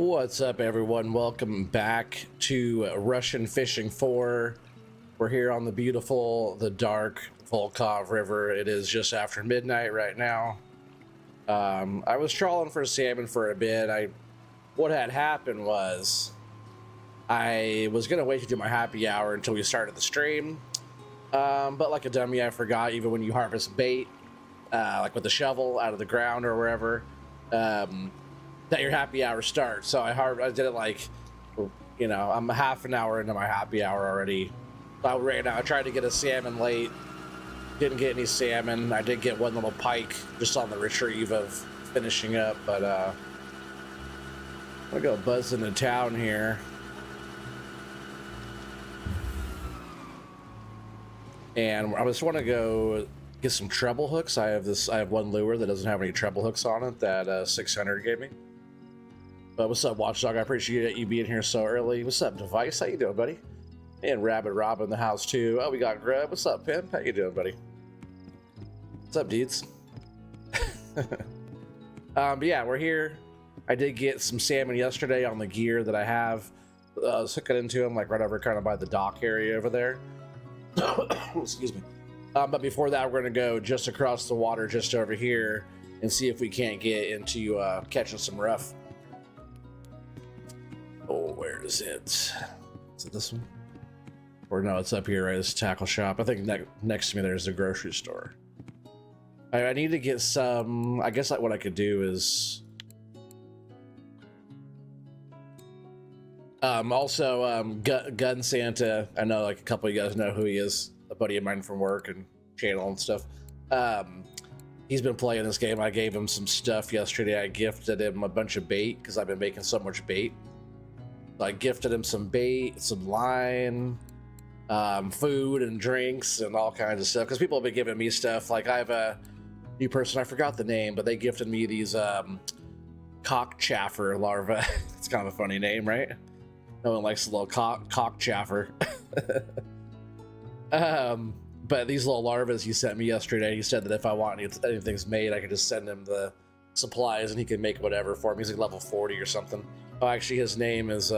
What's up, everyone? Welcome back to Russian Fishing 4. We're here on the beautiful, the dark Volkhov River. It is just after midnight right now. I was trawling for salmon for a bit. What had happened was I was going to wait to do my happy hour until we started the stream. But like a dummy, I forgot even when you harvest bait, like with the shovel out of the ground or wherever, that your happy hour starts. So I did it like, you know, I'm half an hour into my happy hour already. So right now I tried to get a salmon late, didn't get any salmon. I did get one little pike just on the retrieve of finishing up, but I'm gonna go buzz into town here. And I just want to go get some treble hooks. I have one lure that doesn't have any treble hooks on it that 600 gave me. But what's up, Watchdog? I appreciate you being here so early. What's up, Device? How you doing, buddy? And Rabbit Rob in the house too. Oh, we got Grub. What's up, Pimp? How you doing, buddy? What's up, dudes? But yeah, we're here. I did get some salmon yesterday on the gear that I have. I was hooking into them like right over kind of by the dock area over there. Excuse me. But before that, we're gonna go just across the water just over here and see if we can't get into catching some rough. Oh, where is it? Is it this one? Or no, it's up here, right? It's a tackle shop. I think next to me there's a grocery store. I need to get some. I guess like what I could do is also Gun Santa. I know like a couple of you guys know who he is. A buddy of mine from work and channel and stuff. He's been playing this game. I gave him some stuff yesterday. I gifted him a bunch of bait because I've been making so much bait. So I gifted him some bait, some line, food and drinks and all kinds of stuff. Because people have been giving me stuff. Like I have a new person, I forgot the name, but they gifted me these cockchafer larvae. It's kind of a funny name, right? No one likes a little cockchafer. But these little larvae he sent me yesterday, he said that if I want anything's made, I could just send him the supplies and he can make whatever for me. He's like level 40 or something. Oh, actually his name is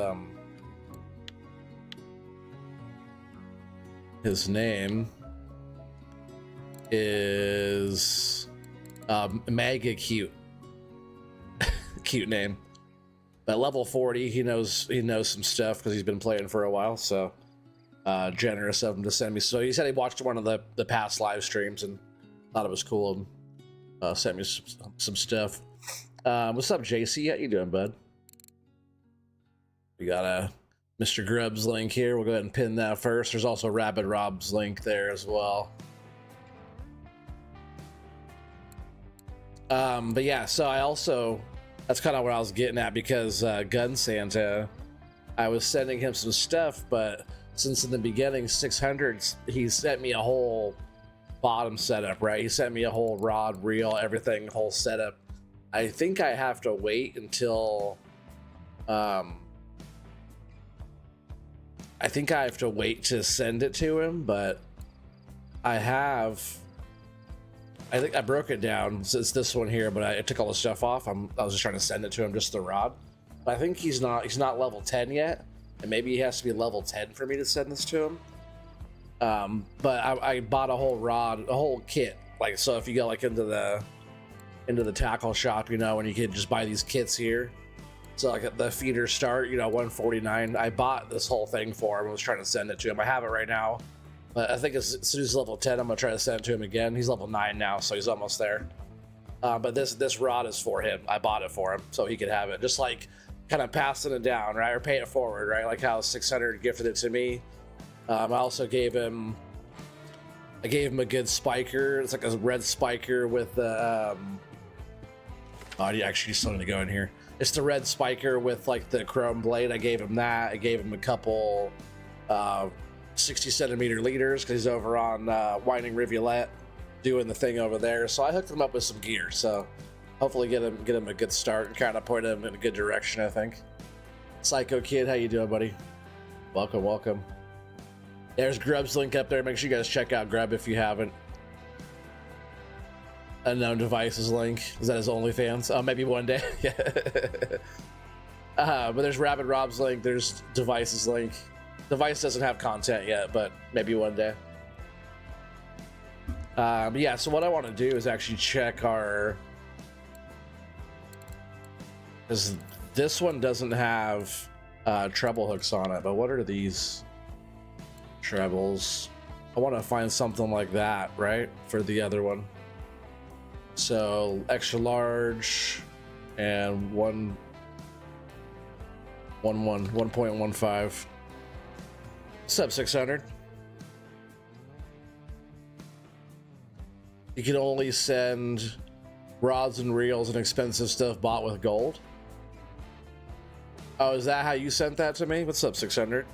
Mega Cute. Cute name. But level 40, he knows some stuff because he's been playing for a while, so generous of him to send me. So he said he watched one of the past live streams and thought it was cool and sent me some stuff. What's up, JC? How you doing, bud? We got a Mr. Grubb's link here. We'll go ahead and pin that first. There's also Rabbit Rob's link there as well. But yeah, so that's kind of what I was getting at, because Gun Santa, I was sending him some stuff, but since in the beginning 600s, he sent me a whole bottom setup, right? He sent me a whole rod, reel, everything, whole setup. I think I have to wait until I think I have to wait to send it to him, but I think I broke it down. So it's this one here, but I took all the stuff off. I was just trying to send it to him, just the rod. But I think he's not level 10 yet, and maybe he has to be level 10 for me to send this to him. But I bought a whole rod, a whole kit. Like, so if you go like into the tackle shop, you know, and you can just buy these kits here. So like the feeder start, you know, 149. I bought this whole thing for him. I was trying to send it to him. I have it right now. But I think as soon as he's level 10, I'm gonna try to send it to him again. He's level 9 now, so he's almost there. But this rod is for him. I bought it for him so he could have it. Just like kind of passing it down, right? Or pay it forward, right? Like how 600 gifted it to me. I also gave him a good spiker. It's like a red spiker with the oh, you actually still need to go in here. It's the red spiker with like the chrome blade. I gave him that. I gave him a couple 60 centimeter leaders because he's over on Winding Rivulet doing the thing over there. So I hooked him up with some gear. So hopefully get him a good start and kind of point him in a good direction, I think. Psycho Kid, how you doing, buddy? Welcome. There's Grub's link up there. Make sure you guys check out Grub if you haven't. Unknown Devices link. Is that his OnlyFans? Oh, maybe one day. But there's Rabbit Rob's link. There's Device's link. Device doesn't have content yet, but maybe one day. But yeah, so what I want to do is actually check our... Because this one doesn't have treble hooks on it, but what are these trebles? I want to find something like that, right? For the other one. So extra large and 1.15. Sub 600. You can only send rods and reels and expensive stuff bought with gold. Oh, is that how you sent that to me? What's up, 600?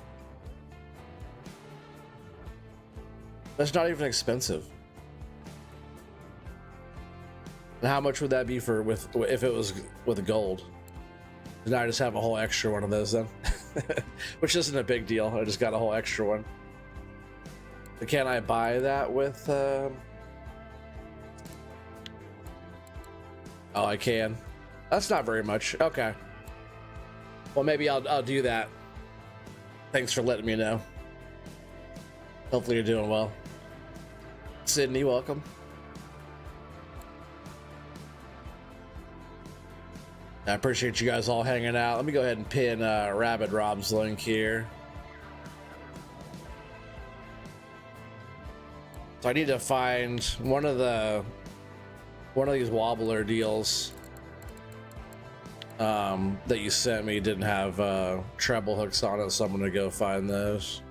That's not even expensive. And how much would that be for if it was with gold? Now I just have a whole extra one of those then, which isn't a big deal. I just got a whole extra one. But can I buy that with? Oh, I can. That's not very much. Okay. Well, maybe I'll do that. Thanks for letting me know. Hopefully you're doing well. Sydney, welcome. I appreciate you guys all hanging out. Let me go ahead and pin Rabbit Rob's link here. So I need to find one of these wobbler deals that you sent me didn't have treble hooks on it, so I'm gonna go find those.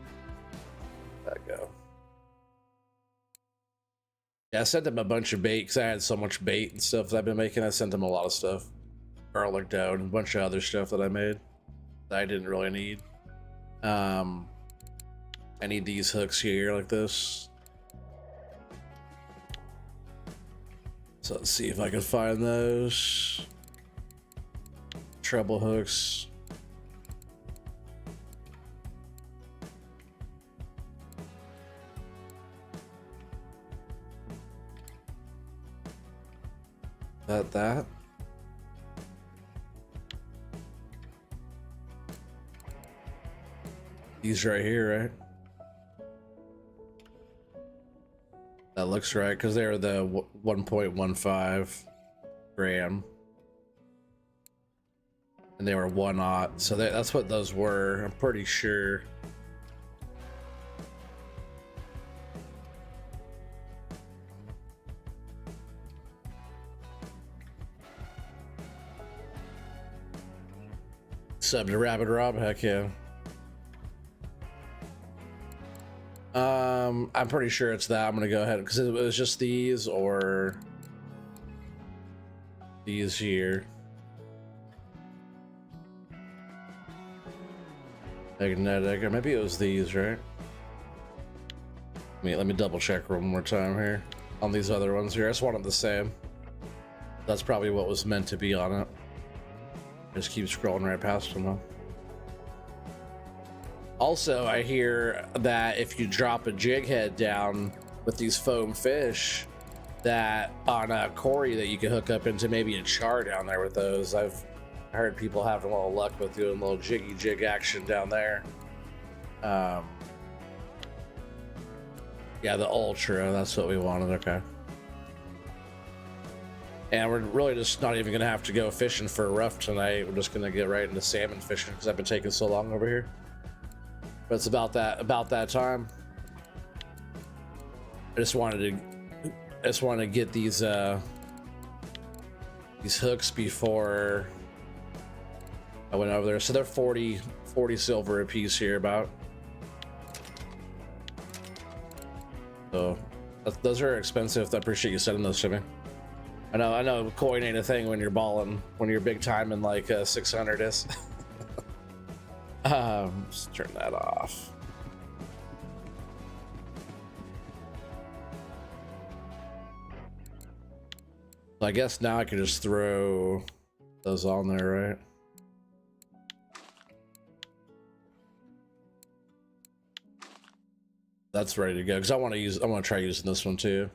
There we go. Yeah, I sent him a bunch of bait because I had so much bait and stuff that I've been making. I sent him a lot of stuff. Garlic dough and a bunch of other stuff that I made that I didn't really need. I need these hooks here like this. So let's see if I can find those treble hooks. That. These right here, right? That looks right because they're the 1.15 gram, and they were 1/0. So that's what those were. I'm pretty sure. Sub to Rabbit Rob, heck yeah. I'm pretty sure it's that. I'm gonna go ahead because it was just these or these here. Magnetic, or maybe it was these, right? Let me double check one more time here on these other ones here. I just wanted the same. That's probably what was meant to be on it. Just keep scrolling right past them though. Also, I hear that if you drop a jig head down with these foam fish, that on a Corey that you can hook up into maybe a char down there with those. I've heard people having a little luck with doing a little jiggy jig action down there. Yeah, the Ultra, that's what we wanted, okay. And we're really just not even gonna have to go fishing for a rough tonight. We're just gonna get right into salmon fishing because I've been taking so long over here. But it's about that time. I just wanted to get these hooks before I went over there. So they're 40 silver a piece here about. So those are expensive. I appreciate you sending those to me. I know coin ain't a thing when you're balling, when you're big time and like 600 is. Let's turn that off. I guess now I can just throw those on there, right? That's ready to go because I want to try using this one too.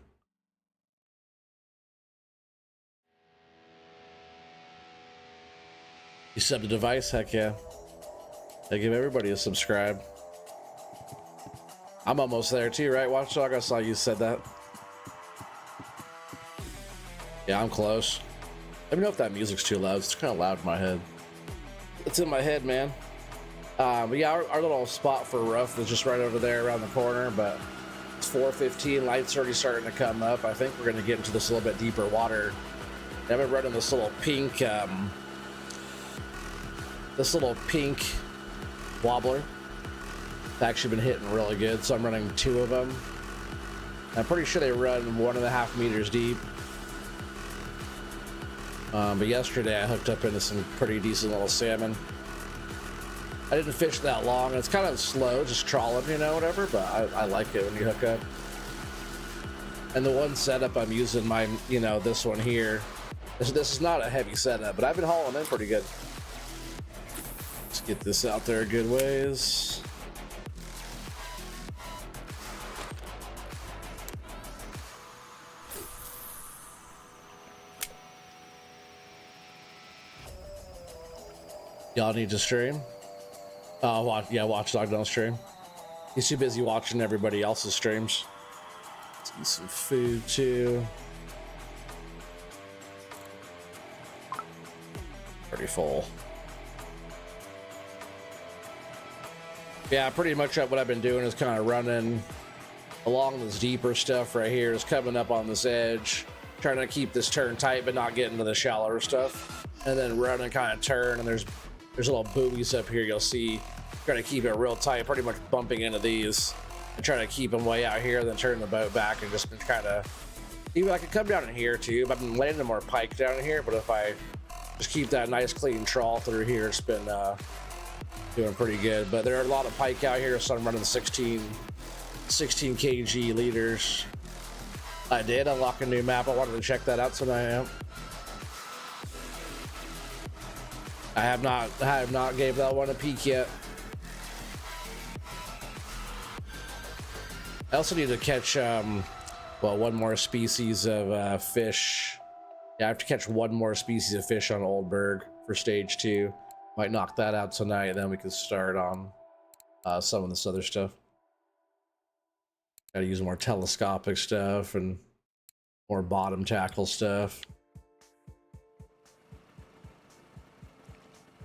You sub the device? Heck yeah. I give everybody a subscribe. I'm almost there too, right, Watchdog? I saw you said that. Yeah, I'm close. Let me know if that music's too loud. It's kind of loud in my head. It's in my head, man. But yeah, our little spot for rough is just right over there around the corner, but it's 4:15. Light's already starting to come up. I think we're going to get into this a little bit deeper water. I've been running this little pink wobbler. It's actually been hitting really good, so I'm running 2 of them. I'm pretty sure they run 1.5 meters deep. But yesterday I hooked up into some pretty decent little salmon. I didn't fish that long. It's kind of slow, just trawling, you know, whatever, but I like it when you hook up. And the one setup I'm using, this one here, this is not a heavy setup, but I've been hauling in pretty good. Let's get this out there a good ways. Y'all need to stream? Watchdog don't stream. He's too busy watching everybody else's streams. Let's eat some food too. Pretty full. Yeah, pretty much what I've been doing is kind of running along this deeper stuff right here. Is coming up on this edge, trying to keep this turn tight but not get into the shallower stuff, and then run and kind of turn. And there's little buoys up here you'll see. Trying to keep it real tight, pretty much bumping into these and trying to keep them way out here, then turn the boat back and just been kind of, even I could come down in here too, but I've been landing more pike down in here. But if I just keep that nice clean trawl through here, it's been doing pretty good. But there are a lot of pike out here, so I'm running 16 kg leaders. I did unlock a new map. I wanted to check that out tonight. I have not gave that one a peek yet. I also need to catch one more species of fish. Yeah, I have to catch one more species of fish on Oldberg for stage 2. Might knock that out tonight, then we can start on some of this other stuff. Gotta use more telescopic stuff and more bottom tackle stuff.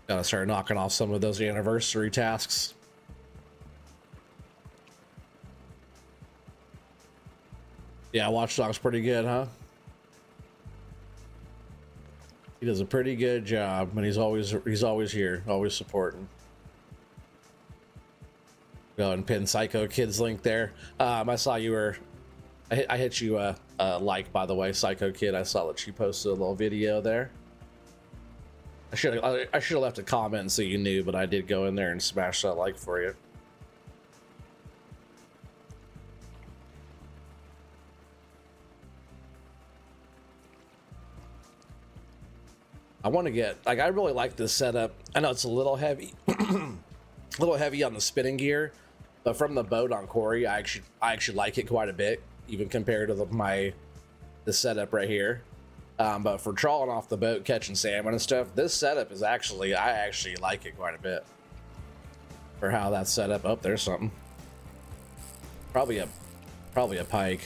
Gotta start knocking off some of those anniversary tasks. Yeah, Watchdog's pretty good, huh? He does a pretty good job, and he's always here, always supporting. Go and pin Psycho Kid's link there. I saw you were. I hit you like, by the way, Psycho Kid. I saw that you posted a little video there. I should have left a comment so you knew, but I did go in there and smash that like for you. I want to get, like, I really like this setup. I know it's a little heavy, a little heavy on the spinning gear, but from the boat on Corey, I actually like it quite a bit, even compared to the setup right here. But for trawling off the boat, catching salmon and stuff, this setup is I actually like it quite a bit. For how that's set up. Oh, there's something. Probably a pike.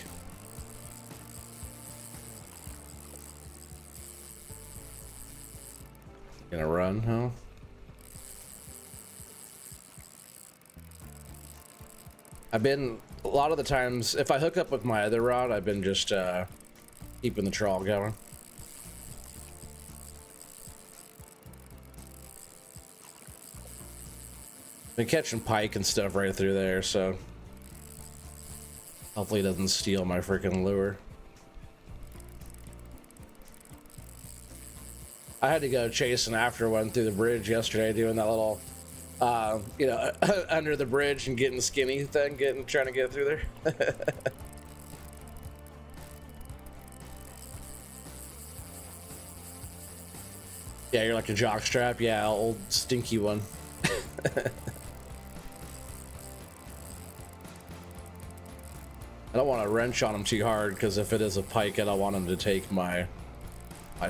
Gonna run, huh? I've been, a lot of the times, if I hook up with my other rod, I've been just keeping the trawl going. Been catching pike and stuff right through there, so hopefully it doesn't steal my freaking lure. I had to go chasing after one through the bridge yesterday, doing that little, under the bridge and getting skinny thing, trying to get through there. Yeah, you're like a jockstrap. Yeah, old stinky one. I don't want to wrench on him too hard, because if it is a pike, I don't want him to take my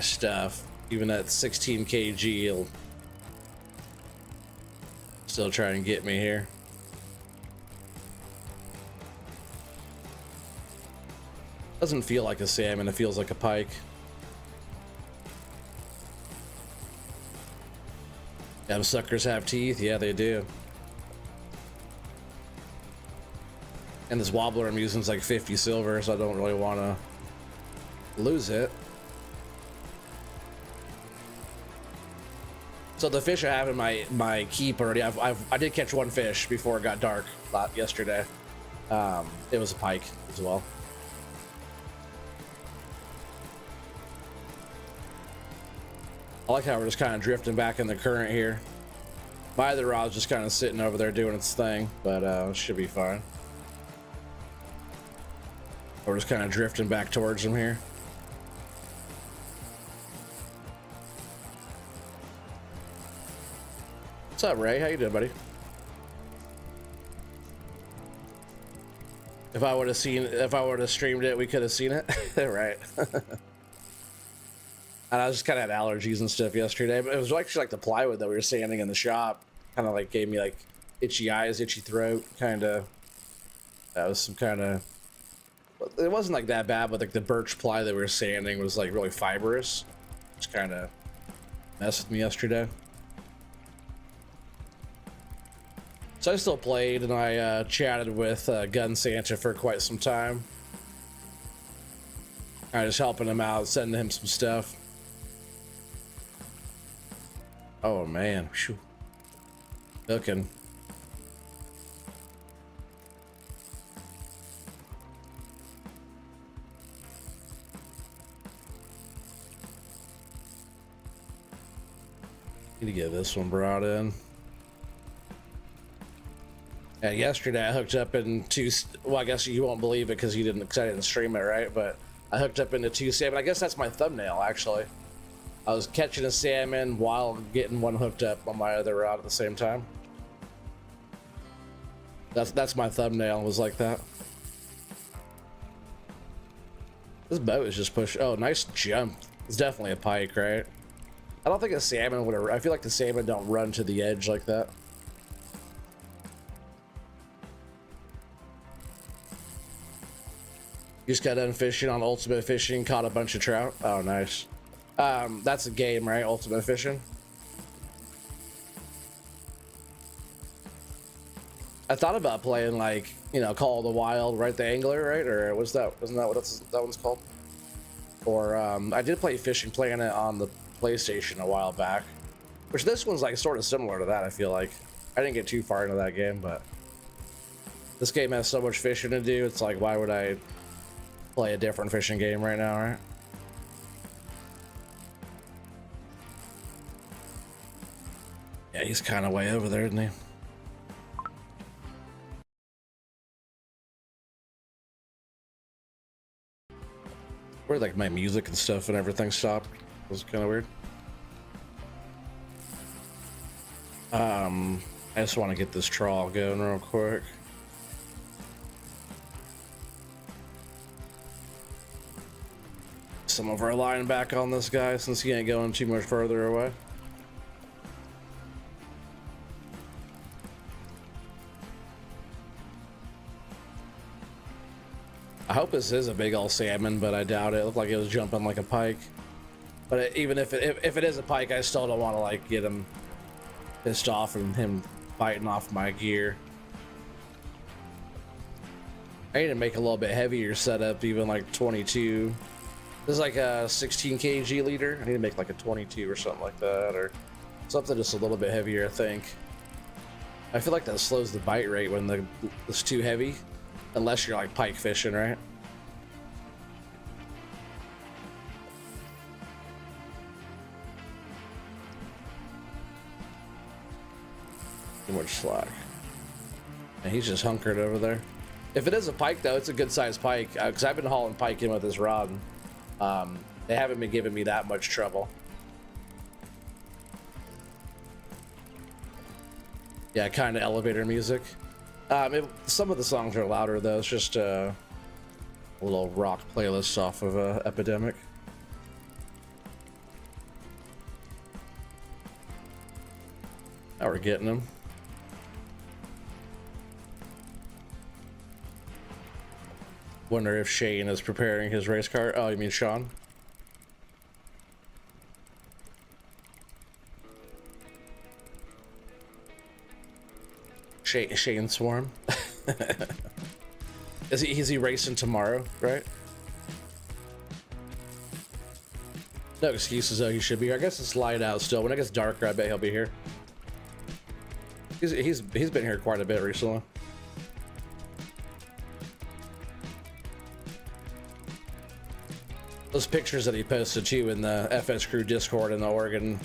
stuff. Even at 16 kg, Still trying to get me here. Doesn't feel like a salmon, it feels like a pike. Them suckers have teeth? Yeah, they do. And this wobbler I'm using is like 50 silver, so I don't really want to lose it. So the fish I have in my keep already, I did catch one fish before it got dark yesterday. It was a pike as well. I like how we're just kind of drifting back in the current here. My other rod's just kind of sitting over there doing its thing, but it should be fine. We're just kind of drifting back towards them here. What's up, Ray? How you doing, buddy? If I would have streamed it, we could have seen it. Right. And I just kind of had allergies and stuff yesterday, but it was actually like the plywood that we were sanding in the shop kind of like gave me like itchy eyes, itchy throat, kind of. That was some kind of, it wasn't like that bad, but like the birch ply that we were sanding was like really fibrous. Just kind of messed with me yesterday. So I still played, and I chatted with Gun Santa for quite some time. I was helping him out, sending him some stuff. Oh man, whew. Hooking. Need to get this one brought in. Yeah, yesterday I hooked up into, well, I guess you won't believe it because you didn't, I didn't stream it, right? But I hooked up into 2 salmon. I guess that's my thumbnail, actually. I was catching a salmon while getting one hooked up on my other rod at the same time. That's my thumbnail, was like that. This boat is just push. Oh, nice jump. It's definitely a pike, right? I don't think a salmon would have, I feel like the salmon don't run to the edge like that. You just got done fishing on Ultimate Fishing, caught a bunch of trout. Oh, nice. That's a game, right? Ultimate Fishing. I thought about playing like, you know, Call of the Wild, right? The Angler, right? Or was that, wasn't that what that one's called? Or I did play Fishing Planet on the PlayStation a while back, which this one's like sort of similar to that. I feel like I didn't get too far into that game, but this game has so much fishing to do. It's like, why would I play a different fishing game right now, right? Yeah, he's kind of way over there, isn't he? Where like my music and stuff and everything stopped. It was kind of weird. I just want to get this trawl going real quick. Some of our line back on this guy since he ain't going too much further away. I hope this is a big old salmon, but I doubt it. It looked like it was jumping like a pike. But even if it is a pike, I still don't want to like get him pissed off and him biting off my gear. I need to make a little bit heavier setup, even like 22. This is like a 16 kg leader. I need to make like a 22 or something like that, or something just a little bit heavier, I think. I feel like that slows the bite rate when it's too heavy, unless you're like pike fishing, right? Too much slack. And he's just hunkered over there. If it is a pike, though, it's a good sized pike, because I've been hauling pike in with this rod. They haven't been giving me that much trouble. Yeah, kind of elevator music. Some of the songs are louder though. It's just a little rock playlist off of Epidemic. Now we're getting them. Wonder if Shane is preparing his race car. Oh, you mean Sean? Shane Swarm. Is he racing tomorrow, right? No excuses though, he should be here. I guess it's light out still. When it gets darker, I bet he'll be here. He's been here quite a bit recently. Those pictures that he posted too in the FS Crew Discord in the Oregon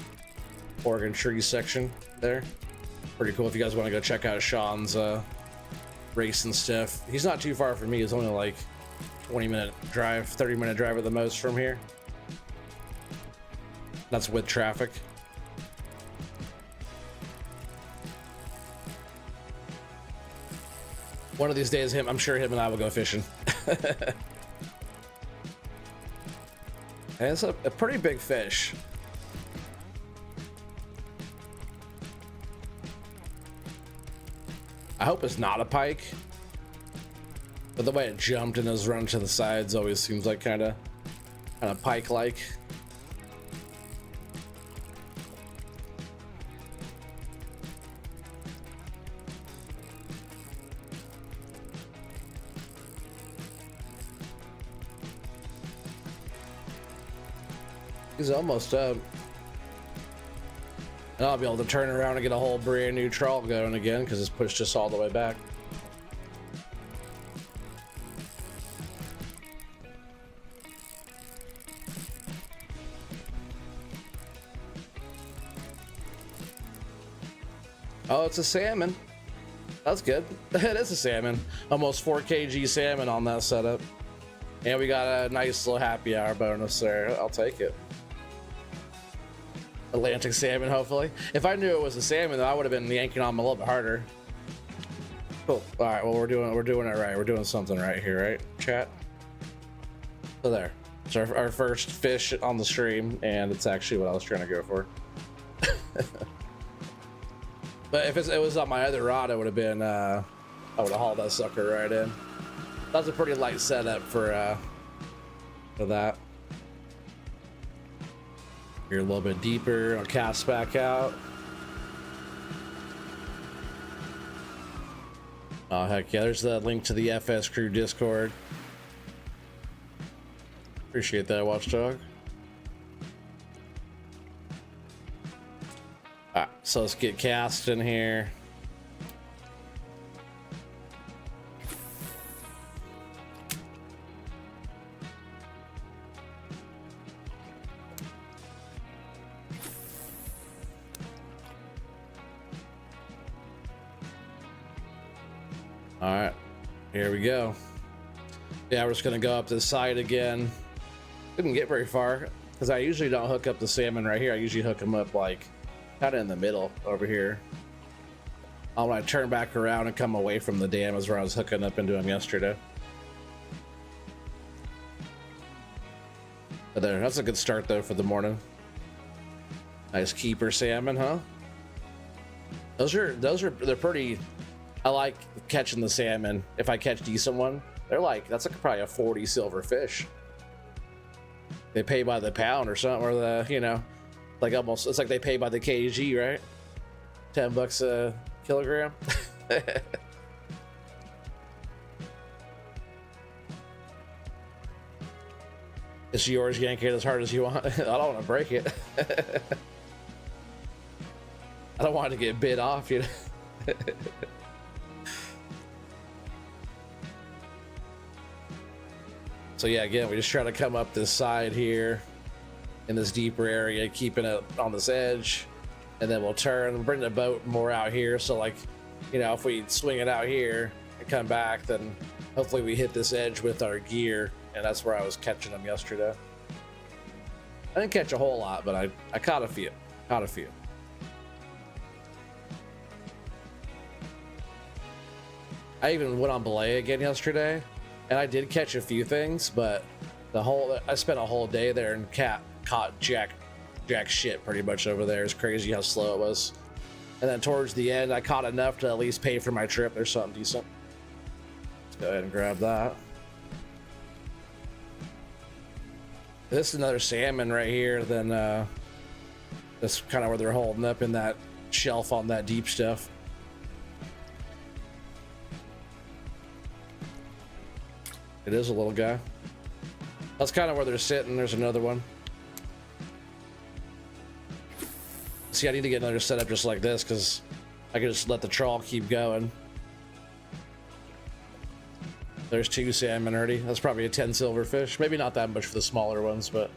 trees section there. Pretty cool if you guys want to go check out Sean's race and stuff. He's not too far from me. It's only like 20-minute drive, 30-minute drive at the most from here. That's with traffic. One of these days, I'm sure him and I will go fishing. And it's a pretty big fish. I hope it's not a pike, but the way it jumped and is run to the sides always seems like kind of pike-like. He's almost up. And I'll be able to turn around and get a whole brand new trawl going again because it's pushed us all the way back. Oh, it's a salmon. That's good. It is a salmon. Almost 4 kg salmon on that setup. And we got a nice little happy hour bonus there. I'll take it. Atlantic salmon, hopefully. If I knew it was a salmon, though, I would have been yanking on them a little bit harder. Cool. All right. Well, we're doing it right. We're doing something right here, right, chat? So there. It's our first fish on the stream, and it's actually what I was trying to go for. But if it was on my other rod, it would have been. I would have hauled that sucker right in. That's a pretty light setup for that. You're a little bit deeper. I'll cast back out. Oh, heck yeah. There's the link to the FS Crew Discord. Appreciate that, Watchdog. Alright, so let's get cast in here. All right, here we go. Yeah, we're just gonna go up this side again. Didn't get very far because I usually don't hook up the salmon right here. I usually hook them up like kind of in the middle over here. When I turn back around and come away from the dam is where I was hooking up into them yesterday. But there, that's a good start though for the morning. Nice keeper salmon, huh? They're pretty. I like catching the salmon. If I catch decent one, that's like probably a 40 silver fish. They pay by the pound or something, or like almost, it's like they pay by the kg, right? $10 a kilogram. It's yours, yank it as hard as you want. I don't want to break it. I don't want it to get bit off, you know. So yeah, again, we just try to come up this side here in this deeper area, keeping it on this edge, and then we'll turn and bring the boat more out here. So like, if we swing it out here and come back, then hopefully we hit this edge with our gear, and that's where I was catching them yesterday. I didn't catch a whole lot, but I caught a few. I even went on belay again yesterday. And I did catch a few things, but I spent a whole day there and caught jack shit pretty much over there. It's crazy how slow it was. And then towards the end, I caught enough to at least pay for my trip or something decent. Let's go ahead and grab that. This is another salmon right here. Then that's kind of where they're holding up in that shelf on that deep stuff. It is a little guy. That's kind of where they're sitting. There's another one. See, I need to get another setup just like this because I can just let the trawl keep going. There's 2 salmon already. That's probably a 10 silverfish. Maybe not that much for the smaller ones, but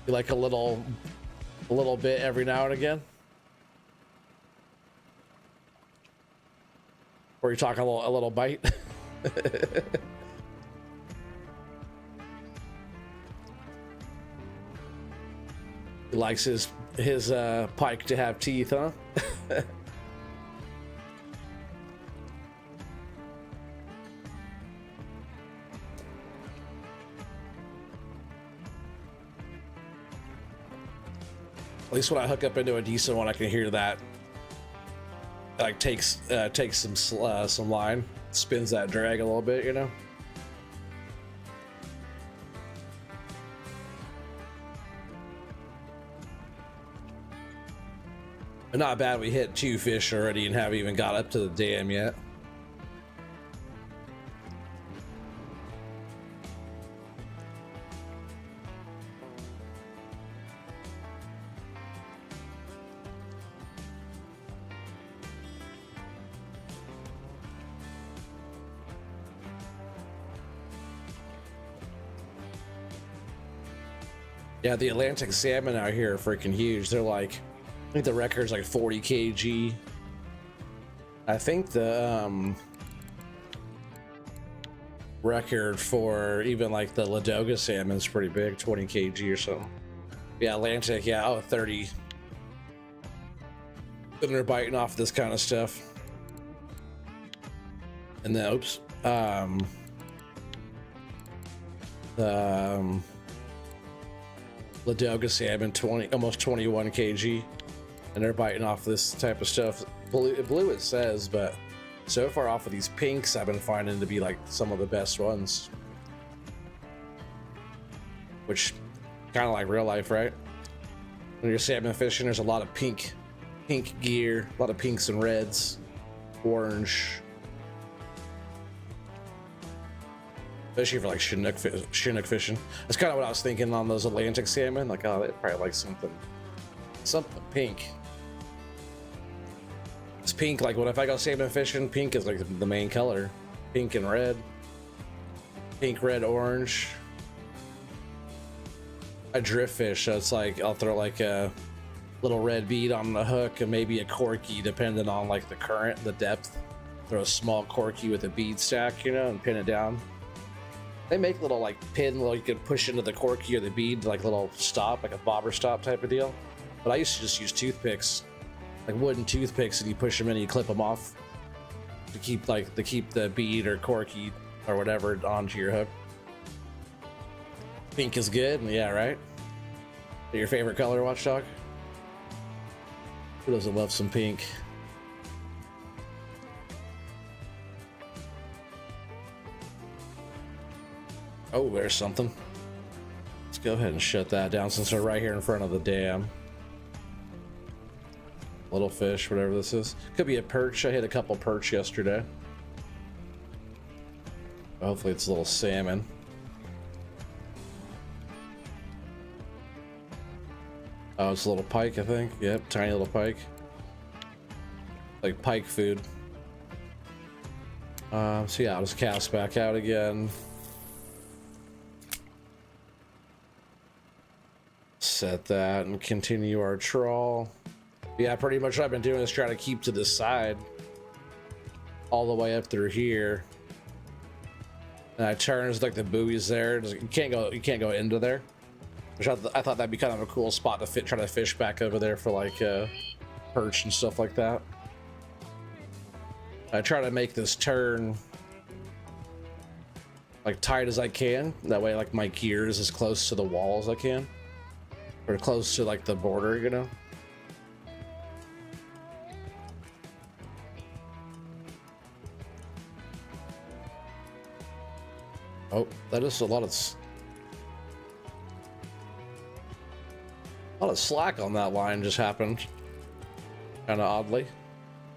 you like a little bit every now and again. Or you talking a little bite. He likes his pike to have teeth, huh? At least when I hook up into a decent one, I can hear that. Like takes some line, spins that drag a little bit, you know. But not bad. We hit 2 fish already and haven't even got up to the dam yet. Yeah, the Atlantic salmon out here are freaking huge. They're like, I think the record's like 40 kg. I think the record for even like the Ladoga salmon's pretty big, 20 kg or something. Yeah, Atlantic, yeah, oh, 30. Then they're biting off this kind of stuff. And then, oops, Ladoga salmon, almost 21 kg, and they're biting off this type of stuff. Blue it says, but so far off of these pinks, I've been finding to be like some of the best ones. Which, kind of like real life, right? When you're salmon fishing, there's a lot of pink gear, a lot of pinks and reds, orange. Especially for like Chinook fishing. That's kind of what I was thinking on those Atlantic salmon. Like, oh, they'd probably like something pink. It's pink. Like, when if I go salmon fishing, pink is like the main color. Pink and red. Pink, red, orange. I drift fish, so it's like I'll throw like a little red bead on the hook and maybe a corky, depending on like the current, the depth. Throw a small corky with a bead stack, you know, and pin it down. They make little like pin, you could push into the corky or the bead, like little stop, like a bobber stop type of deal. But I used to just use toothpicks, like wooden toothpicks, and you push them in and you clip them off to keep the bead or corky or whatever onto your hook. Pink is good, yeah, right? Your favorite color, Watchdog? Who doesn't love some pink? Oh, there's something. Let's go ahead and shut that down since we're right here in front of the dam. Little fish, whatever this is. Could be a perch. I hit a couple perch yesterday. Hopefully it's a little salmon. Oh, it's a little pike, I think. Yep, tiny little pike. Like pike food. So yeah, I'll just cast back out again. Set that and continue our trawl. Yeah, pretty much what I've been doing is trying to keep to the side all the way up through here. And I turns like the buoys there. You can't go into there. Which I thought that'd be kind of a cool spot to try to fish back over there for like perch and stuff like that. I try to make this turn like tight as I can. That way, like my gear is as close to the wall as I can, or close to like the border, you know. Oh, that is a lot of slack on that line just happened. Kind of oddly.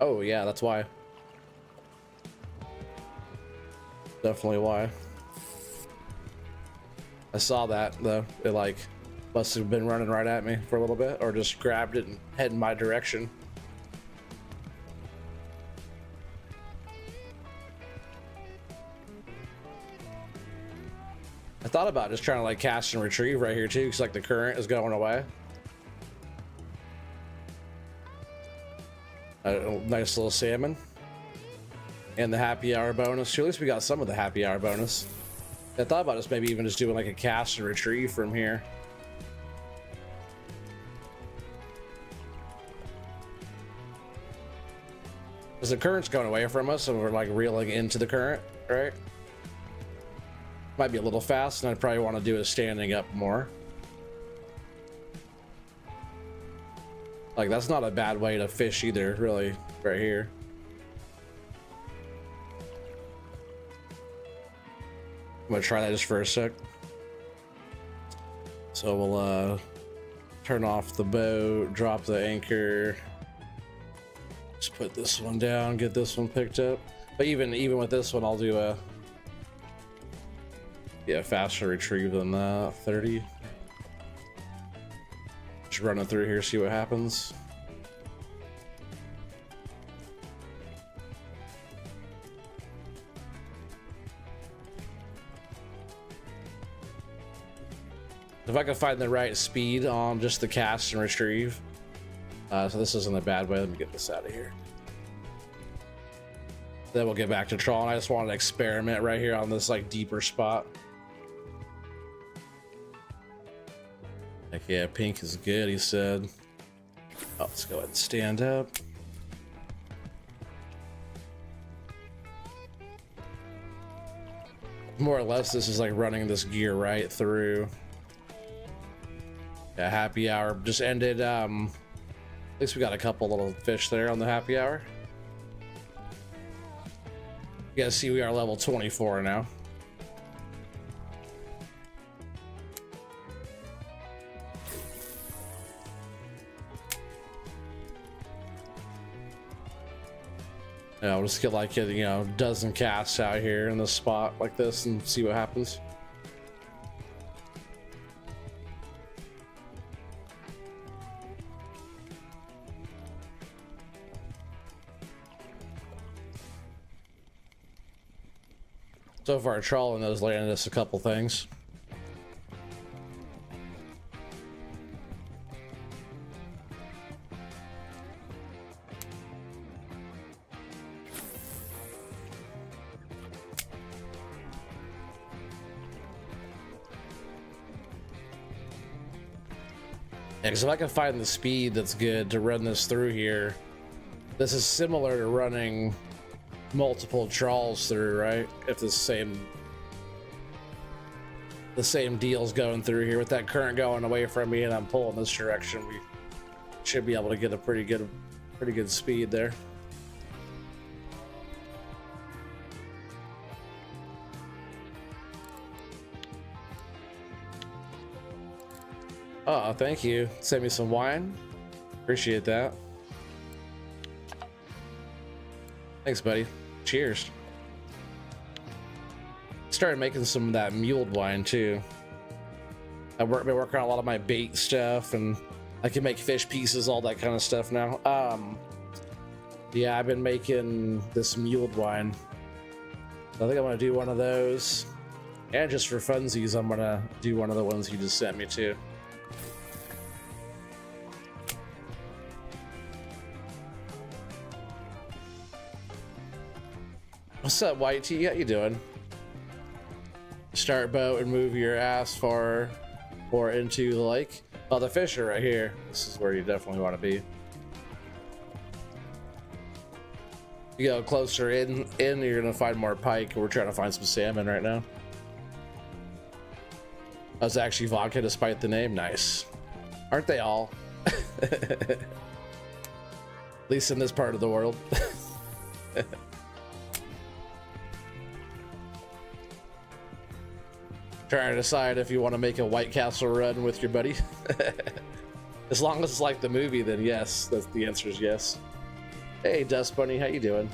Oh yeah, that's why. Definitely why. I saw that though. It like must have been running right at me for a little bit, or just grabbed it and head in my direction. I thought about just trying to like cast and retrieve right here too, because like the current is going away. A nice little salmon. And the happy hour bonus too. At least we got some of the happy hour bonus. I thought about just maybe even just doing like a cast and retrieve from here. Because the current's going away from us and we're like reeling into the current, right? Might be a little fast, and I'd probably want to do it standing up more. Like, that's not a bad way to fish either, really, right here. I'm gonna try that just for a sec. So we'll turn off the boat, drop the anchor. Just put this one down, get this one picked up. But even with this one, I'll do a faster retrieve than that. 30. Just run it through here, see what happens. If I can find the right speed on just the cast and retrieve. So this isn't a bad way. Let me get this out of here. Then we'll get back to trawling. I just wanted to experiment right here on this like deeper spot. Like, yeah, pink is good, he said. Oh, let's go ahead and stand up. More or less, this is like running this gear right through. Yeah, happy hour just ended. At least we got a couple little fish there on the happy hour. You guys see we are level 24 now. Yeah, we'll just get like a dozen casts out here in this spot like this and see what happens. So far, trawling has landed us a couple things. Yeah, because if I can find the speed that's good to run this through here, this is similar to running multiple trawls through, right? If the same deal's going through here with that current going away from me and I'm pulling this direction, we should be able to get a pretty good speed there. Oh, thank you. Send me some wine. Appreciate that. Thanks, buddy. Cheers. Started making some of that mulled wine too. I've been working on a lot of my bait stuff, and I can make fish pieces, all that kind of stuff now. Yeah, I've been making this mulled wine. I think I'm gonna do one of those, and just for funsies, I'm gonna do one of the ones you just sent me too. What's up, White Tea? How you doing? Start boat and move your ass far or into the lake. Oh, the fish are right here. This is where you definitely want to be. You go closer in, you're gonna find more pike. We're trying to find some salmon right now. That's actually vodka despite the name. Nice. Aren't they all? At least in this part of the world. Trying to decide if you want to make a White Castle run with your buddy. As long as it's like the movie, then yes. That's the answer is yes. Hey, Dust Bunny, how you doing?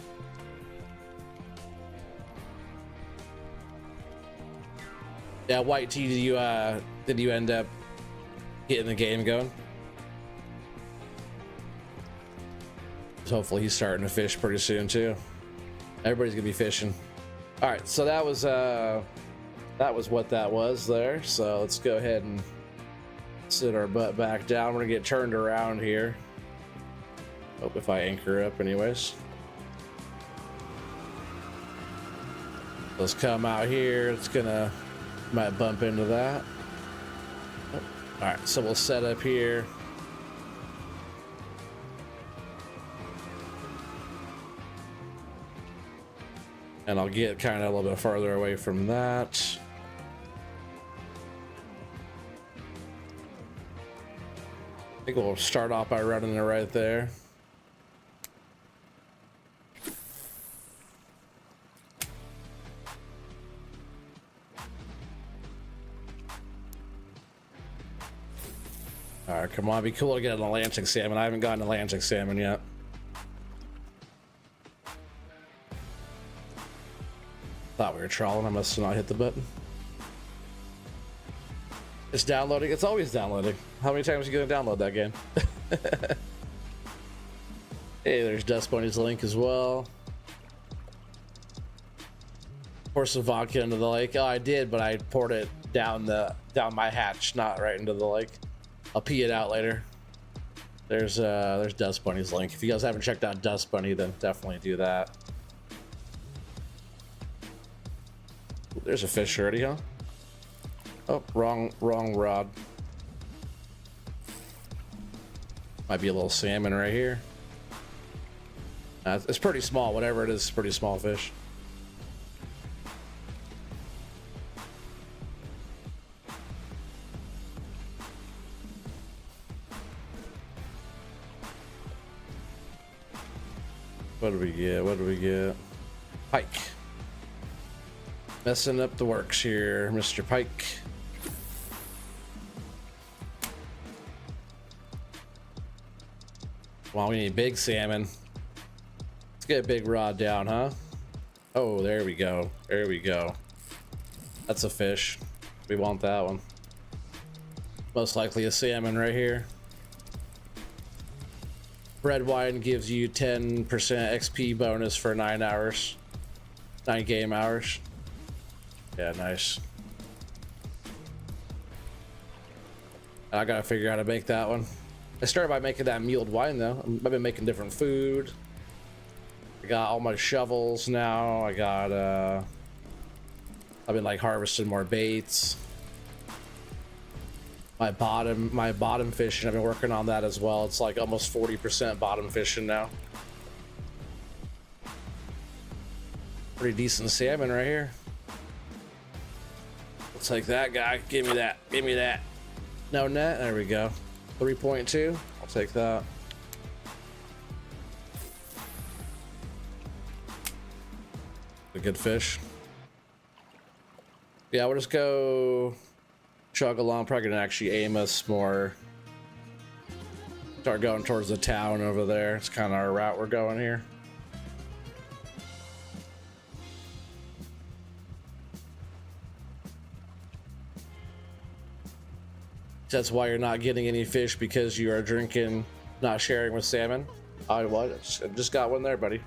Yeah, White Tea, did you end up getting the game going? Hopefully he's starting to fish pretty soon too. Everybody's gonna be fishing. All right, so that was what that was there. So let's go ahead and sit our butt back down. We're gonna get turned around here. Hope if I anchor up anyways. Let's come out here. It's gonna, might bump into that. Oh. All right, so we'll set up here. And I'll get kind of a little bit further away from that. I think we'll start off by running it right there. All right, come on, be cool to get an Atlantic salmon. I haven't gotten an Atlantic salmon yet. Thought we were trawling. I must have not hit the button. It's downloading. It's always downloading. How many times are you gonna download that game? Hey, there's Dust Bunny's link as well. Pour some vodka into the lake. Oh, I did, but I poured it down my hatch, not right into the lake. I'll pee it out later. There's Dust Bunny's link. If you guys haven't checked out Dust Bunny, then definitely do that. There's a fish already, huh? Oh, wrong rod. Might be a little salmon right here. It's pretty small. Whatever it is, it's a pretty small fish. What do we get? What do we get? Pike. Messing up the works here, Mr. Pike. Well, we need big salmon. Let's get a big rod down, huh? Oh, there we go. There we go. That's a fish. We want that one. Most likely a salmon right here. Red wine gives you 10% XP bonus for 9 hours. 9 game hours. Yeah, nice. I gotta figure out how to make that one. I started by making that mulled wine though. I've been making different food. I got all my shovels now. I got I've been like harvesting more baits. My bottom fishing, I've been working on that as well. It's like almost 40% bottom fishing now. Pretty decent salmon right here. I'll take that guy. Give me that. Give me that. No net. There we go. 3.2. I'll take that. A good fish. Yeah, we'll just go chug along. Probably gonna actually aim us more. Start going towards the town over there. It's kind of our route we're going here. That's why you're not getting any fish, because you are drinking, not sharing with salmon. I just got one there, buddy.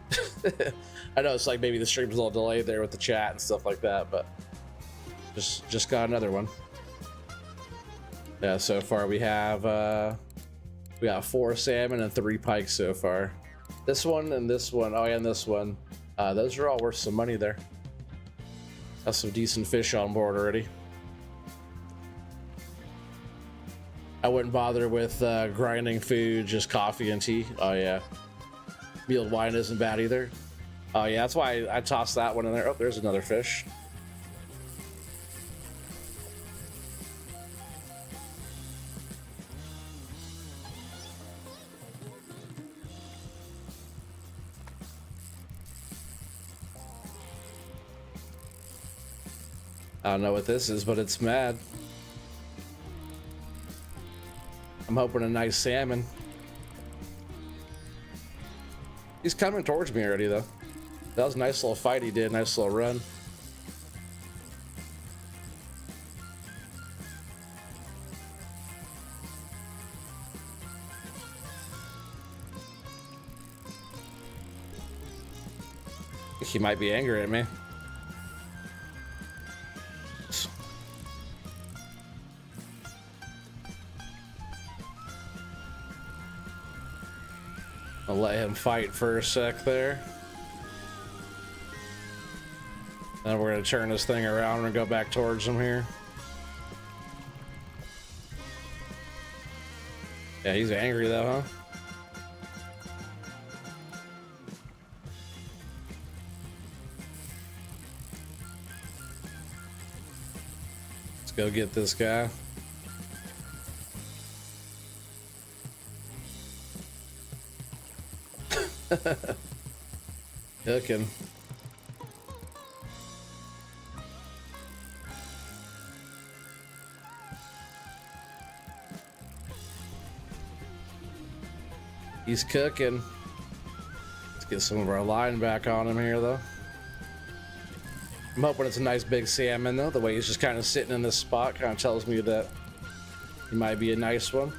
I know it's like maybe the stream's a little delayed there with the chat and stuff like that, but just got another one. Yeah, so far we got 4 salmon and 3 pikes so far. This one and this one. Oh yeah, and this one. Those are all worth some money there. Got some decent fish on board already. I wouldn't bother with grinding food, just coffee and tea. Oh yeah. Mulled wine isn't bad either. Oh yeah, that's why I tossed that one in there. Oh, there's another fish. I don't know what this is, but it's mad. I'm hoping a nice salmon. He's coming towards me already, though. That was a nice little fight he did, nice little run. He might be angry at me. I'll let him fight for a sec there. Then we're gonna turn this thing around and go back towards him here. Yeah, he's angry though, huh? Let's go get this guy. Cooking. He's cooking. Let's get some of our line back on him here, though. I'm hoping it's a nice big salmon, though. The way he's just kind of sitting in this spot kind of tells me that he might be a nice one.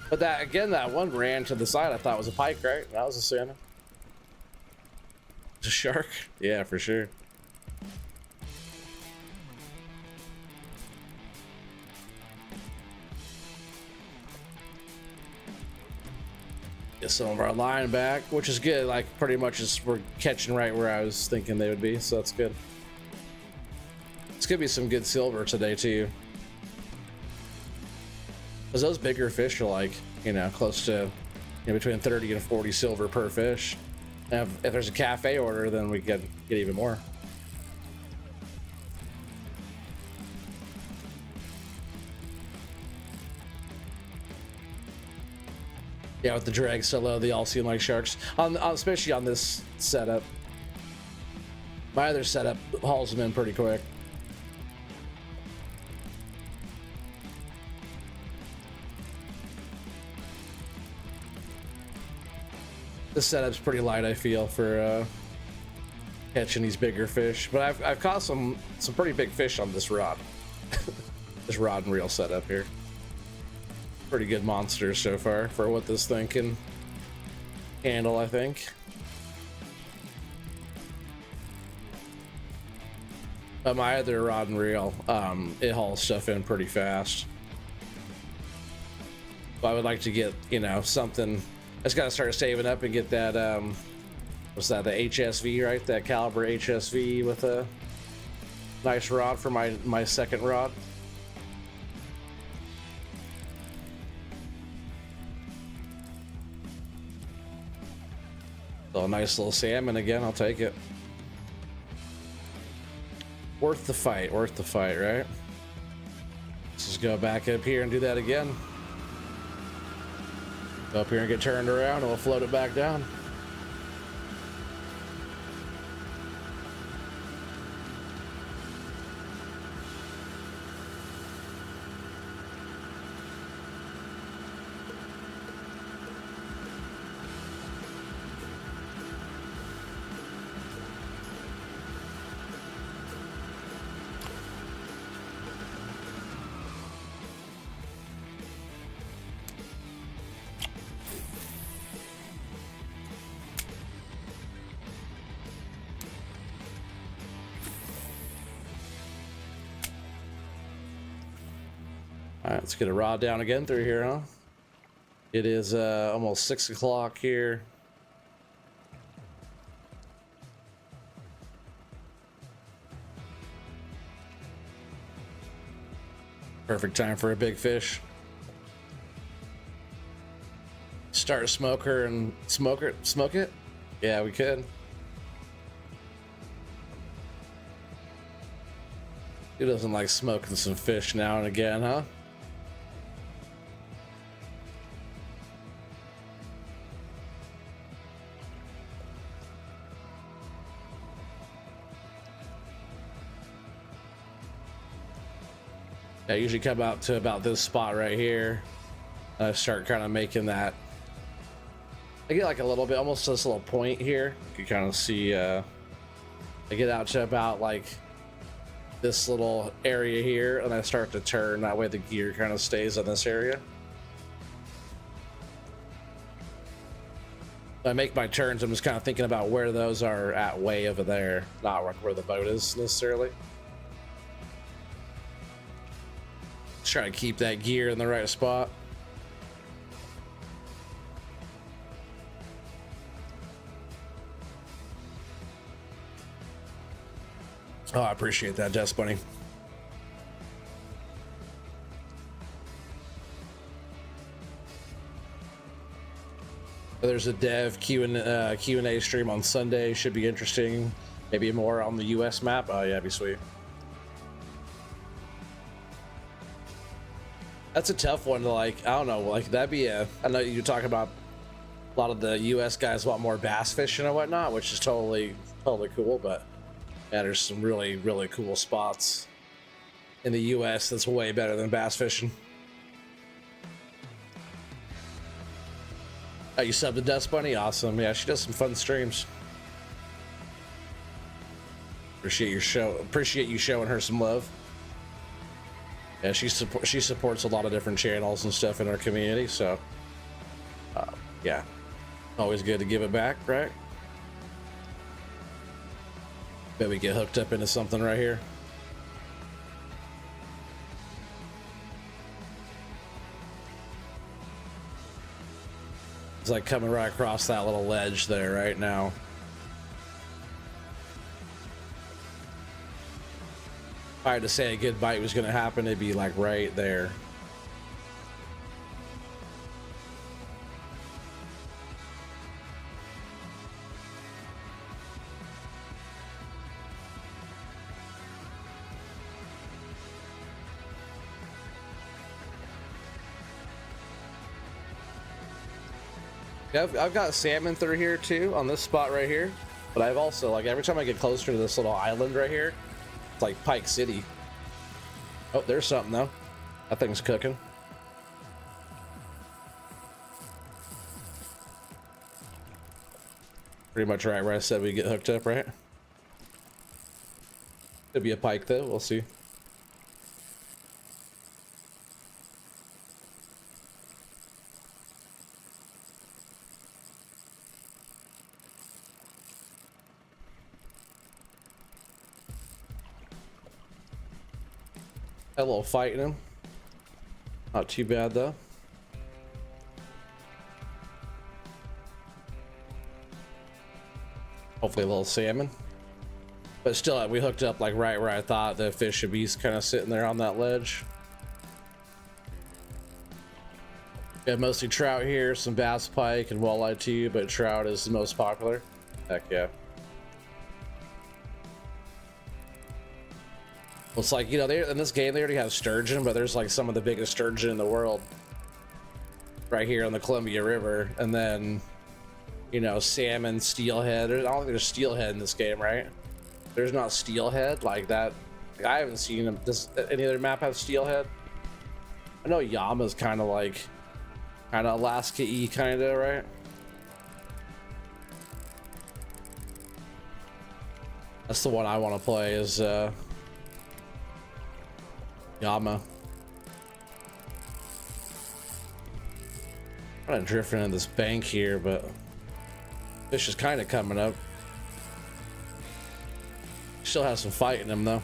But that, again, that one ran to the side. I thought was a pike, right? That was a salmon. A shark? Yeah, for sure. Get some of our line back, which is good. Like, pretty much we're catching right where I was thinking they would be, so that's good. It's gonna be some good silver today too, because those bigger fish are like, you know, close to, you know, between 30 and 40 silver per fish. And if there's a cafe order, then we can get even more. Yeah, with the drag so low, they all seem like sharks. Especially on this setup. My other setup hauls them in pretty quick. This setup's pretty light, I feel, for catching these bigger fish. But I've caught some pretty big fish on this rod. This rod and reel setup here. Pretty good monsters so far for what this thing can handle, I think. But my other rod and reel, it hauls stuff in pretty fast. So I would like to get, you know, something. I just gotta start saving up and get that, what's that, the HSV, right? That caliber HSV with a nice rod for my second rod. So a nice little salmon again, I'll take it. Worth the fight, right? Let's just go back up here and do that again. Go up here and get turned around and we'll float it back down. All right, let's get a rod down again through here, huh? It is almost 6 o'clock here. Perfect time for a big fish. Start a smoker and smoke it? Yeah, we could. Who doesn't like smoking some fish now and again, huh? I usually come out to about this spot right here. And I start kind of making that. I get like a little bit, almost this little point here. You can kind of see, I get out to about like this little area here, and I start to turn. That way the gear kind of stays in this area. When I make my turns, I'm just kind of thinking about where those are at way over there, not like where the boat is necessarily. Just trying to keep that gear in the right spot. Oh, I appreciate that, Death Bunny. There's a dev Q&A stream on Sunday. Should be interesting. Maybe more on the US map. Oh yeah, that'd be sweet. That's a tough one to like. I don't know. Like that'd be a. I know you talk about a lot of the US guys want more bass fishing and whatnot, which is totally cool. But yeah, there's some really cool spots in the US that's way better than bass fishing. Oh, you subbed to Dust Bunny? Awesome. Yeah, she does some fun streams. Appreciate you showing her some love. Yeah, she supports a lot of different channels and stuff in our community, so yeah, always good to give it back, right? Bet we get hooked up into something right here. It's like coming right across that little ledge there right now. If I had to say a good bite was going to happen, it'd be like right there. Yeah, I've got salmon through here too on this spot right here, but I've also, like, every time I get closer to this little island right here, it's like Pike City. Oh, there's something though. That thing's cooking. Pretty much right where I said we get hooked up, right? Could be a pike though, we'll see. A little fighting him. Not too bad though. Hopefully a little salmon. But still, we hooked up like right where I thought the fish should be, kind of sitting there on that ledge. Yeah, mostly trout here, some bass, pike, and walleye too, but trout is the most popular. Heck yeah. Well, it's like, you know, in this game they already have sturgeon, but there's like some of the biggest sturgeon in the world right here on the Columbia River, and then, you know, salmon, steelhead. I don't think there's steelhead in this game, right? There's not steelhead like that. Like, I haven't seen them. Does any other map have steelhead? I know Yama's kind of like, Alaska-y, kind of, right? That's the one I want to play is Yama. I'm kind of drifting in this bank here, but fish is kind of coming up. Still has some fight in him though.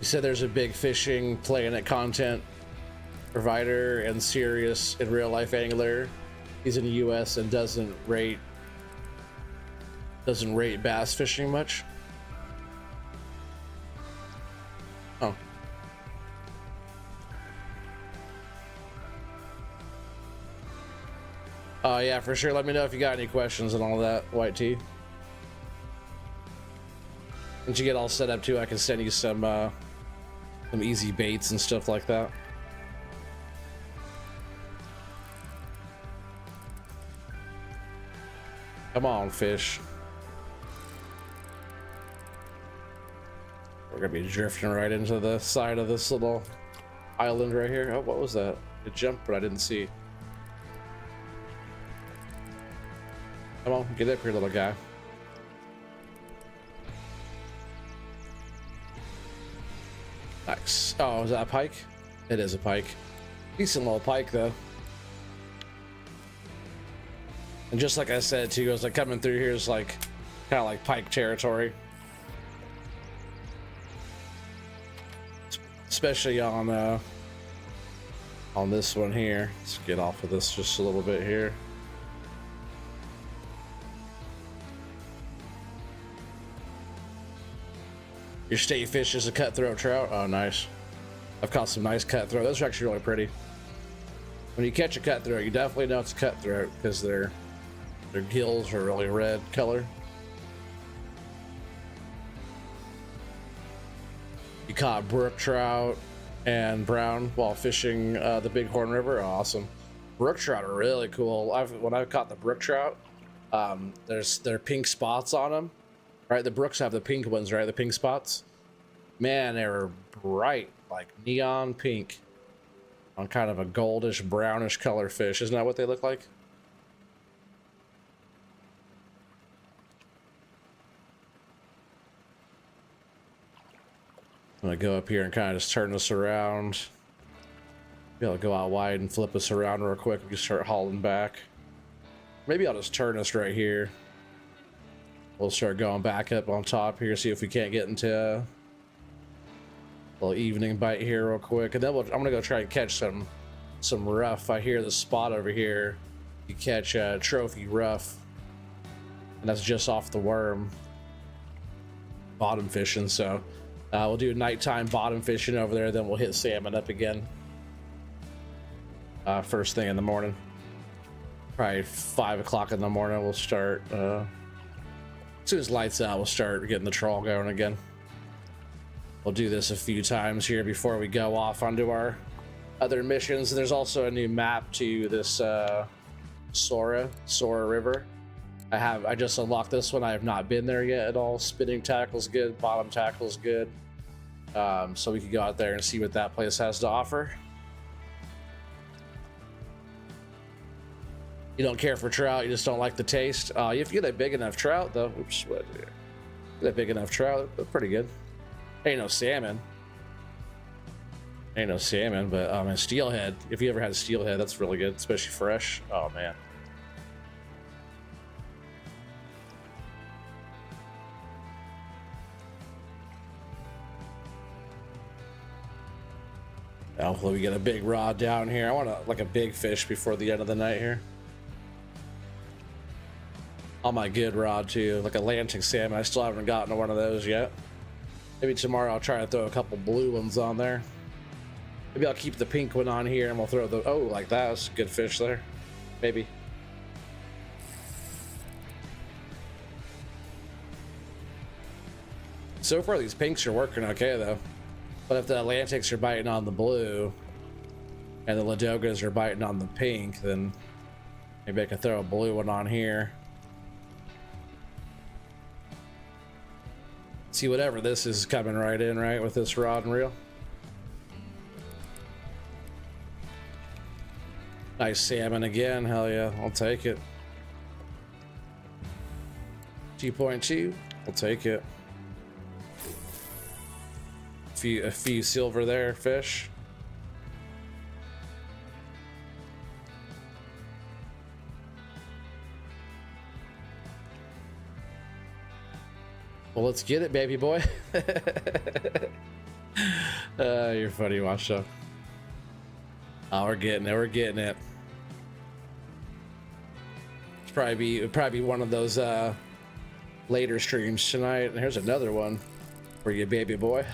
You said there's a big fishing Planet content provider and serious in real life angler. He's in the US and doesn't rate bass fishing much. Oh. Yeah, for sure. Let me know if you got any questions and all that, White Tea. Once you get all set up too, I can send you some some easy baits and stuff like that. Come on, fish. We're gonna be drifting right into the side of this little island right here. Oh, what was that? It jumped, but I didn't see. Come on, get up here, little guy. Nice. Oh, is that a pike? It is a pike. Decent little pike, though. And just like I said, too, I was like coming through here is like kind of like pike territory. Especially on this one here. Let's get off of this just a little bit here. Your state fish is a cutthroat trout. Oh, nice. I've caught some nice cutthroat. Those are actually really pretty. When you catch a cutthroat, you definitely know it's a cutthroat because their gills are really red color. You caught brook trout and brown while fishing the Bighorn River. Oh, awesome. Brook trout are really cool. When I've caught the brook trout, there are pink spots on them. Right, the brooks have the pink ones, right? The pink spots. Man, they were bright, like neon pink, on kind of a goldish, brownish color fish. Isn't that what they look like? I'm gonna go up here and kind of just turn this around. Be able to go out wide and flip us around real quick. We can start hauling back. Maybe I'll just turn us right here. We'll start going back up on top here, see if we can't get into a little evening bite here real quick. And then I'm gonna go try and catch some rough. I hear the spot over here. You catch a trophy rough, and that's just off the worm. Bottom fishing, so we'll do nighttime bottom fishing over there. Then we'll hit salmon up again first thing in the morning. Probably 5 o'clock in the morning. We'll start. As soon as lights out, we'll start getting the trawl going again. We'll do this a few times here before we go off onto our other missions. And there's also a new map to this Sora River. I just unlocked this one. I have not been there yet at all. Spinning tackle's good, bottom tackle's good. So we can go out there and see what that place has to offer. You don't care for trout, you just don't like the taste. If you get a big enough trout, though, oops, what? Get a big enough trout, that's pretty good. Ain't no salmon. Ain't no salmon, but man, steelhead. If you ever had a steelhead, that's really good, especially fresh. Oh man. Hopefully we get a big rod down here. I want like a big fish before the end of the night here. On my good rod too, like Atlantic salmon. I still haven't gotten one of those yet. Maybe tomorrow I'll try to throw a couple blue ones on there. Maybe I'll keep the pink one on here and we'll throw the, oh, like that. That's a good fish there. Maybe. So far these pinks are working okay though. But if the Atlantics are biting on the blue and the Ladogas are biting on the pink, then maybe I could throw a blue one on here. See, whatever this is coming right in, right, with this rod and reel. Nice salmon again, hell yeah, I'll take it. 2.2, I'll take it. A few silver there, fish. Well, let's get it, baby boy. You're funny, Washo. Oh, we're getting it. We're getting it. It'd probably be one of those later streams tonight. And here's another one for you, baby boy.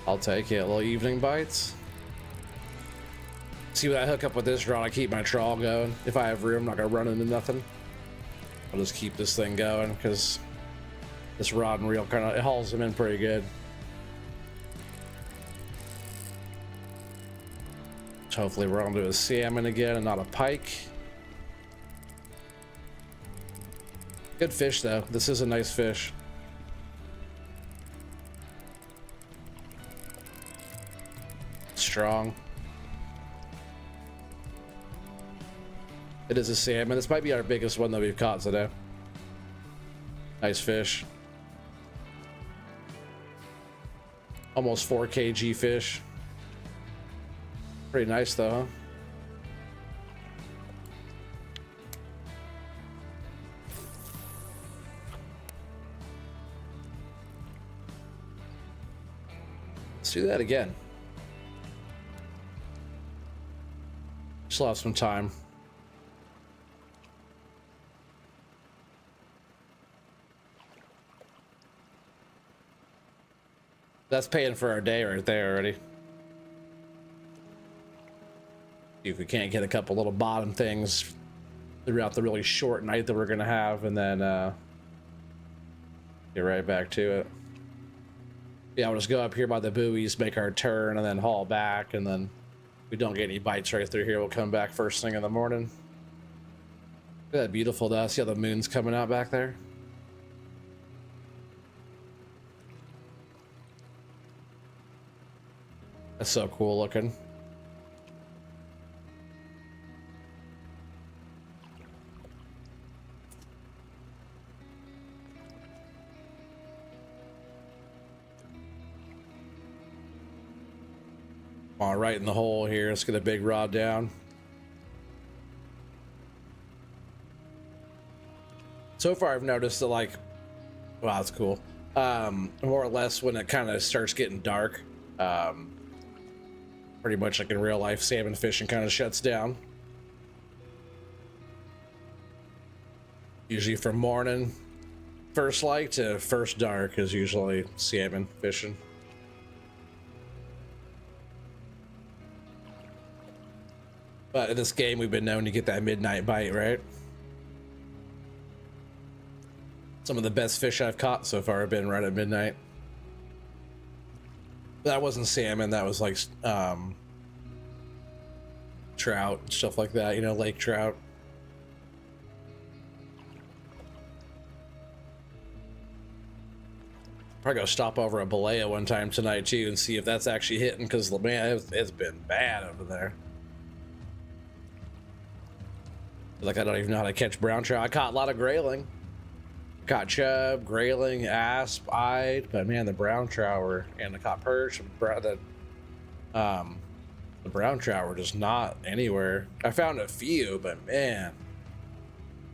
I'll take it. Little evening bites. See, when I hook up with this rod, I keep my trawl going. If I have room, I'm not gonna run into nothing. I'll just keep this thing going because this rod and reel kind of, it hauls them in pretty good. So hopefully we're on to a salmon again and not a pike. Good fish though. This is a nice fish. Strong. It is a salmon. This might be our biggest one that we've caught today. Nice fish. Almost 4 kg fish. Pretty nice though, huh? Let's do that again. Still have some time. That's paying for our day right there already. See if we can't get a couple little bottom things throughout the really short night that we're gonna have, and then get right back to it. Yeah, we'll just go up here by the buoys, make our turn, and then haul back, and then if we don't get any bites right through here, we'll come back first thing in the morning. Look at that beautiful though. See how the moon's coming out back there? That's so cool looking. All right, in the hole here. Let's get a big rod down. So far, I've noticed that, like, wow, that's cool. More or less when it kind of starts getting dark, pretty much like in real life, salmon fishing kind of shuts down. Usually from morning first light to first dark is usually salmon fishing. But in this game, we've been known to get that midnight bite, right? Some of the best fish I've caught so far have been right at midnight. That wasn't salmon, that was like trout, stuff like that, you know, lake trout. Probably go stop over a Balea one time tonight too and see if that's actually hitting, because man, it's been bad over there. Like, I don't even know how to catch brown trout. I caught a lot of grayling. Caught chub, grayling, asp, eyed, but man, the brown trout were, and I caught perch. The brown trout were just not anywhere. I found a few, but man,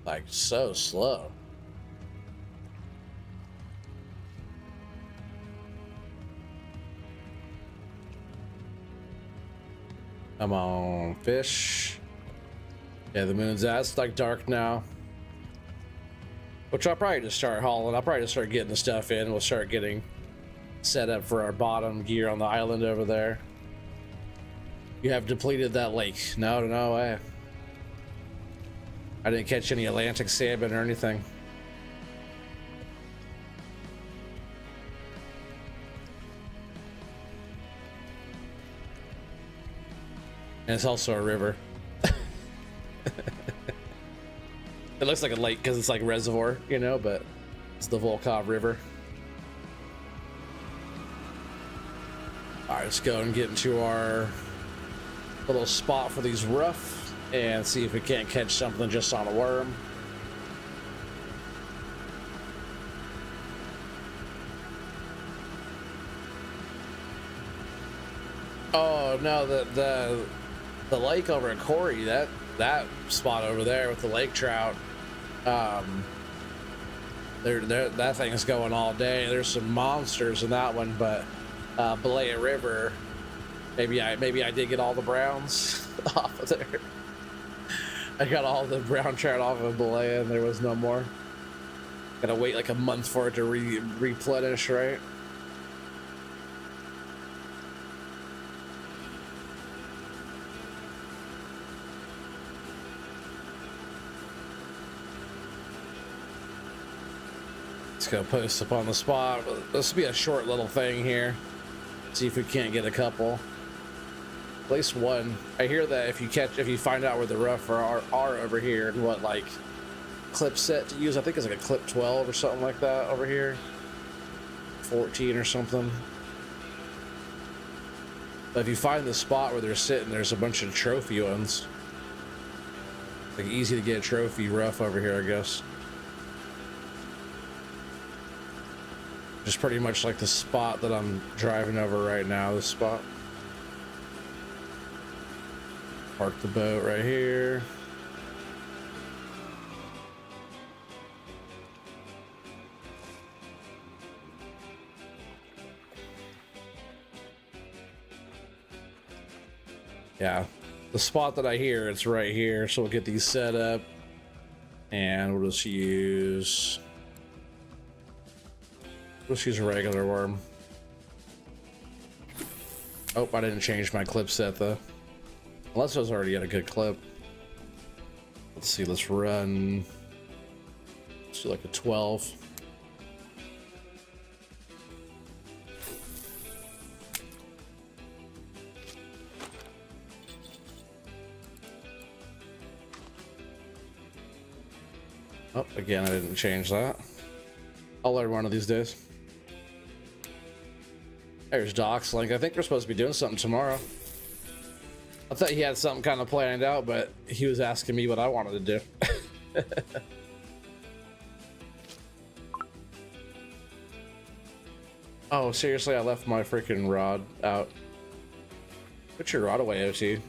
like so slow. Come on, fish. Yeah, the moon's out. It's like dark now. Which I'll probably just start hauling. I'll probably just start getting the stuff in. We'll start getting set up for our bottom gear on the island over there. You have depleted that lake. No way. I didn't catch any Atlantic salmon or anything. And it's also a river. It looks like a lake because it's like reservoir, you know, but it's the Volkhov River. All right, let's go and get into our little spot for these rough and see if we can't catch something just on a worm. Oh no, the lake over at Corey, that spot over there with the lake trout, that thing is going all day. There's some monsters in that one, but Balea River, maybe I did get all the browns off of there. I got all the brown trout off of Balea and there was no more. Gotta wait like a month for it to replenish, right? Let's go post up on the spot. This will be a short little thing here. See if we can't get a couple. At least one. I hear that if you find out where the rough are over here and what like clip set to use, I think it's like a clip 12 or something like that over here. 14 or something. But if you find the spot where they're sitting, there's a bunch of trophy ones. Like easy to get a trophy rough over here, I guess. Just pretty much like the spot that I'm driving over right now, this spot. Park the boat right here. Yeah, the spot that I hear, it's right here. So we'll get these set up and we'll just use a regular worm. Oh, I didn't change my clip set though. Unless I was already at a good clip. Let's see, let's run. Let's do like a 12. Oh, again, I didn't change that. I'll learn one of these days. There's Doc's Link. I think we're supposed to be doing something tomorrow. I thought he had something kind of planned out, but he was asking me what I wanted to do. Oh, seriously, I left my freaking rod out. Put your rod away, OT.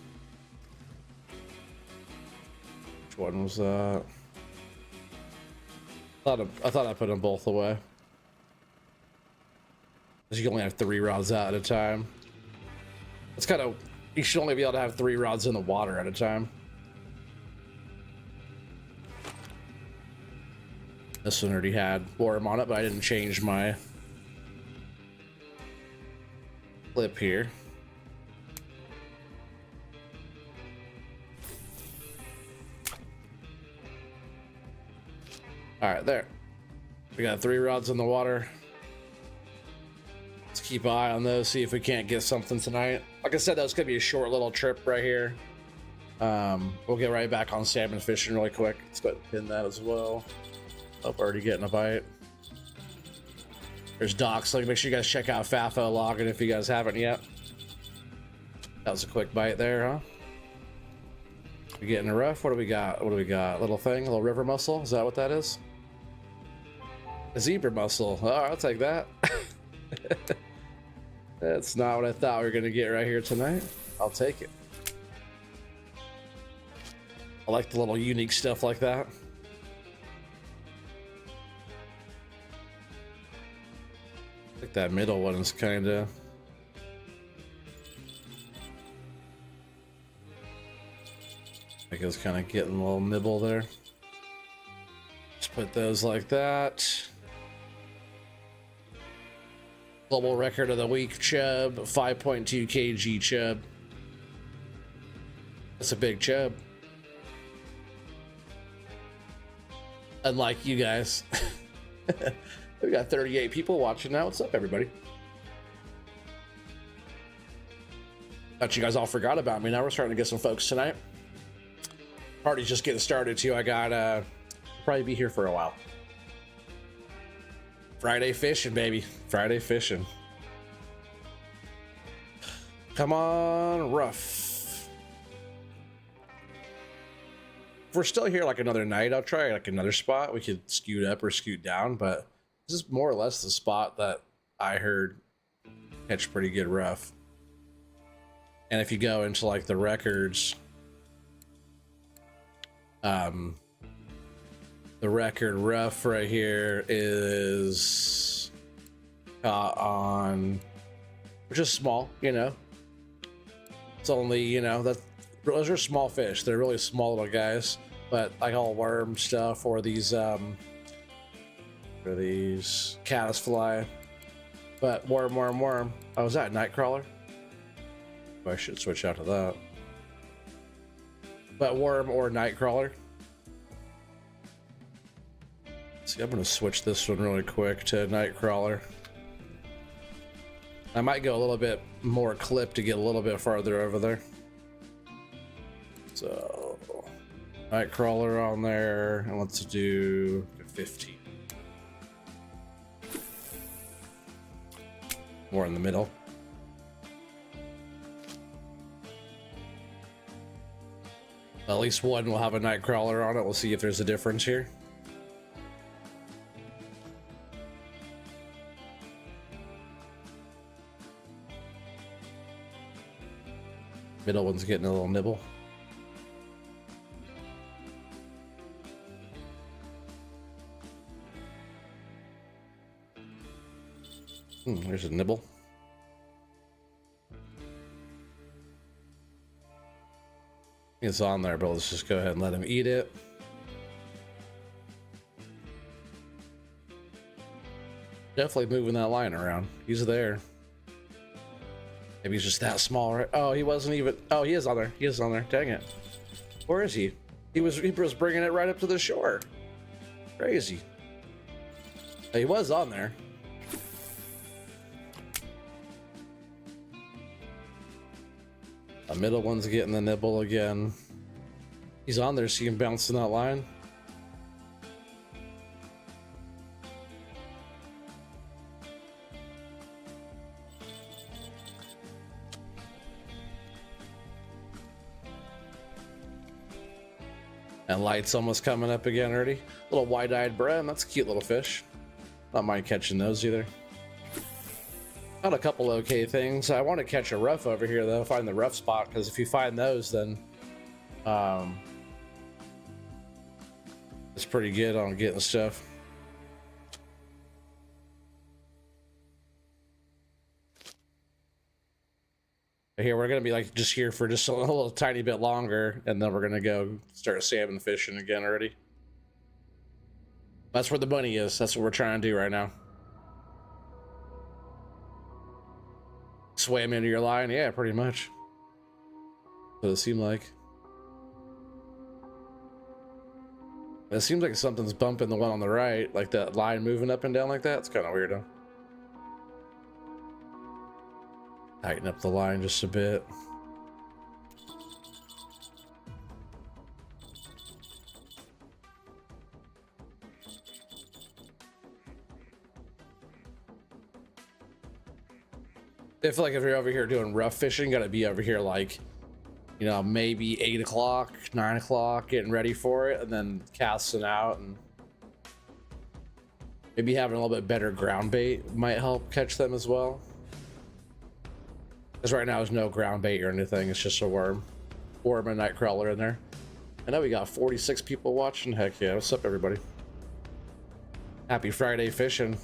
Which one was that? I thought I put them both away. Because you can only have 3 rods out at a time. It's kind of... You should only be able to have 3 rods in the water at a time. This one already had worm on it, but I didn't change my clip here. All right, there. We got 3 rods in the water. Let's keep an eye on those, see if we can't get something tonight. Like I said, that was gonna be a short little trip right here. We'll get right back on salmon fishing really quick. Let's go ahead and pin that as well. Oh, already getting a bite. There's Doc's Link. Make sure you guys check out FAFO logging if you guys haven't yet. That was a quick bite there, huh? We getting a rough. What do we got? What do we got? Little thing, a little river mussel. Is that what that is? A zebra mussel. Oh, I'll take that. That's not what I thought we were gonna get right here tonight. I'll take it. I like the little unique stuff like that. I think that middle one is kind of... I think it's kind of getting a little nibble there. Just put those like that. Global record of the week chub, 5.2 kg chub. That's a big chub. Unlike you guys. We got 38 people watching now. What's up, everybody? Thought you guys all forgot about me. Now we're starting to get some folks tonight. Party's just getting started too. I got probably be here for a while. Friday fishing, baby. Friday fishing. Come on, rough. If we're still here like another night, I'll try like another spot. We could scoot up or scoot down, but this is more or less the spot that I heard catch pretty good rough. And if you go into like the records, the record rough right here is on, which is small, you know. It's only, you know, those are small fish. They're really small little guys, but like all worm stuff or these caddisfly. But worm. Oh, is that a nightcrawler? I should switch out to that. But worm or nightcrawler. See, I'm gonna switch this one really quick to Nightcrawler. I might go a little bit more clip to get a little bit farther over there. So Nightcrawler on there, and let's do 15. More in the middle. At least one will have a Nightcrawler on it. We'll see if there's a difference here. Middle one's getting a little nibble. There's a nibble. It's on there, but let's just go ahead and let him eat it. Definitely moving that line around. He's there. Maybe he's just that small, right? Oh, he wasn't even. Oh, he is on there. He is on there. Dang it. Where is he? He was bringing it right up to the shore. Crazy. He was on there. The middle one's getting the nibble again. He's on there. See him bouncing that line. And light's almost coming up again already. Little wide-eyed Bren. That's a cute little fish. Not mind catching those either. Got a couple okay things. I want to catch a rough over here though. Find the rough spot, because if you find those, then it's pretty good on getting stuff. Here we're gonna be like just here for just a little tiny bit longer, and then we're gonna go start salmon fishing again already. That's where the money is. That's what we're trying to do right now. Swam into your line? Yeah, pretty much. Does it seem like? It seems like something's bumping the one on the right, like that line moving up and down like that. It's kind of weird, though. Tighten up the line just a bit. I feel like if you're over here doing rough fishing, you gotta be over here like, you know, maybe 8 o'clock, 9 o'clock, getting ready for it, and then casting out, and maybe having a little bit better ground bait might help catch them as well. Because right now there's no ground bait or anything, it's just a worm and Nightcrawler in there. I know we got 46 people watching. Heck yeah, what's up everybody? Happy Friday fishing.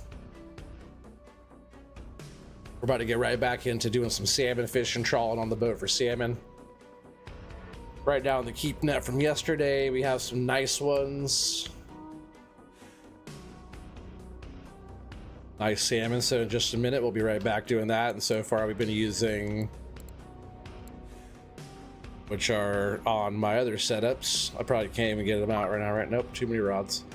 We're about to get right back into doing some salmon fishing, trawling on the boat for salmon. Right now in the keep net from yesterday, we have some nice ones. Nice salmon. So in just a minute, we'll be right back doing that. And so far we've been using, which are on my other setups. I probably can't even get them out right now, right? Nope, too many rods.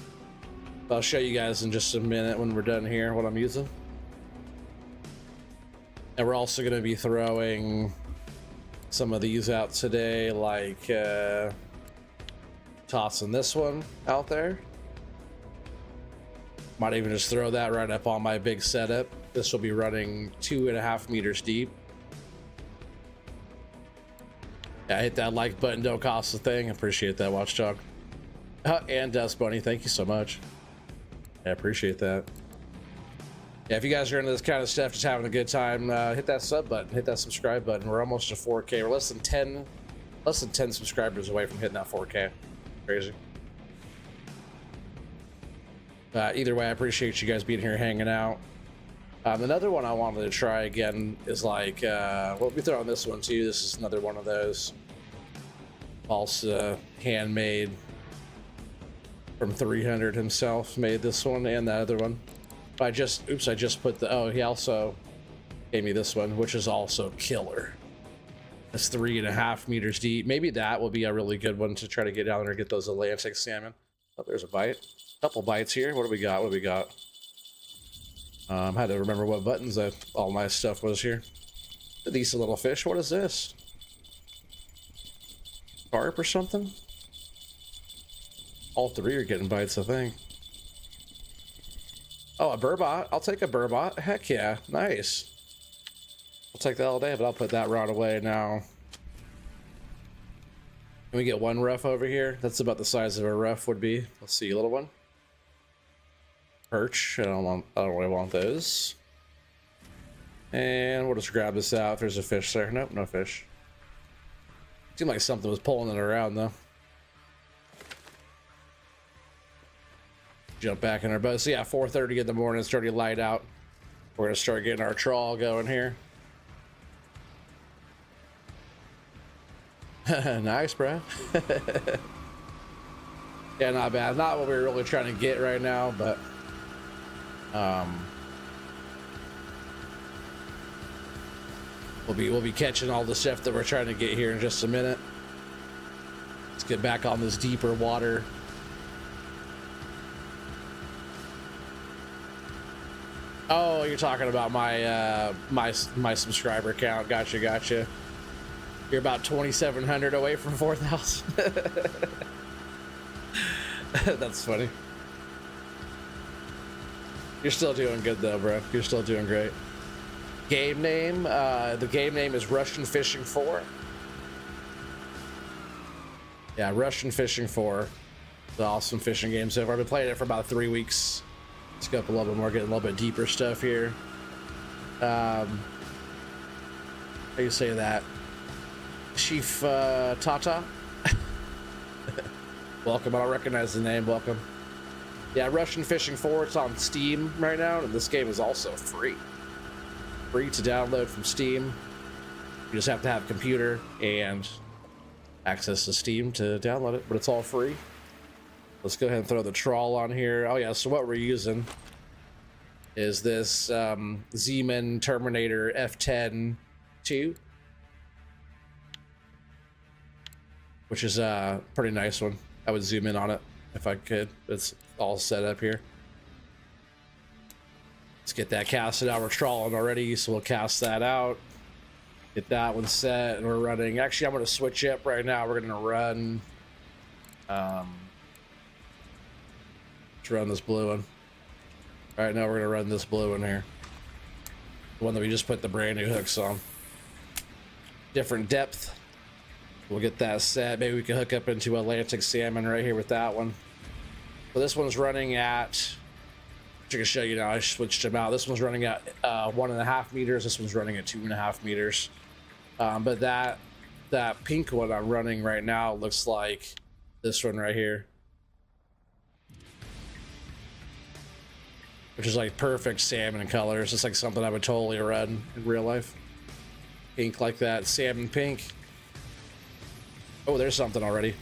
I'll show you guys in just a minute when we're done here what I'm using. And we're also going to be throwing some of these out today, like tossing this one out there. Might even just throw that right up on my big setup. This will be running 2.5 meters deep. Yeah, hit that like button, don't cost a thing. Appreciate that, Watchdog. And Dust Bunny, thank you so much. I appreciate that. Yeah, if you guys are into this kind of stuff, just having a good time, hit that sub button, hit that subscribe button. We're almost to 4K. We're less than 10 subscribers away from hitting that 4K. Crazy. Either way, I appreciate you guys being here hanging out. Another one I wanted to try again is like, we'll be throwing this one too. This is another one of those. Also handmade from 300 himself. Made this one and the other one. I just put the, oh, he also gave me this one, which is also killer. It's 3.5 meters deep. Maybe that will be a really good one to try to get down there and get those Atlantic salmon. Oh, there's a bite. Couple bites here. What do we got? What do we got? Had to remember what buttons all my stuff was here. A decent little fish. What is this? Carp or something? All three are getting bites, I think. Oh, a burbot. I'll take a burbot. Heck yeah. Nice. I'll take that all day, but I'll put that rod away now. Can we get one rough over here? That's about the size of a rough would be. Let's see, little one. Perch. I don't really want those. And we'll just grab this out. There's a fish there. Nope, no fish. Seemed like something was pulling it around though. Jump back in our boat. So yeah, 4:30 in the morning. It's already light out. We're gonna start getting our trawl going here. Nice, bro. Yeah, not bad. Not what we were really trying to get right now, but we'll be catching all the stuff that we're trying to get here in just a minute. Let's get back on this deeper water. Oh, you're talking about my my subscriber count. Gotcha. You're about 2,700 away from 4,000. That's funny. You're still doing good though, bro. You're still doing great. Game name, the game name is Russian Fishing 4. Yeah, Russian Fishing 4. It's an awesome fishing game so far. I've been playing it for about 3 weeks. Let's go up a little bit more, get a little bit deeper stuff here. How do you say that? Chief Tata? Welcome, I don't recognize the name, welcome. Yeah, Russian Fishing 4, it's on Steam right now, and this game is also free. Free to download from Steam. You just have to have a computer and access to Steam to download it, but it's all free. Let's go ahead and throw the trawl on here. Oh yeah, so what we're using is this Salmon Terminator F10-2, which is a pretty nice one. I would zoom in on it if I could. It's all set up here. Let's get that casted out. We're trawling already, so we'll cast that out. Get that one set, and we're running. Actually, I'm going to switch up right now. We're going to run. Let's run this blue one. All right, now we're going to run this blue one here. The one that we just put the brand new hooks on. Different depth. We'll get that set. Maybe we can hook up into Atlantic salmon right here with that one. So this one's running at, I can show you now, I switched them out. This one's running at 1.5 meters. This one's running at 2.5 meters. But that pink one I'm running right now looks like this one right here, which is like perfect salmon colors. It's like something I would totally run in real life. Pink like that, salmon pink. Oh, there's something already.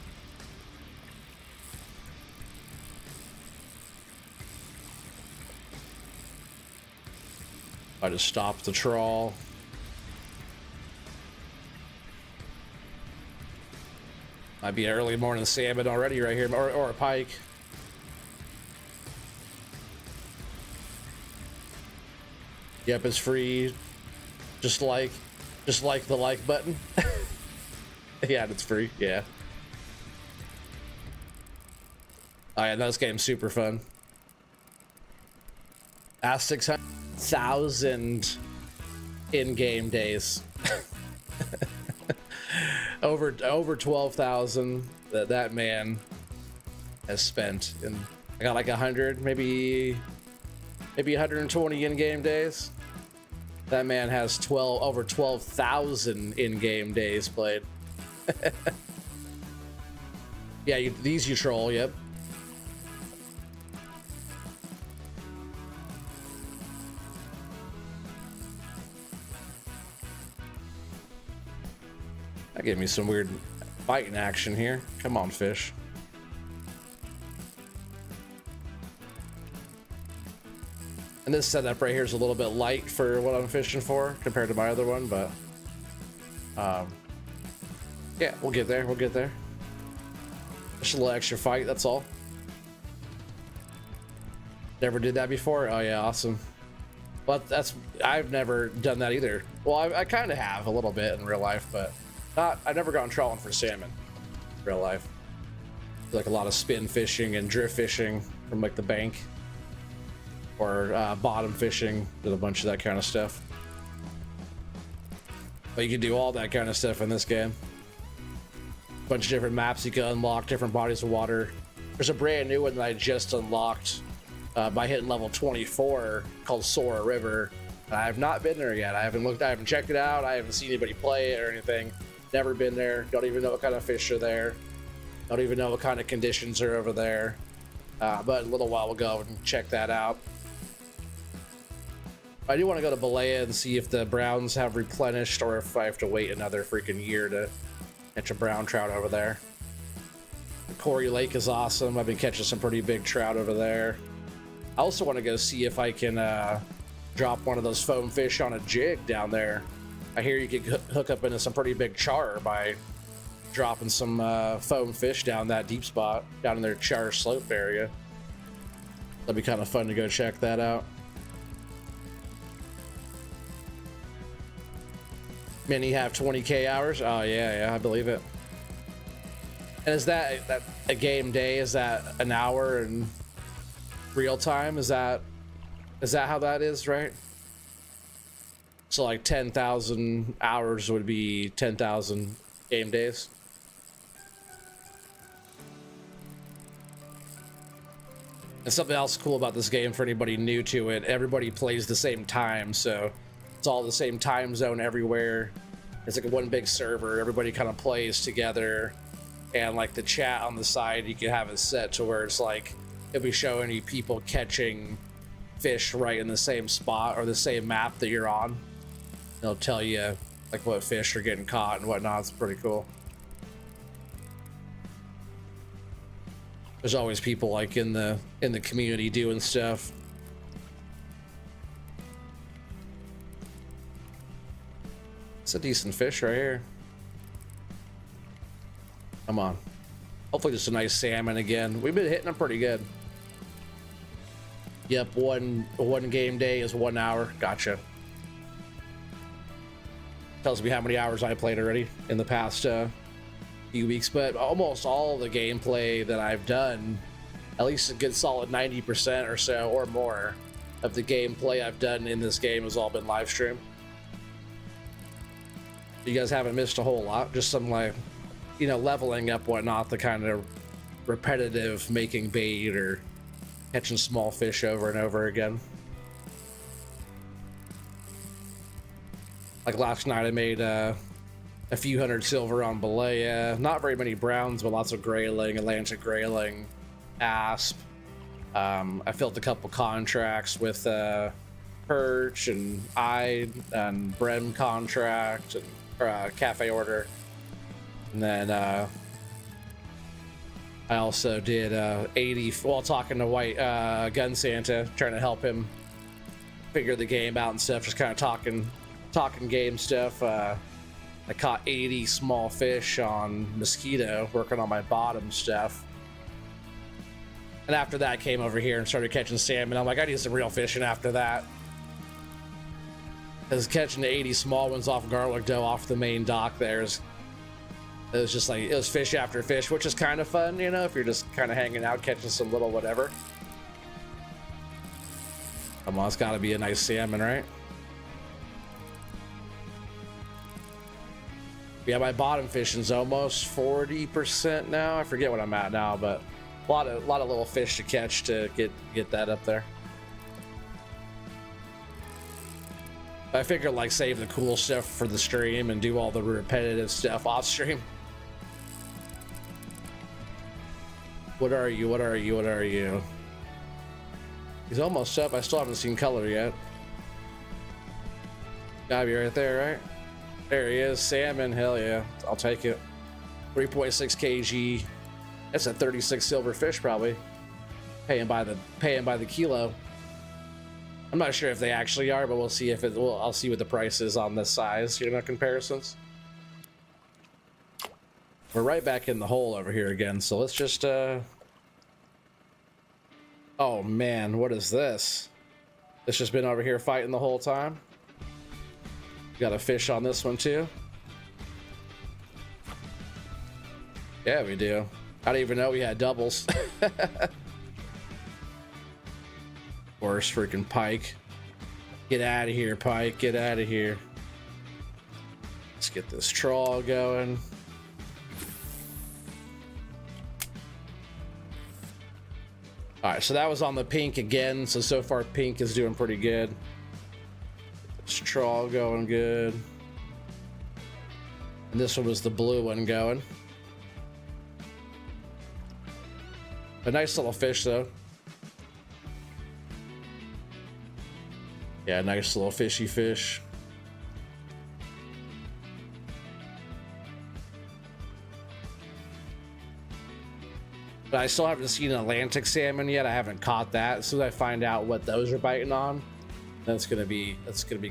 I just stopped the trawl. Might be an early morning salmon already right here, or a pike. Yep, it's free. Just like the like button. Yeah, it's free. Yeah. Oh yeah, this game's super fun. Ask 600,000 in-game days. over 12,000 that man has spent, and I got like 100, maybe 120 in-game days. That man has over 12,000 in-game days played. Yeah, these you troll. Yep. That gave me some weird fighting action here. Come on, fish. And this setup right here is a little bit light for what I'm fishing for compared to my other one, but yeah, we'll get there. Just a little extra fight, that's all. Never did that before? Oh yeah, awesome. Well, I've never done that either. Well, I kind of have a little bit in real life, but I've never gone trawling for salmon in real life. Like a lot of spin fishing and drift fishing from like the bank, or bottom fishing, with a bunch of that kind of stuff. But you can do all that kind of stuff in this game. Bunch of different maps you can unlock, different bodies of water. There's a brand new one that I just unlocked by hitting level 24 called Sora River. And I have not been there yet. I haven't checked it out. I haven't seen anybody play it or anything. Never been there. Don't even know what kind of fish are there. Don't even know what kind of conditions are over there. But a little while we'll go and check that out. I do want to go to Balea and see if the browns have replenished, or if I have to wait another freaking year to catch a brown trout over there. The Quarry Lake is awesome. I've been catching some pretty big trout over there. I also want to go see if I can drop one of those foam fish on a jig down there. I hear you can hook up into some pretty big char by dropping some foam fish down that deep spot, down in their char slope area. That'd be kind of fun to go check that out. Many have 20k hours. Oh yeah, I believe it. And is that a game day? Is that an hour in real time? Is that how that is, right? So like 10,000 hours would be 10,000 game days. And something else cool about this game for anybody new to it, everybody plays the same time, so it's all the same time zone everywhere. It's like a one big server. Everybody kind of plays together, and like the chat on the side, you can have it set to where it's like it'll be showing you people catching fish right in the same spot or the same map that you're on. It'll tell you like what fish are getting caught and whatnot. It's pretty cool. There's always people like in the community doing stuff. It's a decent fish right here. Come on. Hopefully just a nice salmon again. We've been hitting them pretty good. Yep, one game day is 1 hour. Gotcha. Tells me how many hours I played already in the past few weeks, but almost all the gameplay that I've done, at least a good solid 90% or so or more of the gameplay I've done in this game has all been live stream. You guys haven't missed a whole lot, just some like, you know, leveling up whatnot, the kind of repetitive making bait or catching small fish over and over again. Like last night I made a few hundred silver on Balea, not very many browns, but lots of grayling, Atlantic grayling, asp. I filled a couple contracts with perch and ide and brem contract and cafe order, and then I also did 80 while talking to White Gun Santa, trying to help him figure the game out and stuff, just kind of talking game stuff. I caught 80 small fish on mosquito working on my bottom stuff, and after that I came over here and started catching salmon. I'm like, I need some real fishing after that. I was catching the 80 small ones off Garlic Dough off the main dock there. It was just like, it was fish after fish, which is kind of fun, you know, if you're just kind of hanging out, catching some little whatever. Come on, it's got to be a nice salmon, right? Yeah, my bottom fishing's almost 40% now. I forget what I'm at now, but a lot of little fish to catch to get that up there. I figured like save the cool stuff for the stream and do all the repetitive stuff off stream. What are you? What are you? What are you? He's almost up. I still haven't seen color yet. Gotta be right there, right? There he is. Salmon. Hell yeah. I'll take it. 3.6 kg. That's a 36 silver fish probably. Paying by the kilo. I'm not sure if they actually are, but we'll see if it. Well, I'll see what the price is on this size. You know, comparisons. We're right back in the hole over here again, so let's just. Oh, Oh man, what is this? It's just been over here fighting the whole time. Got a fish on this one too. Yeah, we do. I didn't even know we had doubles. Worst freaking pike. Get out of here, pike. Get out of here. Let's get this trawl going. All right, so that was on the pink again. So far pink is doing pretty good. This trawl going good. And this one was the blue one going. A nice little fish though. Yeah, nice little fishy fish. But I still haven't seen an Atlantic salmon yet. I haven't caught that. As soon as I find out what those are biting on, that's gonna be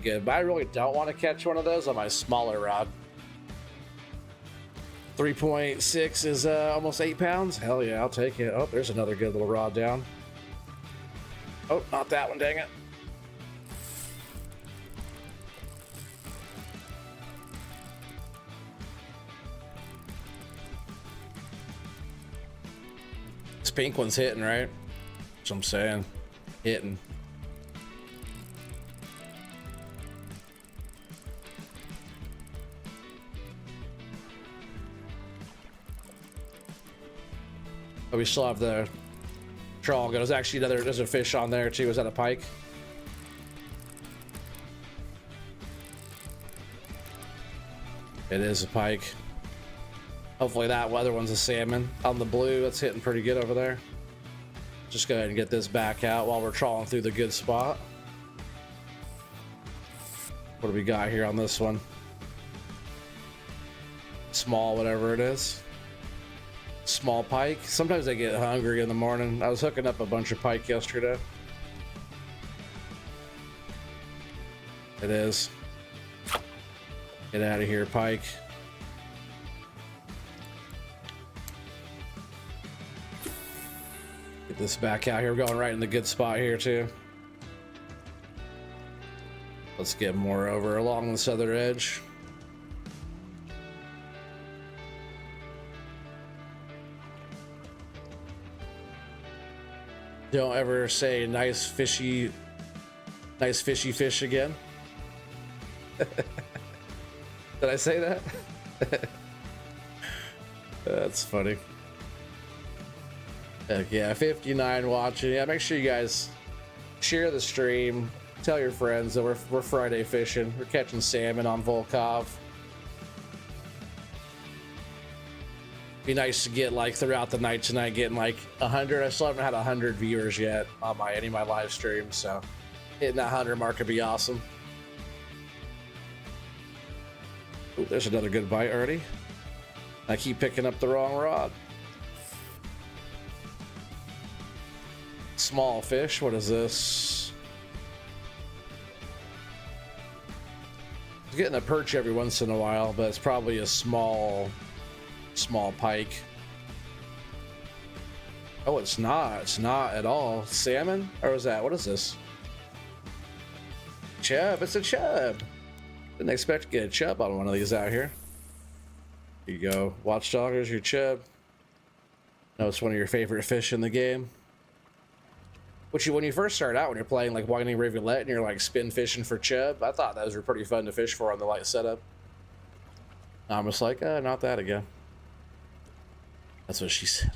good. But I really don't want to catch one of those on my smaller rod. 3.6 is almost 8 pounds. Hell yeah, I'll take it. Oh, there's another good little rod down. Oh, not that one, dang it. This pink one's hitting, right? That's what I'm saying. Hitting. Oh, we still have the trawl. There's actually there's a fish on there too. Is that a pike? It is a pike. Hopefully that other one's a salmon. On the blue, that's hitting pretty good over there. Just go ahead and get this back out while we're trawling through the good spot. What do we got here on this one? Small, whatever it is. Small pike. Sometimes I get hungry in the morning. I was hooking up a bunch of pike yesterday. It is. Get out of here, pike. Get this back out here. We're going right in the good spot here too. Let's get more over along this other edge. Don't ever say nice fishy fish again. Did I say that? That's funny. Heck yeah, 59 watching. Yeah, make sure you guys share the stream. Tell your friends that we're Friday fishing. We're catching salmon on Volkov. Be nice to get like throughout the night tonight, getting like 100. I still haven't had 100 viewers yet on any of my live streams, so hitting that 100 mark would be awesome. Ooh, there's another good bite already. I keep picking up the wrong rod. Small fish. What is this? I'm getting a perch every once in a while, but it's probably a small pike. Oh, it's not. It's not at all. Salmon? Or is that? What is this? Chub. It's a chub. Didn't expect to get a chub on one of these out here. Here you go. Watchdog, here's your chub. No, it's one of your favorite fish in the game. Which when you first start out, when you're playing like Whiting Rivulet and you're like spin fishing for chub, I thought those were pretty fun to fish for on the light setup. I'm just like, not that again. That's what she said.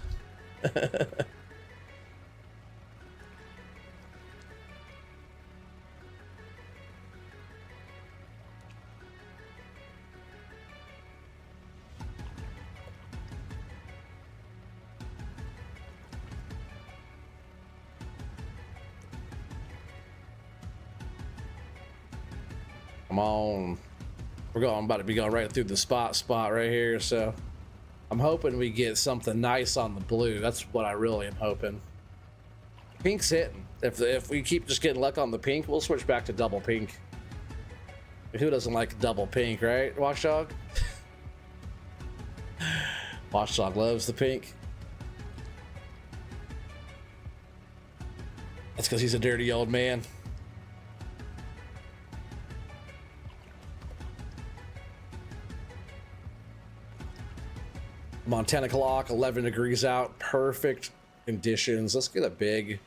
Come on. We're about to be going right through the spot right here, so I'm hoping we get something nice on the blue. That's what I really am hoping. Pink's hitting. If we keep just getting luck on the pink, we'll switch back to double pink. Who doesn't like double pink, right, Watchdog? Watchdog loves the pink. That's because he's a dirty old man. I'm on 10 o'clock, 11 degrees out, perfect conditions. Let's get a big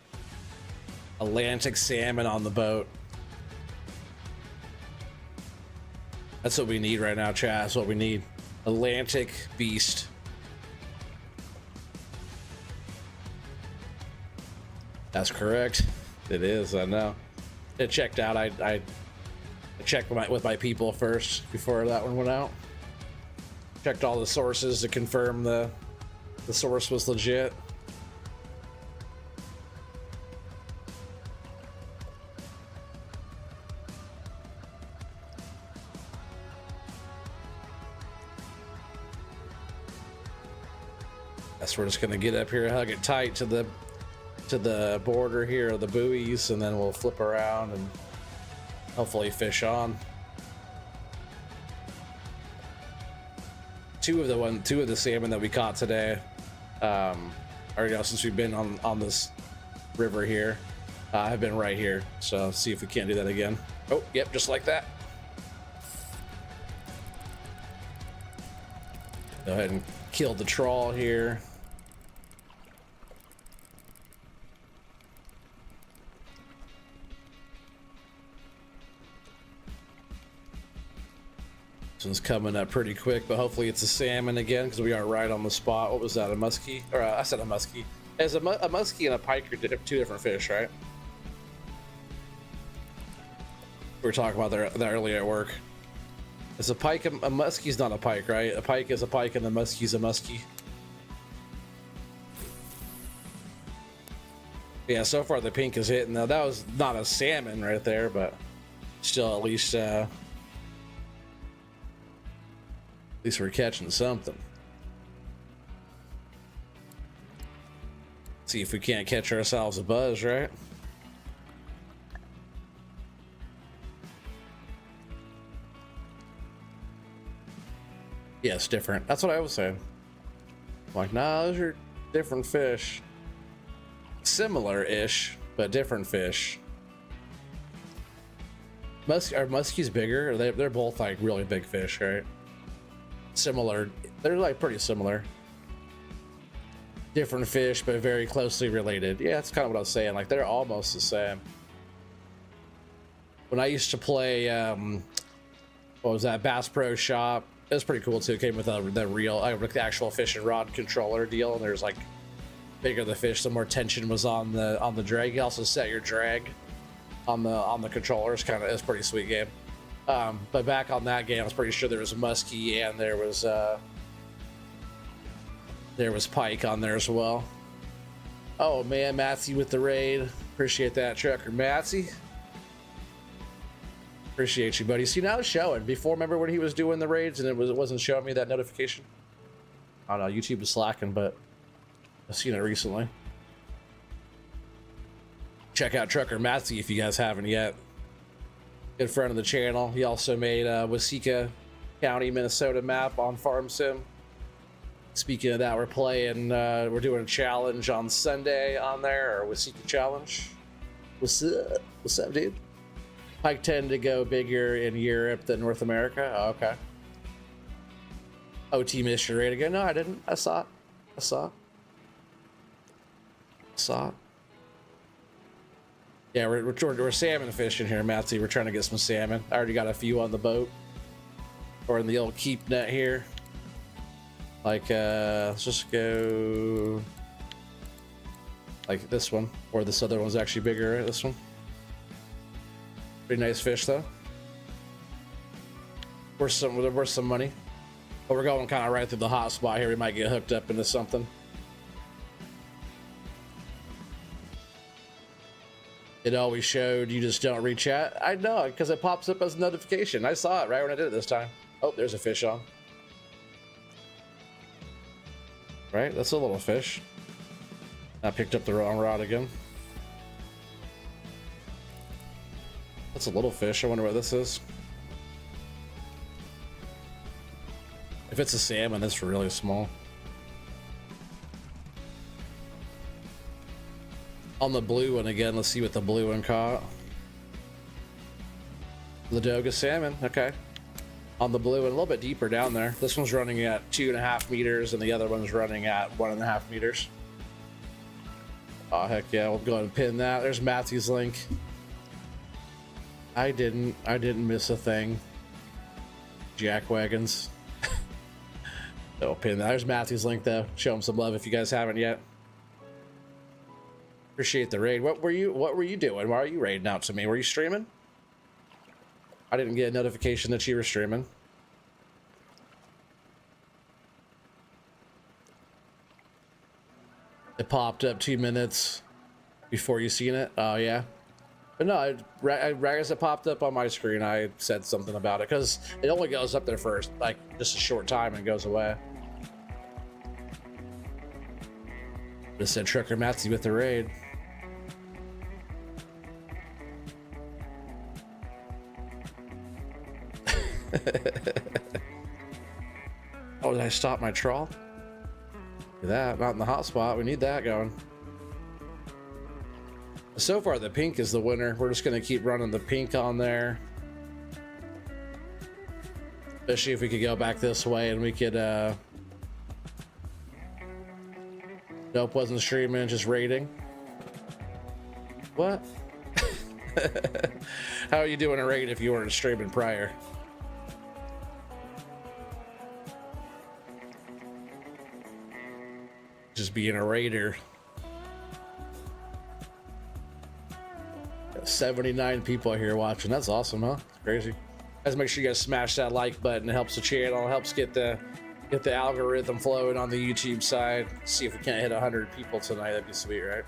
Atlantic salmon on the boat. That's what we need right now, chat. That's what we need. Atlantic beast. That's correct. It is, I know. It checked out. I checked with my people first before that one went out. Checked all the sources to confirm the source was legit. Guess we're just gonna get up here, hug it tight to the border here of the buoys, and then we'll flip around and hopefully fish on. Two of the salmon that we caught today, or since we've been on this river here, have been right here. So see if we can't do that again. Oh, yep, just like that. Go ahead and kill the trawl here. This one's coming up pretty quick, but hopefully it's a salmon again, because we are right on the spot. What was that, a muskie? Or I said a muskie. As a muskie and a pike are two different fish, right? We were talking about that earlier at work. Is a pike a muskie's not a pike, right? A pike is a pike and a muskie's a muskie. Yeah, so far the pink is hitting. Now that was not a salmon right there, but still at least we're catching something. See if we can't catch ourselves a buzz, right? Yeah, it's different. That's what I was saying. I'm like, nah, those are different fish. Similar-ish, but different fish. Are muskies bigger? They're both like really big fish, right? Similar. They're like pretty similar. Different fish, but very closely related. Yeah, that's kind of what I was saying. Like, they're almost the same. When I used to play, what was that, Bass Pro Shop, it was pretty cool too. It came with the real, the actual fishing rod controller deal, and there's like, bigger the fish, the more tension was on the drag. You also set your drag on the controllers. It's pretty sweet game. But back on that game, I was pretty sure there was a muskie and there was pike on there as well. Oh man, Matsy with the raid. Appreciate that, trucker Matsy. Appreciate you, buddy. See, now it's showing. Before, remember when he was doing the raids and it wasn't showing me that notification? I don't know, YouTube was slacking, but I've seen it recently. Check out Trucker Matsy if you guys haven't yet. Good friend of the channel. He also made a Waseca County, Minnesota map on Farm Sim. Speaking of that, we're doing a challenge on Sunday on there, or Waseca challenge. What's up? What's up, dude? Pike tend to go bigger in Europe than North America. Oh, okay. OT missed your raid again. No, I didn't. I saw it. Yeah, we're salmon fishing here, Matsy. We're trying to get some salmon. I already got a few on the boat or in the old keep net here. Like, let's just go like this one, or this other one's actually bigger. Right? This one, pretty nice fish though. Worth some money, but we're going kind of right through the hot spot here. We might get hooked up into something. It always showed you just don't reach out. I know, because it pops up as a notification. I saw it right when I did it this time. Oh, there's a fish on. Right, that's a little fish. I picked up the wrong rod again. That's a little fish. I wonder what this is. If it's a salmon, it's really small. On the blue one again, let's see what the blue one caught. Ladoga salmon, okay. On the blue and a little bit deeper down there. This one's running at 2.5 meters and the other one's running at 1.5 meters. Oh heck yeah, we'll go ahead and pin that. There's Matthew's link. I didn't miss a thing. Jack wagons. So pin that. There's Matthew's link though. Show him some love if you guys haven't yet. Appreciate the raid. What were you doing? Why are you raiding out to me? Were you streaming? I didn't get a notification that you were streaming. It popped up 2 minutes before you seen it. Oh yeah. But no, right as it popped up on my screen, I said something about it because it only goes up there for like just a short time and goes away. Just said Trucker Matthew with the raid. Oh, did I stop my trawl? Look at that, not in the hot spot. We need that going. So far, the pink is the winner. We're just gonna keep running the pink on there. Especially if we could go back this way and we could, nope, wasn't streaming, just raiding. What? How are you doing a raid if you weren't streaming prior? Just being a raider. 79 people here watching. That's awesome, huh? It's crazy. Guys, make sure you guys smash that like button. It helps the channel, it helps get the algorithm flowing on the YouTube side. See if we can't hit 100 people tonight. That'd be sweet, right?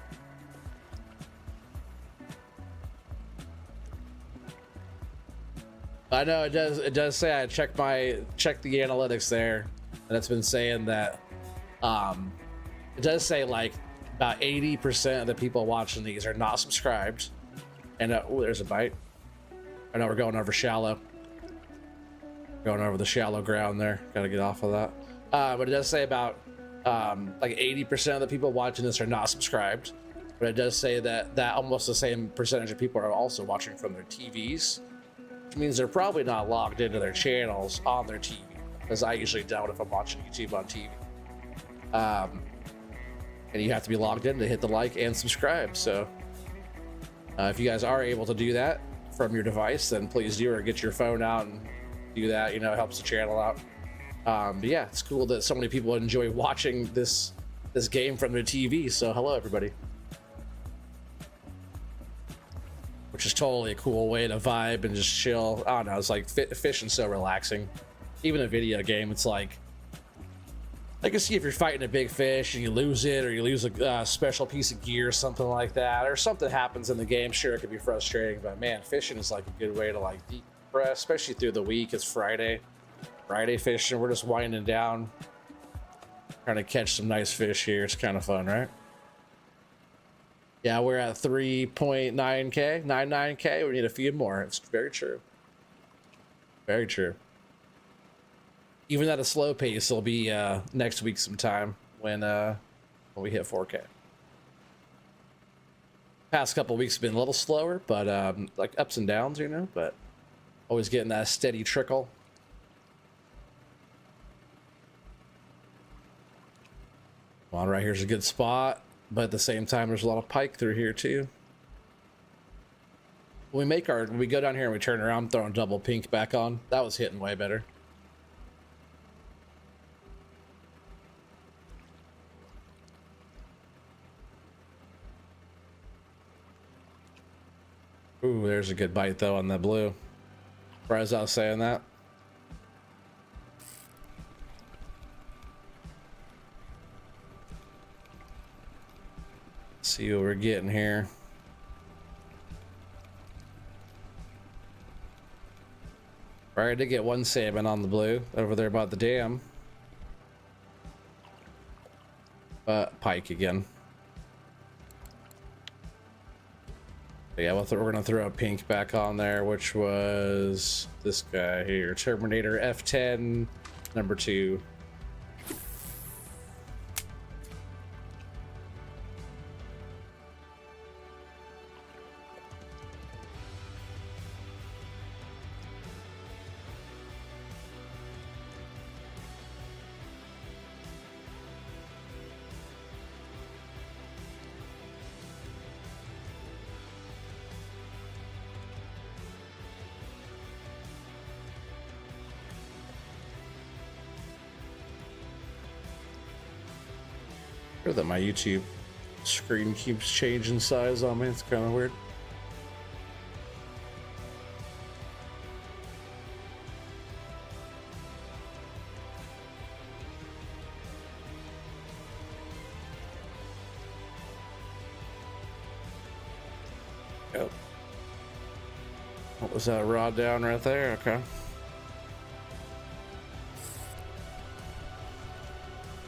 I know it does. It does say I checked the analytics there, and it's been saying that it does say like about 80% of the people watching these are not subscribed. And oh, there's a bite. I know we're going over shallow. Going over the shallow ground there. Gotta get off of that. But it does say about like 80% of the people watching this are not subscribed. But it does say that almost the same percentage of people are also watching from their TVs, which means they're probably not logged into their channels on their TV, as I usually don't if I'm watching YouTube on TV. And you have to be logged in to hit the like and subscribe. So if you guys are able to do that from your device, then please do, or get your phone out and do that. You know, it helps the channel out. But yeah, it's cool that so many people enjoy watching this game from their TV. So hello, everybody. Which is totally a cool way to vibe and just chill. I don't know, it's like fishing's so relaxing. Even a video game, it's like, I can see if you're fighting a big fish and you lose it, or you lose a special piece of gear or something like that, or something happens in the game. Sure, it could be frustrating, but man, fishing is like a good way to like decompress, especially through the week. It's Friday fishing. We're just winding down, trying to catch some nice fish here. It's kind of fun, right? Yeah, we're at 3.9K, 99K. We need a few more. It's very true. Very true. Even at a slow pace, it'll be next week sometime when we hit 4K. Past couple weeks have been a little slower, but like ups and downs, you know, but always getting that steady trickle. Come on, right here's a good spot, but at the same time, there's a lot of pike through here too. When we go down here and we turn around, I'm throwing double pink back on. That was hitting way better. Ooh, there's a good bite though on that blue. Surprised I was saying that. Let's see what we're getting here. All right, I did get one salmon on the blue over there by the dam. But pike again. But yeah, we're gonna throw a pink back on there, which was this guy here, Terminator F10 number 2. Sure that my YouTube screen keeps changing size on me. It's kind of weird. Yep. What was that rod down right there? Okay. A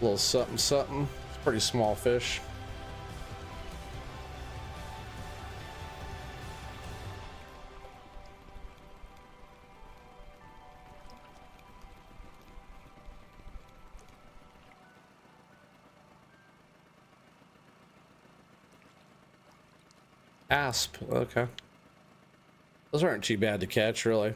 little something something. It's a pretty small fish. Asp. Okay. Those aren't too bad to catch, really.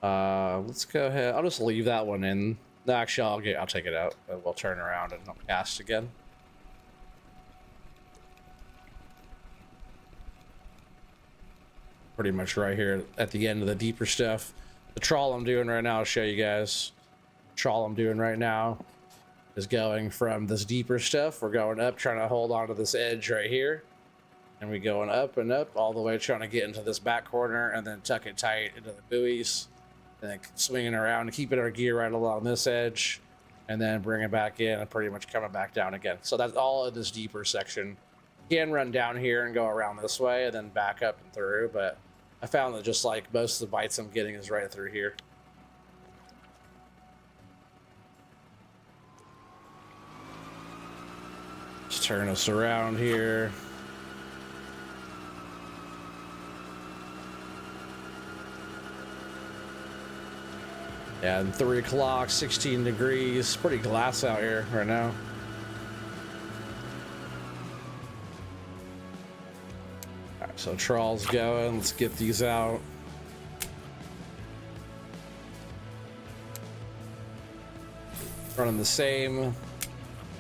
Let's go ahead. I'll just leave that one in. No, actually, I'll take it out. We'll turn around and I'll cast again. Pretty much right here at the end of the deeper stuff. The trawl I'm doing right now, I'll show you guys. The trawl I'm doing right now is going from this deeper stuff. We're going up, trying to hold on to this edge right here. And we're going up and up all the way, trying to get into this back corner and then tuck it tight into the buoys. And then swinging around and keeping our gear right along this edge. And then bring it back in and pretty much coming back down again. So that's all of this deeper section. You can run down here and go around this way and then back up and through. But I found that just like most of the bites I'm getting is right through here. Just turn us around here. Yeah, and 3 o'clock, 16 degrees. Pretty glass out here right now. All right, so trawl's going. Let's get these out. Running the same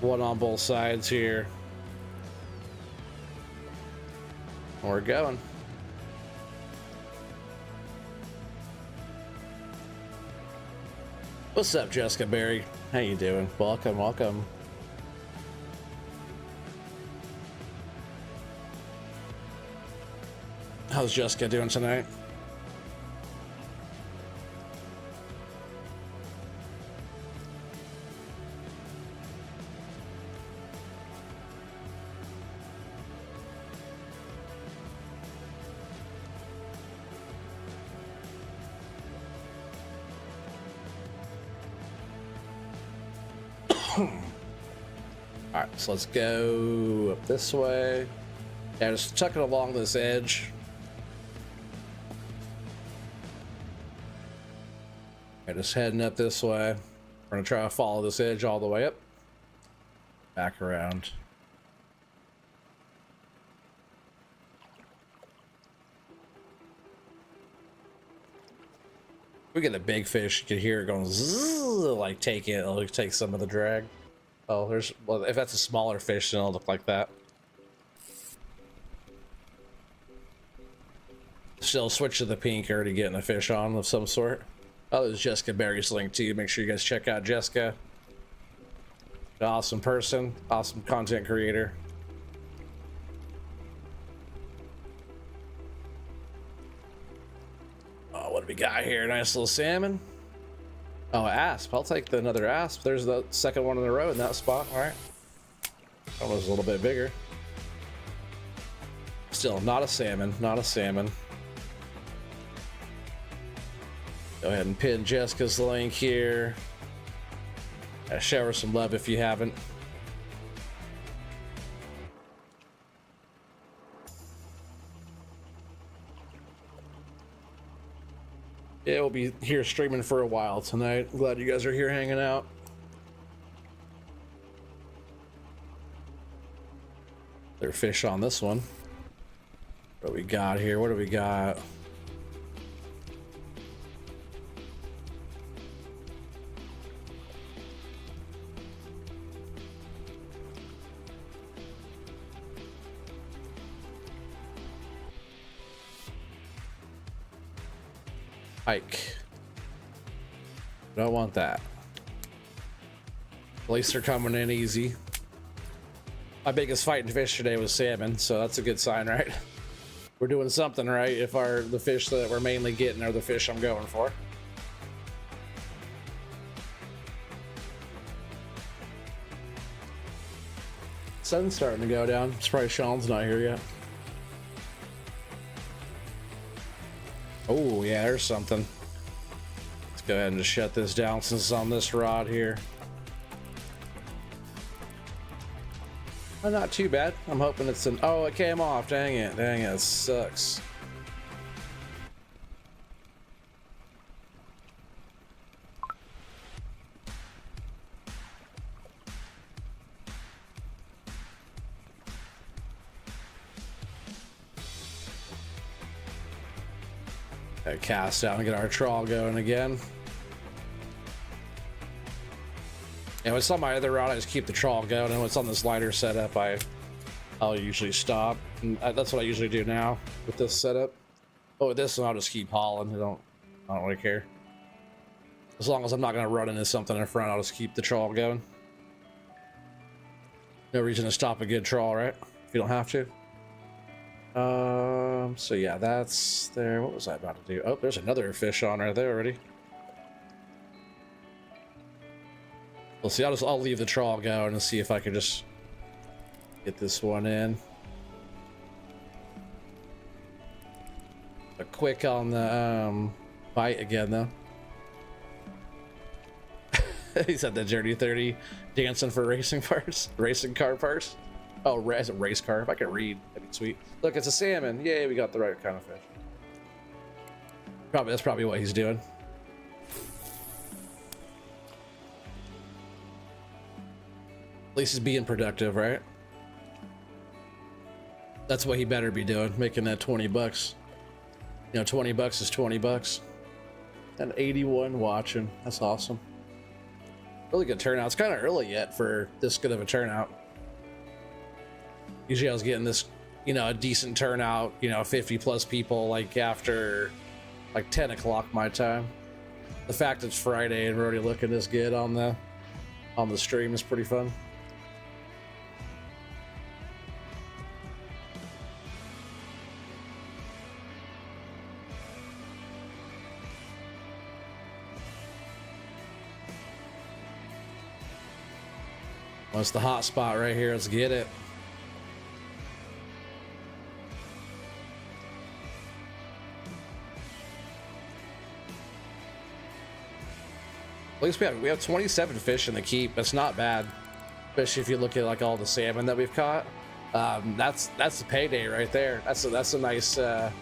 one on both sides here. We're going. What's up, Jessica Berry? How you doing? Welcome, welcome. How's Jessica doing tonight? All right, so let's go up this way. Yeah, just tuck it along this edge. Okay, just heading up this way. We're gonna try to follow this edge all the way up. Back around. We get a big fish, you can hear it going zzz, like take it, it'll take some of the drag. Oh, well, if that's a smaller fish, then it'll look like that. Still switch to the pink, already getting a fish on of some sort. Oh, there's Jessica Berry's link too. Make sure you guys check out Jessica. An awesome person, awesome content creator. Oh, what do we got here? Nice little salmon. Oh, asp. I'll take another asp. There's the second one in a row in that spot. All right. That was a little bit bigger. Still not a salmon. Not a salmon. Go ahead and pin Jessica's link here. Show her some love if you haven't. Yeah, we'll be here streaming for a while tonight. I'm glad you guys are here hanging out. There's fish on this one. What do we got here? What do we got? Pike. Don't want that. At least they're coming in easy. My biggest fighting fish today was salmon, so that's a good sign, right? We're doing something right if the fish that we're mainly getting are the fish I'm going for. Sun's starting to go down. Surprised Sean's not here yet. Oh yeah, there's something. Let's go ahead and just shut this down since it's on this rod here. Oh, not too bad. I'm hoping it's an... Oh, it came off. Dang it. Dang it. It sucks. Gotta cast down and get our trawl going again. And with some of my other rod, I just keep the trawl going, and when it's on this lighter setup, I'll usually stop. And that's what I usually do now with this setup. But with this one, I'll just keep hauling. I don't really care. As long as I'm not gonna run into something in front, I'll just keep the trawl going. No reason to stop a good trawl, right? If you don't have to. So yeah, that's there. What was I about to do? Oh, there's another fish on right there already. We'll see. I'll leave the trawl going and see if I can just get this one in. A quick on the bite again though. He's at the Journey 30 dancing for racing parts, racing car parts. Oh, is it race car? If I could read, that'd be sweet. Look, it's a salmon. Yay, we got the right kind of fish. That's probably what he's doing. At least he's being productive, right? That's what he better be doing, making that 20 bucks. You know, 20 bucks is 20 bucks. And 81 watching. That's awesome. Really good turnout. It's kind of early yet for this good of a turnout. Usually I was getting this, you know, a decent turnout, you know, 50 plus people like after like 10 o'clock my time. The fact it's Friday and we're already looking this good on the stream is pretty fun. Well, it's the hot spot right here. Let's get it. At least we have 27 fish in the keep. That's not bad, especially if you look at like all the salmon that we've caught. That's the payday right there. That's a nice. It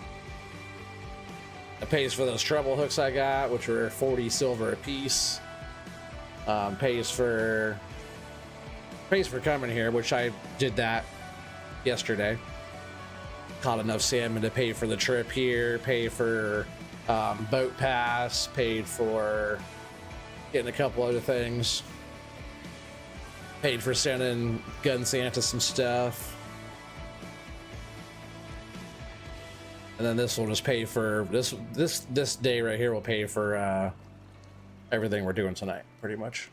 pays for those treble hooks I got, which were 40 silver a piece. Pays for coming here, which I did that yesterday. Caught enough salmon to pay for the trip here, pay for boat pass, paid for getting a couple other things, paid for sending Gun Santa some stuff, and then this will just pay for this day right here will pay for everything we're doing tonight, pretty much.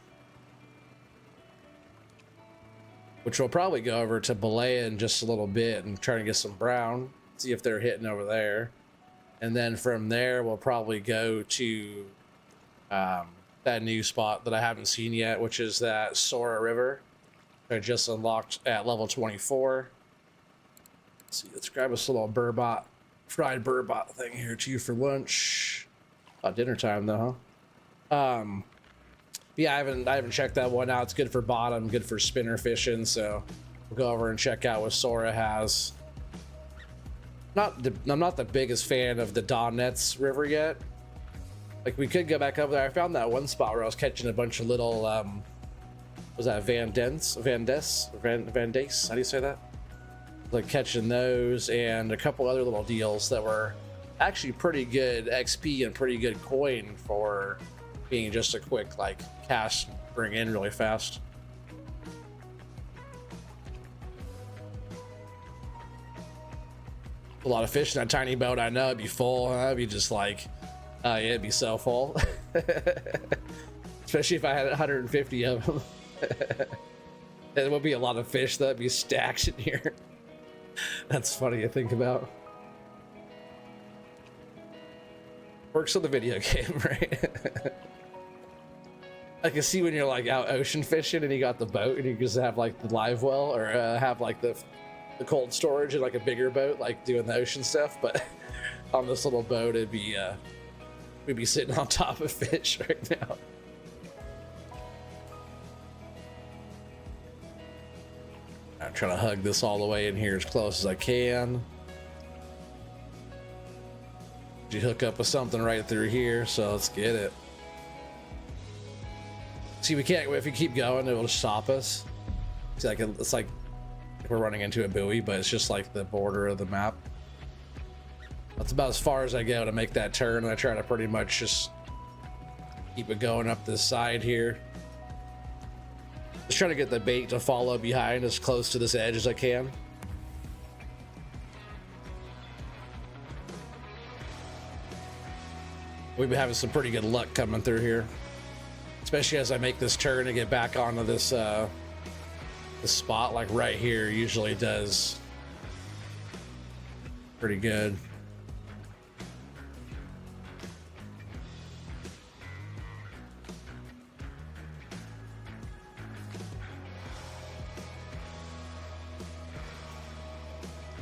Which we'll probably go over to Belay in just a little bit and try to get some brown, see if they're hitting over there, and then from there we'll probably go to that new spot that I haven't seen yet, which is that Sora River I just unlocked at level 24. Let's see, let's grab us a little burbot, fried burbot thing here too for lunch. Dinner time though, huh? Yeah, I haven't checked that one out. It's good for bottom, good for spinner fishing, so we'll go over and check out what Sora has. I'm not the biggest fan of the Donet's River yet. Like, we could go back up there. I found that one spot where I was catching a bunch of little, was that Van Dace? How do you say that? Like, catching those and a couple other little deals that were actually pretty good XP and pretty good coin for being just a quick, like, cash bring in really fast. A lot of fish in that tiny boat. I know it'd be full. Huh? It'd be just like, yeah, it'd be so full. Especially if I had 150 of them. There would be a lot of fish that'd be stacked in here. That's funny to think about. Works on the video game, right? I can see when you're like out ocean fishing and you got the boat and you just have like the live well, or have like the cold storage in like a bigger boat, like doing the ocean stuff. But on this little boat, it'd be we'd be sitting on top of fish right now. I'm trying to hug this all the way in here as close as I can. You hook up with something right through here, so let's get it. See, we can't, if we keep going, it'll stop us. It's like we're running into a buoy, but it's just like the border of the map. That's about as far as I go to make that turn, and I try to pretty much just keep it going up this side here. Just trying to get the bait to follow behind as close to this edge as I can. We've been having some pretty good luck coming through here, especially as I make this turn to get back onto this this spot. Like right here usually does pretty good.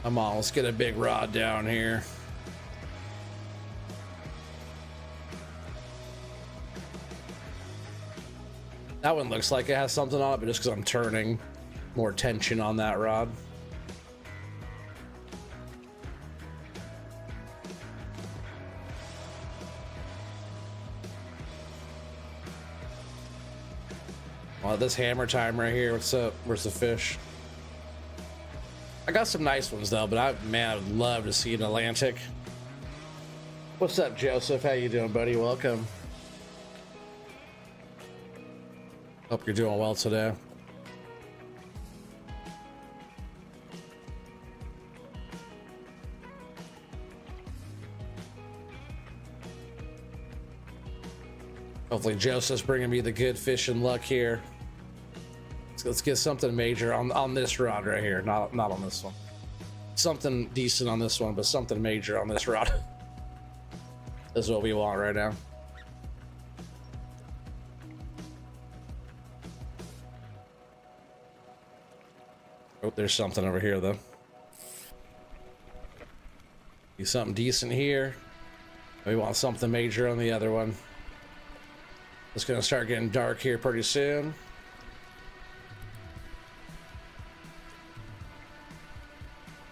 Come on, let's get a big rod down here. That one looks like it has something on it, but just because I'm turning, more tension on that rod. Well, this hammer time right here, what's up? Where's the fish? I got some nice ones though, but I would love to see an Atlantic. What's up, Joseph? How you doing, buddy? Welcome. Hope you're doing well today. Hopefully Joseph's bringing me the good fishing luck here. Let's get something major on this rod right here, not on this one. Something decent on this one, but something major on this rod. That's what we want right now. Oh, there's something over here though. Be something decent here. We want something major on the other one. It's gonna start getting dark here pretty soon.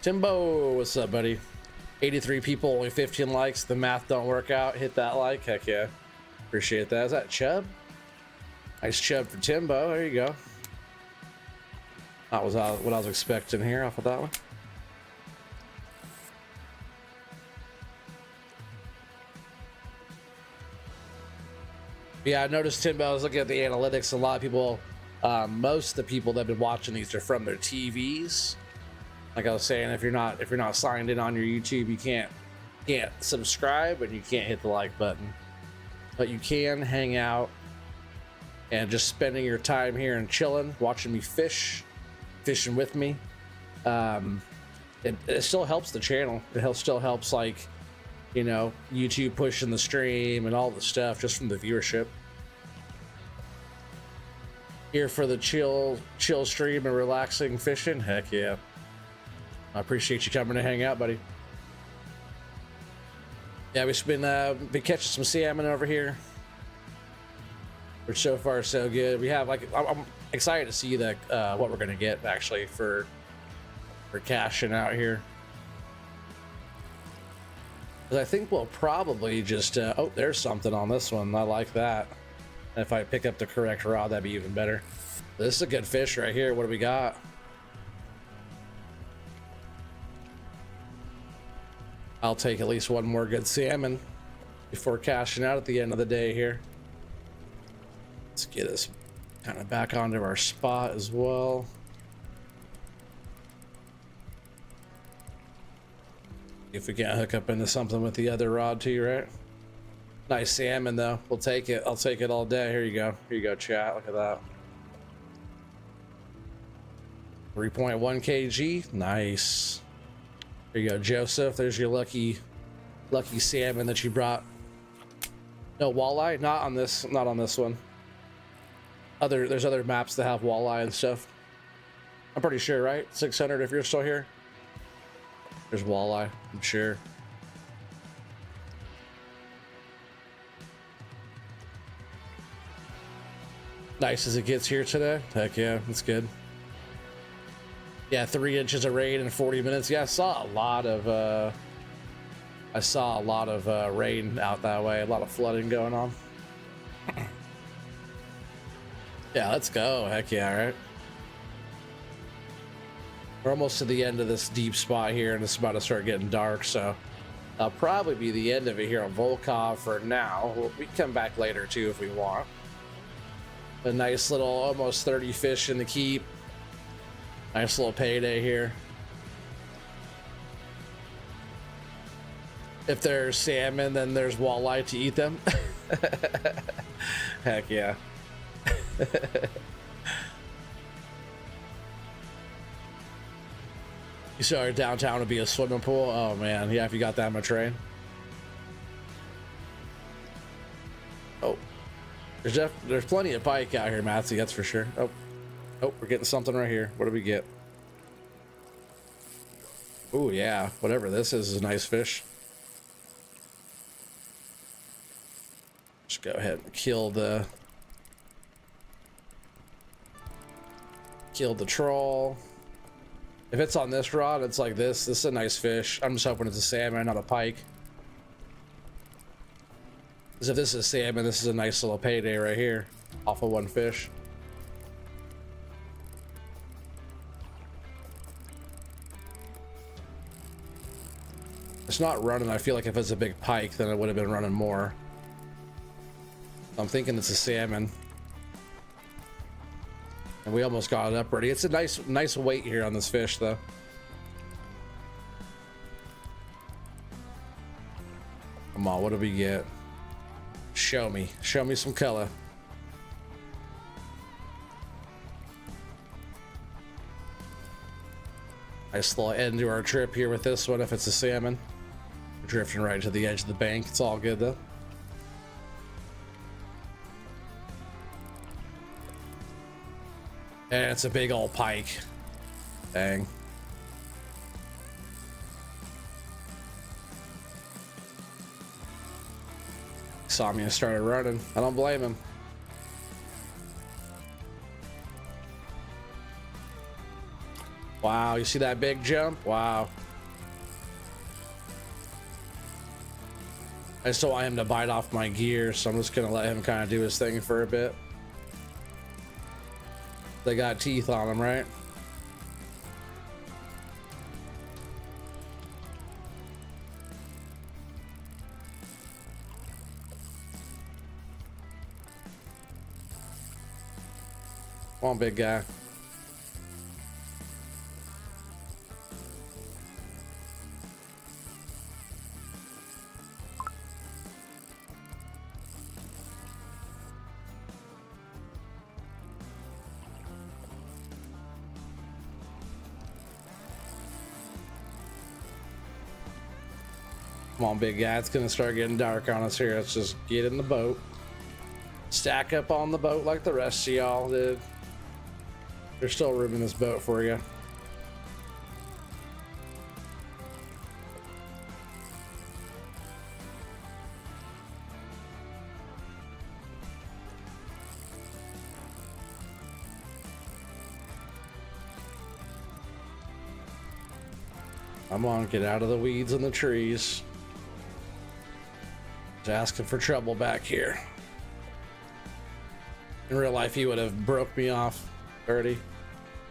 Timbo, what's up, buddy? 83 people, only 15 likes. The math don't work out. Hit that like. Heck yeah. Appreciate that. Is that chub? Nice chub for Timbo. There you go. That was what I was expecting here off of that one. Yeah, I noticed Timbo. I was looking at the analytics. A lot of people, most of the people that have been watching these are from their TVs. Like I was saying, if you're not signed in on your YouTube, you can't subscribe and you can't hit the like button, but you can hang out and just spending your time here and chilling, watching me fishing with me. It still helps the channel. Still helps, like, you know, YouTube pushing the stream and all the stuff just from the viewership. Here for the chill stream and relaxing fishing. Heck yeah. I appreciate you coming to hang out, buddy. Yeah, we've been catching some salmon over here, which so far so good. We have, like, I'm excited to see that what we're gonna get actually for cashing out here. But I think we'll probably just oh, there's something on this one. I like that. And if I pick up the correct rod, that'd be even better. This is a good fish right here. What do we got? I'll take at least one more good salmon before cashing out at the end of the day here. Let's get us kind of back onto our spot as well. If we can't hook up into something with the other rod too, right? Nice salmon though. We'll take it. I'll take it all day. Here you go. Here you go, chat. Look at that. 3.1 kg. Nice. There you go, Joseph. There's your lucky salmon that you brought. No walleye, not on this one. There's other maps that have walleye and stuff. I'm pretty sure, right? 600 if you're still here. There's walleye, I'm sure. Nice as it gets here today. Heck yeah, that's good. Yeah, 3 inches of rain in 40 minutes. Yeah, I saw a lot of rain out that way. A lot of flooding going on. Yeah, let's go. Heck yeah, right? We're almost to the end of this deep spot here, and it's about to start getting dark, so that'll probably be the end of it here on Volkov for now. We can come back later too if we want. A nice little almost 30 fish in the keep. Nice little payday here. If there's salmon, then there's walleye to eat them. Heck yeah. You saw our downtown to be a swimming pool. Oh man, yeah, if you got that much rain. Oh. There's plenty of pike out here, Matsy, that's for sure. Oh, we're getting something right here. What do we get? Oh yeah, whatever this is a nice fish. Just go ahead and kill the troll. If it's on this rod, it's like this. This is a nice fish. I'm just hoping it's a salmon, not a pike. Because if this is salmon, this is a nice little payday right here off of one fish. It's not running. I feel like if it's a big pike, then it would have been running more. I'm thinking it's a salmon. And we almost got it up ready. It's a nice weight here on this fish, though. Come on, what do we get? Show me some color. Nice little end to our trip here with this one. If it's a salmon, we're drifting right to the edge of the bank. It's all good though. And it's a big old pike. Dang. Saw me and started running. I don't blame him. Wow, you see that big jump? Wow. I just don't want him to bite off my gear, so I'm just gonna let him kind of do his thing for a bit. They got teeth on them, right? Come on, big guy. Come on, big guy. It's gonna start getting dark on us here. Let's just get in the boat. Stack up on the boat like the rest of y'all did. There's still room in this boat for you. Come on, get out of the weeds and the trees. Just asking for trouble back here. In real life, he would have broke me off already.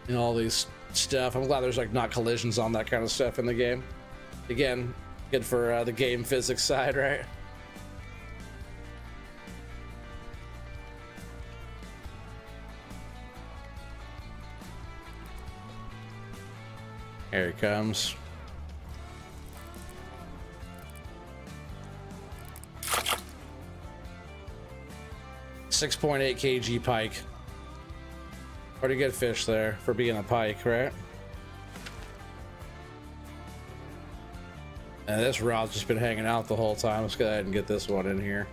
You know, all these stuff. I'm glad there's like not collisions on that kind of stuff in the game. Again, good for the game physics side, right? Here he comes. .8 kg pike. Pretty good fish there for being a pike, right? And this rod's just been hanging out the whole time. Let's go ahead and get this one in here.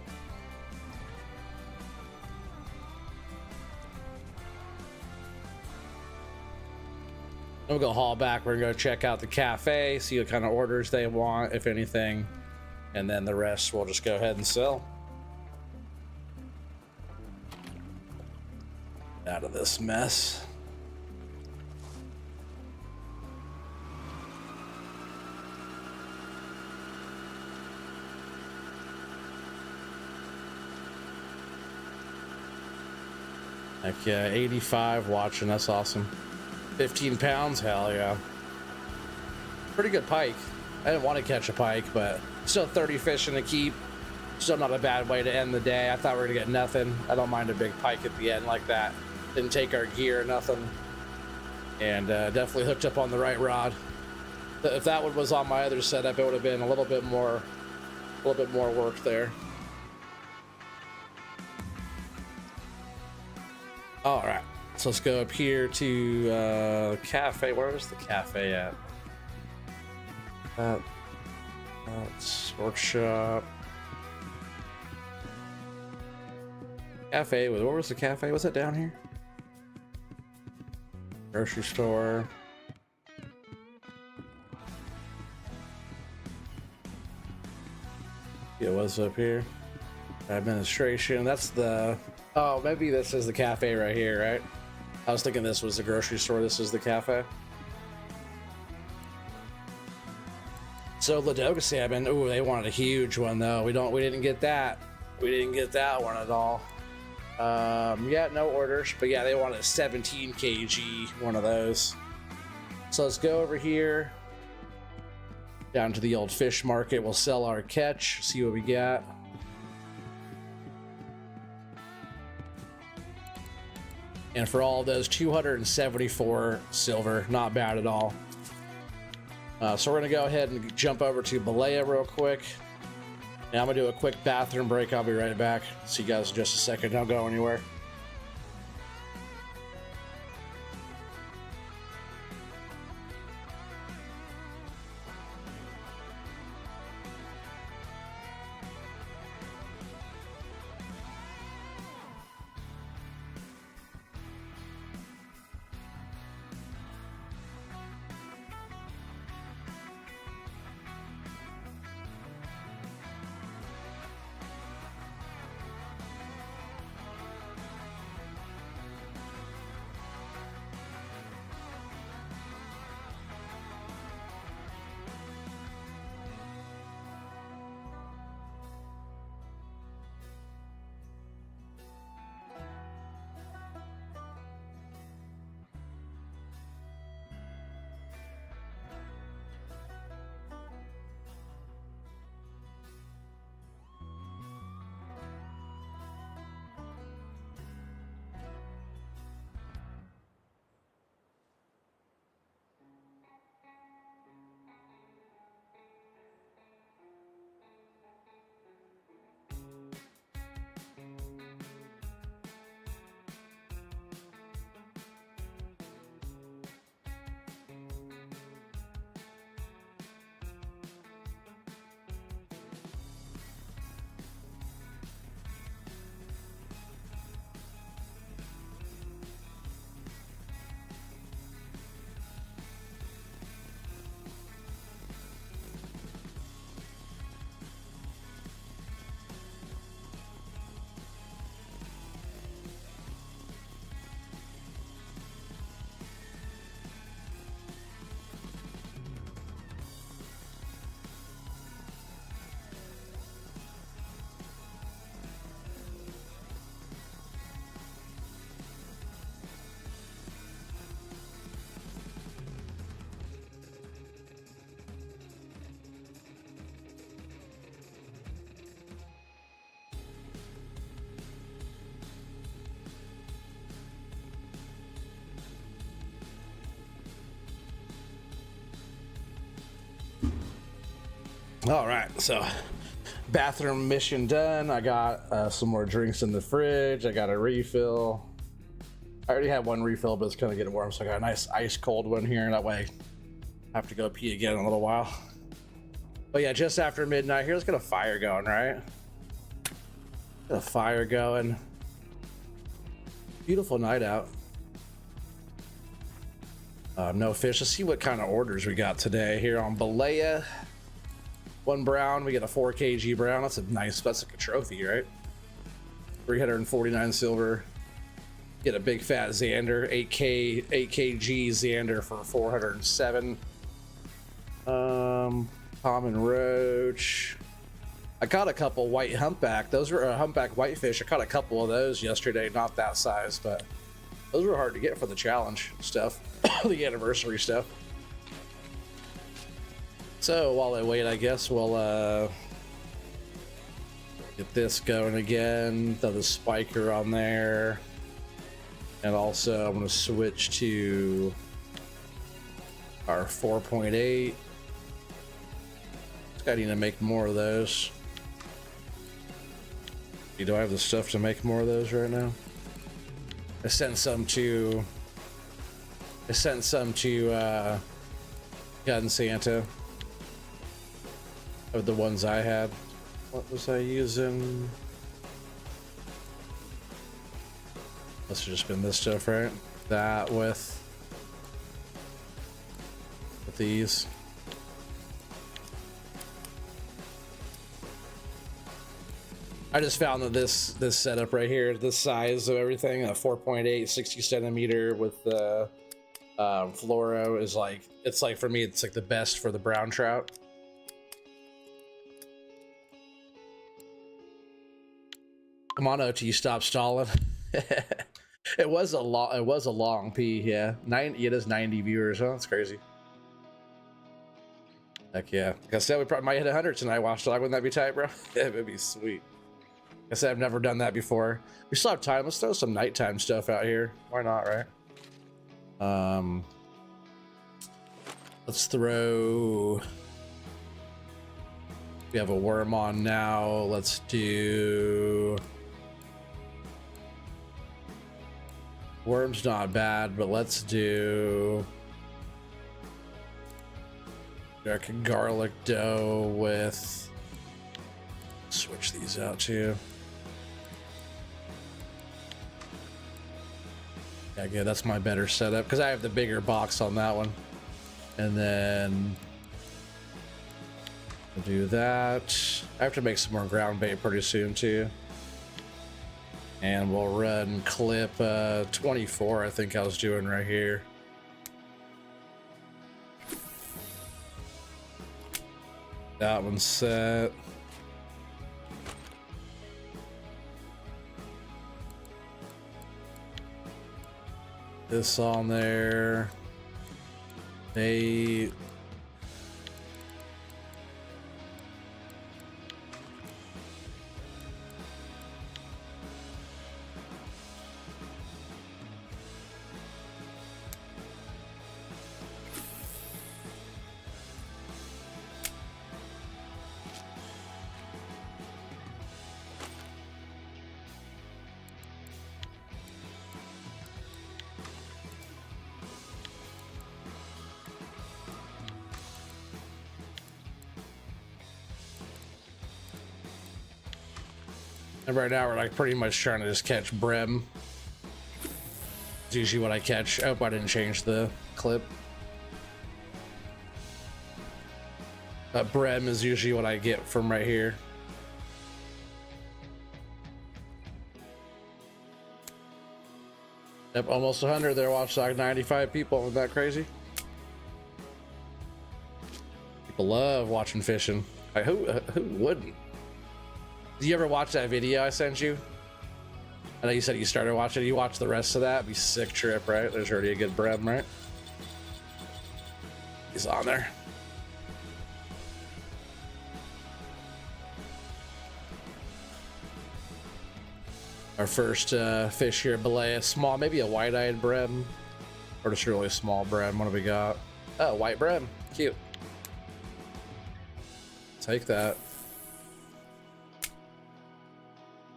We'll go haul back. We're gonna go check out the cafe, see what kind of orders they want, if anything, and then the rest we'll just go ahead and sell. Out of this mess. Heck yeah, 85 watching. That's awesome. 15 pounds, hell yeah. Pretty good pike. I didn't want to catch a pike, but still 30 fish in the keep. Still not a bad way to end the day. I thought we were gonna get nothing. I don't mind a big pike at the end like that. Didn't take our gear or nothing. And definitely hooked up on the right rod. If that one was on my other setup, it would have been a little bit more work there. All right, so let's go up here to cafe. Where was the cafe at? That's workshop. Cafe, where was the cafe? Was it down here? Grocery store. It was up here. Administration. That's the... Oh, maybe this is the cafe right here, right? I was thinking this was the grocery store. This is the cafe. So Ladoga salmon. Ooh, they wanted a huge one though. We didn't get that. We didn't get that one at all. Yeah, no orders, but yeah, they wanted a 17 kg one of those. So let's go over here down to the old fish market. We'll sell our catch, see what we got. And for all of those, 274 silver, not bad at all. So we're gonna go ahead and jump over to Balea real quick. And I'm gonna do a quick bathroom break. I'll be right back. See you guys in just a second. Don't go anywhere. All right, so bathroom mission done. I got some more drinks in the fridge. I got a refill. I already had one refill, but it's gonna get warm, so I got a nice ice cold one here. That way I have to go pee again in a little while. But yeah, just after midnight here, let's get a fire going, right? Get a fire going. Beautiful night out. No fish. Let's see what kind of orders we got today here on Balea. One brown. We get a 4 kg brown. That's a nice, that's like a trophy, right? 349 silver. Get a big fat Xander, 8 kg Xander for 407. Common roach. I caught a couple white humpback. Those were humpback whitefish. I caught a couple of those yesterday. Not that size, but those were hard to get for the challenge stuff, the anniversary stuff. So while I wait, I guess we'll get this going again. Throw the spiker on there. And also I'm going to switch to our 4.8. I need to make more of those. Do I have the stuff to make more of those right now? I sent some to Gun Santa of the ones I had. What was I using? Must have just been this stuff, right? That with these. I just found that this setup right here, this size of everything, a 4.8 60 centimeter with the fluoro is like, it's like, for me, it's like the best for the brown trout. Come on, OT, stop stalling. It was a long P, yeah. It is 90 viewers, huh? That's crazy. Heck yeah. Like I said, we probably might hit 100 tonight. Watch dog, wouldn't that be tight, bro? Yeah, it'd be sweet. Like I said, I've never done that before. We still have time. Let's throw some nighttime stuff out here. Why not, right? Let's throw... We have a worm on now. Let's do... Worm's not bad, but let's do... garlic dough with... Switch these out too. Yeah, good. That's my better setup because I have the bigger box on that one. And then we'll do that. I have to make some more ground bait pretty soon too. And we'll run clip 24, I think I was doing right here. That one's set. This on there. Bait. And right now we're like pretty much trying to just catch brem. It's usually what I catch. I hope I didn't change the clip. Brem is usually what I get from right here. Yep, almost 100 there, Watchdog. 95 people. Isn't that crazy? People love watching fishing. Like, who wouldn't? Did you ever watch that video I sent you? I know you said you started watching it. You watched the rest of that? It'd be sick trip, right? There's already a good brem, right? He's on there. Our first fish here, Balea, small, maybe a white-eyed brem, or just really small brem. What do we got? Oh, white brem, cute. Take that.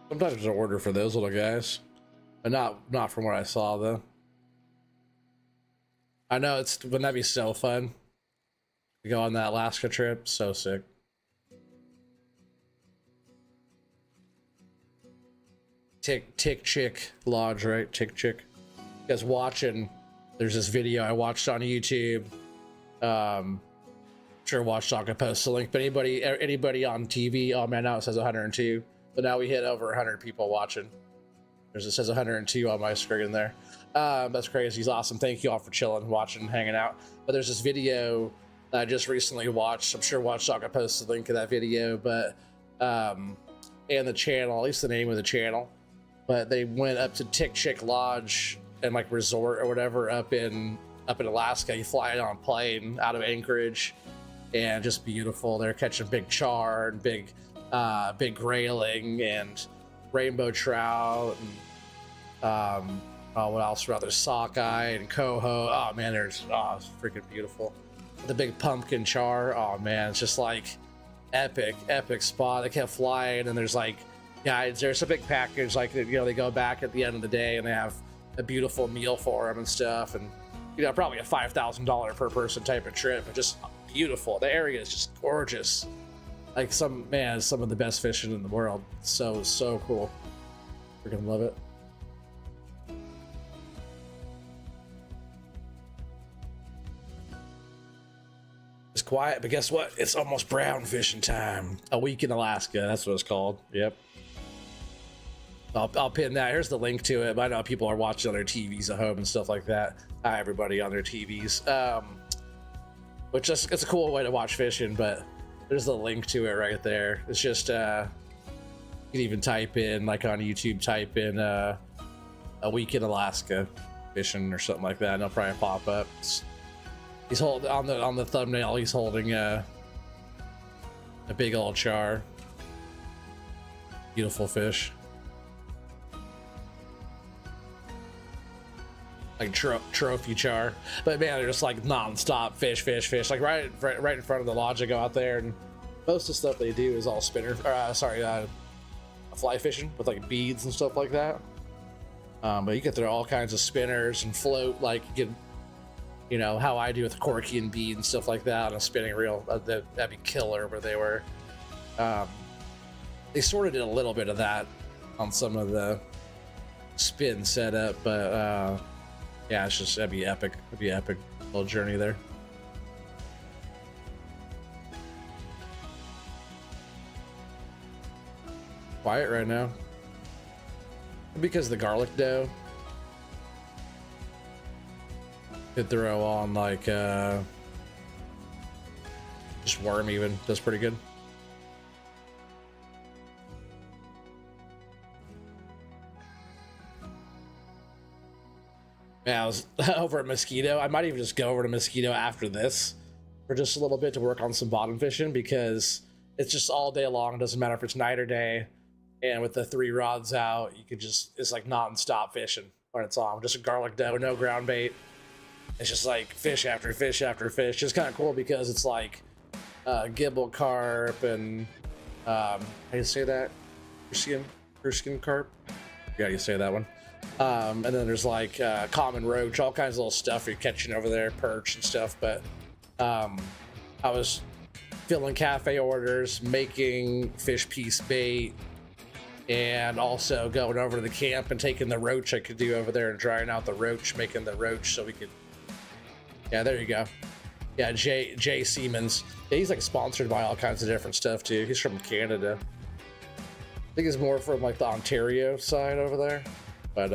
Sometimes there's an order for those little guys. but not from what I saw though. I know wouldn't that be so fun to go on that Alaska trip? So sick. Tick Chick Lodge, right? Tick Chick. You guys watching? There's this video I watched on YouTube. Sure, Watchdog can post the link. But anybody on TV? Oh man, now it says 102. But now we hit over 100 people watching. It says 102 on my screen there. That's crazy. He's awesome. Thank you all for chilling, watching, hanging out. But there's this video that I just recently watched. I'm sure Watchdog can post the link of that video, but and the channel, at least the name of the channel. But they went up to Tick Chick Lodge and like resort or whatever up in Alaska. You fly on a plane out of Anchorage, and just beautiful. They're catching big char and big grayling and rainbow trout and what else? Rather sockeye and coho. Oh man, it's freaking beautiful. The big pumpkin char. Oh man, it's just like epic spot. They kept flying, and there's like guides. There's a big package. Like they go back at the end of the day, and they have a beautiful meal for them and stuff. And probably a $5,000 per person type of trip, but just beautiful. The area is just gorgeous. Like some of the best fishing in the world. So cool. Freaking love it. It's quiet, but guess what? It's almost brown fishing time. A week in Alaska. That's what it's called. Yep. I'll pin that. Here's the link to it. But I know people are watching on their TVs at home and stuff like that. Hi, everybody on their TVs. Which is it's a cool way to watch fishing, but there's the link to it right there. It's just you can even type in, like on YouTube, type in a week in Alaska fishing or something like that, and it'll probably pop up. He's holding on the thumbnail. He's holding a big old char. Beautiful fish. Like trophy char, but man, they're just like non-stop fish, like right in front of the lodge. I go out there, and most of the stuff they do is all fly fishing with like beads and stuff like that. But you get there all kinds of spinners and float, like you get, how I do with corky and bead and stuff like that on a spinning reel. That'd be killer where they were. They sort of did a little bit of that on some of the spin setup, but yeah, that'd be epic. It'd be epic little journey there. Quiet right now. Because of the garlic dough. Could throw on like just worm even. That's pretty good. Yeah, I was over at Mosquito. I might even just go over to Mosquito after this for just a little bit to work on some bottom fishing, because it's just all day long. It doesn't matter if it's night or day. And with the 3 rods out, it's like non-stop fishing when it's on. Just a garlic dough, no ground bait. It's just like fish after fish after fish. It's kind of cool because it's like gibble carp and how do you say that? Crucian carp? Yeah, you say that one. And then there's like common roach, all kinds of little stuff you're catching over there, perch and stuff. But I was filling cafe orders, making fish piece bait, and also going over to the camp and taking the roach I could do over there and drying out the roach, making the roach so we could. Yeah, there you go. Yeah, Jay Siemens. Yeah, he's like sponsored by all kinds of different stuff too. He's from Canada. I think he's more from like the Ontario side over there. But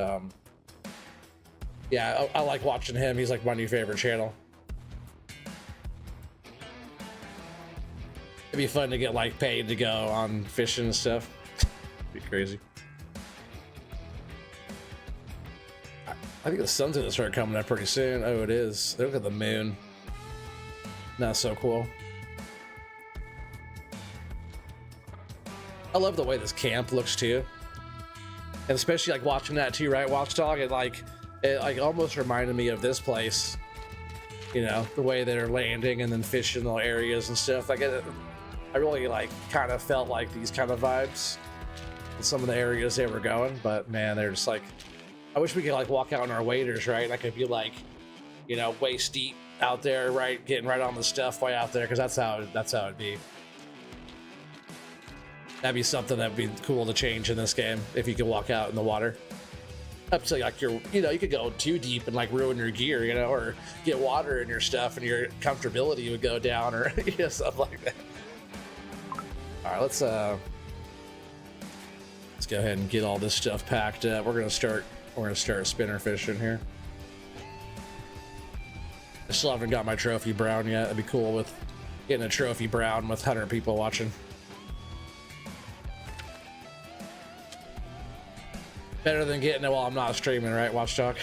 yeah, I like watching him. He's like my new favorite channel. It'd be fun to get like paid to go on fishing and stuff. It'd be crazy. I think the sun's gonna start coming up pretty soon. Oh, it is. Look at the moon. That's so cool. I love the way this camp looks too. And especially like watching that too, right? Watchdog, it almost reminded me of this place. The way they're landing and then fishing little areas and stuff. Like I really like kind of felt like these kind of vibes in some of the areas they were going. But man, they're just like I wish we could like walk out in our waders, right? Like it'd be like, you know, waist deep out there, right? Getting right on the stuff way out there, because that's how it'd be. That'd be something that'd be cool to change in this game if you could walk out in the water. Up to like you could go too deep and like ruin your gear, you know, or get water in your stuff and your comfortability would go down, or you know, stuff like that. All right, let's go ahead and get all this stuff packed up. We're gonna start spinner fishing here. I still haven't got my trophy brown yet. It'd be cool with getting a trophy brown with 100 people watching. Better than getting it while I'm not streaming, right, Watchdog?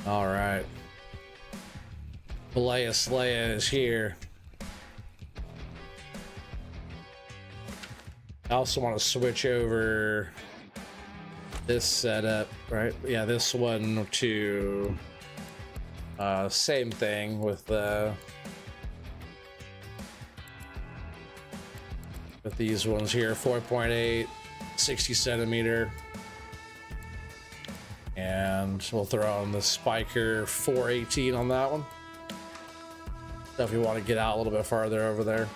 All right. Balea Slaya is here. I also want to switch over this setup, right? Yeah, this one to same thing with these ones here, 4.8, 60 centimeter. And we'll throw on the Spiker 418 on that one. So if you want to get out a little bit farther over there.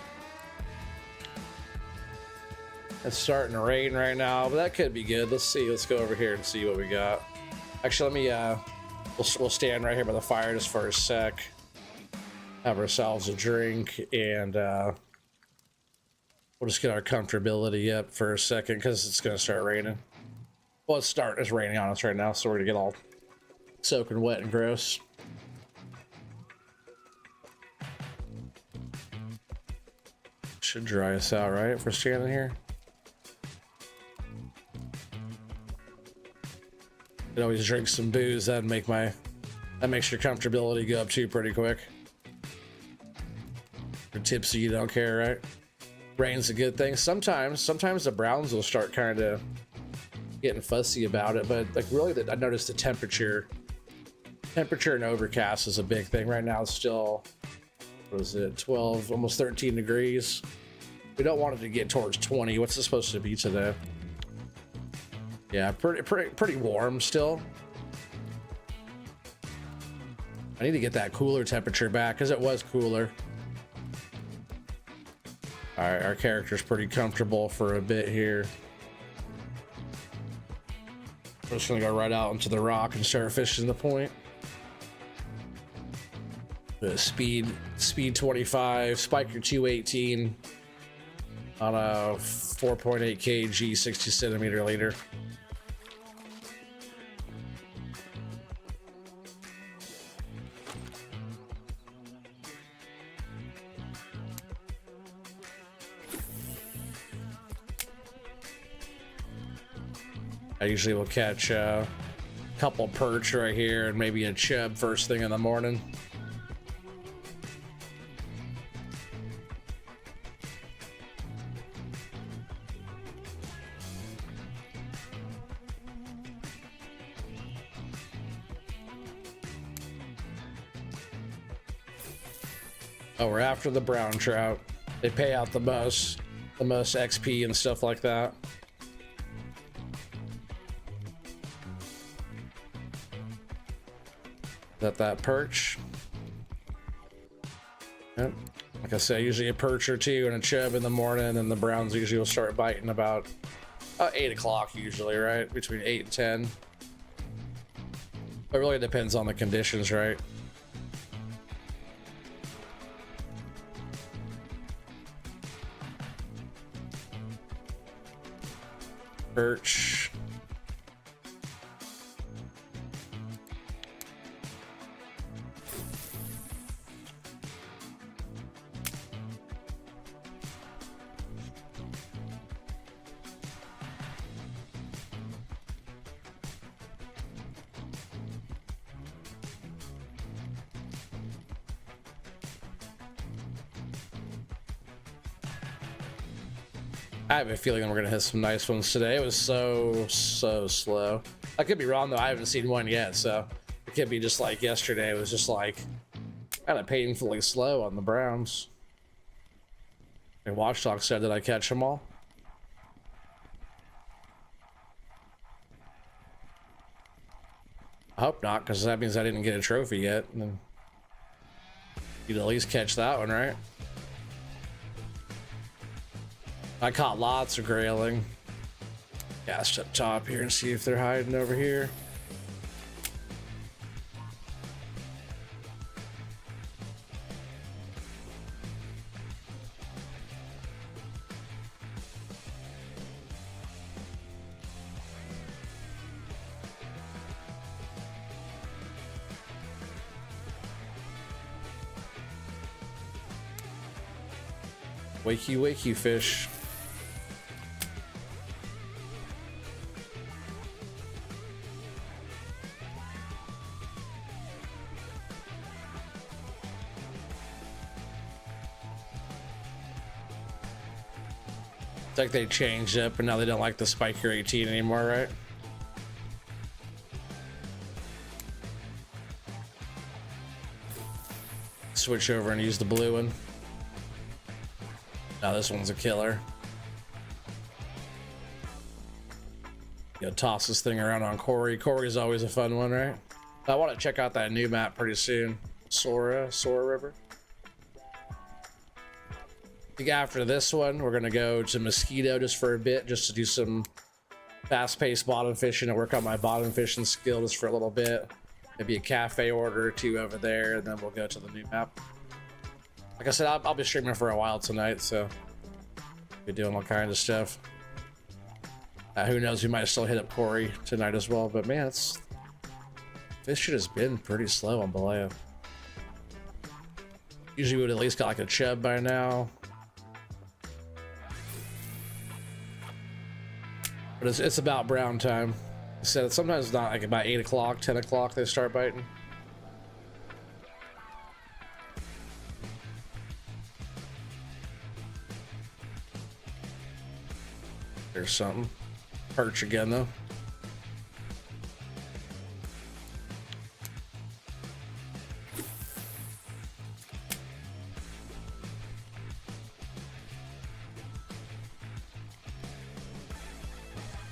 It's starting to rain right now, but that could be good. Let's see. Let's go over here and see what we got. Actually, let me, we'll stand right here by the fire just for a sec. Have ourselves a drink, and we'll just get our comfortability up for a second because it's going to start raining. Well, it's raining on us right now, so we're going to get all soaking wet and gross. Should dry us out, right, if we're standing here? You always drink some booze. That makes your comfortability go up too pretty quick. You're tipsy, you don't care, right? Rain's a good thing. Sometimes the browns will start kind of getting fussy about it, but like really, I noticed the temperature and overcast is a big thing right now. It's still, what is it, 12, almost 13 degrees. We don't want it to get towards 20. What's it supposed to be today? Yeah, pretty warm still. I need to get that cooler temperature back because it was cooler. All right, our character's pretty comfortable for a bit here. We're just gonna go right out into the rock and start fishing the point. The speed 25, Spiker 218 on a 4.8 kg, 60 centimeter leader. I usually will catch a couple perch right here and maybe a chub first thing in the morning. Oh, we're after the brown trout. They pay out the most XP and stuff like that. That perch. Yep. Like I said, usually a perch or two and a chub in the morning, and the browns usually will start biting about 8 o'clock usually, right? Between 8 and 10. It really depends on the conditions, right? Perch. I have a feeling we're gonna hit some nice ones today. It was so slow. I could be wrong though. I haven't seen one yet, so it could be just like yesterday. It was just like kind of painfully slow on the Browns. And Watchdog said, "Did I catch them all?" I hope not, because that means I didn't get a trophy yet. And then you'd at least catch that one, right? I caught lots of grayling. Cast up top here and see if they're hiding over here. Wakey, wakey, fish. It's like they changed it, but now they don't like the Spiker 18 anymore, right? Switch over and use the blue one. Now this one's a killer. You know, toss this thing around on Corey. Corey's always a fun one, right? I want to check out that new map pretty soon. Sora River. I think after this one, we're gonna go to Mosquito just for a bit, just to do some fast-paced bottom fishing and work on my bottom fishing skill just for a little bit. Maybe a cafe order or two over there, and then we'll go to the new map. Like I said, I'll be streaming for a while tonight, so be doing all kinds of stuff. Who knows? We might still hit up Corey tonight as well. But man, this shit has been pretty slow on Baleo. Usually we would at least got like a chub by now. But it's about brown time. I said sometimes not like about 8 o'clock, 10 o'clock they start biting. There's something. Perch again though.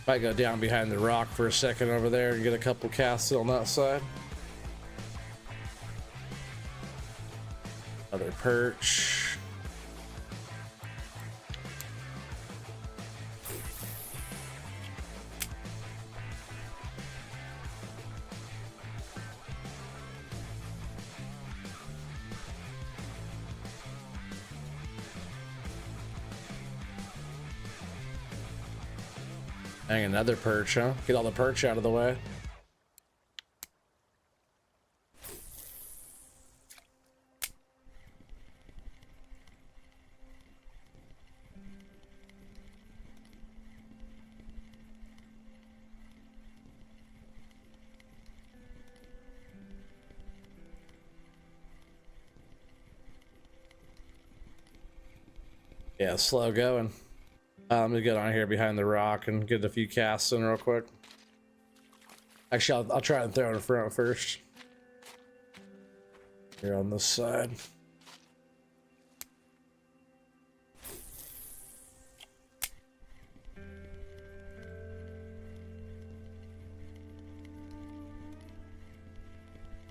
Might go down behind the rock for a second over there and get a couple casts on that side. Another perch. Hang another perch, huh? Get all the perch out of the way. Yeah, slow going. Let me get on here behind the rock and get a few casts in real quick. Actually, I'll try and throw it in front first. Here on this side.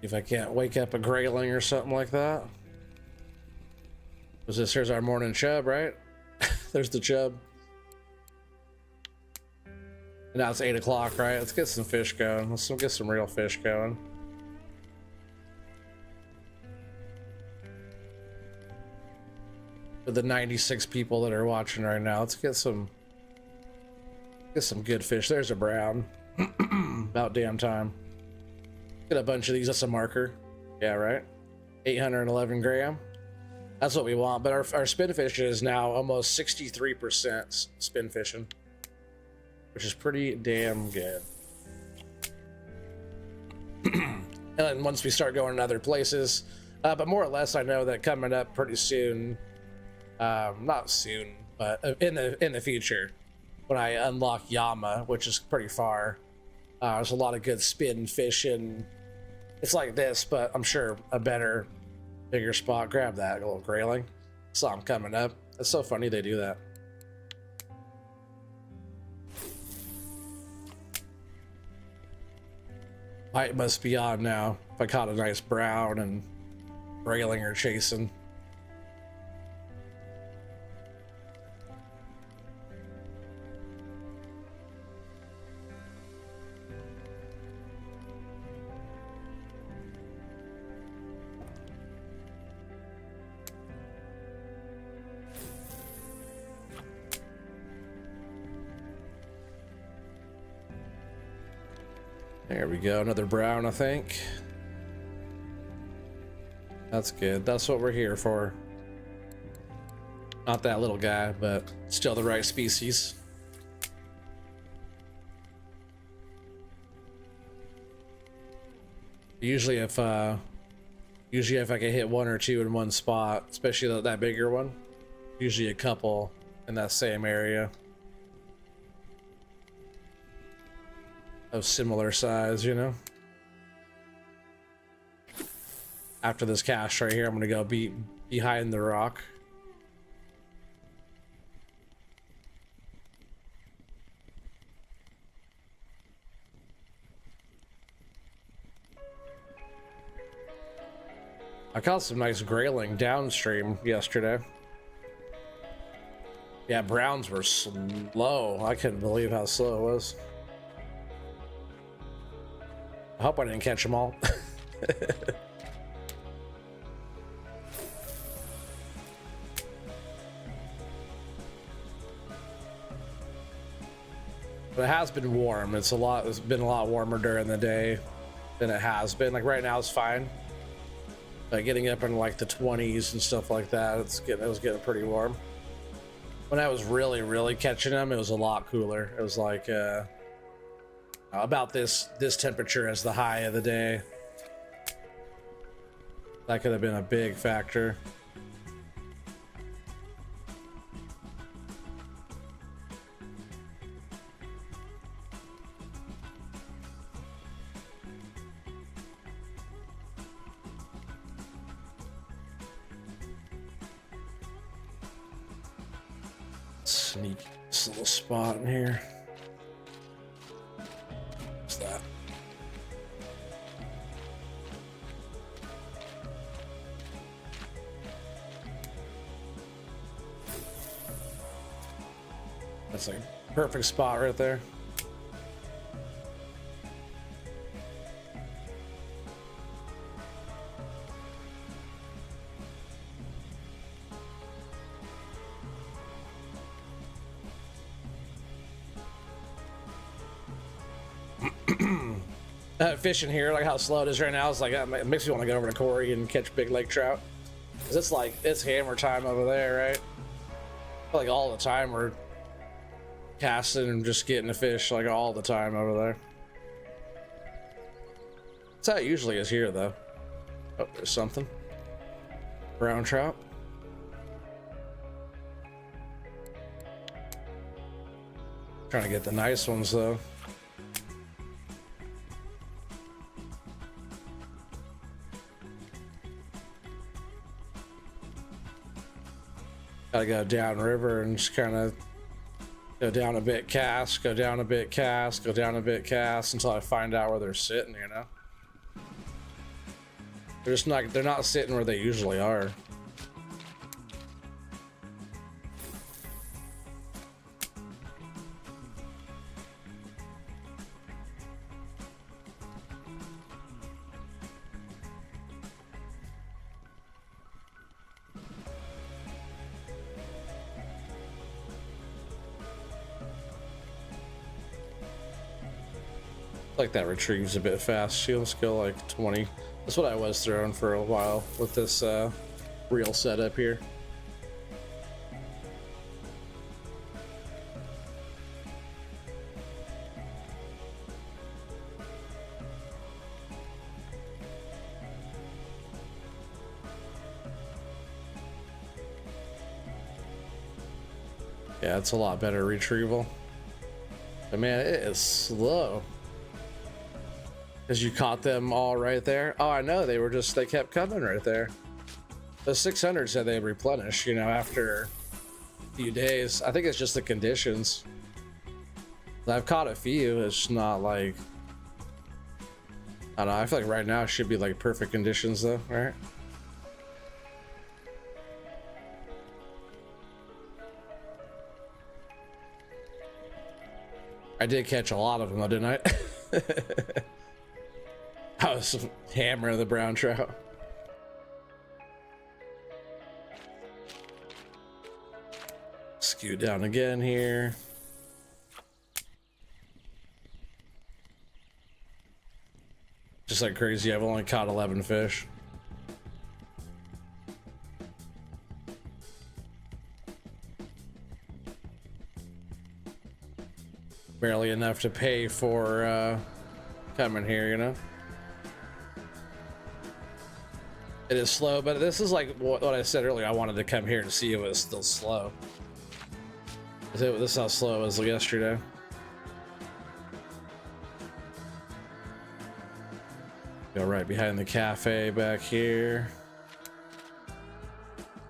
If I can't wake up a grayling or something like that. Here's our morning chub, right? There's the chub. Now it's 8 o'clock, right? Let's get some fish going. Let's get some real fish going. For the 96 people that are watching right now, let's get some good fish. There's a brown. About damn time. Get a bunch of these. That's a marker. Yeah, right? 811 gram. That's what we want. But our spin fishing is now almost 63% spin fishing, which is pretty damn good. And then once we start going to other places, but more or less, I know that coming up pretty soon, not soon, but in the future, when I unlock Yama, which is pretty far, There's a lot of good spin fishing. It's like this, but I'm sure a better, bigger spot. Grab that little grayling. Saw him coming up. It's so funny they do that. Light must be on now. If I caught a nice brown and grayling are chasing. There we go, another brown, I think. That's good. That's what we're here for. Not that little guy, but still the right species. Usually if I can hit one or two in one spot, especially that bigger one, usually a couple in that same area of similar size, you know. After this cast right here, I'm gonna go behind the rock. I caught some nice grayling downstream yesterday. Yeah, browns were slow. I couldn't believe how slow it was. I hope I didn't catch them all. But it has been warm. It's been a lot warmer during the day than it has been. Like right now it's fine. But getting up in like the 20s and stuff like that, it was getting pretty warm. When I was really catching them, it was a lot cooler. It was like about this temperature as the high of the day. That could have been a big factor. Sneak this little spot in here. What's that? That's a perfect spot right there. Fishing here, like how slow it is right now, it's like it makes me want to go over to Corey and catch big lake trout. Cause it's hammer time over there, right? Like all the time we're casting and just getting a fish, like all the time over there. That's how it usually is here, though. Oh, there's something. Brown trout. Trying to get the nice ones though. Gotta go down river and just kind of go down a bit, cast, go down a bit, cast, go down a bit, cast until I find out where they're sitting, you know? They're not sitting where they usually are. Like that retrieves a bit fast. Let's go like 20. That's what I was throwing for a while with this reel setup here. Yeah, it's a lot better retrieval. But man, it is slow. Because you caught them all right there. Oh, I know. They kept coming right there. The 600 said they replenish, you know, after a few days. I think it's just the conditions. I've caught a few. It's not like, I don't know. I feel like right now it should be like perfect conditions though, right? I did catch a lot of them though, didn't I? I was hammering the brown trout. Scoot down again here. Just like crazy, I've only caught 11 fish. Barely enough to pay for coming here, you know? It is slow, but this is like what I said earlier. I wanted to come here to see if it was still slow. This is how slow it was yesterday. Go right behind the cafe back here.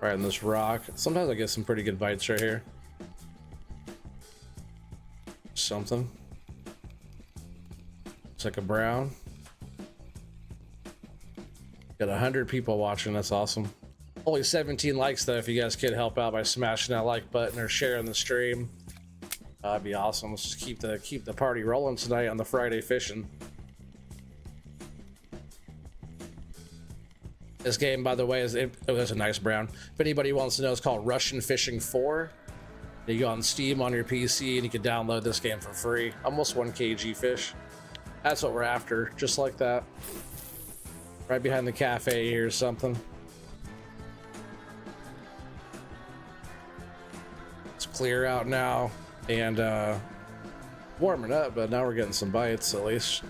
Right in this rock. Sometimes I get some pretty good bites right here. Something. It's like a brown. Got 100 people watching. That's awesome. Only 17 likes though. If you guys could help out by smashing that like button or sharing the stream, that'd be awesome. Let's just keep the party rolling tonight on the Friday fishing. This game, by the way, there's a nice brown. If anybody wants to know, it's called Russian Fishing 4. You go on Steam on your PC and you can download this game for free. Almost 1 kg fish. That's what we're after, just like that. Right behind the cafe here or something. It's clear out now and warming up, but now we're getting some bites at least.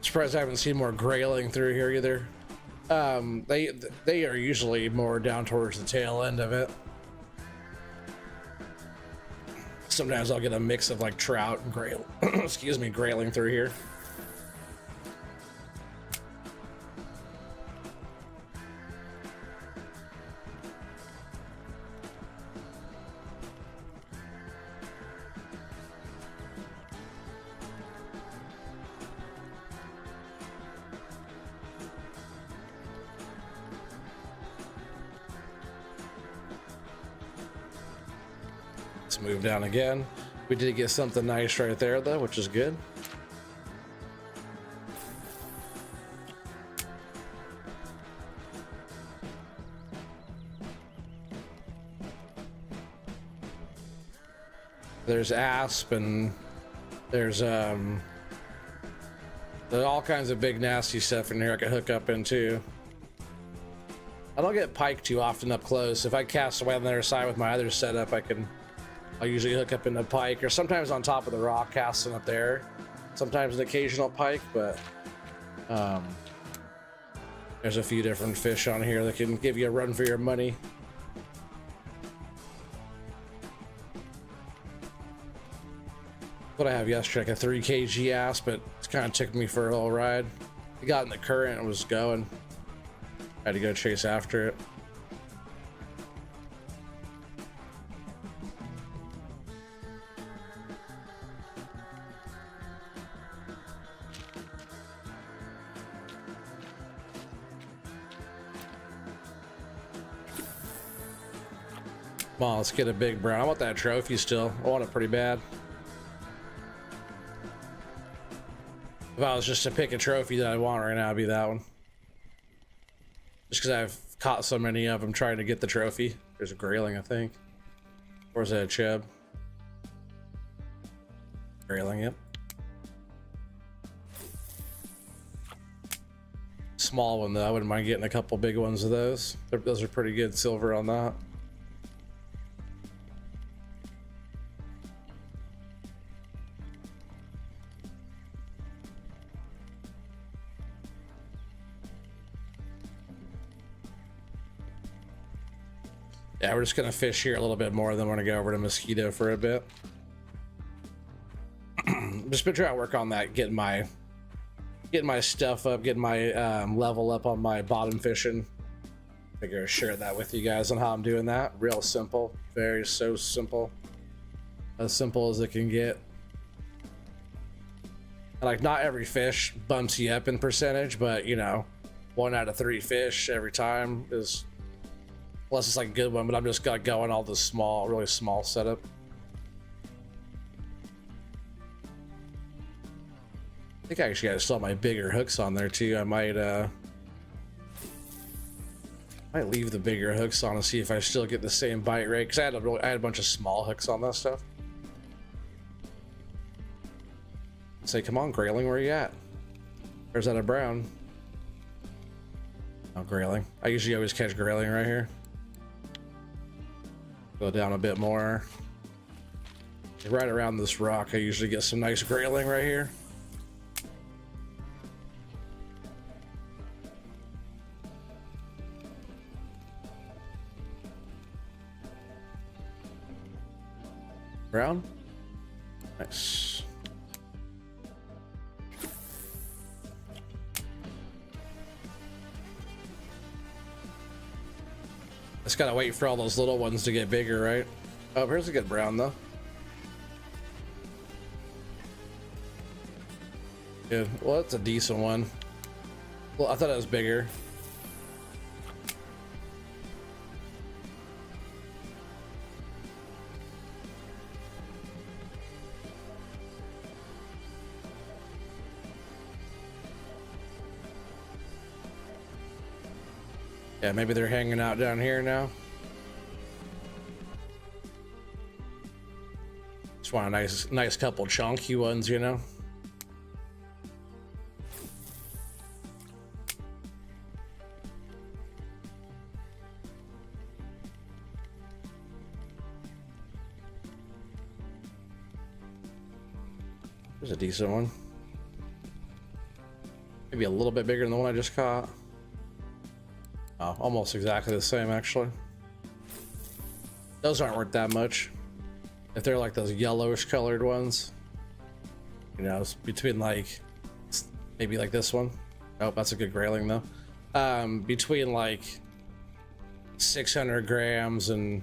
Surprised I haven't seen more grayling through here either. They are usually more down towards the tail end of it. Sometimes I'll get a mix of like trout and grayling through here. Let's move down again. We did get something nice right there though, which is good. There's asp and there's all kinds of big nasty stuff in here I could hook up into. I don't get pike too often up close. If I cast away on the other side with my other setup, I'll usually hook up into pike, or sometimes on top of the rock, casting up there. Sometimes an occasional pike, but there's a few different fish on here that can give you a run for your money. What I have yesterday, like a 3 kg ass, but it kind of took me for a little ride. It got in the current and was going. I had to go chase after it. Come on, let's get a big brown. I want that trophy still. I want it pretty bad. If I was just to pick a trophy that I want right now, it'd be that one. Just because I've caught so many of them trying to get the trophy. There's a grayling, I think. Or is that a chub? Grayling, yep. Small one though, I wouldn't mind getting a couple big ones of those. Those are pretty good silver on that. Yeah, we're just gonna fish here a little bit more, then we're gonna go over to Mosquito for a bit. Just been trying to work on that, getting my stuff up, getting my level up on my bottom fishing. Figure I'd share that with you guys on how I'm doing that. Real simple, so simple, as simple as it can get. Like, not every fish bumps you up in percentage, but you know, 1 out of 3 fish every time is, unless it's like a good one. But I'm just got going all this small, really small setup. I think I actually got still my bigger hooks on there too. I might leave the bigger hooks on and see if I still get the same bite rate, because I had a bunch of small hooks on that stuff. Say, come on, grayling, where you at? Where's that a brown? Oh, grayling. I usually always catch grayling right here. Go down a bit more. Right around this rock, I usually get some nice grayling right here. Brown? Nice. Just gotta wait for all those little ones to get bigger, right? Oh, here's a good brown though. Good. Well, that's a decent one. Well, I thought it was bigger. Yeah, maybe they're hanging out down here now. Just want a nice couple chunky ones, you know. There's a decent one. Maybe a little bit bigger than the one I just caught. Oh, almost exactly the same, actually. Those aren't worth that much. If they're like those yellowish colored ones, you know, it's between like, maybe like this one. Oh, that's a good grayling though. Between like 600 grams and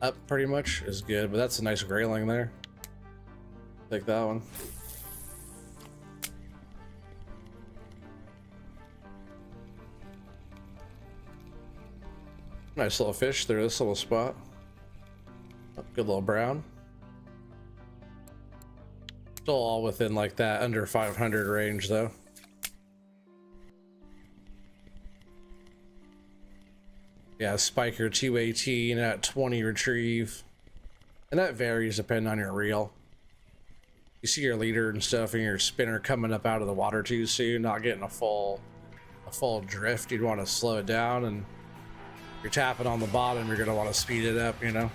up pretty much is good, but that's a nice grayling there. Take that one. Nice little fish through this little spot. Oh, good little brown. Still all within like that under 500 range though. Yeah, spiker 218 at 20 retrieve. And that varies depending on your reel. You see your leader and stuff and your spinner coming up out of the water too soon, not getting a full drift. You'd want to slow it down, and you're tapping on the bottom, you're gonna want to speed it up, you know.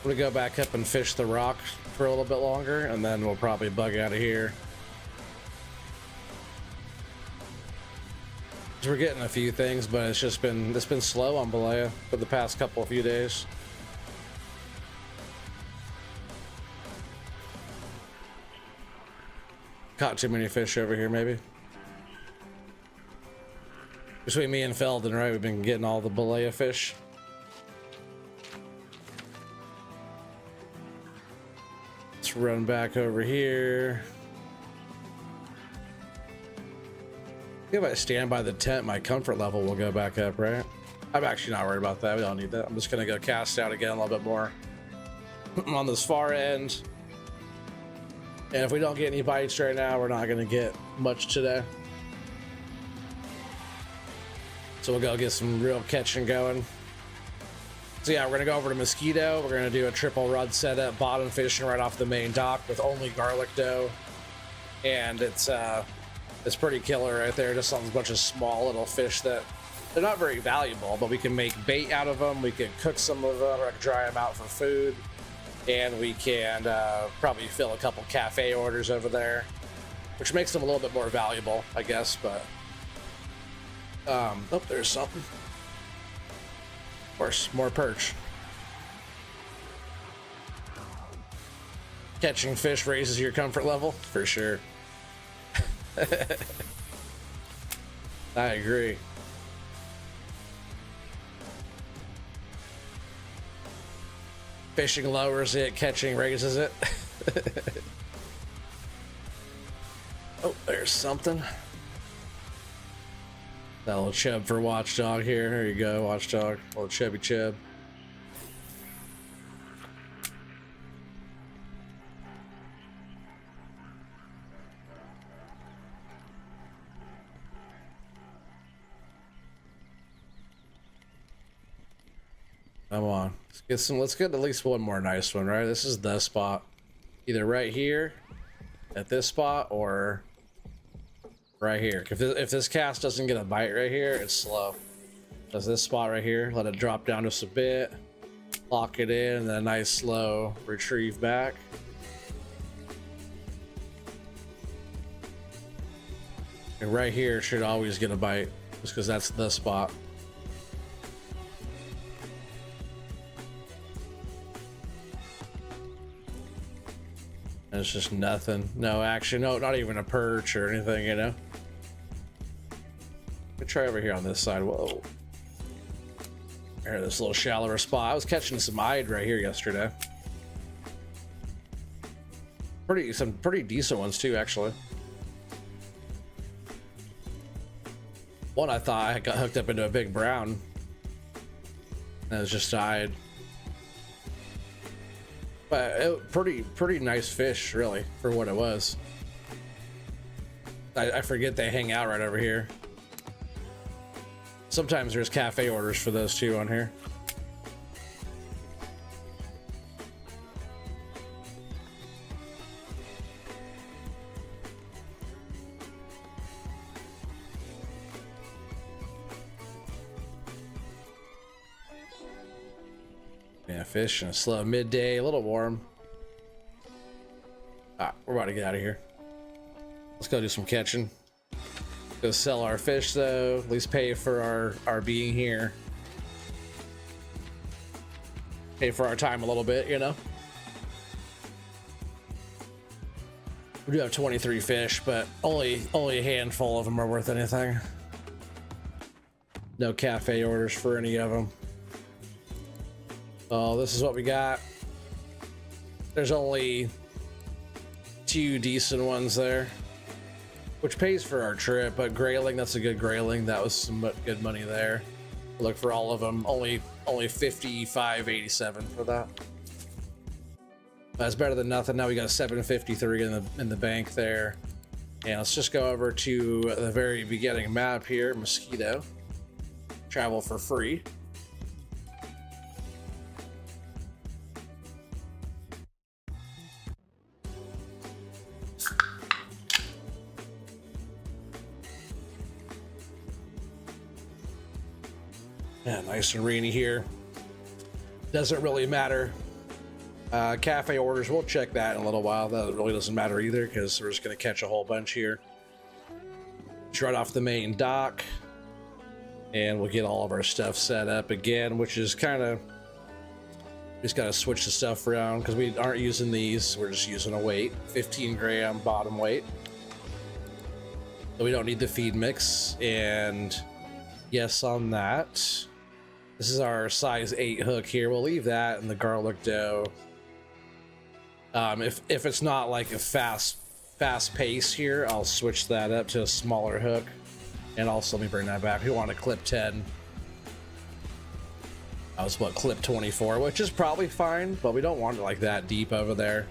I'm gonna go back up and fish the rock for a little bit longer, and then we'll probably bug out of here. We're getting a few things, but it's been slow on Balea for the past few days. Caught too many fish over here, maybe. Between me and Felden, right? We've been getting all the Balea fish. Let's run back over here. If I stand by the tent, my comfort level will go back up, right? I'm actually not worried about that. We don't need that. I'm just gonna go cast out again a little bit more on this far end. And if we don't get any bites right now, we're not gonna get much today. So we'll go get some real catching going. So yeah, we're gonna go over to Mosquito. We're gonna do a triple rod setup, bottom fishing right off the main dock with only garlic dough, and it's pretty killer right there. Just on a bunch of small little fish that they're not very valuable, but we can make bait out of them. We can cook some of them, or I can dry them out for food, and we can probably fill a couple cafe orders over there, which makes them a little bit more valuable, I guess. But oh, there's something. Of course, more perch. Catching fish raises your comfort level, for sure. I agree. Fishing lowers it, catching raises it. Oh, there's something. That little chub for Watchdog here. There you go, Watchdog. Little chubby chub. Come on. Let's get at least one more nice one, right? This is the spot. Either right here at this spot or right here. If this cast doesn't get a bite right here, it's slow. Does this spot right here, let it drop down just a bit, lock it in, and then a nice slow retrieve back. And right here should always get a bite, just because that's the spot. And it's just nothing. No action. No, not even a perch or anything, you know? Let's try over here on this side. Whoa. Here, this little shallower spot. I was catching some eyed right here yesterday. Some pretty decent ones too, actually. One I thought I got hooked up into a big brown. And it was just eyed. But pretty nice fish, really, for what it was. I forget they hang out right over here. Sometimes there's cafe orders for those too on here. Yeah, fish and a slow midday, a little warm. We're about to get out of here. Let's go do some catching. Go sell our fish though, at least pay for our being here. Pay for our time a little bit, you know? We do have 23 fish, but only a handful of them are worth anything. No cafe orders for any of them. Oh, this is what we got. There's only 2 decent ones there, which pays for our trip, but grayling, that's a good grayling. That was some good money there. Look for all of them. Only 55.87 for that. That's better than nothing. Now we got 753 in the bank there. And let's just go over to the very beginning map here, Mosquito. Travel for free. Yeah, nice and rainy here. Doesn't really matter. Cafe orders, we'll check that in a little while. That really doesn't matter either because we're just going to catch a whole bunch here. It's right off the main dock. And we'll get all of our stuff set up again, which is kind of... Just got to switch the stuff around because we aren't using these. We're just using a weight. 15 gram bottom weight. So we don't need the feed mix. And yes on that. This is our size 8 hook here. We'll leave that in the garlic dough. If it's not like a fast pace here, I'll switch that up to a smaller hook. And also, let me bring that back. We want a clip 10. I was clip 24, which is probably fine, but we don't want it like that deep over there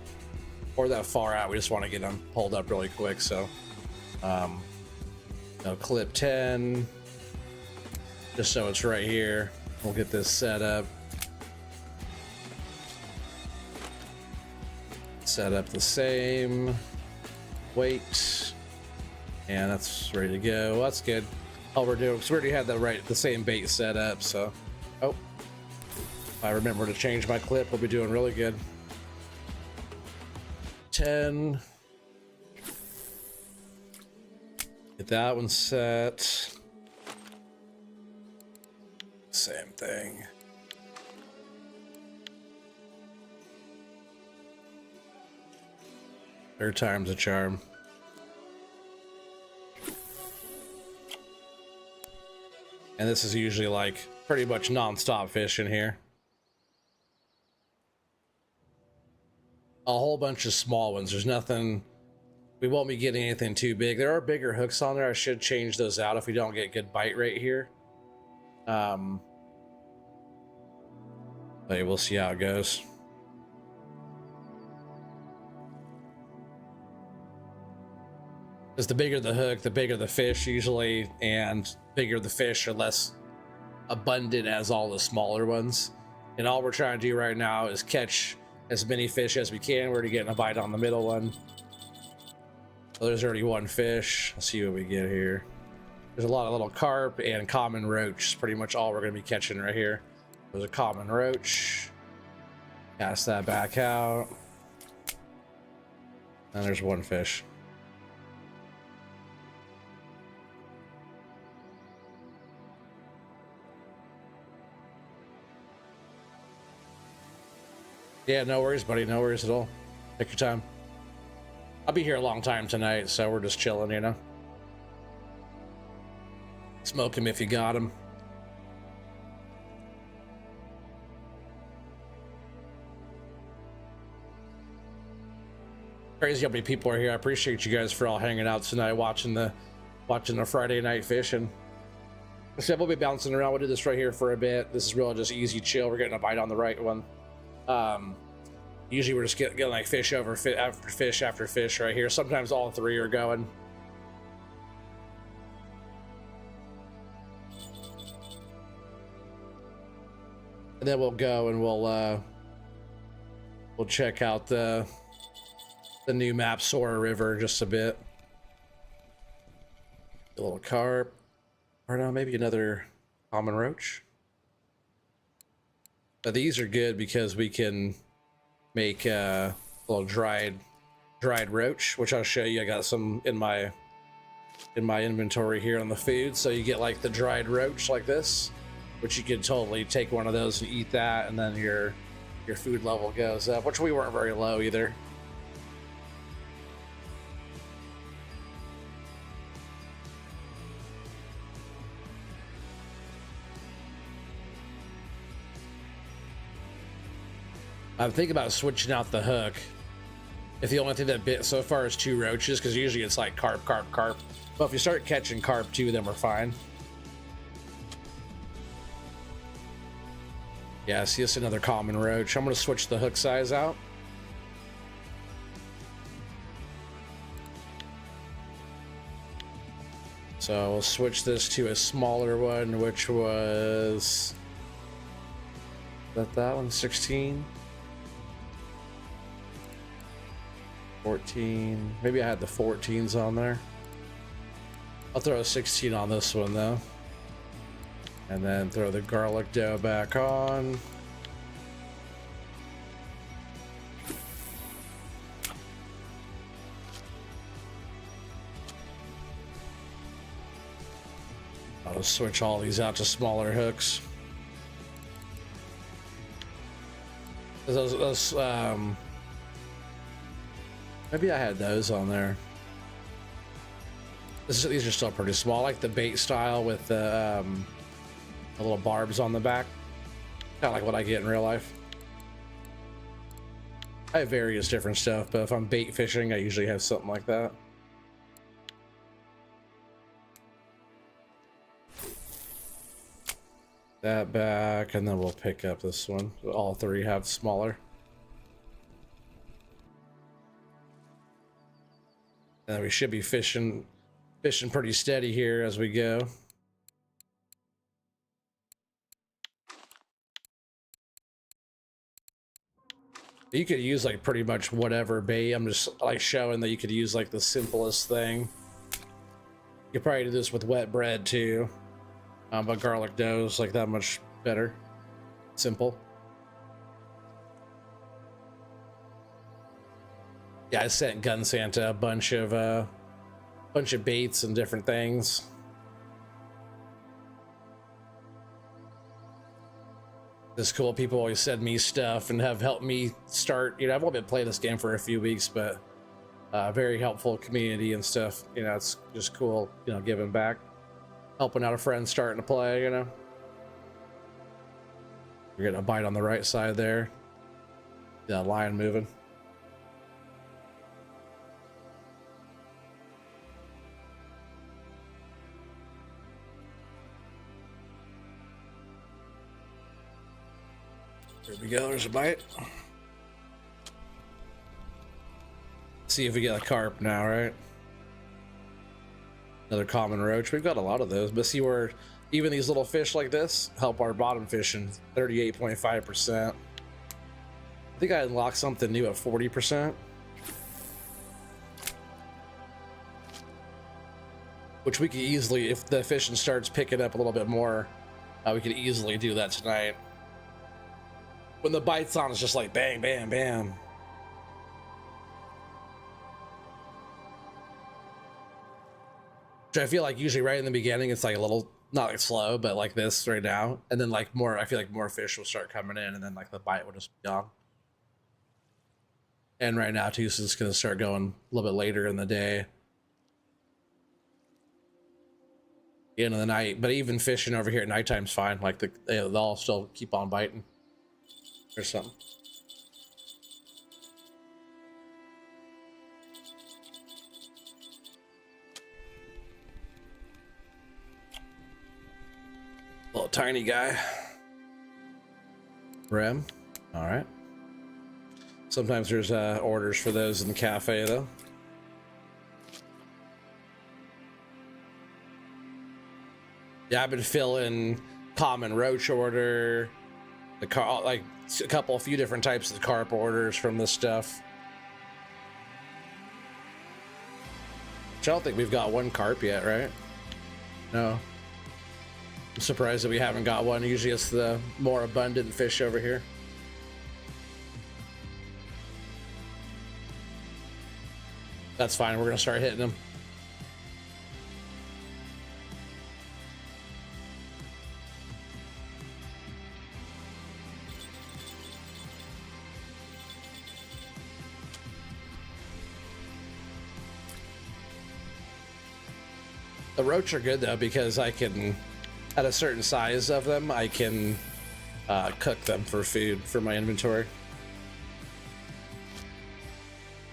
or that far out. We just want to get them pulled up really quick. So, clip 10. just so it's right here. We'll get this set up. Set up the same weight, and that's ready to go. Well, that's good. All we're doing, because we already had the same bait set up, so if I remember to change my clip, we'll be doing really good. 10. Get that one set. Same thing. Third time's a charm. And this is usually like pretty much non-stop fishing here. A whole bunch of small ones. There's nothing, we won't be getting anything too big. There are bigger hooks on there. I should change those out if we don't get good bite rate here. But we'll see how it goes. Because the bigger the hook, the bigger the fish usually, and bigger the fish are less abundant as all the smaller ones. And all we're trying to do right now is catch as many fish as we can. We're already getting a bite on the middle one. So there's already one fish. Let's see what we get here. There's a lot of little carp and common roach. Is pretty much all we're going to be catching right here. There's a common roach. Cast that back out. And there's one fish. Yeah, no worries, buddy. No worries at all. Take your time. I'll be here a long time tonight, so we're just chilling, you know? Smoke him if you got him. Crazy how many people are here. I appreciate you guys for all hanging out tonight, watching the Friday night fishing. I said we'll be bouncing around. We'll do this right here for a bit. This is really just easy chill. We're getting a bite on the right one. Usually we're just getting like fish over fish after fish right here. Sometimes all three are going. And then we'll go and we'll check out the new map, Sora River, just a bit. A little carp, or no, maybe another common roach. But these are good because we can make a little dried roach, which I'll show you. I got some in my inventory here on the food. So you get like the dried roach like this, which you could totally take one of those and eat that, and then your food level goes up, which we weren't very low either. I'm thinking about switching out the hook. If the only thing that bit so far is 2 roaches, because usually it's like carp. But if you start catching carp, 2 of them are fine. Yeah, see, it's another common roach. I'm going to switch the hook size out. So we'll switch this to a smaller one, which was that one, 16. 14. Maybe I had the 14s on there. I'll throw a 16 on this one though. And then throw the garlic dough back on. I'll switch all these out to smaller hooks. Those maybe I had those on there. These are still pretty small. I like the bait style with the little barbs on the back. Kind of like what I get in real life. I have various different stuff, but if I'm bait fishing, I usually have something like that. That back, and then we'll pick up this one. All 3 have smaller. And we should be fishing pretty steady here as we go. You could use like pretty much whatever bait. I'm just like showing that you could use like the simplest thing. You could probably do this with wet bread too, but garlic dough is like that much better. Simple. Yeah, I sent Gun Santa a bunch of baits and different things. It's cool. People always send me stuff and have helped me start. You know, I've only been playing this game for a few weeks, but very helpful community and stuff. You know, it's just cool. You know, giving back, helping out a friend starting to play. You know, you're getting a bite on the right side there. Yeah, lion moving. There we go, there's a bite. See if we get a carp now, right? Another common roach. We've got a lot of those, but see where even these little fish like this help our bottom fishing. 38.5%. I think I unlocked something new at 40%. Which we could easily, if the fishing starts picking up a little bit more, we could easily do that tonight. When the bite's on, it's just like bang, bam, bam. Which I feel like usually right in the beginning, it's like a little, not like slow, but like this right now. And then like more, I feel like more fish will start coming in and then like the bite will just be gone. And right now too, so it's going to start going a little bit later in the day. End of the night. But even fishing over here at nighttime's fine. Like they'll all still keep on biting. Or something. Little tiny guy. Rem. All right. Sometimes there's orders for those in the cafe though. Yeah, I've been filling common roach order, the car like a few different types of carp orders from this stuff. Which I don't think we've got one carp yet, right? No. I'm surprised that we haven't got one. Usually it's the more abundant fish over here. That's fine. We're gonna start hitting them. The roach are good though because I can, at a certain size of them, I can cook them for food for my inventory.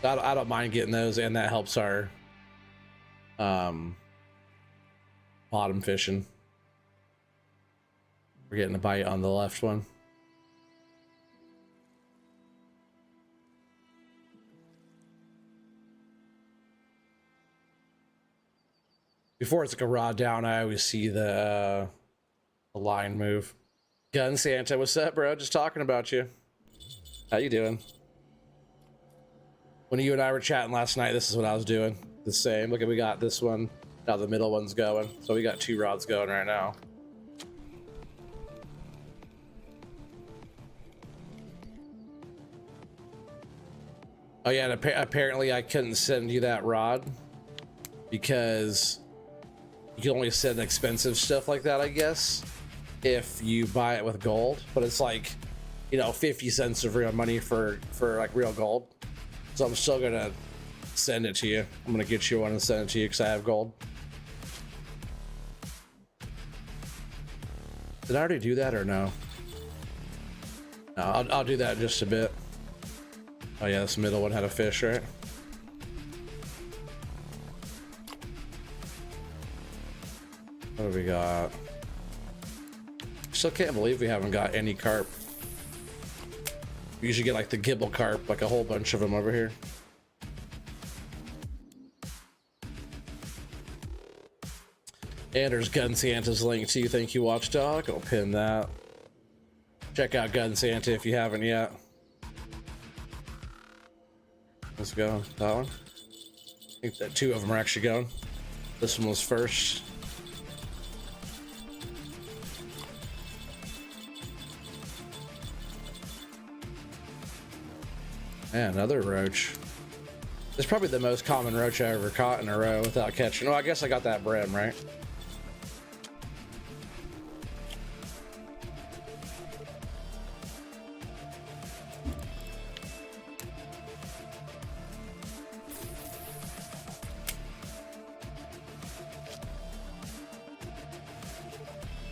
I don't mind getting those, and that helps our bottom fishing. We're getting a bite on the left one. Before it's like a rod down, I always see the line move. Gun Santa, what's up, bro? Just talking about you. How you doing? When you and I were chatting last night, this is what I was doing. The same. Look at, we got this one. Now the middle one's going. So we got 2 rods going right now. Oh yeah, and apparently I couldn't send you that rod because you can only send expensive stuff like that, I guess, if you buy it with gold. But it's like, you know, 50 cents of real money for like real gold. So I'm still gonna send it to you. I'm gonna get you one and send it to you because I have gold. Did I already do that or no? No, I'll do that in just a bit. Oh yeah, this middle one had a fish, right? What do we got? Still can't believe we haven't got any carp. We usually get like the gibble carp, like a whole bunch of them over here. And there's Gun Santa's link too. Thank you, Watchdog. I'll pin that. Check out Gun Santa if you haven't yet. Let's go. That one. I think that 2 of them are actually going. This one was first. Yeah, another roach. It's probably the most common roach I ever caught in a row without catching. Oh, I guess I got that brim, right?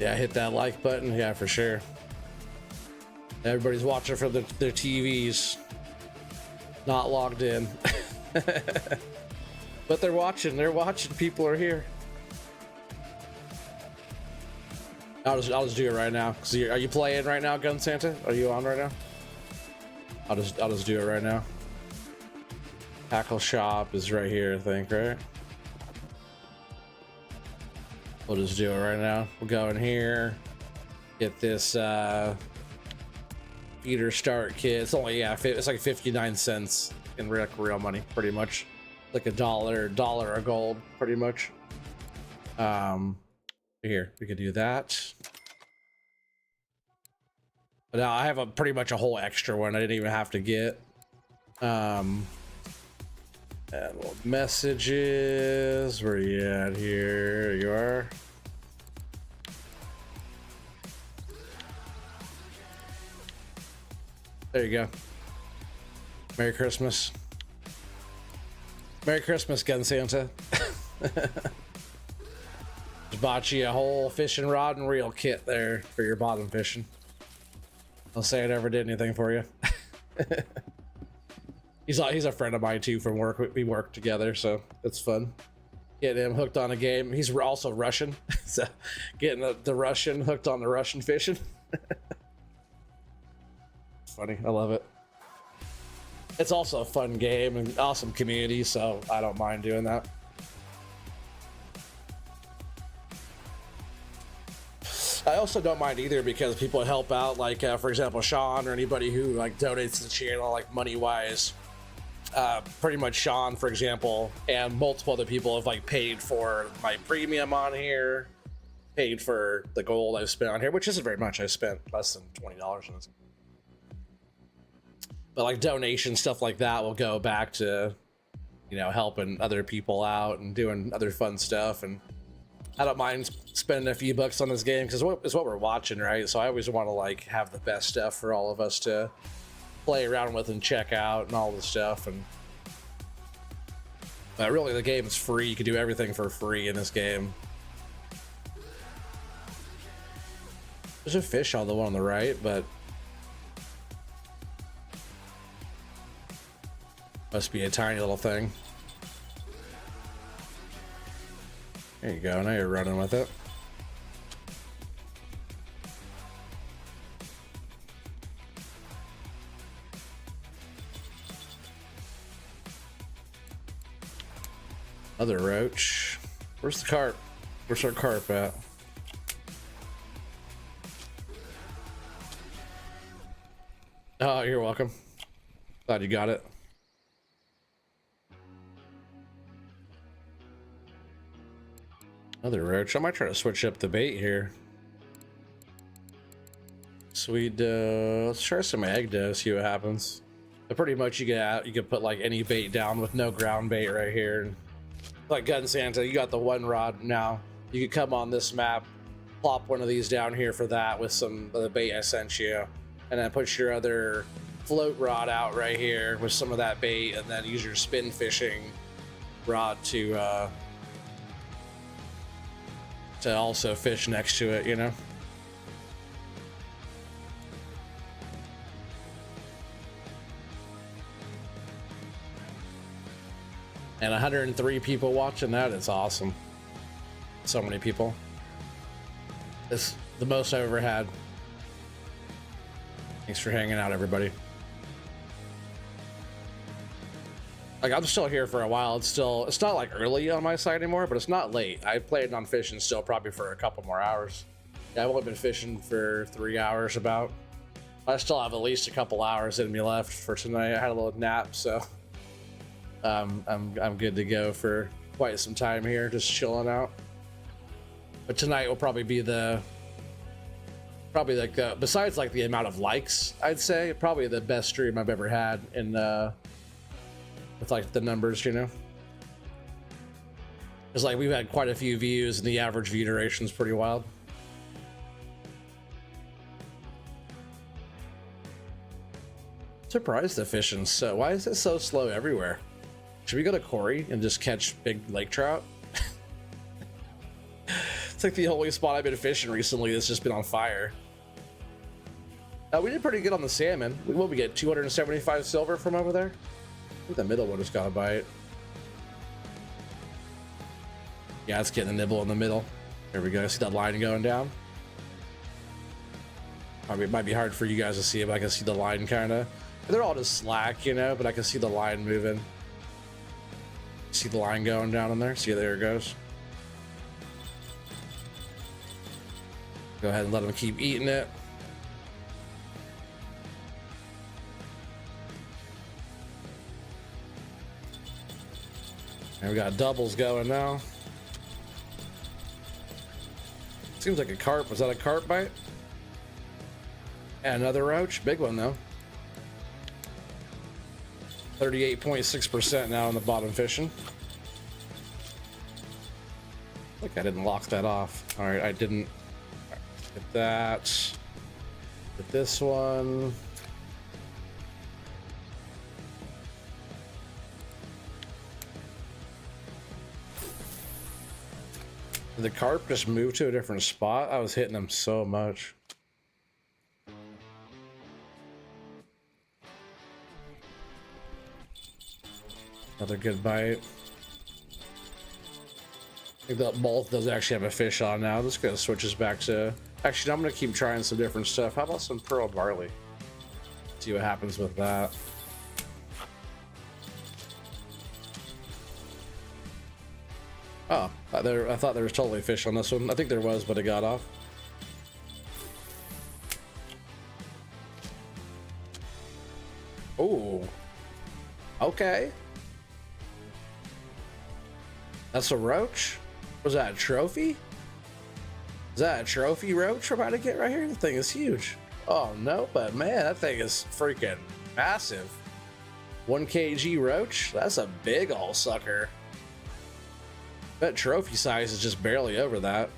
Yeah, hit that like button. Yeah, for sure. Everybody's watching from their TVs, not logged in. But they're watching. They're watching. People are here. I'll just do it right now. Are you playing right now, Gun Santa? Are you on right now? I'll just do it right now. Tackle shop is right here, I think, right? We'll just do it right now. We'll go in here, get this feeder start kit. It's only, yeah, it's like 59 cents in real money, pretty much. Like $1 of gold, pretty much. Here, we could do that. But now I have pretty much a whole extra one I didn't even have to get. And little messages. Where you at here? You are. There you go. Merry Christmas. Merry Christmas, Gun Santa. Just bought you a whole fishing rod and reel kit there for your bottom fishing. I'll say I never did anything for you. He's a friend of mine too from work. We work together, so it's fun. Getting him hooked on a game. He's also Russian, so getting the Russian hooked on the Russian fishing. It's funny. I love it. It's also a fun game and awesome community, so I don't mind doing that. I also don't mind either because people help out, like for example Sean or anybody who like donates to the channel, like money wise. Pretty much Sean, for example, and multiple other people have like paid for my premium on here, paid for the gold I've spent on here, which isn't very much. I spent less than $20 on this. But like donation stuff like that will go back to, you know, helping other people out and doing other fun stuff. And I don't mind spending a few bucks on this game because it's what we're watching, right? So I always want to like have the best stuff for all of us to play around with and check out and all this stuff. And but really the game is free. You can do everything for free in this game. There's a fish on the one on the right, but must be a tiny little thing. There you go. Now you're running with it. Another roach. Where's the carp? Where's our carp at? Oh, you're welcome. Glad you got it. Another roach. I might try to switch up the bait here. Sweet dough. Let's try some egg dough, see what happens. But pretty much you can put like any bait down with no ground bait right here. Like Gun Santa, you got the one rod now. You could come on this map, plop one of these down here for that with some of the bait I sent you, and then put your other float rod out right here with some of that bait, and then use your spin fishing rod to also fish next to it, you know? And 103 people watching that is awesome. So many people. It's the most I've ever had. Thanks for hanging out, everybody. Like, I'm still here for a while. It's not like early on my side anymore, but it's not late. I planned on fishing still probably for a couple more hours. Yeah, I've only been fishing for 3 hours about. I still have at least a couple hours in me left for tonight. I had a little nap, so I'm good to go for quite some time here, just chilling out. But tonight will probably be like besides like the amount of likes, I'd say probably the best stream I've ever had in with like the numbers, you know. It's like we've had quite a few views and the average view duration is pretty wild. Surprised the fishing so. Why is it so slow everywhere? Should we go to Corey and just catch big lake trout? It's like the only spot I've been fishing recently that's just been on fire. We did pretty good on the salmon. What we get, 275 silver from over there? I think the middle one just got a bite. Yeah, it's getting a nibble in the middle. There we go. See that line going down? It might be hard for you guys to see it, but I can see the line kind of. They're all just slack, you know, but I can see the line moving. See the line going down in there? See, there it goes. Go ahead and let them keep eating it. And we got doubles going now. Seems like a carp. Was that a carp bite? And another roach. Big one though. 38.6% now on the bottom fishing. Look, I didn't lock that off. All right, I didn't. All right, get that. Get this one. Did the carp just move to a different spot? I was hitting them so much. Another good bite. I think that both does actually have a fish on now. Let's go switches back to. Actually, I'm gonna keep trying some different stuff. How about some pearl barley? See what happens with that. Oh, I thought there was totally fish on this one. I think there was, but it got off. Oh, okay. That's a roach? Was that a trophy? Is that a trophy roach we're about to get right here? The thing is huge. Oh no, but man, that thing is freaking massive. 1 kg roach? That's a big ol' sucker. That trophy size is just barely over that.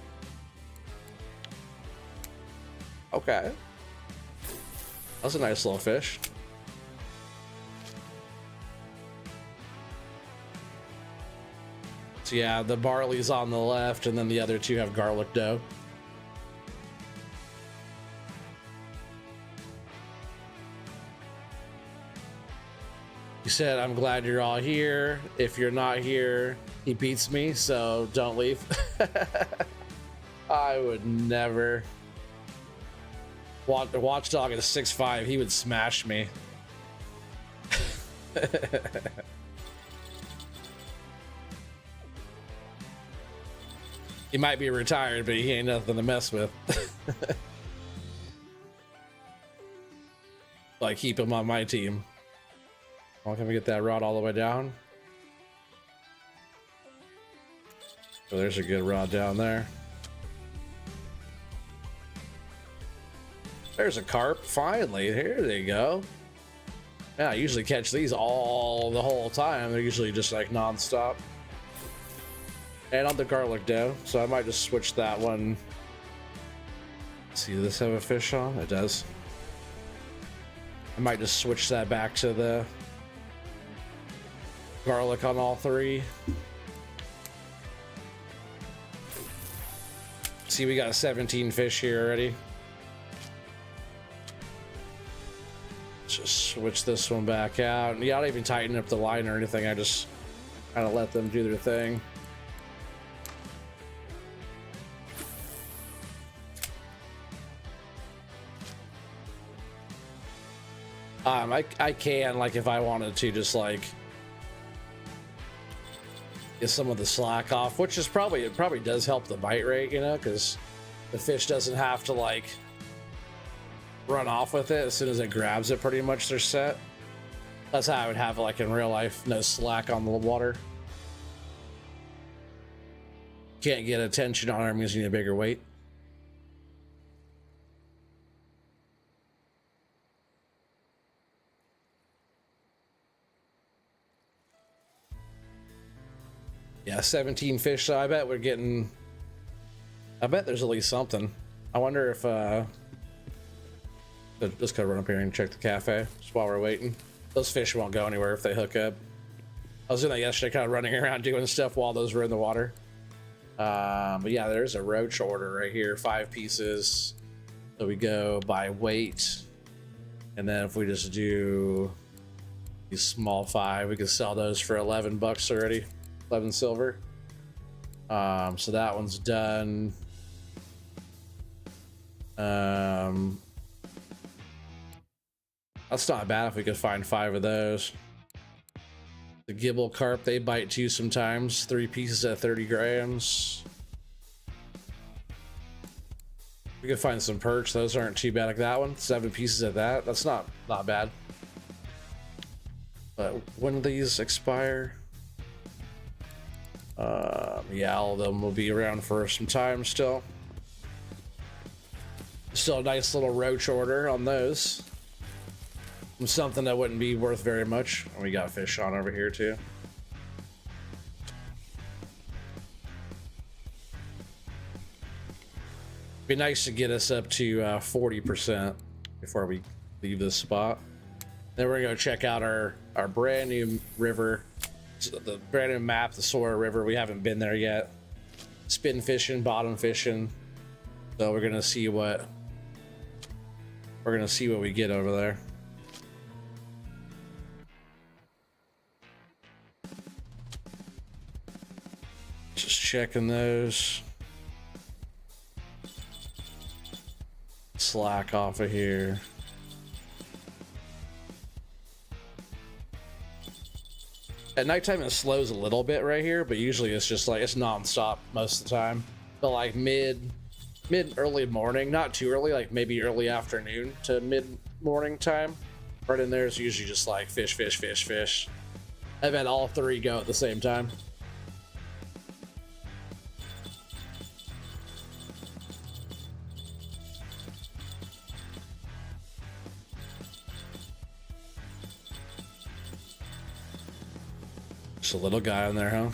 Okay. That's a nice little fish. So yeah, the barley's on the left, and then the other two have garlic dough. He said, I'm glad you're all here. If you're not here, he beats me, so don't leave. I would never. Watchdog at a 6'5", he would smash me. He might be retired, but he ain't nothing to mess with. Like, keep him on my team. Oh, can we get that rod all the way down? Oh, there's a good rod down there. There's a carp. Finally, here they go. Yeah, I usually catch these the whole time. They're usually just like non-stop. And on the garlic dough, so I might just switch that one. See, does this have a fish on? It does. I might just switch that back to the garlic on all three. See, we got 17 fish here already. Just switch this one back out. Yeah, I don't even tighten up the line or anything. I just kind of let them do their thing. I can, like, if I wanted to, just like get some of the slack off, which is it probably does help the bite rate, you know, because the fish doesn't have to like run off with it. As soon as it grabs it, pretty much they're set. That's how I would have it like in real life. No slack on the water. Can't get attention on her because you need a bigger weight. Yeah, 17 fish, so I bet we're getting... I bet there's at least something. I wonder if, just gotta run up here and check the cafe, just while we're waiting. Those fish won't go anywhere if they hook up. I was doing that yesterday, kind of running around doing stuff while those were in the water. But yeah, there's a roach order right here, 5 pieces. So we go by weight. And then if we just do these small 5, we can sell those for 11 bucks already. 11 silver. So that one's done. That's not bad if we could find 5 of those. The gibble carp, they bite too sometimes. 3 pieces at 30 grams. We could find some perch. Those aren't too bad. Like that one, 7 pieces at that. That's not bad. But when do these expire? Yeah, all of them will be around for some time still. Still a nice little roach order on those. Something that wouldn't be worth very much. And we got fish on over here too. Be nice to get us up to 40% before we leave this spot. Then we're gonna go check out our brand new river, the brand new map, the Sora River. We haven't been there yet. Spin fishing, bottom fishing. So we're gonna see what we get over there. Just checking those. Slack off of here. At nighttime it slows a little bit right here, but usually it's just like it's non-stop most of the time. But like mid early morning, not too early, like maybe early afternoon to mid morning time, right in there is usually just like fish, fish, fish, fish. I've had all 3 go at the same time. Just a little guy on there, huh?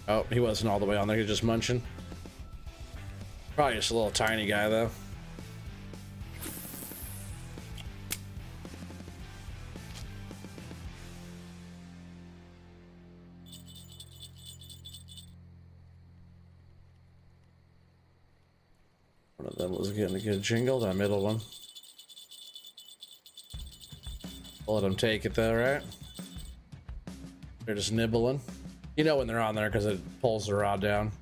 Oh, he wasn't all the way on there, he was just munching. Probably just a little tiny guy though. One of them was getting a good jingle, that middle one. Let them take it though, right? They're just nibbling. You know when they're on there because it pulls the rod down.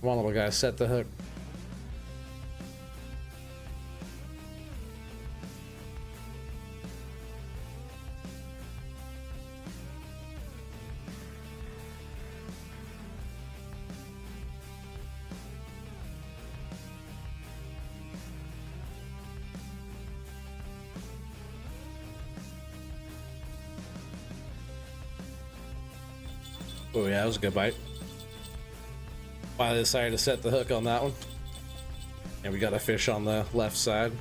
Come on, little guy, set the hook. Oh yeah, that was a good bite. Finally decided to set the hook on that one. And we got a fish on the left side.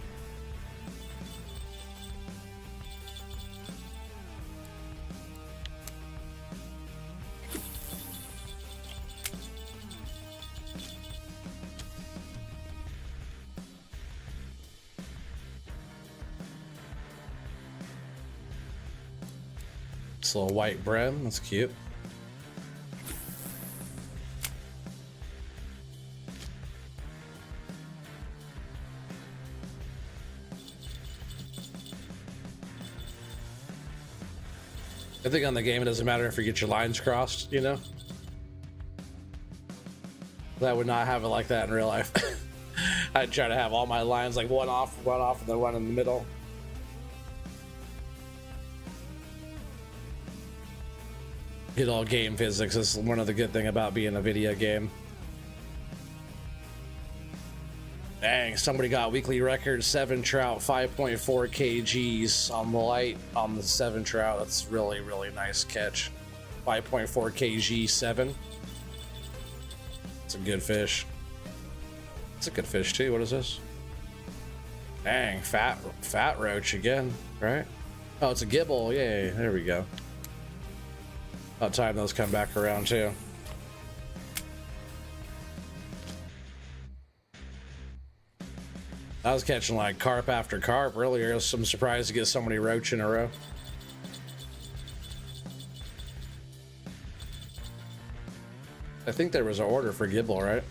This little white brim, that's cute. I think on the game it doesn't matter if you get your lines crossed, you know? That would not have it like that in real life. I'd try to have all my lines like one off, and then one in the middle. Good old game physics is one of the good thing about being a video game. Dang, somebody got weekly record 7 trout, 5.4 kgs on the light on the 7 trout. That's really, really nice catch. 5.4 kg 7. It's a good fish. It's a good fish too. What is this? Dang, fat roach again, right? Oh, it's a gibble. Yay, there we go. About time those come back around too. I was catching like carp after carp earlier. I'm surprised to get so many roach in a row. I think there was an order for gibble, right?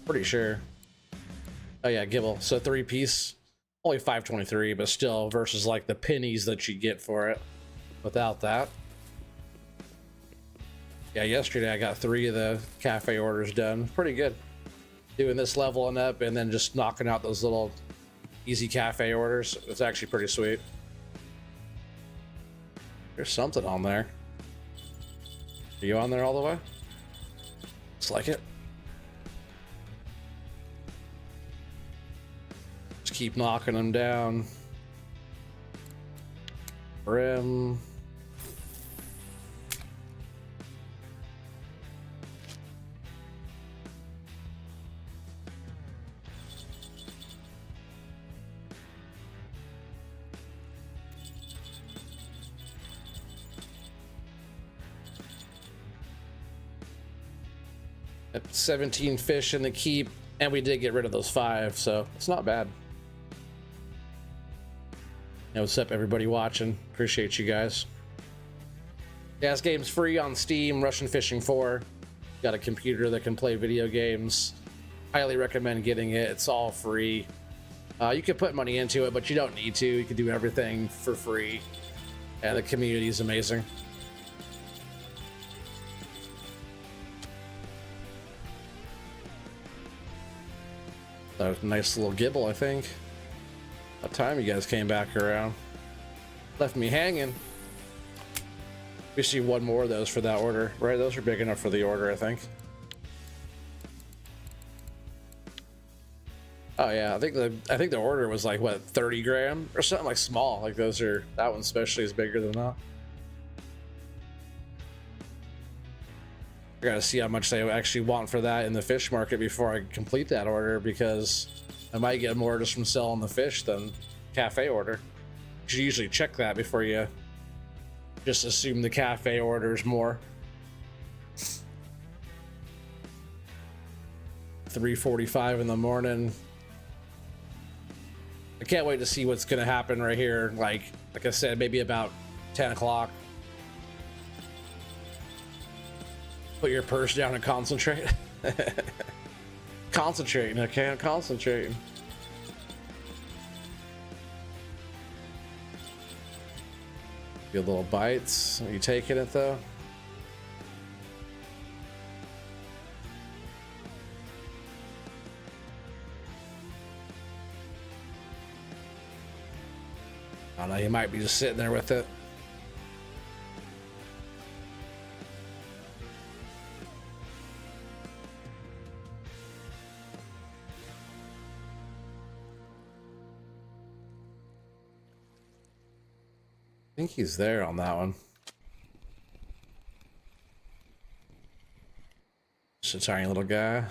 Pretty sure. Oh yeah, gibble. So 3-piece, only 523, but still versus like the pennies that you get for it without that. Yeah, yesterday I got 3 of the cafe orders done. Pretty good. Doing this leveling up and then just knocking out those little easy cafe orders. It's actually pretty sweet. There's something on there. Are you on there all the way? Looks like it. Just keep knocking them down. Brim. At 17 fish in the keep, and we did get rid of those 5, so it's not bad. Hey, what's up, everybody watching? Appreciate you guys. Yeah, this game's free on Steam. Russian Fishing 4. Got a computer that can play video games. Highly recommend getting it. It's all free. You can put money into it, but you don't need to. You can do everything for free, and the community is amazing. A nice little gibble, I think. About time you guys came back around. Left me hanging. We see one more of those for that order, right? Those are big enough for the order, I think. Oh yeah, I think the order was like what, 30 gram or something, like small. Like those are, that one especially is bigger than that. I gotta see how much they actually want for that in the fish market before I complete that order, because I might get more just from selling the fish than cafe order. You should usually check that before you just assume the cafe order is more. 3:45 in the morning. I can't wait to see what's gonna happen right here. Like I said, maybe about 10 o'clock. Put your purse down and concentrate. Concentrating, okay? I'm concentrating. Good little bites. Are you taking it though? I don't know, you might be just sitting there with it. I think he's there on that one. Just a tiny little guy.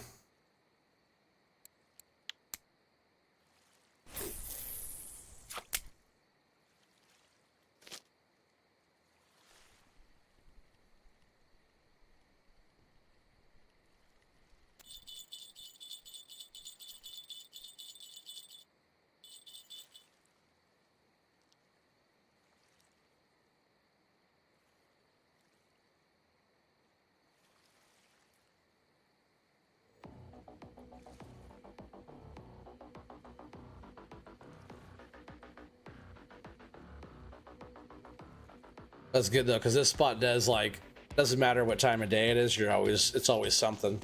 That's good though, because this spot does, like, doesn't matter what time of day it is, it's always something.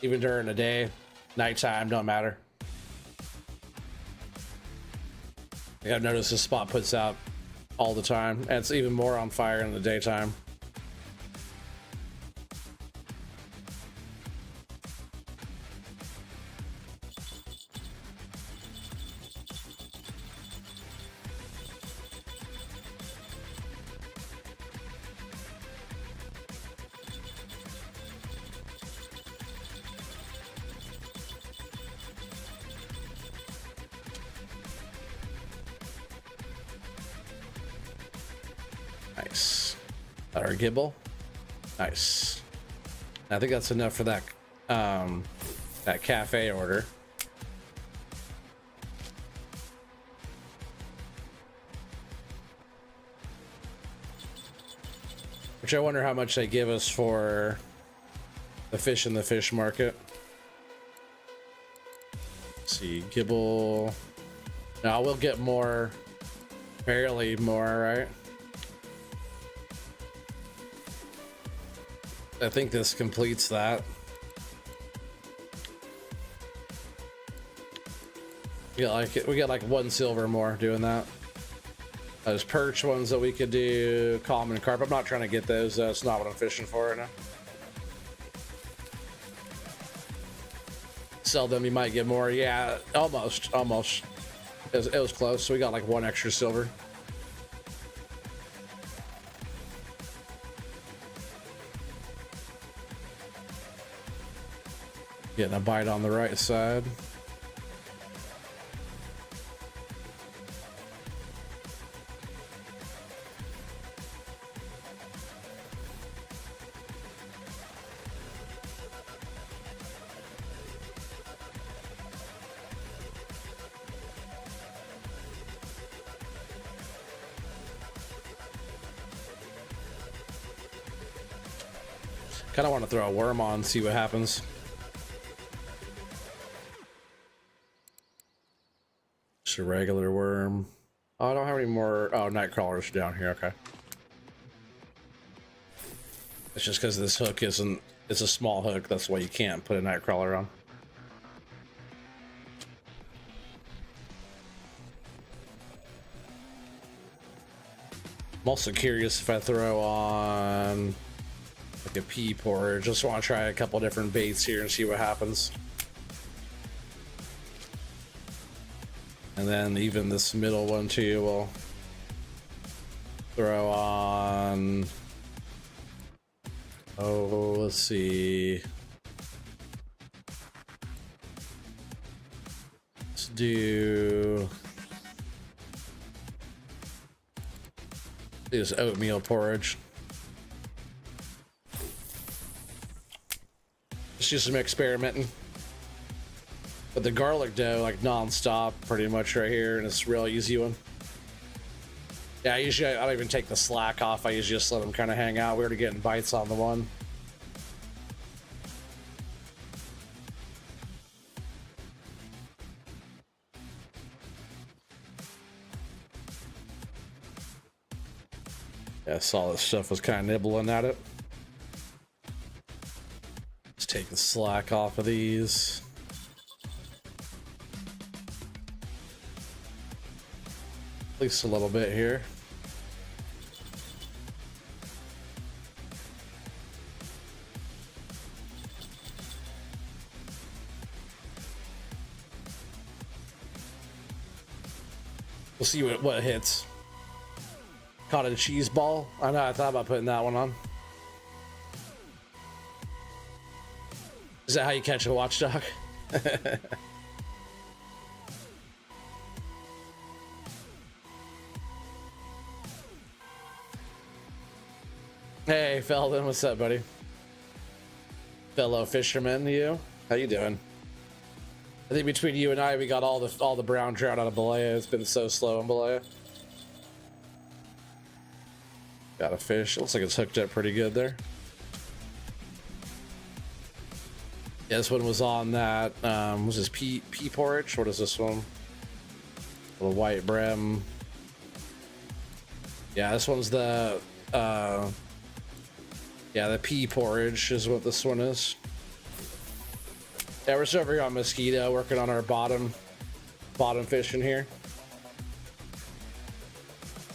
Even during the day, nighttime, don't matter. I've noticed this spot puts out all the time, and it's even more on fire in the daytime. Nice. Our gibble. Nice. I think that's enough for that that cafe order. Which I wonder how much they give us for the fish in the fish market. Let's see, gibble. Now we'll get more, barely more, right? I think this completes that. We get like 1 silver more doing that. Those perch ones that we could do, common carp. I'm not trying to get those. That's not what I'm fishing for right now. Sell them, you might get more. Yeah, almost. It was close. So we got like 1 extra silver. Getting a bite on the right side. Kind of want to throw a worm on, see what happens. Just a regular worm. Oh, I don't have any more. Oh, night crawlers down here. Okay. It's just because this hook isn't. It's a small hook. That's why you can't put a night crawler on. I'm also curious if I throw on like a pea porridge. Just want to try a couple different baits here and see what happens. And then even this middle one too, we'll throw on. Oh, let's see. Let's do this oatmeal porridge. Let's do some experimenting. But the garlic dough, like non-stop, pretty much right here, and it's a real easy one. Yeah, usually I don't even take the slack off. I usually just let them kind of hang out. We're already getting bites on the one. Yeah, I saw this stuff was kind of nibbling at it. Let's take the slack off of these. At least a little bit here. We'll see what hits. Cottage cheese ball. I know, I thought about putting that one on. Is that how you catch a watchdog? Hey, Feldon, what's up, buddy? Fellow fisherman, you? How you doing? I think between you and I, we got all the brown trout out of Balea. It's been so slow in Balea. Got a fish. Looks like it's hooked up pretty good there. Yeah, this one was on that. Was this pea porridge? What is this one? The white brim. Yeah, this one's the yeah, the pea porridge is what this one is. Yeah, we're still over here on Mosquito, working on our bottom fishing here.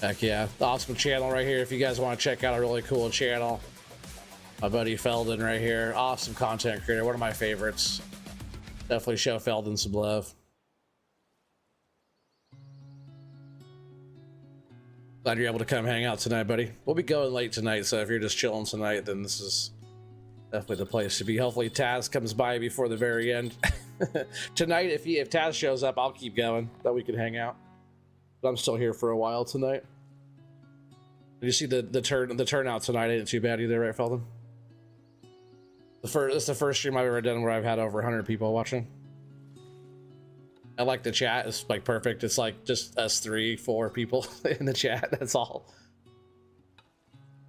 Heck yeah, awesome channel right here. If you guys want to check out a really cool channel, my buddy Feldon right here, awesome content creator, one of my favorites. Definitely show Feldon some love. Glad you're able to come hang out tonight, buddy. We'll be going late tonight, so if you're just chilling tonight, then this is definitely the place to be. Hopefully Taz comes by before the very end. Tonight, if Taz shows up, I'll keep going, that we can hang out. But I'm still here for a while tonight. Did you see the turnout tonight? Ain't too bad either, right, Feldon? It's the first stream I've ever done where I've had over 100 people watching. I like the chat. It's like perfect. It's like just us 3-4 people in the chat. That's all.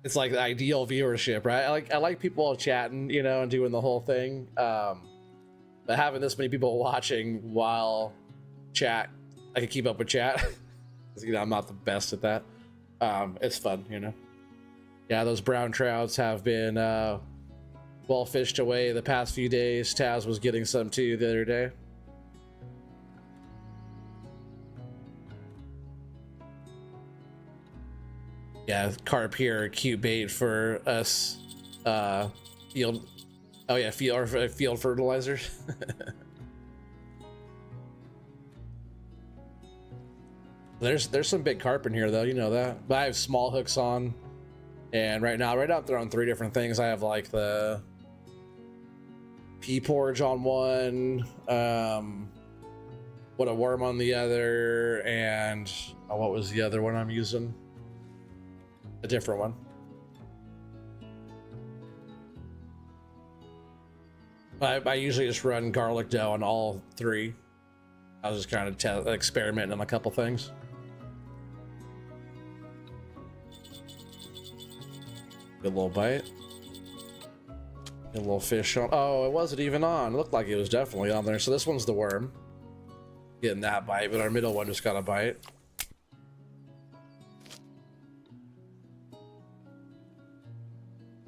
It's like the ideal viewership, right? I like people chatting, you know, and doing the whole thing. But having this many people watching while I can keep up with chat. You know, I'm not the best at that. It's fun, you know. Yeah, those brown trouts have been well fished away the past few days. Taz was getting some too the other day. Yeah, carp here, cute bait for us. Field. Oh yeah, field fertilizers. There's some big carp in here though, you know that. But I have small hooks on, and right now I'm throwing 3 different things. I have like the pea porridge on one, what a worm on the other, and what was the other one I'm using? A different one. I usually just run garlic dough on all 3. I was just kind of experimenting on a couple things. Good little bite. Good little fish on. Oh, it wasn't even on. It looked like it was definitely on there. So this one's the worm. Getting that bite, but our middle one just got a bite.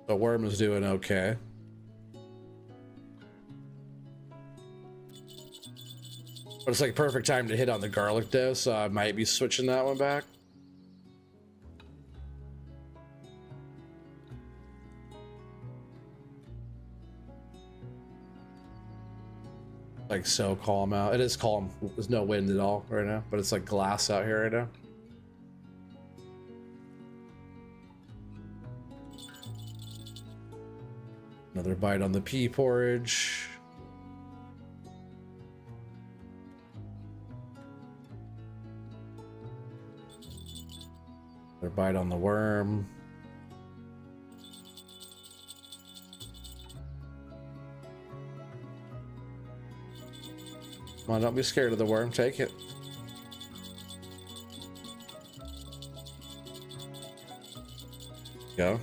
The worm is doing okay. But it's like perfect time to hit on the garlic dough, so I might be switching that one back. Like so calm out. It is calm. There's no wind at all right now, but it's like glass out here right now. Another bite on the pea porridge. Another bite on the worm. Come on, don't be scared of the worm. Take it. Go.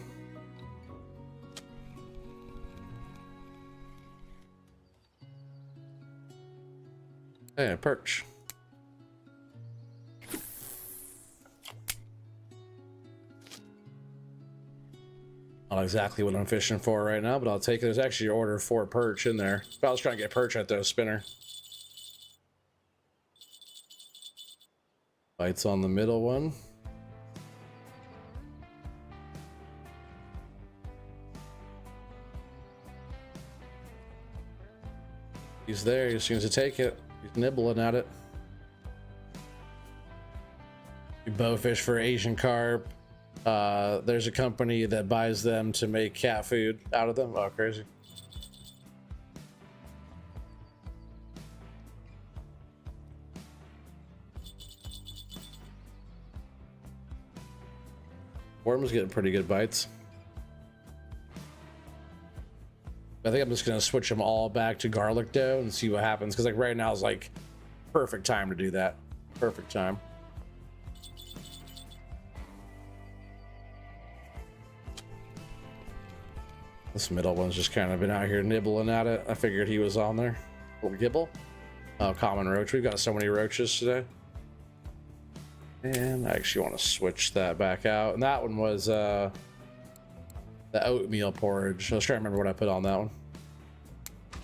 Hey, a perch. Not exactly what I'm fishing for right now, but I'll take it. There's actually an order for perch in there. If I was trying to get perch, I'd throw a spinner. Bites on the middle one. He's there. He just needs to take it. He's nibbling at it. You bowfish for Asian carp. There's a company that buys them to make cat food out of them. Oh, crazy. Worm's getting pretty good bites. I think I'm just gonna switch them all back to garlic dough and see what happens, because like right now is like perfect time to do that. Perfect time. This middle one's just kind of been out here nibbling at it. I figured he was on there. Little gibble. Oh, common roach. We've got so many roaches today. And I actually want to switch that back out. And that one was the oatmeal porridge. I was trying to remember what I put on that one.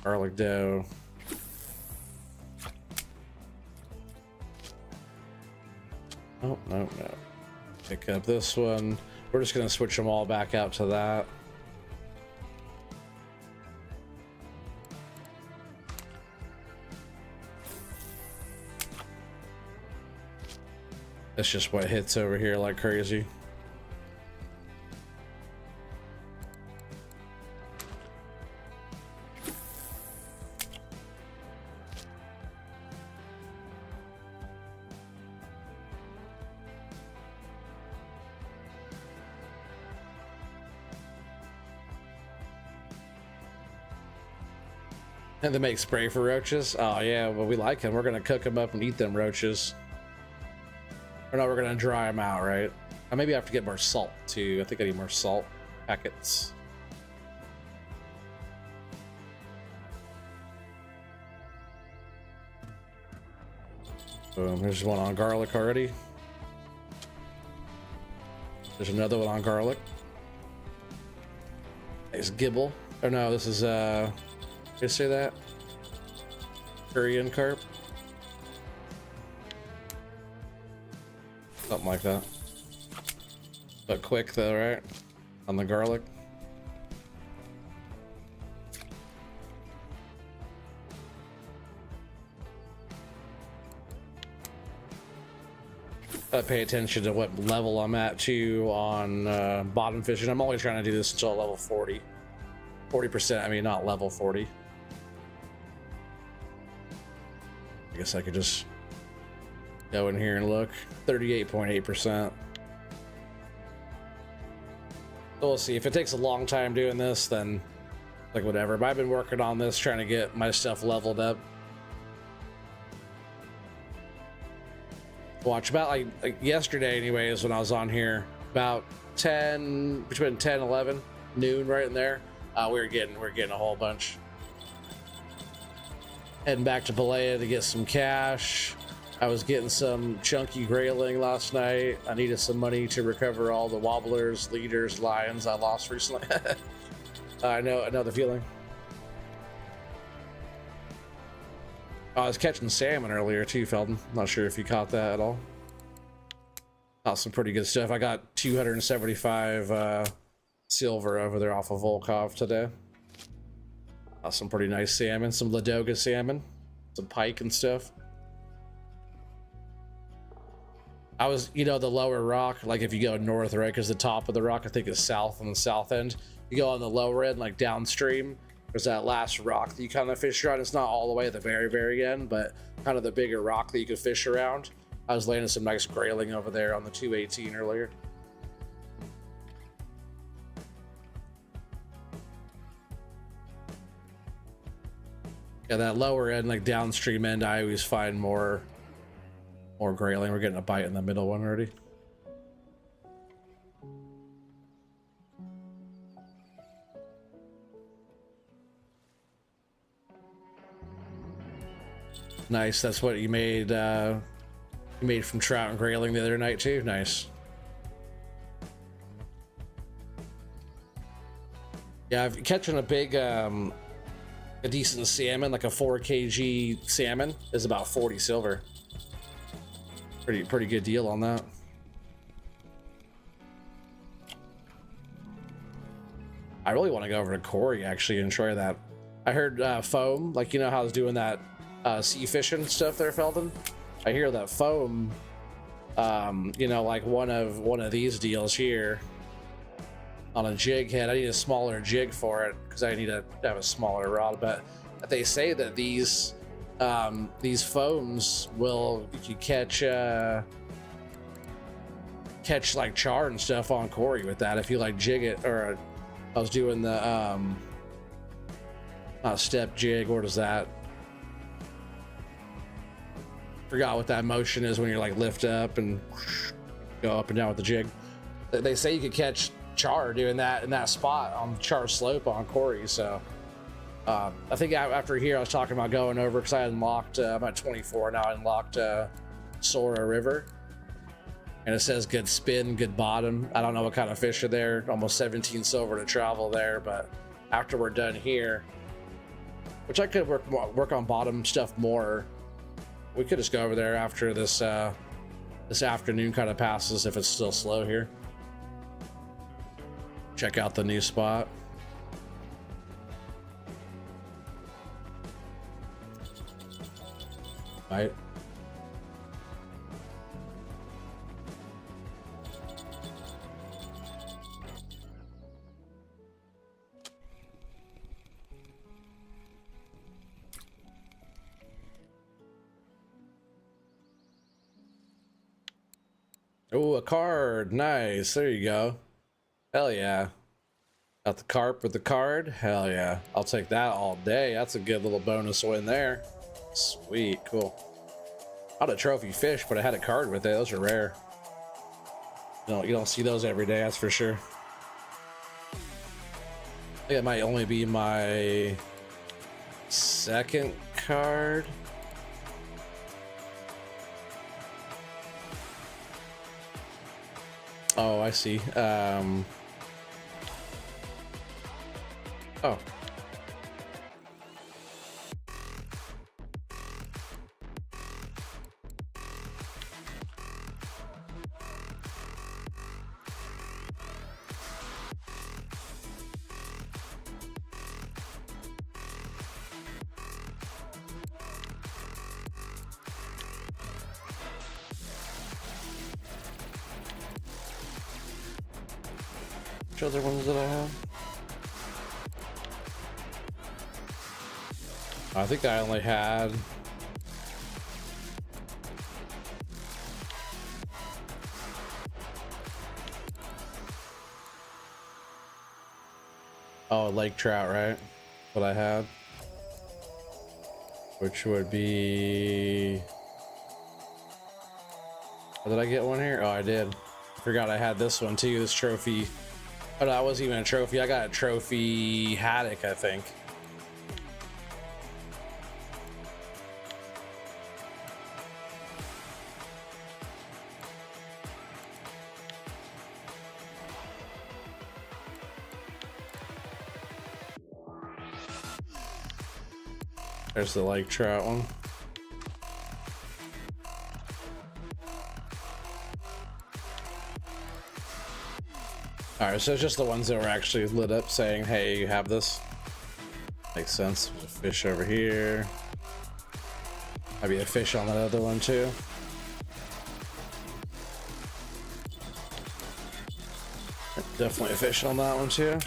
Garlic dough. Oh, no, no. Pick up this one. We're just gonna switch them all back out to that. That's just what hits over here like crazy. And they make spray for roaches. Oh yeah, well we like them. We're gonna cook them up and eat them roaches. Or no, we're gonna dry them out, right? Maybe I have to get more salt too. I think I need more salt packets. Boom, there's one on garlic already. There's another one on garlic. Nice gibble. Oh no, this is did I say that? Korean carp? Something like that. But quick though, right? On the garlic. Pay attention to what level I'm at too on bottom fishing. I'm always trying to do this until level 40. 40%, I mean not level 40. I guess I could just go in here and look. 38.8%. So we'll see. If it takes a long time doing this, then like whatever. But I've been working on this, trying to get my stuff leveled up. Watch about like yesterday anyways, when I was on here, about between 10 11 noon, right in there, we're getting a whole bunch. Heading back to Balea to get some cash. I was getting some chunky grayling last night. I needed some money to recover all the wobblers, leaders, lions I lost recently. I know the feeling. I was catching salmon earlier too, Felton. Not sure if you caught that at all. Caught some pretty good stuff. I got 275 silver over there off of Volkov today. Some pretty nice salmon, some Ladoga salmon, some pike and stuff. I was, the lower rock, like if you go north, right, because the top of the rock I think is south on the south end. You go on the lower end, like downstream, there's that last rock that you kind of fish around. It's not all the way at the very, very end, but kind of the bigger rock that you could fish around. I was landing some nice grayling over there on the 218 earlier. Yeah, that lower end, like downstream end, I always find more grayling. We're getting a bite in the middle one already. Nice. That's what you made. You made from trout and grayling the other night too. Nice. Yeah, I've catching a big, a decent salmon, like a 4 kg salmon, is about 40 silver. Pretty good deal on that. I really want to go over to Corey actually and try that. I heard foam, like how I was doing that sea fishing stuff there, Felton. I hear that foam, like one of these deals here on a jig head. I need a smaller jig for it because I need to have a smaller rod. But they say that these foams will, if you catch like char and stuff on Corey with that, if you like jig it. Or I was doing the step jig. What is that? Forgot what that motion is when you're like lift up and go up and down with the jig. They say you could catch char doing that in that spot on Char Slope on Corey. So I think after here I was talking about going over because I unlocked I'm at 24 now. I unlocked Sora River, and it says good spin, good bottom. I don't know what kind of fish are there. Almost 17 silver to travel there, but after we're done here, which I could work on bottom stuff more. We could just go over there after this This afternoon kind of passes if it's still slow here. Check out the new spot. Right. Oh, a card. Nice. There you go. Hell yeah. Got the carp with the card. Hell yeah. I'll take that all day. That's a good little bonus win there. Sweet. Cool. Not a trophy fish, but I had a card with it. Those are rare. You don't see those every day, that's for sure. I think it might only be my second card. Oh, I see. Oh. Which other ones did I have? I think I only had lake trout, right? What I had, which would be, oh, did I get one here? Oh, I did. I forgot I had this one too, this trophy. Oh, no, that wasn't even a trophy. I got a trophy haddock, I think. There's the lake trout one. All right, so it's just the ones that were actually lit up saying, hey, you have this. Makes sense. There's a fish over here. Maybe a fish on that other one too. Definitely a fish on that one too.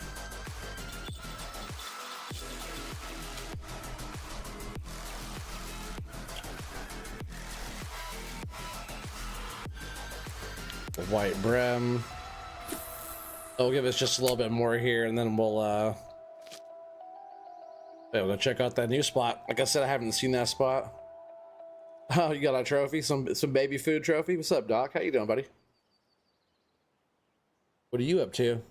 The white brim. They'll give us just a little bit more here, and then we'll go check out that new spot. Like I said, I haven't seen that spot. Oh, you got a trophy, some baby food trophy. What's up, Doc? How you doing, buddy? What are you up to?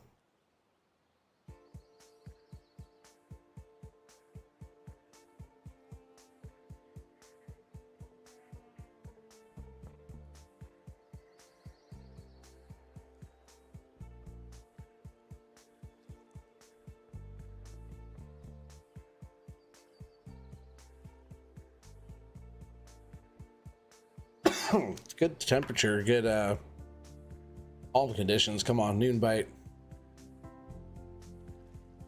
It's good temperature, good all the conditions. Come on, noon bite.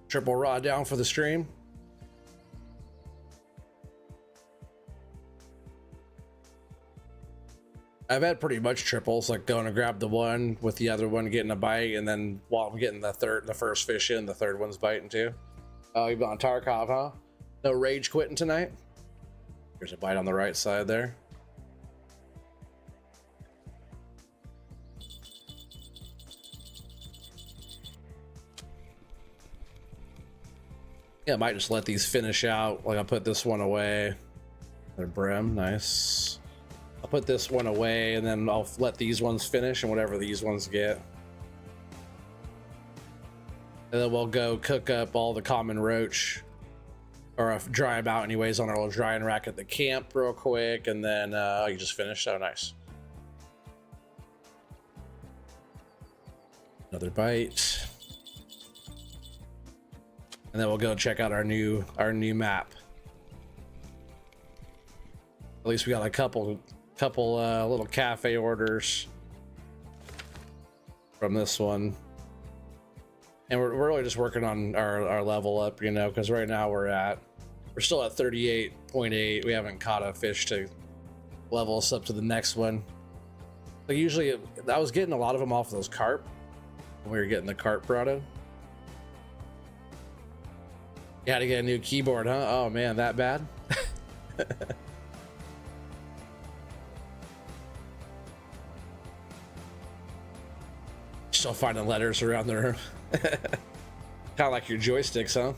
Triple rod down for the stream. I've had pretty much triples, like going to grab the one with the other one getting a bite, and then while I'm getting the first fish in, the third one's biting too. Oh, you've been on Tarkov, huh? No rage quitting tonight? There's a bite on the right side there. Yeah, I might just let these finish out. Like, I'll put this one away. Their brim, nice. I'll put this one away, and then I'll let these ones finish, and whatever these ones get. And then we'll go cook up all the common roach, or dry them out anyways on our little drying rack at the camp real quick, and then you just finish. So nice. Another bite. And then we'll go check out our new map. At least we got a couple couple little cafe orders from this one, and we're really just working on our level up, you know, because right now we're still at 38.8. We haven't caught a fish to level us up to the next one. Like usually I was getting a lot of them off of those carp when we were getting the carp brought in. You had to get a new keyboard, huh? Oh man, that bad? Still finding letters around the room. Kind of like your joysticks, huh?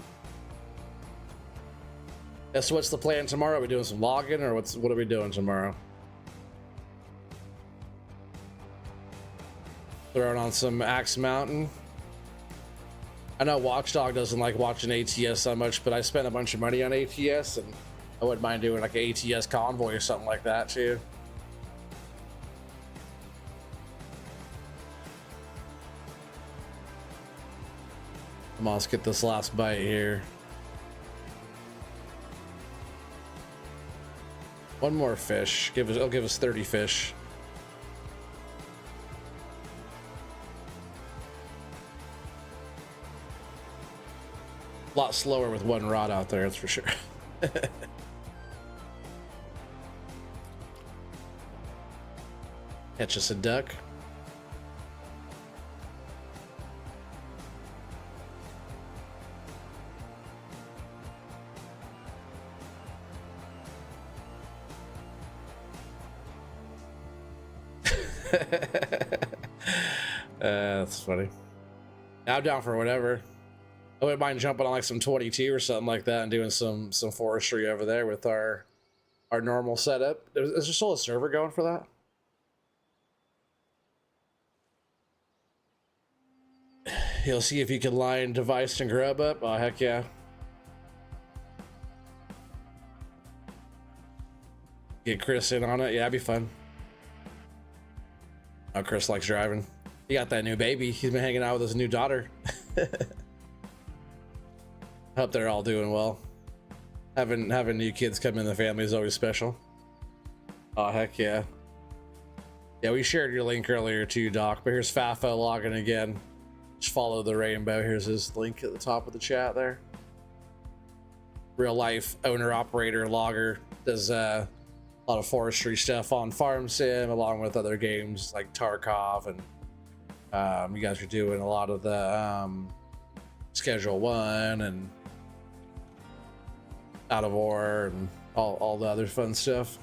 Yeah, so what's the plan tomorrow? Are we doing some logging, or what are we doing tomorrow? Throwing on some Axe Mountain. I know Watchdog doesn't like watching ATS that much, but I spent a bunch of money on ATS, and I wouldn't mind doing like an ATS convoy or something like that too. Come on, let's get this last bite here. One more fish. It'll give us 30 fish. A lot slower with one rod out there, that's for sure. Catch us a duck. That's funny. I'm down for whatever. I wouldn't mind jumping on like some 22 or something like that and doing some forestry over there with our normal setup. Is there still a server going for that? You'll see if you can line device and grub up. Oh heck yeah. Get Chris in on it. Yeah, it'd be fun. Oh, Chris likes driving. He got that new baby. He's been hanging out with his new daughter. Hope they're all doing well. Having new kids come in the family is always special. Oh heck yeah. Yeah, we shared your link earlier too, Doc. But here's Fafo logging again. Just follow the rainbow. Here's his link at the top of the chat there. Real life owner operator logger. Does a lot of forestry stuff on Farm Sim along with other games like Tarkov, and you guys are doing a lot of the Schedule 1 and Out of War and all the other fun stuff.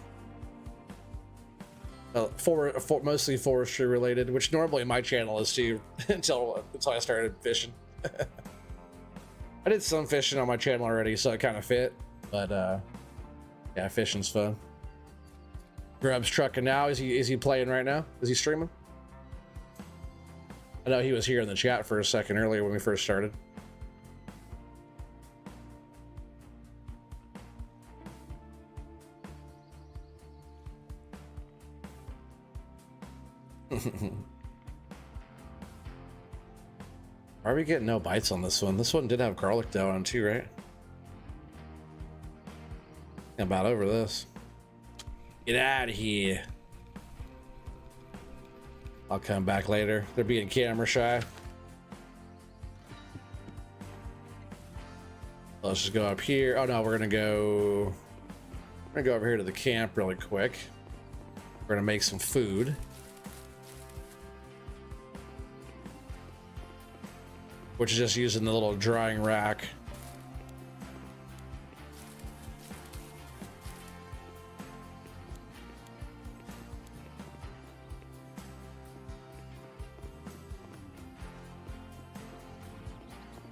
Mostly forestry related, which normally my channel is too, until I started fishing. I did some fishing on my channel already, so it kind of fit, but yeah, fishing's fun. Grub's trucking now. Is he playing right now? Is he streaming? I know he was here in the chat for a second earlier when we first started. Are we getting no bites on this one? This one did have garlic dough on too, right? About over this. Get out of here. I'll come back later. They're being camera shy. Let's just go up here. Oh no, we're gonna go over here to the camp really quick. We're gonna make some food. Which is just using the little drying rack.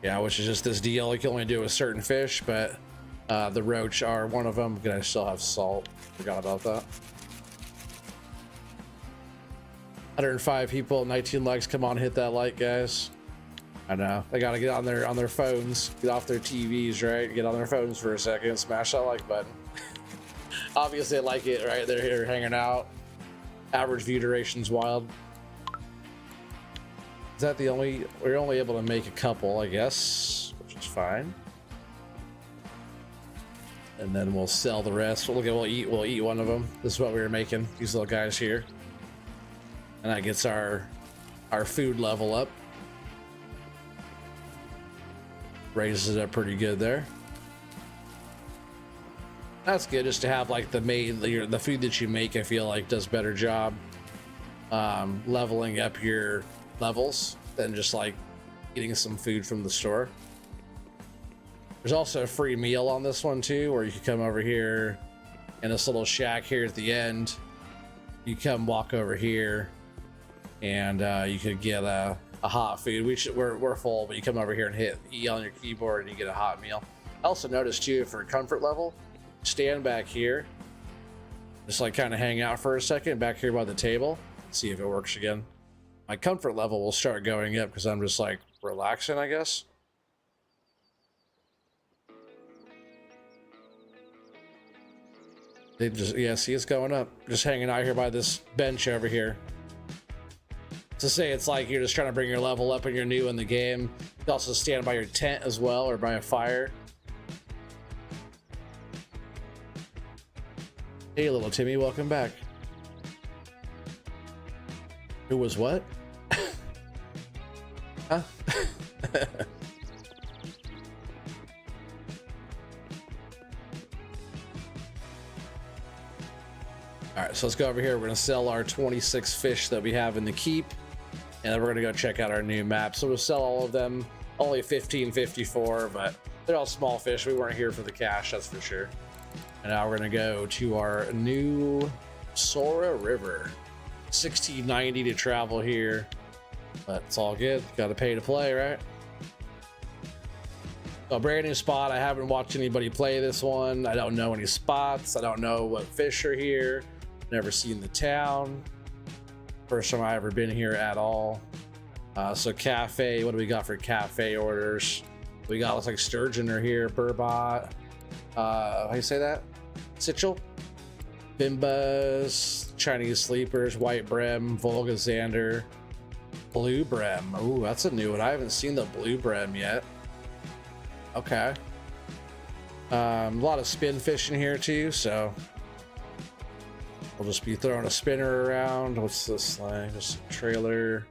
Yeah, which is just this deal. You can only do a certain fish, but the roach are one of them. I still have salt. Forgot about that. 105 people, 19 likes. Come on, hit that like, guys. I know they gotta get on their phones, get off their TVs, right? Get on their phones for a second, smash that like button. Obviously, I like it, right? They're here hanging out. Average view duration's wild. Is that the only? We're only able to make a couple, I guess, which is fine. and then we'll sell the rest. We'll eat one of them. This is what we were making, these little guys here, and that gets our food level up. Raises it up pretty good there. That's good, just to have like the food that you make, I feel like does better job leveling up your levels than just like getting some food from the store. There's also a free meal on this one too, where you can come over here in this little shack here at the end. You come walk over here and you could get a hot food. We're full, but you come over here and hit E on your keyboard and you get a hot meal. I also noticed too, for comfort level, stand back here, just like kind of hang out for a second back here by the table, see if it works again. My comfort level will start going up because I'm just like relaxing, I guess. They just, yeah, see, it's going up. Just hanging out here by this bench over here. To say it's like you're just trying to bring your level up and you're new in the game. You can also stand by your tent as well, or by a fire. Hey, little Timmy, welcome back. Who was what? Huh? All right, so let's go over here. We're going to sell our 26 fish that we have in the keep, and then we're going to go check out our new map. So we'll sell all of them. Only 1554, but they're all small fish. We weren't here for the cash, that's for sure. And now we're going to go to our new Sora River. 1690 to travel here, but it's all good. Got to pay to play, right? So a brand new spot. I haven't watched anybody play this one. I don't know any spots. I don't know what fish are here. Never seen the town. First time I ever been here at all. So cafe, what do we got for cafe orders? We got, looks like sturgeon are here, burbot. How do you say that? Sichel? Bimbas, Chinese sleepers, white brim, Volga Xander, blue brim. Ooh, that's a new one. I haven't seen the blue brim yet. Okay. A lot of spin fish in here too, so we'll just be throwing a spinner around. What's this thing? Just a trailer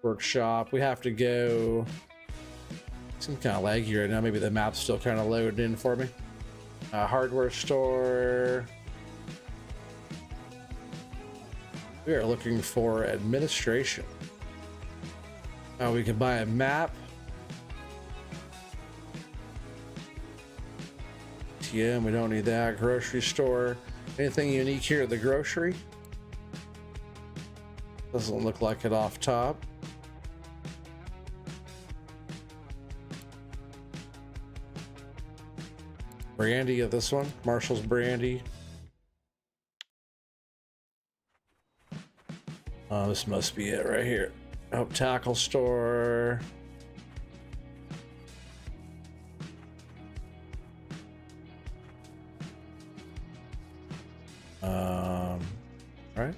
workshop. We have to go. Seems kind of laggy right now. Maybe the map's still kind of loaded in for me. Hardware store. We are looking for administration. We can buy a map. ATM, we don't need that. Grocery store. Anything unique here at the grocery? Doesn't look like it off top. Brandy of this one. Marshall's brandy. Oh, this must be it right here. Oh, tackle store. Right.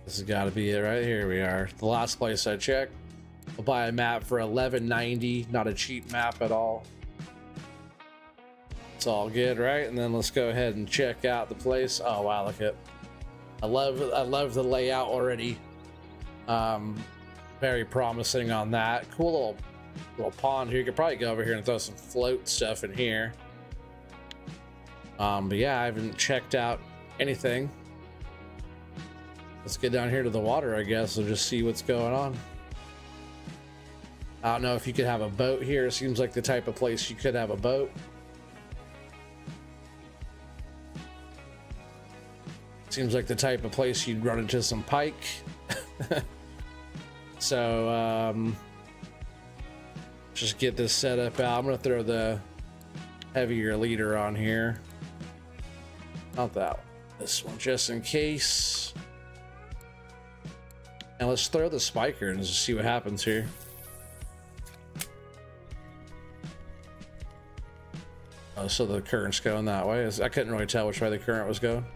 This has got to be it right here. We are. The last place I checked. We'll buy a map for $11.90. Not a cheap map at all. It's all good, right? And then let's go ahead and check out the place. Oh wow, look at. I love the layout already. Very promising on that. Cool little pond here. You could probably go over here and throw some float stuff in here. But yeah, I haven't checked out anything. Let's get down here to the water, I guess, and just see what's going on. I don't know if you could have a boat here. It seems like the type of place you could have a boat. Seems like the type of place you'd run into some pike. So, just get this set up out. I'm gonna throw the heavier leader on here. Not that one. This one, just in case. And let's throw the spiker and just see what happens here. Oh, so the current's going that way. I couldn't really tell which way the current was going.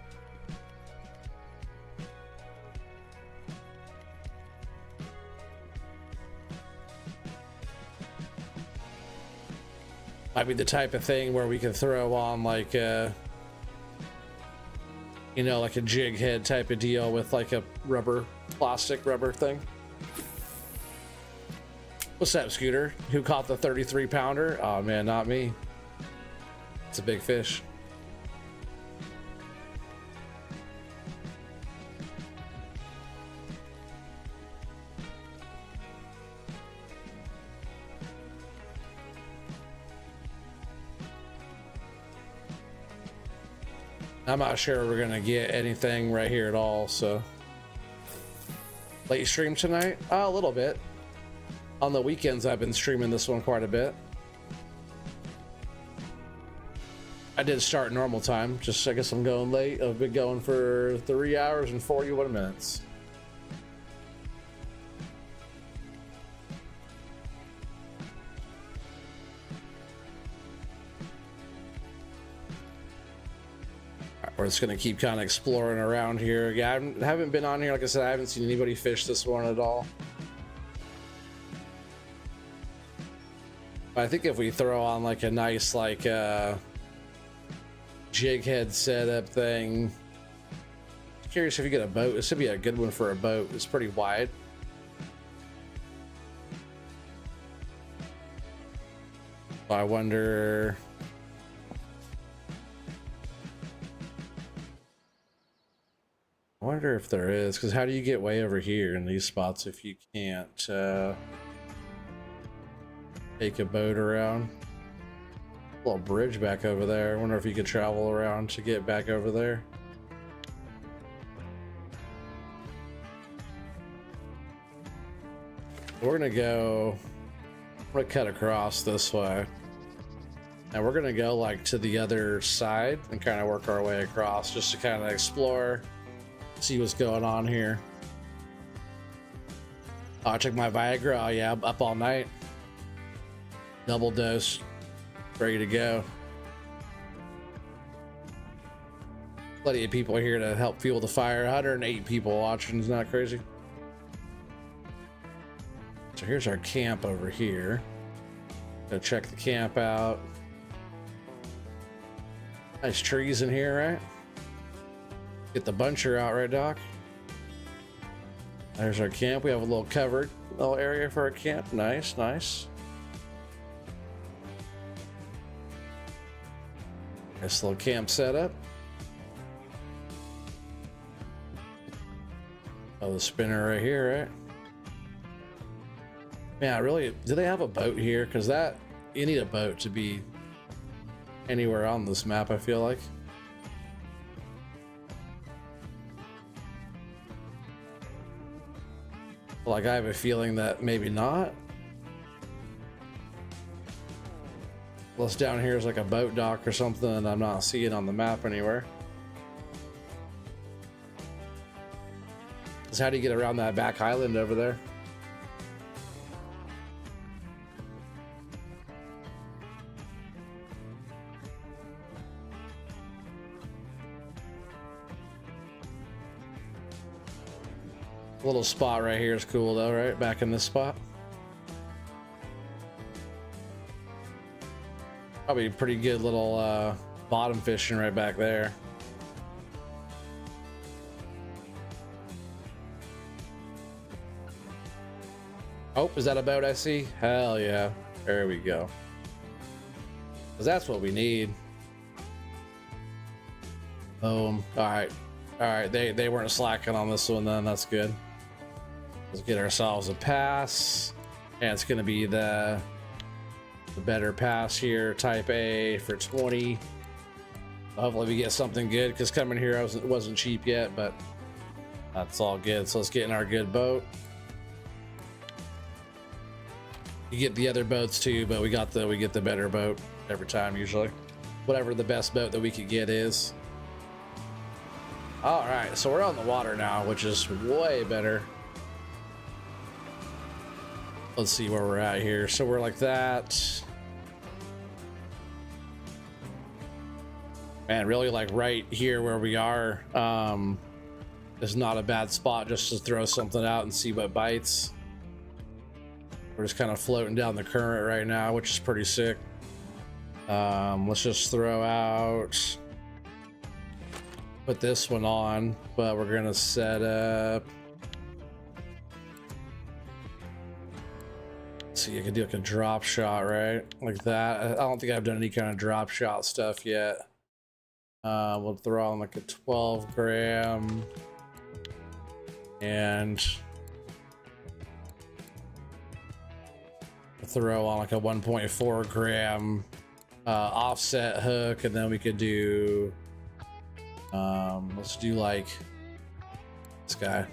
Might be the type of thing where we can throw on like a, you know, like a jig head type of deal with like a plastic rubber thing. What's up, Scooter? Who caught the 33 pounder? Oh man, not me. It's a big fish. I'm not sure we're gonna get anything right here at all, so. Late stream tonight? A little bit. On the weekends, I've been streaming this one quite a bit. I did start normal time, just I guess I'm going late. I've been going for 3 hours and 41 minutes. We're just gonna keep kind of exploring around here. Yeah, I haven't been on here. Like I said, I haven't seen anybody fish this one at all. But I think if we throw on like a nice like jig head setup thing, curious if you get a boat. This would be a good one for a boat. It's pretty wide. I wonder. I wonder if there is, because how do you get way over here in these spots if you can't take a boat around? A little bridge back over there. I wonder if you could travel around to get back over there. We're gonna cut across this way. And we're gonna go like to the other side and kind of work our way across just to kind of explore, see what's going on here. Oh, I took my Viagra. Oh yeah, I'm up all night. Double dose, ready to go. Plenty of people here to help fuel the fire. 108 people watching, isn't that crazy? So here's our camp over here. Go check the camp out. Nice trees in here, right? Get the buncher out, right, Doc? There's our camp. We have a little covered little area for our camp. Nice, nice. Nice little camp setup. Oh, the spinner right here, right? Man, really, do they have a boat here? Because that, you need a boat to be anywhere on this map, I feel like. Like, I have a feeling that maybe not. Unless down here is like a boat dock or something and I'm not seeing on the map anywhere. So how do you get around that back island over there? Little spot right here is cool though, right? Back in this spot. Probably a pretty good little bottom fishing right back there. Oh, is that a boat I see? Hell yeah. There we go. 'Cause that's what we need. Boom. Alright. Alright, they weren't slacking on this one then, that's good. Let's get ourselves a pass. And it's gonna be the better pass here, type A for 20. Hopefully we get something good, because coming here wasn't cheap yet, but that's all good. So let's get in our good boat. You get the other boats too, but we get the better boat every time usually. Whatever the best boat that we could get is. All right, so we're on the water now, which is way better. Let's see where we're at here. So we're like that. Man, really like right here where we are is not a bad spot just to throw something out and see what bites. We're just kind of floating down the current right now, which is pretty sick. Let's just throw out, put this one on, but we're gonna set up, let's see, you can do like a drop shot, right? Like that. I don't think I've done any kind of drop shot stuff yet. We'll throw on like a 12 gram and throw on like a 1.4 gram offset hook, and then we could do let's do like this guy,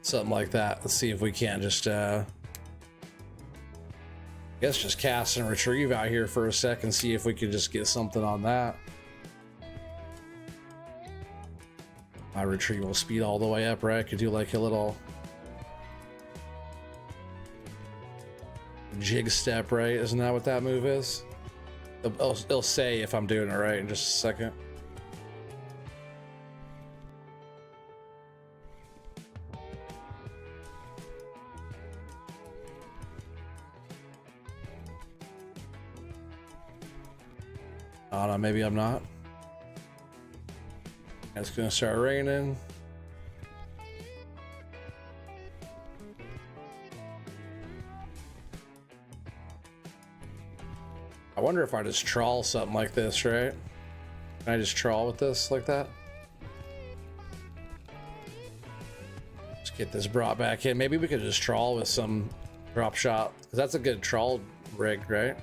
something like that. Let's see if we can't just I guess just cast and retrieve out here for a second, see if we could just get something on that. My retrieval speed all the way up, right? I could do like a little jig step, right? Isn't that what that move is? It'll say if I'm doing it right in just a second. I don't know, maybe I'm not. It's gonna start raining. I wonder if I just trawl something like this, right? Can I just trawl with this like that? Let's get this brought back in. Maybe we could just trawl with some drop shot, because that's a good trawl rig, right?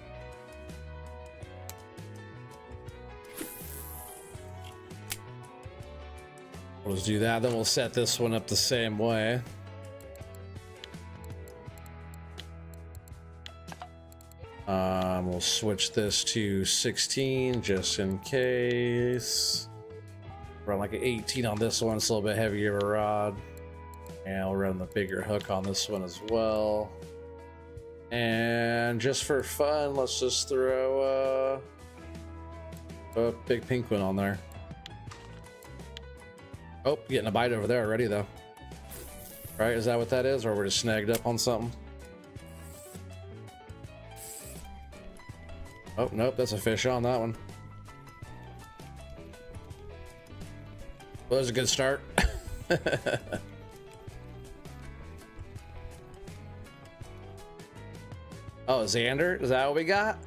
We'll just do that, then we'll set this one up the same way. We'll switch this to 16 just in case. Run like an 18 on this one, it's a little bit heavier of a rod. And I'll run the bigger hook on this one as well. And just for fun, let's just throw a big pink one on there. Oh, getting a bite over there already though. Right, is that what that is? Or we're just snagged up on something? Oh, nope, that's a fish on that one. Well, that was a good start. Oh, Xander? Is that what we got?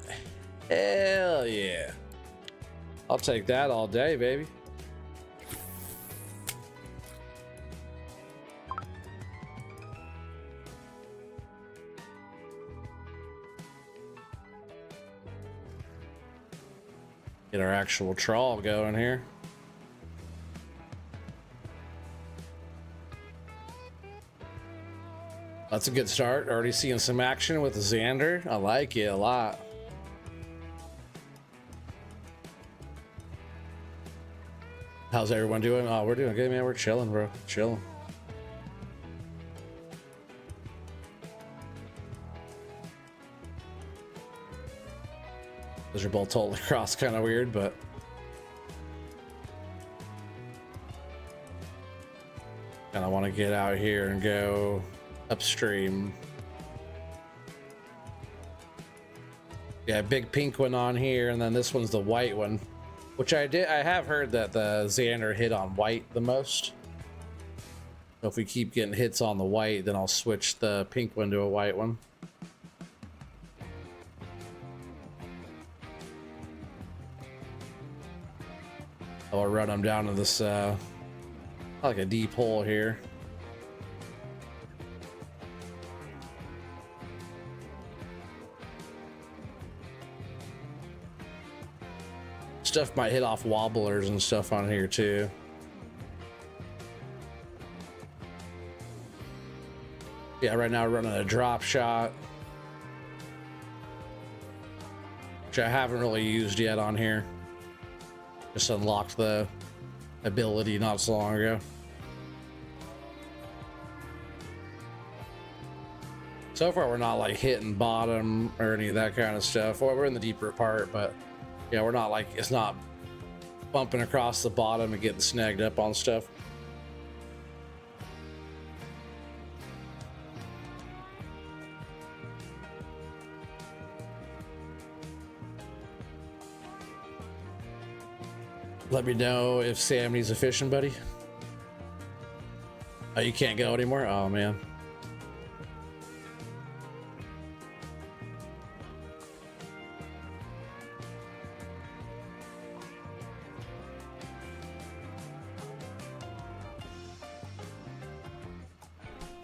Hell yeah. I'll take that all day, baby. Get our actual trawl going here. That's a good start. Already seeing some action with the Xander. I like it a lot. How's everyone doing? Oh, we're doing good, man. We're chilling, bro. Chilling. Those are both totally crossed, kind of weird, but kind of want to get out here and go upstream. Yeah, big pink one on here, and then this one's the white one, which I have heard that the Xander hit on white the most. So if we keep getting hits on the white, then I'll switch the pink one to a white one. I'll run them down to this like a deep hole here. Stuff might hit off wobblers and stuff on here too. Yeah, right now we're running a drop shot, which I haven't really used yet on here. Just unlocked the ability not so long ago. So far we're not like hitting bottom or any of that kind of stuff. Well, we're in the deeper part, but yeah, we're not like, it's not bumping across the bottom and getting snagged up on stuff. Let me know if Sam needs a fishing buddy. Oh, you can't go anymore? Oh, man.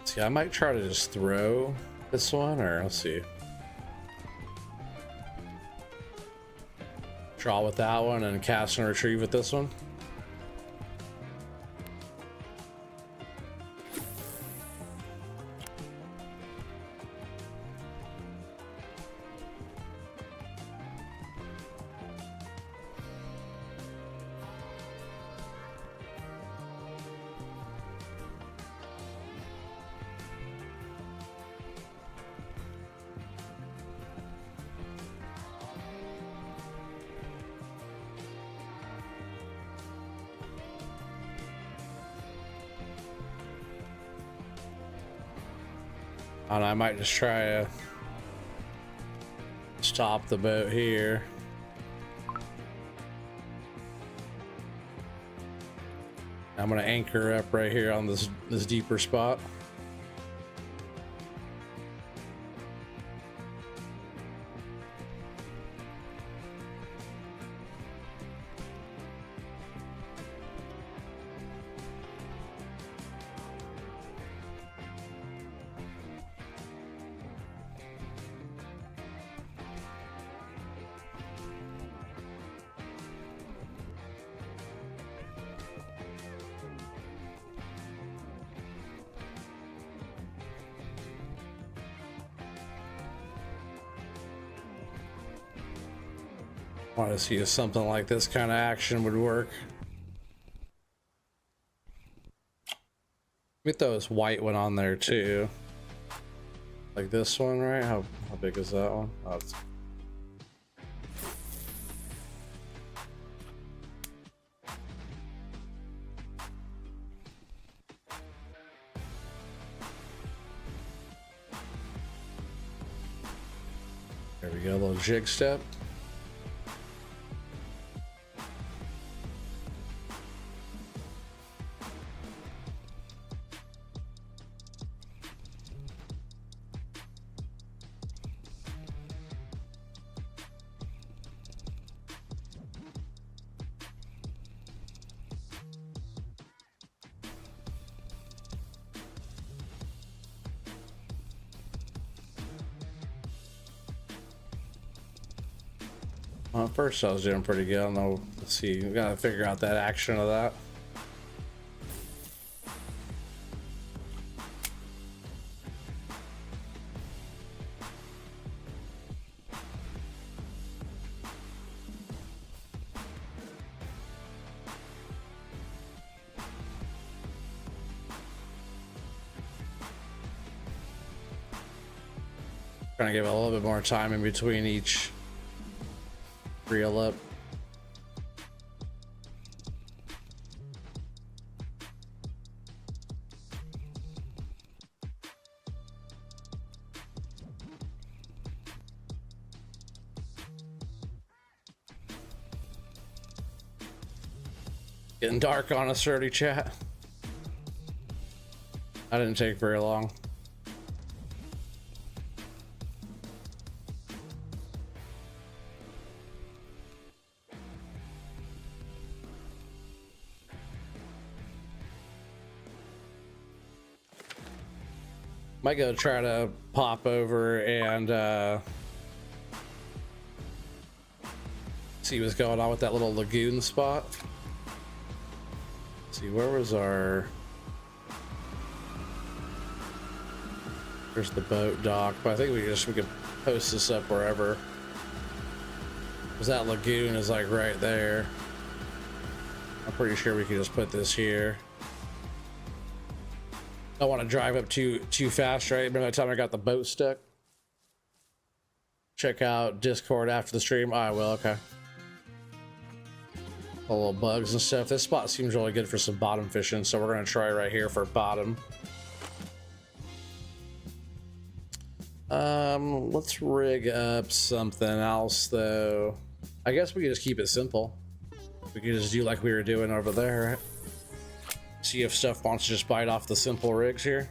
See, I might try to just throw this one, or let's see. Draw with that one and cast and retrieve with this one. And I might just try to stop the boat here. I'm gonna anchor up right here on this deeper spot. Want to see if something like this kind of action would work. Let me throw this white one on there too. Like this one, right? How big is that one? Oh, it's... There we go, a little jig step. Well, at first I was doing pretty good. I don't know. Let's see. We gotta figure out that action of that. Trying to give it a little bit more time in between each reel up. Getting dark on us already, chat. I didn't take very long. Might go try to pop over and see what's going on with that little lagoon spot. Let's see, where was our... There's the boat dock, but I think we could post this up wherever. Because that lagoon is like right there. I'm pretty sure we can just put this here. I don't want to drive up too fast, right? By the time I got the boat stuck. Check out Discord after the stream. I will, okay. A little bugs and stuff. This spot seems really good for some bottom fishing, so we're gonna try right here for bottom. Let's rig up something else though. I guess we can just keep it simple. We could just do like we were doing over there, right? See if stuff wants to just bite off the simple rigs here.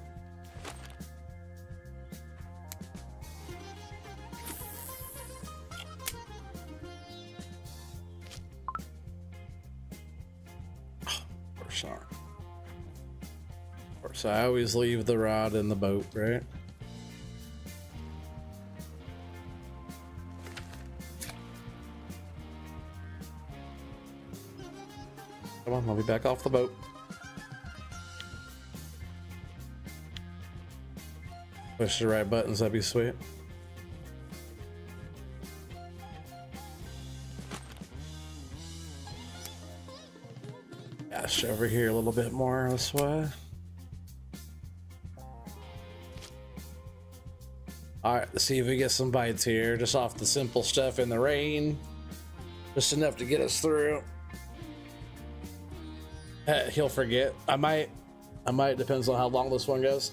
Of course, I always leave the rod in the boat, right? Come on, let me back off the boat. Push the right buttons, that'd be sweet. Dash over here a little bit more this way. Alright, let's see if we get some bites here, just off the simple stuff in the rain. Just enough to get us through. He'll forget. I might, depends on how long this one goes.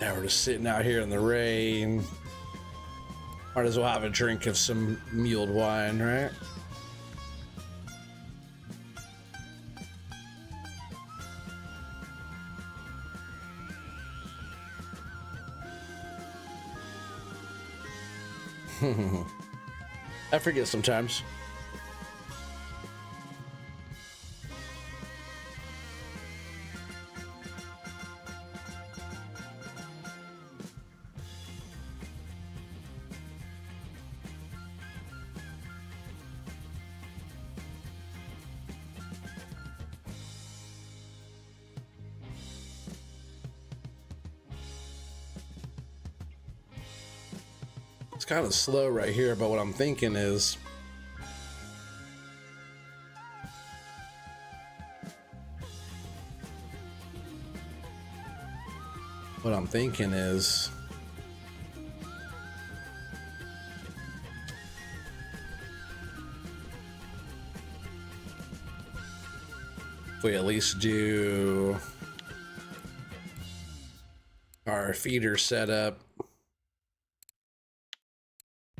Now we're just sitting out here in the rain. Might as well have a drink of some mulled wine, right? I forget sometimes. It's kind of slow right here, but what I'm thinking is if we at least do our feeder setup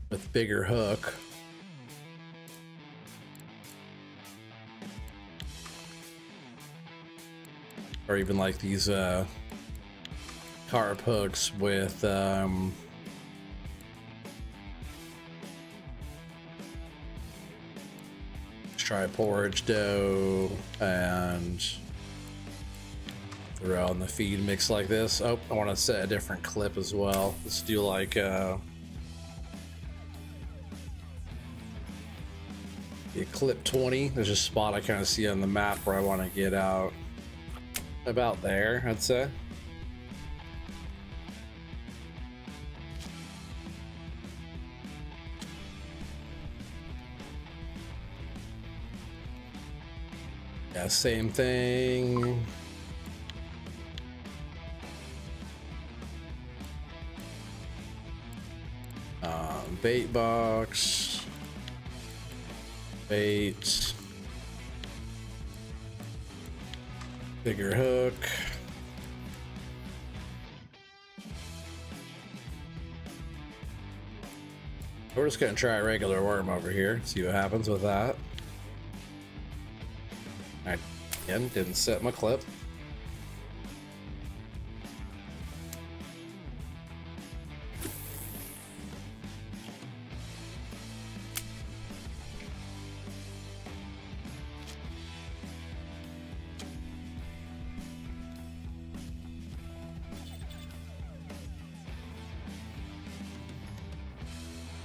with bigger hook. Or even like these carp hooks with let's try porridge dough and throw on the feed mix like this. Oh, I want to set a different clip as well. Let's do like clip 20. There's a spot I kind of see on the map where I want to get out. About there, I'd say. Yeah, same thing. Bait box. Bait. Bigger hook. We're just gonna try a regular worm over here, see what happens with that. I again didn't set my clip.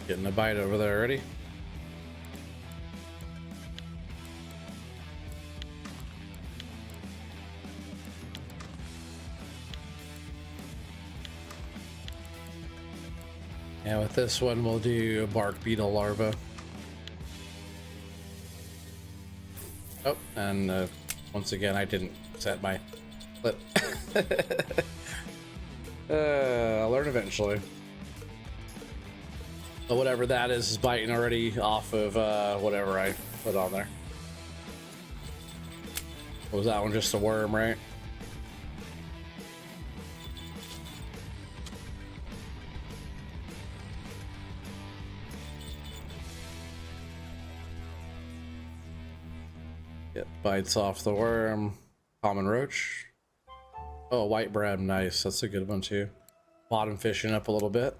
Getting a bite over there already. And with this one, we'll do a bark beetle larva. Oh, and once again, I didn't set my clip. I'll learn eventually. But whatever that is biting already off of whatever I put on there. What was that one? Just a worm, right? Get bites off the worm. Common roach. Oh, white brab, nice. That's a good one too. Bottom fishing up a little bit.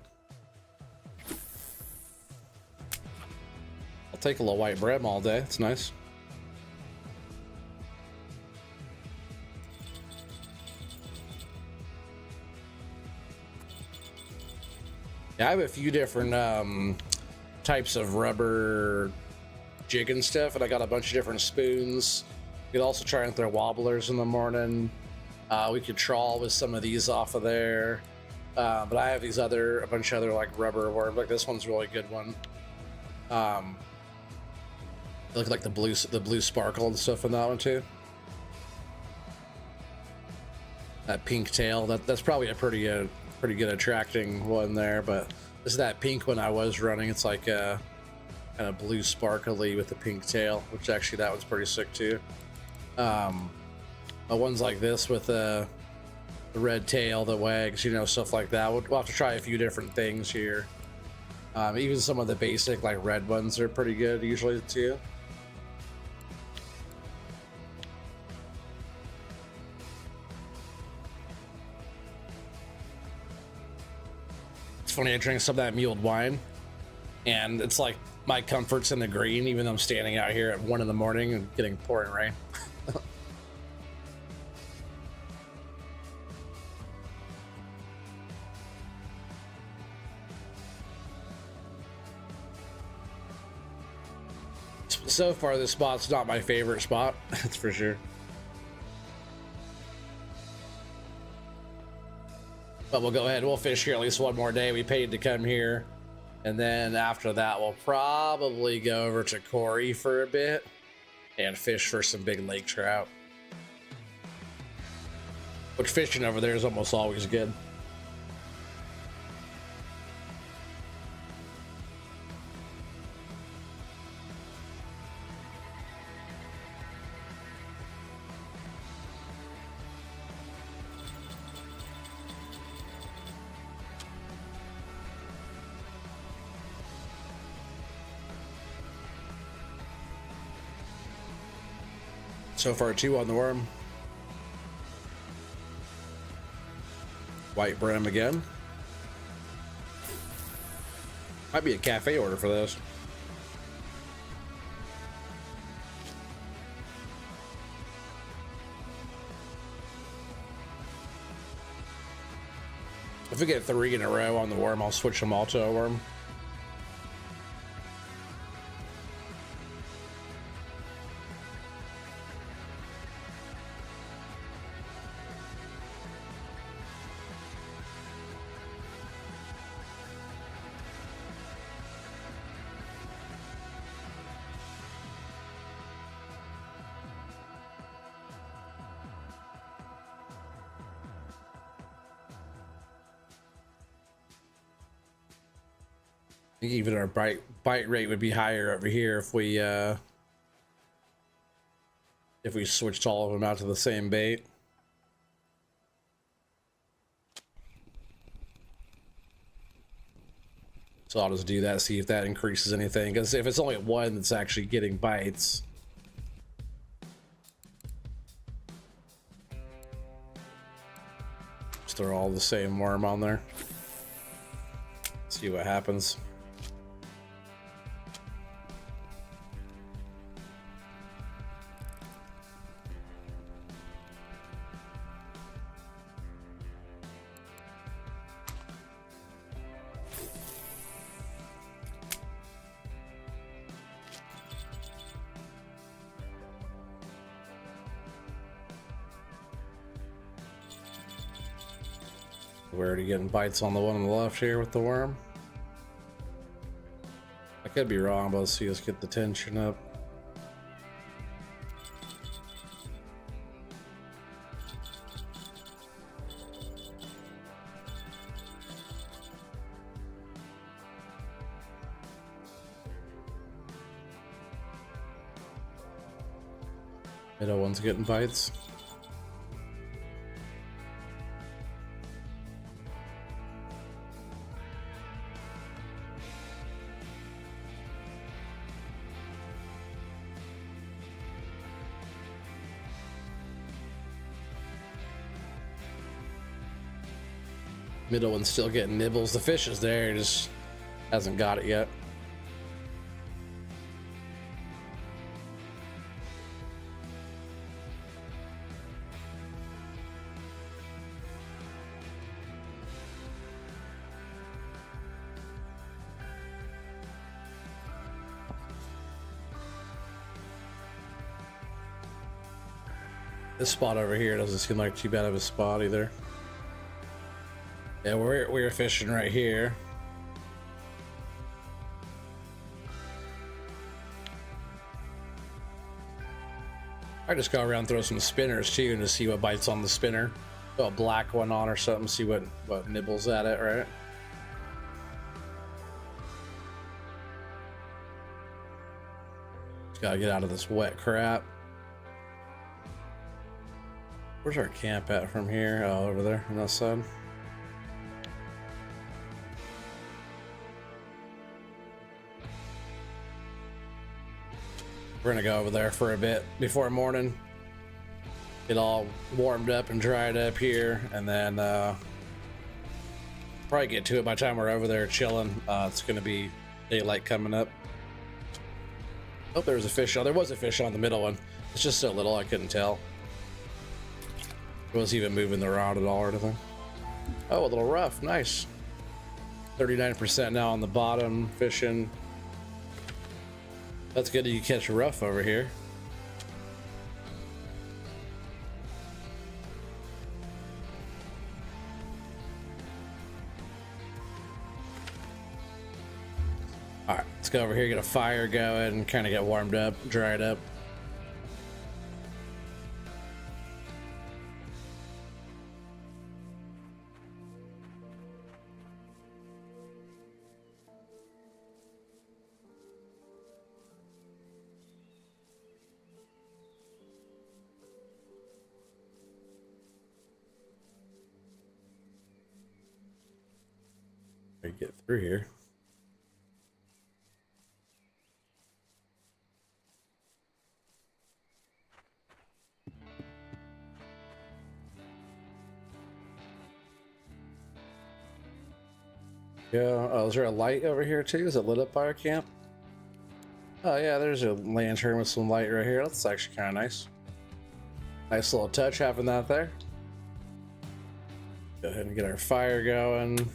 I'll take a little white brab all day. It's nice. Yeah, I have a few different types of rubber jig and stuff, and I got a bunch of different spoons. You could also try and throw wobblers in the morning. We could trawl with some of these off of there. But I have these a bunch of other like rubber worms. Like this one's a really good one. Look like the blue sparkle and stuff in that one too. That pink tail, that's probably a pretty good attracting one there. But this is that pink one I was running. It's like kind of blue sparkly with the pink tail, which actually that one's pretty sick too. Ones like this with the red tail that wags, you know, stuff like that. We'll have to try a few different things here. Even some of the basic like red ones are pretty good usually too. It's funny, I drank some of that mulled wine, and it's like my comfort's in the green, even though I'm standing out here at 1 in the morning and getting pouring rain. So far, this spot's not my favorite spot. That's for sure. But we'll go ahead. We'll fish here at least one more day. We paid to come here. And then after that, we'll probably go over to Corey for a bit and fish for some big lake trout. Which fishing over there is almost always good. So far, 2 on the worm. White brim again. Might be a cafe order for those. If we get 3 in a row on the worm, I'll switch them all to a worm. I think even our bite rate would be higher over here if we switched all of them out to the same bait. So I'll just do that, see if that increases anything. Because if it's only one that's actually getting bites, just throw all the same worm on there. See what happens. We're already getting bites on the one on the left here with the worm. I could be wrong, but let's see us get the tension up. Middle one's getting bites. Middle one's still getting nibbles. The fish is there, he just hasn't got it yet. This spot over here doesn't seem like too bad of a spot either. Yeah, we're fishing right here. I just go around and throw some spinners too and just see what bites on the spinner. Throw a black one on or something, see what nibbles at it, right? Just gotta get out of this wet crap. Where's our camp at from here? Oh, over there on that side. We're gonna go over there for a bit before morning. Get all warmed up and dried up here, and then probably get to it by the time we're over there chilling. It's gonna be daylight coming up. Oh, there was a fish on. There was a fish on the middle one. It's just so little I couldn't tell. It wasn't even moving the rod at all or anything. Oh, a little rough. Nice. 39% now on the bottom fishing. That's good that you catch a rough over here. All right, let's go over here, get a fire going, and kind of get warmed up, dried up. Get through here. Yeah. Oh, is there a light over here too? Is it lit up by our camp? Oh yeah, there's a lantern with some light right here. That's actually kind of nice. Nice little touch having that there. Go ahead and get our fire going.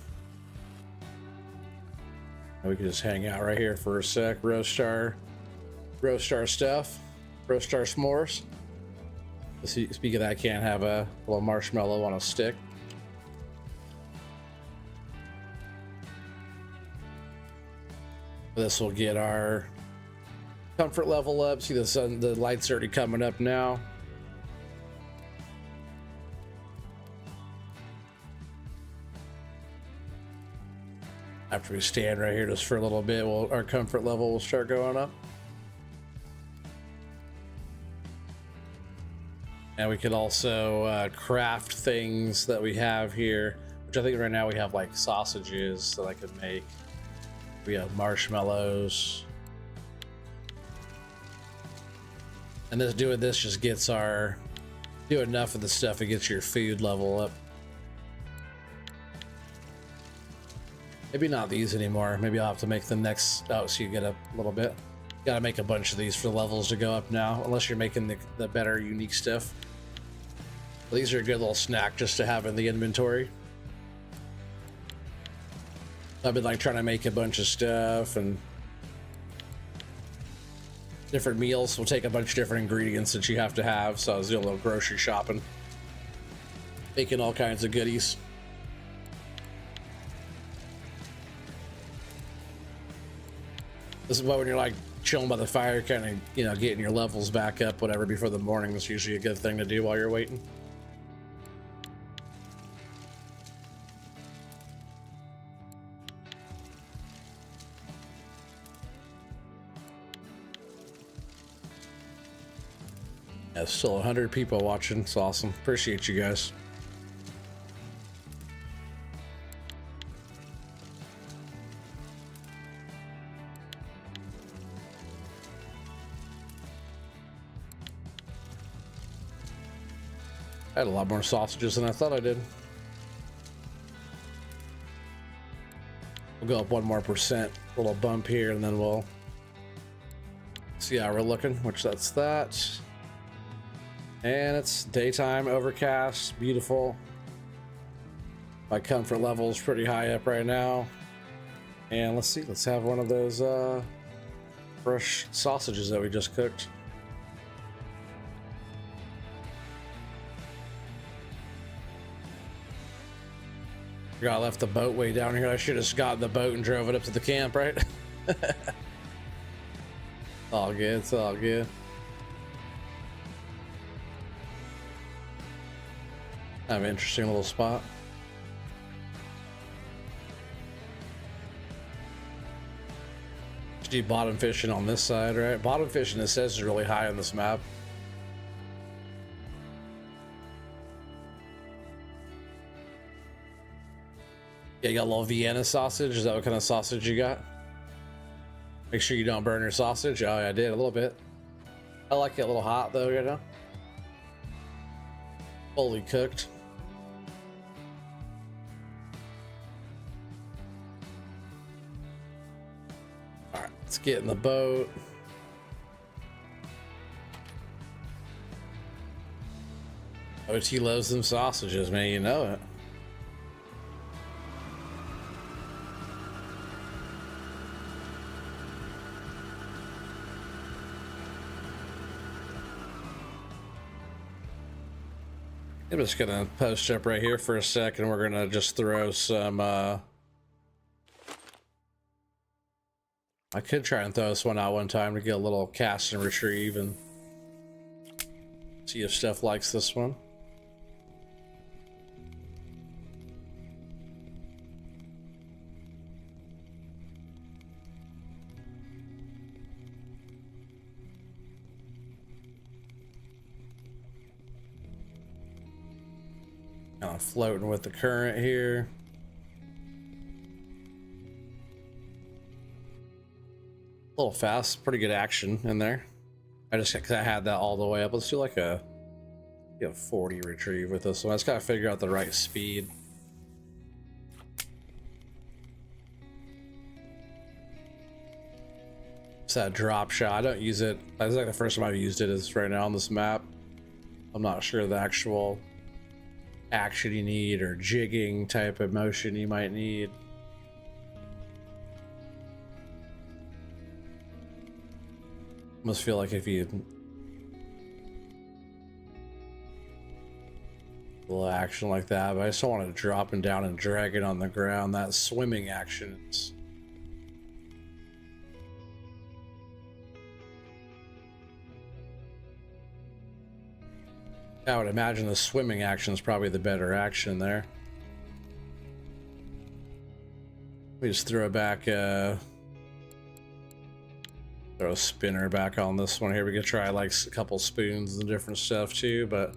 We can just hang out right here for a sec, roast our stuff, roast our s'mores. Speaking of that, I can't have a little marshmallow on a stick. This will get our comfort level up. See the light's already coming up now. After we stand right here just for a little bit, our comfort level will start going up. And we could also craft things that we have here, which I think right now we have like sausages that I could make. We have marshmallows. And doing this just gets do enough of the stuff, it gets your food level up. Maybe not these anymore. Maybe I'll have to make the next. Oh, so you get a little bit. Gotta make a bunch of these for the levels to go up now, unless you're making the better unique stuff. But these are a good little snack just to have in the inventory. I've been like trying to make a bunch of stuff and different meals will take a bunch of different ingredients that you have to have. So I was doing a little grocery shopping, making all kinds of goodies. This is why when you're like chilling by the fire, kind of, getting your levels back up, whatever, before the morning is usually a good thing to do while you're waiting. Yeah, still 100 people watching. It's awesome. Appreciate you guys. I had a lot more sausages than I thought I did. We'll go up 1% more, little bump here, and then we'll see how we're looking, which that's that. And it's daytime, overcast, beautiful. My comfort level is pretty high up right now. And let's see, let's have one of those fresh sausages that we just cooked. I left the boat way down here. I should have just gotten the boat and drove it up to the camp, right? All good, it's all good. I have an interesting little spot. Do bottom fishing on this side, right? Bottom fishing, it says, is really high on this map. Yeah, you got a little Vienna sausage. Is that what kind of sausage you got? Make sure you don't burn your sausage. Oh, yeah, I did a little bit. I like it a little hot though, you know? Fully cooked. All right, let's get in the boat. OT loves them sausages, man, you know it. I'm just gonna post up right here for a second. We're gonna just throw some I could try and throw this one out one time to get a little cast and retrieve and see if Steph likes this one. Kind of floating with the current here. A little fast, pretty good action in there. Cause I had that all the way up. Let's do like a 40 retrieve with this one. I just gotta figure out the right speed. It's that drop shot. I don't use it. That's like the first time I've used it is right now on this map. I'm not sure the actual action you need or jigging type of motion you might need. Almost feel like if you a little action like that, but I just don't want to drop it down and drag it on the ground. That swimming action is I would imagine the swimming action is probably the better action there. We just throw back throw a spinner back on this one here. We could try like a couple spoons and different stuff too, but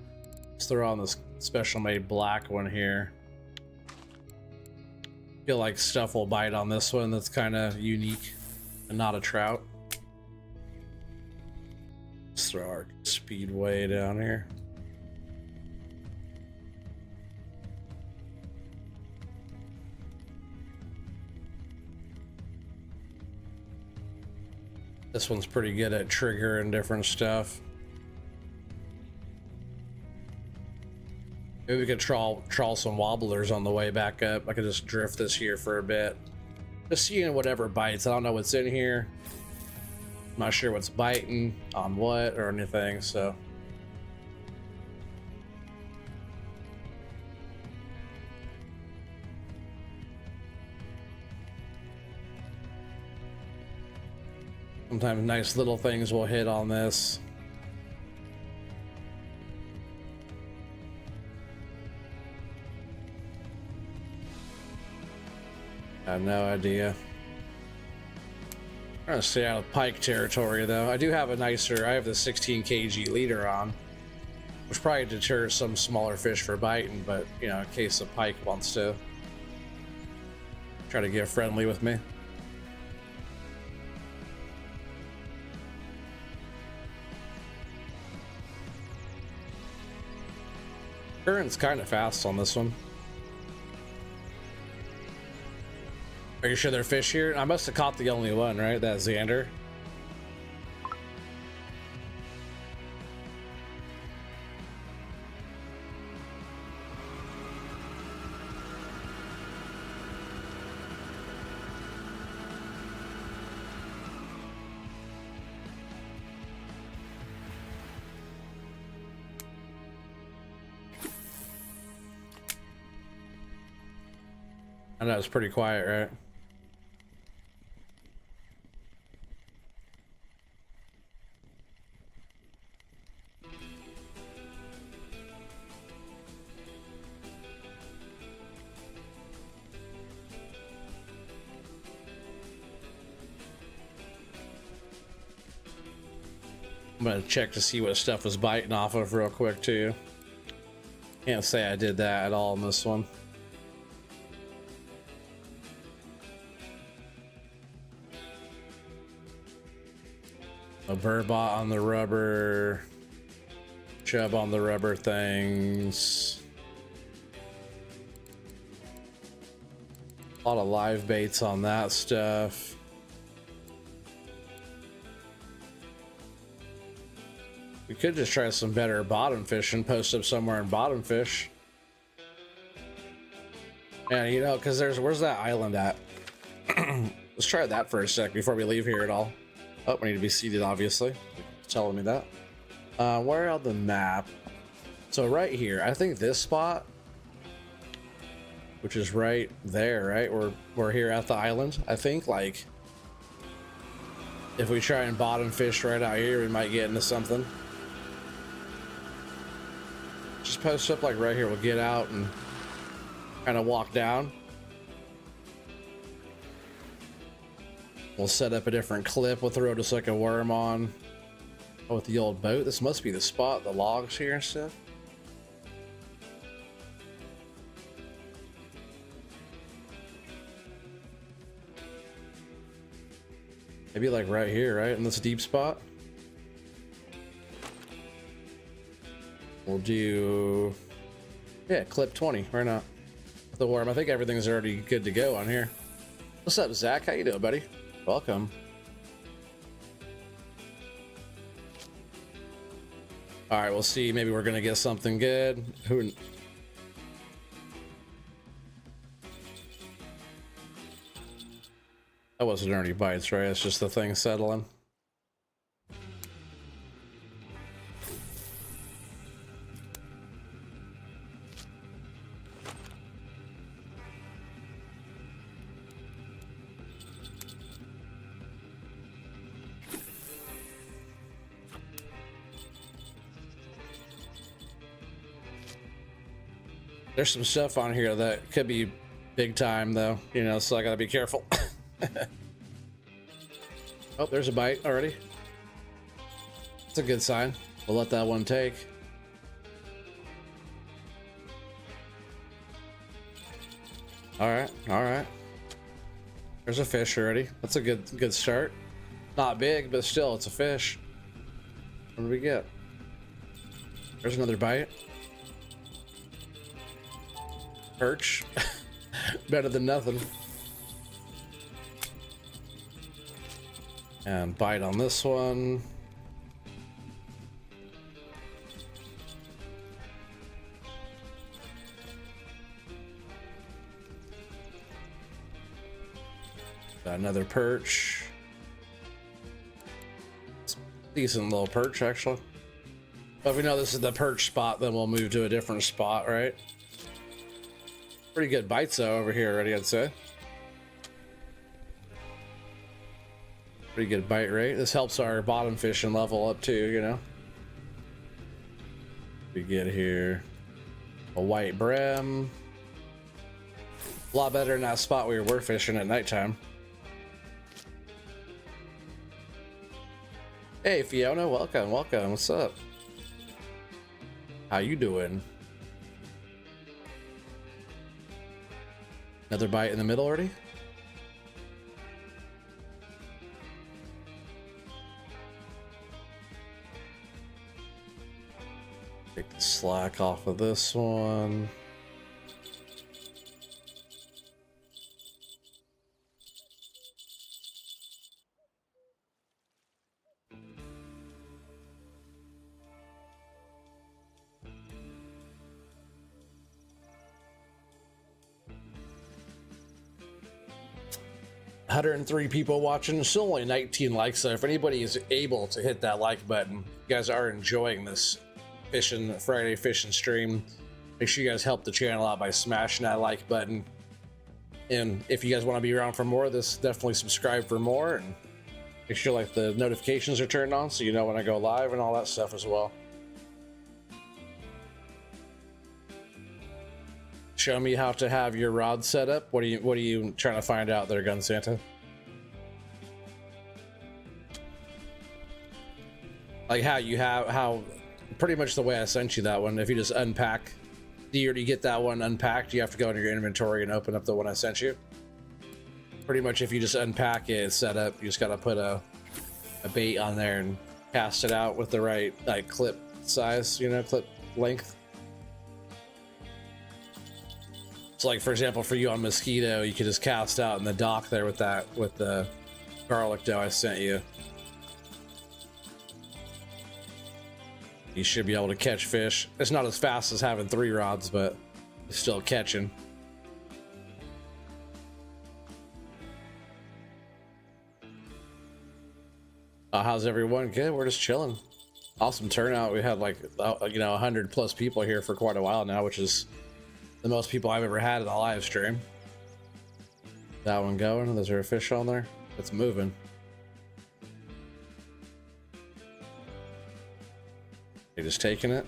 let's throw on this special made black one here. Feel like stuff will bite on this one that's kind of unique and not a trout. Let's throw our Speedway down here. This one's pretty good at triggering different stuff. Maybe we could trawl some wobblers on the way back up. I could just drift this here for a bit. Just seeing whatever bites. I don't know what's in here. I'm not sure what's biting on what or anything, so. Sometimes nice little things will hit on this. I have no idea. I'm trying to stay out of pike territory though. I do have a nicer, I have the 16 kg leader on, which probably deters some smaller fish for biting, but you know, in case a pike wants to try to get friendly with me. Current's kind of fast on this one. Are you sure they're fish here? I must have caught the only one, right? That Xander. I know it's pretty quiet, right? I'm gonna check to see what stuff was biting off of real quick too. Can't say I did that at all in this one. A burbot on the rubber, chub on the rubber things. A lot of live baits on that stuff. We could just try some better bottom fish and post up somewhere in bottom fish. And you know, because where's that island at? Let's try that for a sec before we leave here at all. Oh, we need to be seated, obviously. It's telling me that. Where on the map? So right here, I think this spot, which is right there, right? We're here at the island. I think, like, if we try and bottom fish right out here, we might get into something. Just post up like right here. We'll get out and kind of walk down. We'll set up a different clip. We'll throw just like a worm on. Oh, with the old boat. This must be the spot, the logs here and stuff. Maybe like right here, right? In this deep spot. We'll do, yeah, clip 20. Why not? The worm. I think everything's already good to go on here. What's up, Zach? How you doing, buddy? Welcome. All right, we'll see. Maybe we're gonna get something good. Who? That wasn't any bites, right? It's just the thing settling. There's some stuff on here that could be big time though, you know, so I gotta be careful. Oh, there's a bite already. That's a good sign. We'll let that one take. All right, all right. There's a fish already. That's a good start. Not big, but still, it's a fish. What do we get? There's another bite. Perch. Better than nothing. And bite on this one. Got another perch. It's a decent little perch, actually. But if we know this is the perch spot, then we'll move to a different spot, right? Pretty good bites though over here already, I'd say. Pretty good bite rate. This helps our bottom fishing level up too, you know. We get here a white brim. A lot better than that spot we were fishing at nighttime. Hey Fiona, welcome, welcome. What's up? How you doing? Another bite in the middle already? Take the slack off of this one. 103 people watching, still only 19 likes. So if anybody is able to hit that like button, you guys are enjoying this Friday fishing stream, make sure you guys help the channel out by smashing that like button. And if you guys want to be around for more of this, definitely subscribe for more, and make sure like the notifications are turned on so you know when I go live and all that stuff as well. Show me how to have your rod set up. What are you trying to find out there, Gun Santa? Like how pretty much the way I sent you that one. If you just unpack, do you already get that one unpacked? You have to go into your inventory and open up the one I sent you. Pretty much if you just unpack it, it's set up. You just gotta put a bait on there and cast it out with the right like clip size, you know, clip length. So like for example, for you on mosquito, you could just cast out in the dock there with the garlic dough I sent you. You should be able to catch fish. It's not as fast as having 3 rods, but it's still catching. How's everyone? Good. We're just chilling. Awesome turnout. We had like 100 plus people here for quite a while now, which is the most people I've ever had in a live stream. That one going. Is there a fish on there? It's moving. You're just taking it.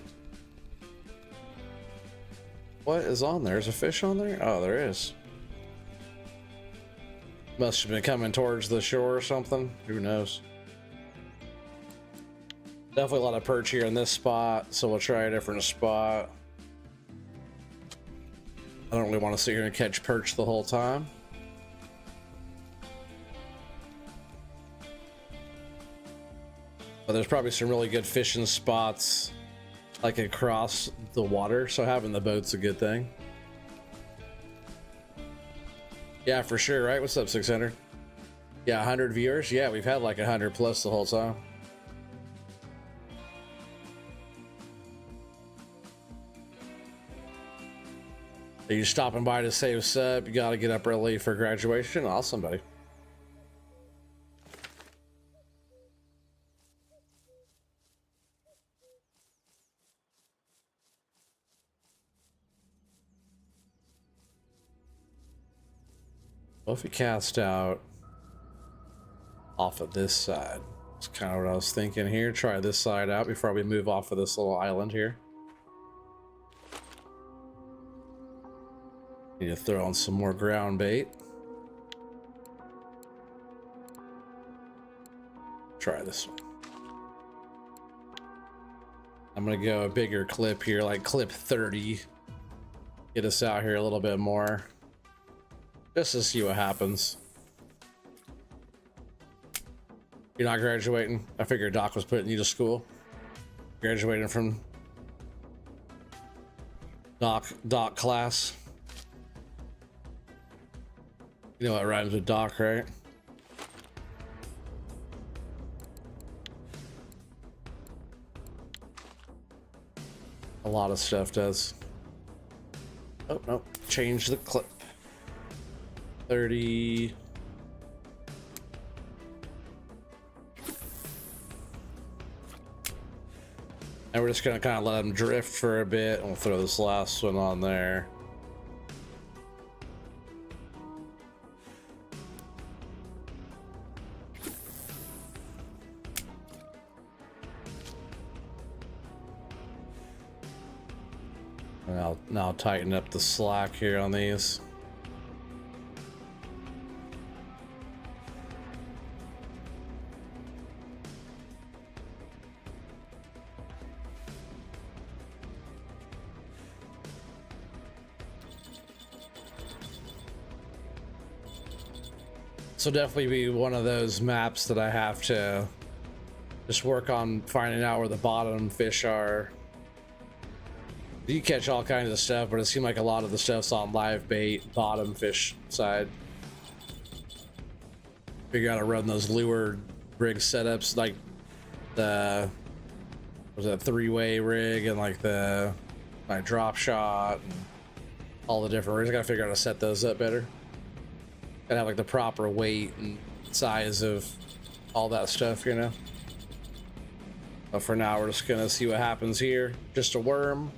What is on there? Is a fish on there? Oh, there is. Must have been coming towards the shore or something. Who knows? Definitely a lot of perch here in this spot, so we'll try a different spot. I don't really want to sit here and catch perch the whole time. But there's probably some really good fishing spots like across the water, so having the boat's a good thing. Yeah, for sure, right? What's up, 600? Yeah, 100 viewers? Yeah, we've had like 100 plus the whole time. Are you stopping by to say what's up? You gotta get up early for graduation? Awesome, buddy. Well, if we cast out off of this side, that's kind of what I was thinking here. Try this side out before we move off of this little island here. Need to throw on some more ground bait. Try this one. I'm gonna go a bigger clip here, like clip 30. Get us out here a little bit more. Just to see what happens. You're not graduating? I figured Doc was putting you to school. Graduating from Doc class. You know what rhymes with Doc, right? A lot of stuff does. Oh, no. Change the clip. 30. And we're just gonna kind of let them drift for a bit, and we'll throw this last one on there. And I'll now tighten up the slack here on these. So definitely be one of those maps that I have to just work on finding out where the bottom fish are. You catch all kinds of stuff, but it seemed like a lot of the stuff's on live bait, bottom fish side. Figure out how to run those lure rig setups, like the was that 3-way rig and like the drop shot and all the different rigs. I gotta figure out how to set those up better. Gotta have like the proper weight and size of all that stuff, you know. But for now, we're just gonna see what happens here. Just a worm.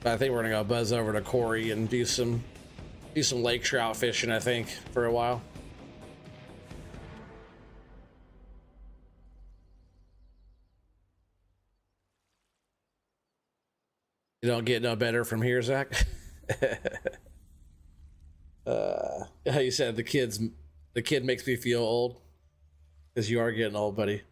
I think we're gonna go buzz over to Corey and do some lake trout fishing, I think, for a while. You don't get no better from here, Zach. How you said the kid makes me feel old, because you are getting old, buddy.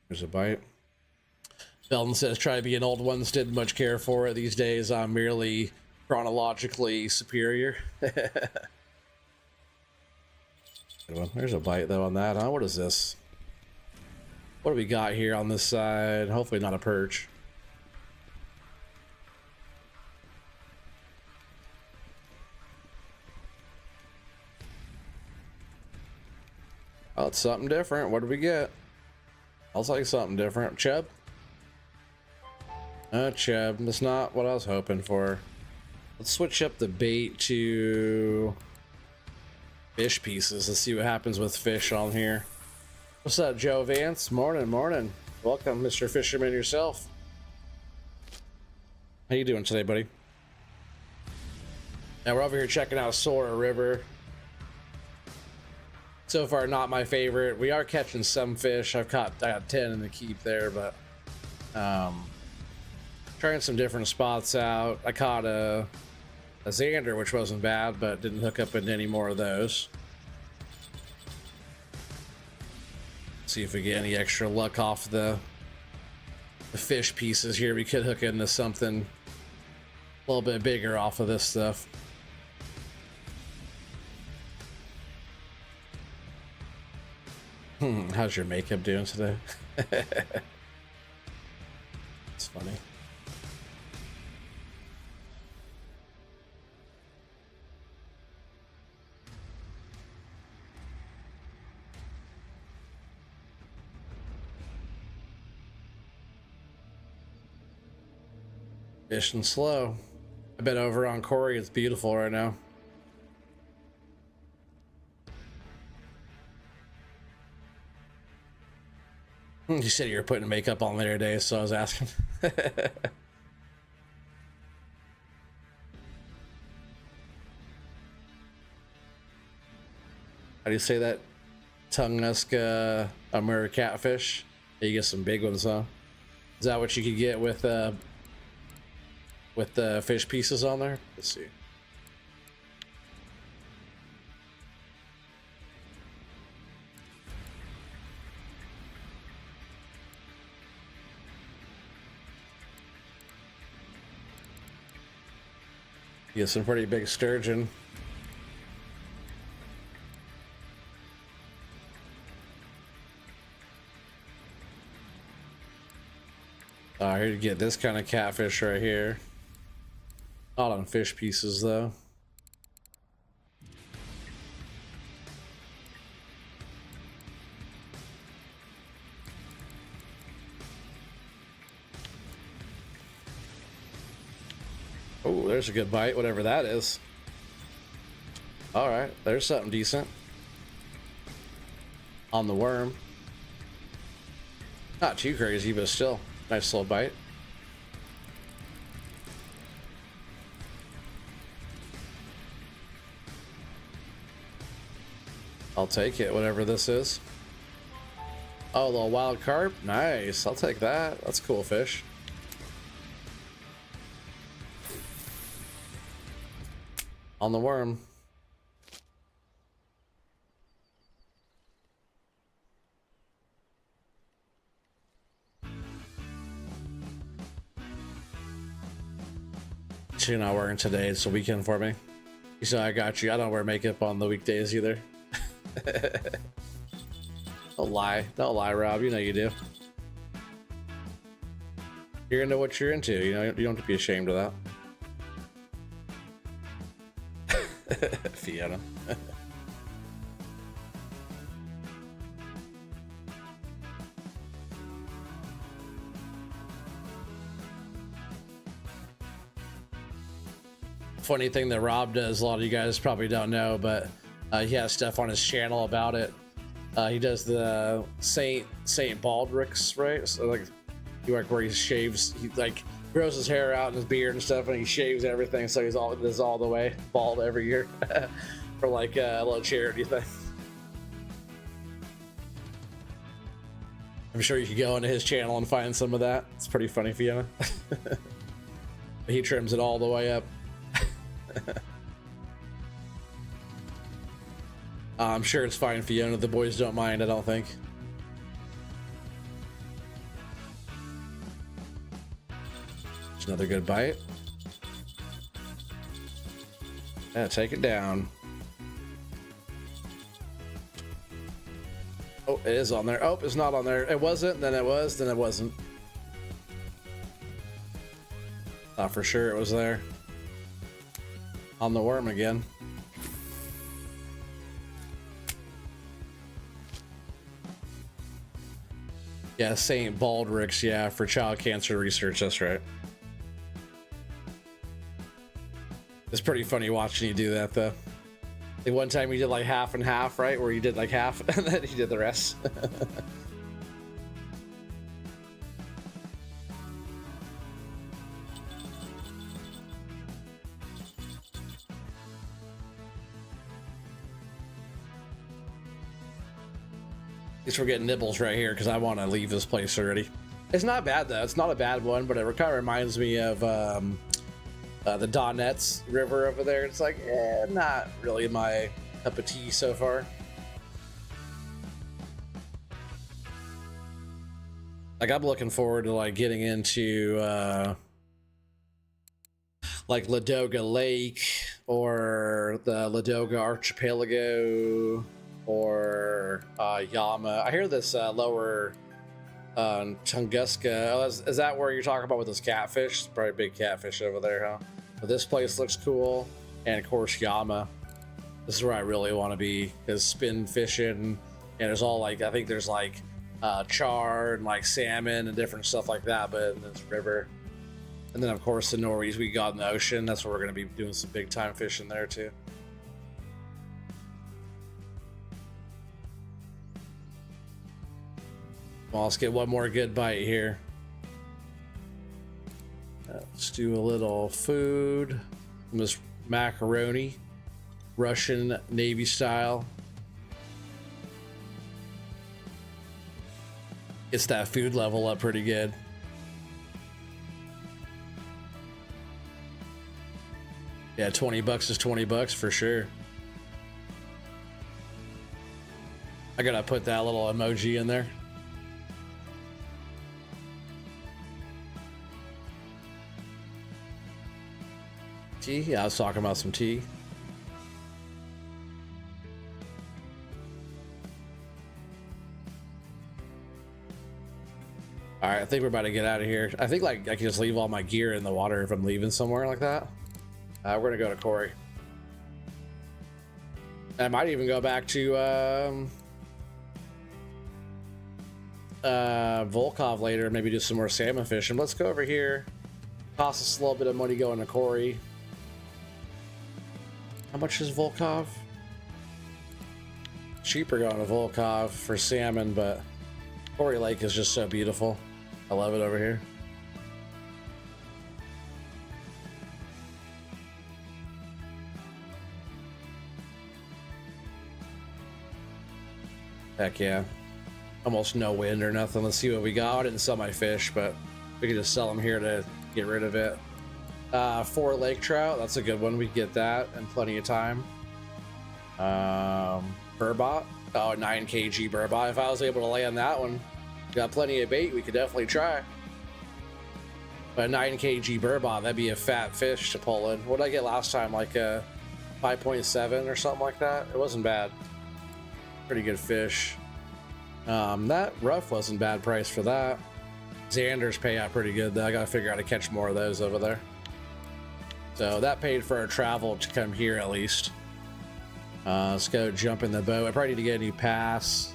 There's a bite. Belton says, try to be an old ones, didn't much care for it. These days, I'm merely chronologically superior. There's a bite, though, on that, huh? What is this? What do we got here on this side? Hopefully not a perch. Oh, it's something different. What do we get? I'll like something different. Chub? Chub. That's not what I was hoping for. Let's switch up the bait to fish pieces. Let's see what happens with fish on here. What's up, Joe Vance? Morning, morning. Welcome, Mr. Fisherman yourself. How you doing today, buddy? Now we're over here checking out Sora River. So far, not my favorite. We are catching some fish. I got 10 in the keep there, but trying some different spots out. I caught a Xander, which wasn't bad, but didn't hook up into any more of those. See if we get any extra luck off the fish pieces here. We could hook into something a little bit bigger off of this stuff. How's your makeup doing today? It's funny. Fishing slow. I bet over on Corey it's beautiful right now. You said you were putting makeup on later days, so I was asking. How do you say that? Tunguska Amur catfish? You get some big ones, huh? Is that what you could get with the fish pieces on there? Let's see. Get some pretty big sturgeon. Here to get this kind of catfish right here. Not on fish pieces though. Oh, there's a good bite, whatever that is. All right, there's something decent. On the worm. Not too crazy, but still, nice little bite. I'll take it, whatever this is. Oh, a little wild carp? Nice, I'll take that. That's a cool fish. On the worm. You're not working today, it's a weekend for me. You said I got you. I don't wear makeup on the weekdays either. Don't lie. Don't lie, Rob. You know you do. You're into what you're into. You know, you don't have to be ashamed of that. Fiona. funny thing that Rob does, a lot of you guys probably don't know, but he has stuff on his channel about it. He does the Saint Baldrick's, right? So like where he shaves, he like grows his hair out and his beard and stuff, and he shaves everything, so he's all the way bald every year for like a little charity thing. I'm sure you could go into his channel and find some of that. It's pretty funny, Fiona. He trims it all the way up. I'm sure it's fine, Fiona. The boys don't mind, I don't think. It's another good bite. Yeah, take it down. Oh, it is on there. Oh, it's not on there. It wasn't, then it was, then it wasn't. Thought for sure it was there. On the worm again. Yeah, St. Baldrick's, yeah, for child cancer research, that's right. It's pretty funny watching you do that, though. Like one time you did like half and half, right? Where you did like half and then you did the rest. At least we're getting nibbles right here because I want to leave this place already. It's not bad though. It's not a bad one, but it kind of reminds me of the Donetsk River over there. It's like, not really my cup of tea so far. Like I'm looking forward to like getting into like Ladoga Lake or the Ladoga Archipelago or Yama. I hear this lower Tunguska. Oh, is that where you're talking about with this catfish? It's probably a big catfish over there, huh? But this place looks cool, and of course Yama. This is where I really want to be, is spin fishing, and there's all like, I think there's like char and like salmon and different stuff like that, but in this river. And then of course the Norwegians we got in the ocean. That's where we're going to be doing some big time fishing there too. Well, let's get one more good bite here. Let's do a little food. This macaroni, Russian Navy style. Gets that food level up pretty good. Yeah, 20 bucks is 20 bucks for sure. I gotta put that little emoji in there. Tea? Yeah, I was talking about some tea. All right, I think we're about to get out of here. I think like I can just leave all my gear in the water if I'm leaving somewhere like that. We're gonna go to Corey. I might even go back to Volkov later, maybe do some more salmon fishing. Let's go over here. Cost us a little bit of money going to Corey. How much is Volkov? Cheaper going to Volkov for salmon, but Corey Lake is just so beautiful. I love it over here. Heck yeah. Almost no wind or nothing. Let's see what we got. I didn't sell my fish, but we can just sell them here to get rid of it. 4 lake trout. That's a good one. We get that in plenty of time. Burbot. Oh, 9 kg burbot. If I was able to land that one, got plenty of bait. We could definitely try. But 9 kg burbot, that'd be a fat fish to pull in. What did I get last time? Like a 5.7 or something like that. It wasn't bad. Pretty good fish. That rough wasn't bad price for that. Xanders pay out pretty good though. I gotta figure out how to catch more of those over there. So that paid for our travel to come here at least. Let's go jump in the boat. I probably need to get a new pass.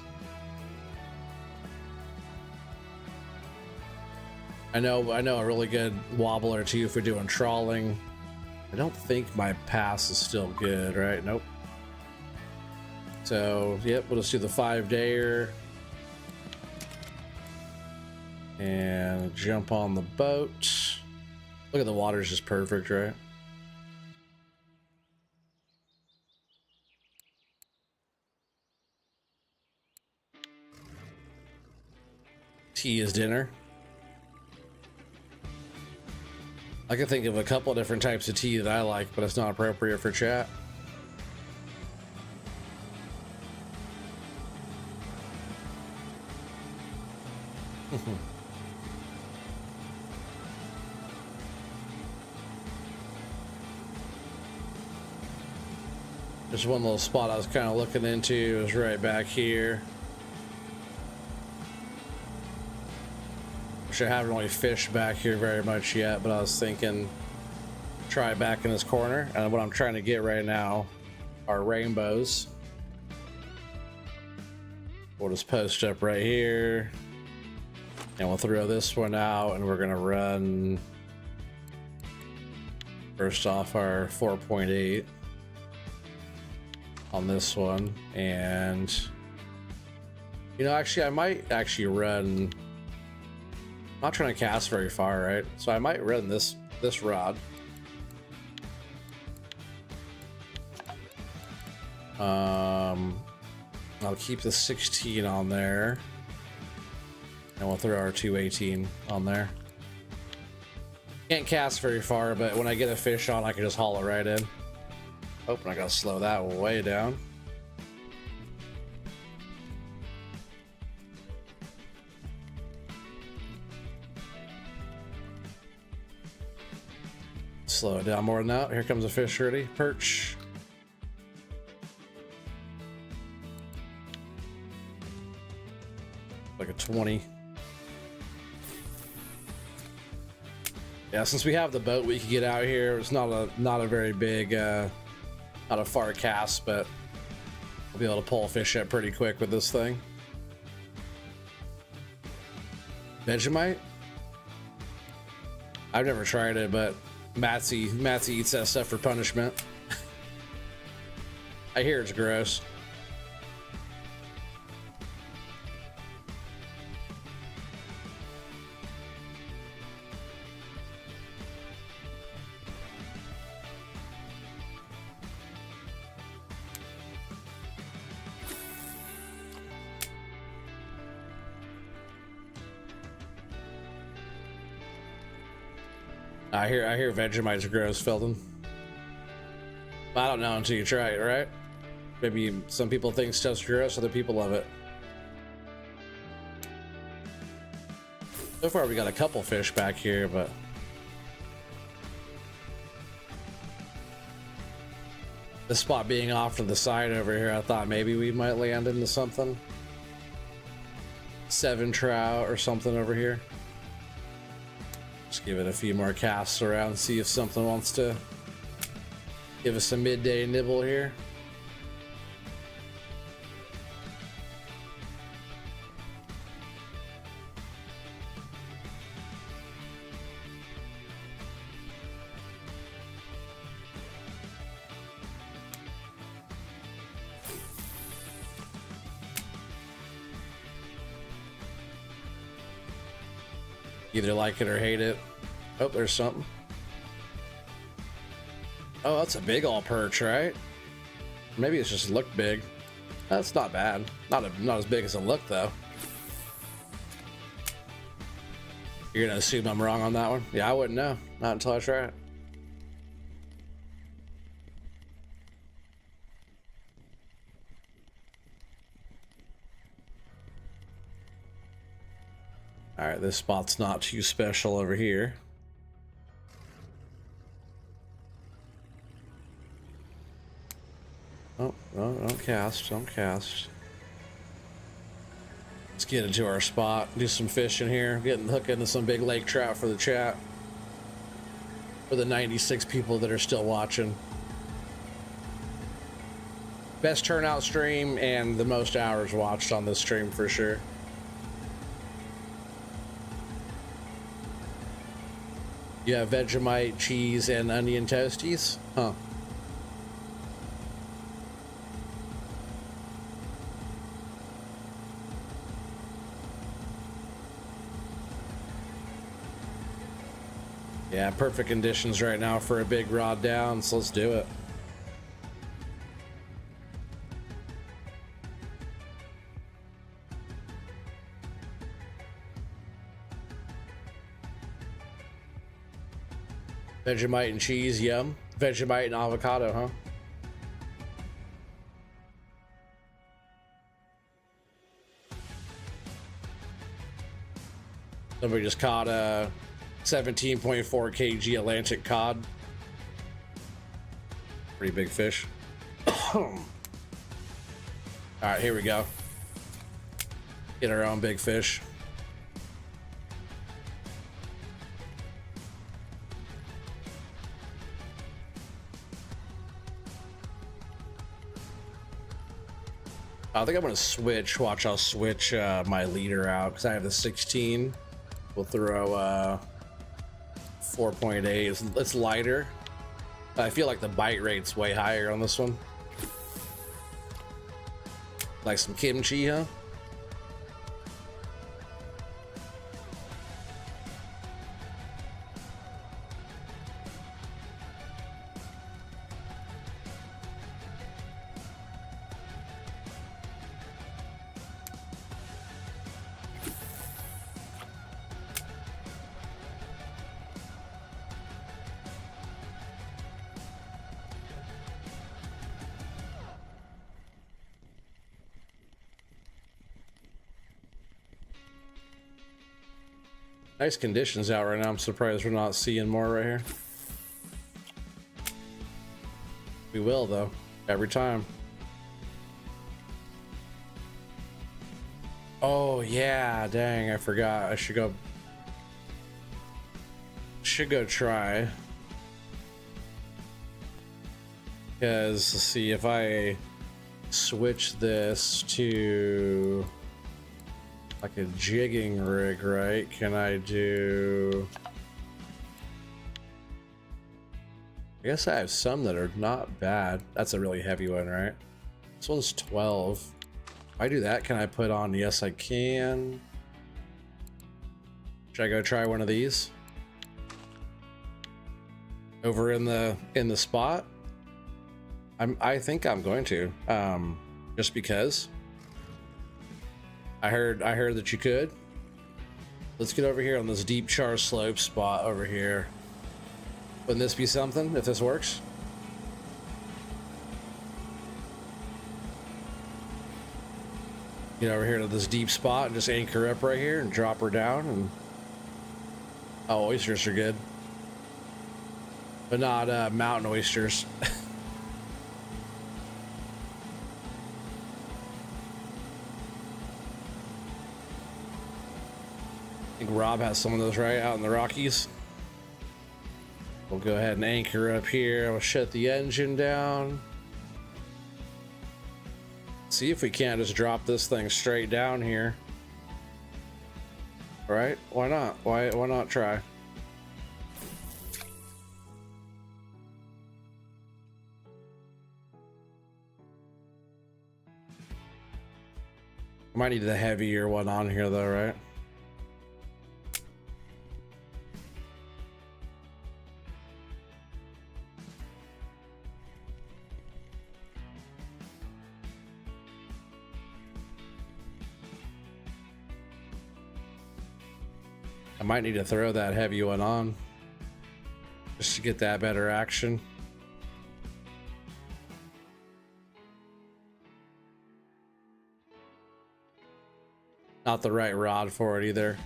I know a really good wobbler too if we're doing trawling. I don't think my pass is still good, right? Nope. So, yep, we'll just do the 5-dayer. And jump on the boat. Look at the water's just perfect, right? Tea is dinner. I can think of a couple different types of tea that I like, but it's not appropriate for chat. There's one little spot I was kind of looking into. It was right back here. Which I haven't really fished back here very much yet, but I was thinking try back in this corner. And what I'm trying to get right now are rainbows. We'll just post up right here. And we'll throw this one out, and we're gonna run first off our 4.8 on this one. And you know, actually I might actually run, I'm not trying to cast very far, right? So I might run this rod. I'll keep the 16 on there, and we'll throw our 218 on there. Can't cast very far, but when I get a fish on, I can just haul it right in. Oh, and I gotta slow that way down. Slow it down more than that. Here comes a fish already. Perch. Like a 20. Yeah, since we have the boat, we can get out here. It's not a very big, not a far cast, but we'll be able to pull a fish up pretty quick with this thing. Vegemite? I've never tried it, but Matsy eats that stuff for punishment. I hear it's gross. I hear Vegemite's gross, Felton. I don't know until you try it, right? Maybe some people think stuff's gross, other people love it. So far we got a couple fish back here, but this spot being off to the side over here, I thought maybe we might land into something. 7 trout or something over here. Just give it a few more casts around, see if something wants to give us a midday nibble here. Either like it or hate it. Oh, there's something. Oh, that's a big old perch, right? Maybe it's just looked big. That's not bad. Not as big as it looked, though. You're gonna assume I'm wrong on that one? Yeah, I wouldn't know. Not until I try it. All right, this spot's not too special over here. Oh, no, don't cast, don't cast. Let's get into our spot, do some fishing here, hook into some big lake trout for the chat. For the 96 people that are still watching. Best turnout stream and the most hours watched on this stream for sure. You have Vegemite, cheese, and onion toasties? Huh. Yeah, perfect conditions right now for a big rod down, so let's do it. Vegemite and cheese, yum. Vegemite and avocado, huh? Somebody just caught a 17.4 kg Atlantic cod. Pretty big fish. All right, here we go. Get our own big fish. I think I'm gonna switch. Watch, I'll switch my leader out because I have the 16. We'll throw 4.8. It's lighter. I feel like the bite rate's way higher on this one. Like some kimchi, huh? Nice conditions out right now. I'm surprised we're not seeing more right here. We will though, every time. Oh yeah, dang, I forgot. I should go try. Because let's see, if I switch this to like a jigging rig, right? Can I do... I guess I have some that are not bad. That's a really heavy one, right? This one's 12. If I do that, can I put on? Yes, I can. Should I go try one of these? Over in the spot? I think I'm going to. Just because. I heard that you could. Let's get over here on this deep char slope spot over here. Wouldn't this be something if this works? Get over here to this deep spot and just anchor up right here and drop her down. And oh, oysters are good, but not mountain oysters. I think Rob has some of those right out in the Rockies. We'll go ahead and anchor up here. We'll shut the engine down. See if we can't just drop this thing straight down here. Right? Why not? Why not try? Might need the heavier one on here though, right? I might need to throw that heavy one on just to get that better action. Not the right rod for it either.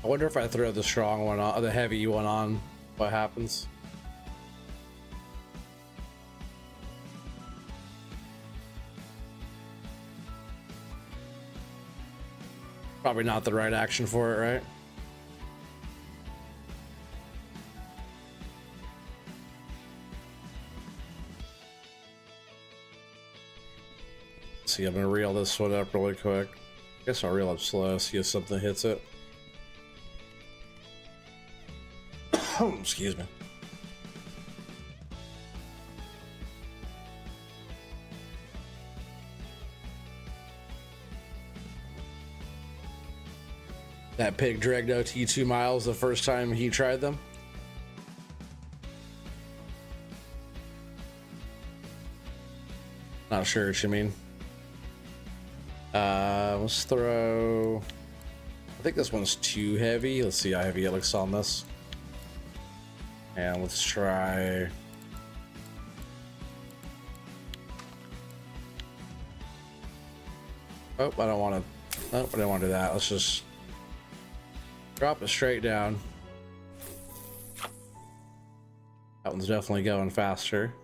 I wonder if I throw the strong one on, the heavy one on, what happens? Probably not the right action for it, right? See, I'm gonna reel this one up really quick. Guess I'll reel up slow, see if something hits it. Excuse me. That pig dragged OT 2 miles the first time he tried them. Not sure what you mean. Let's throw... I think this one's too heavy. Let's see how heavy it looks on this. And let's try... Oh, I don't want to... Nope, I don't want to do that. Let's just drop it straight down. That one's definitely going faster.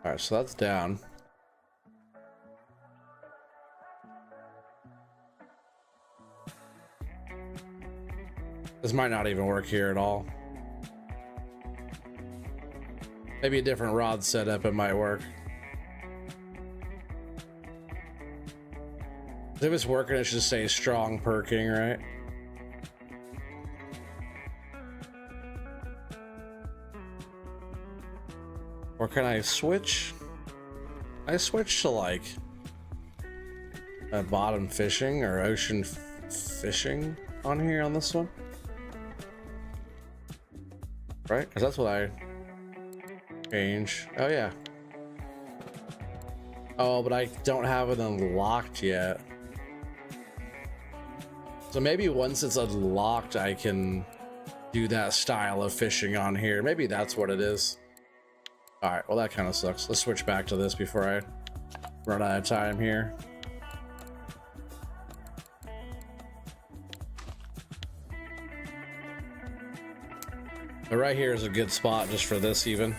All right, so that's down. This might not even work here at all. Maybe a different rod setup, it might work. If it's working, it should just say strong perking, right? Or can I switch? I switch to like bottom fishing or ocean fishing on here on this one, right? Because that's what I change. Oh yeah. Oh, but I don't have it unlocked yet. So maybe once it's unlocked, I can do that style of fishing on here. Maybe that's what it is. All right, well, that kind of sucks. Let's switch back to this before I run out of time here. But right here is a good spot just for this even.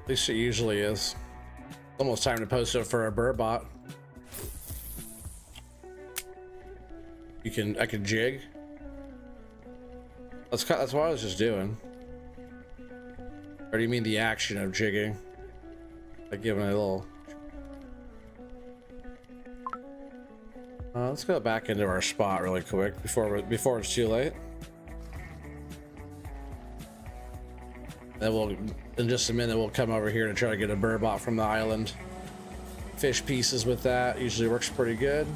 At least it usually is. Almost time to post it for a burbot. I can jig. That's what I was just doing. Or do you mean the action of jigging? Like giving it a little. Let's go back into our spot really quick before it's too late. Then we'll, in just a minute, we'll come over here to try to get a burbot from the island. Fish pieces with that usually works pretty good.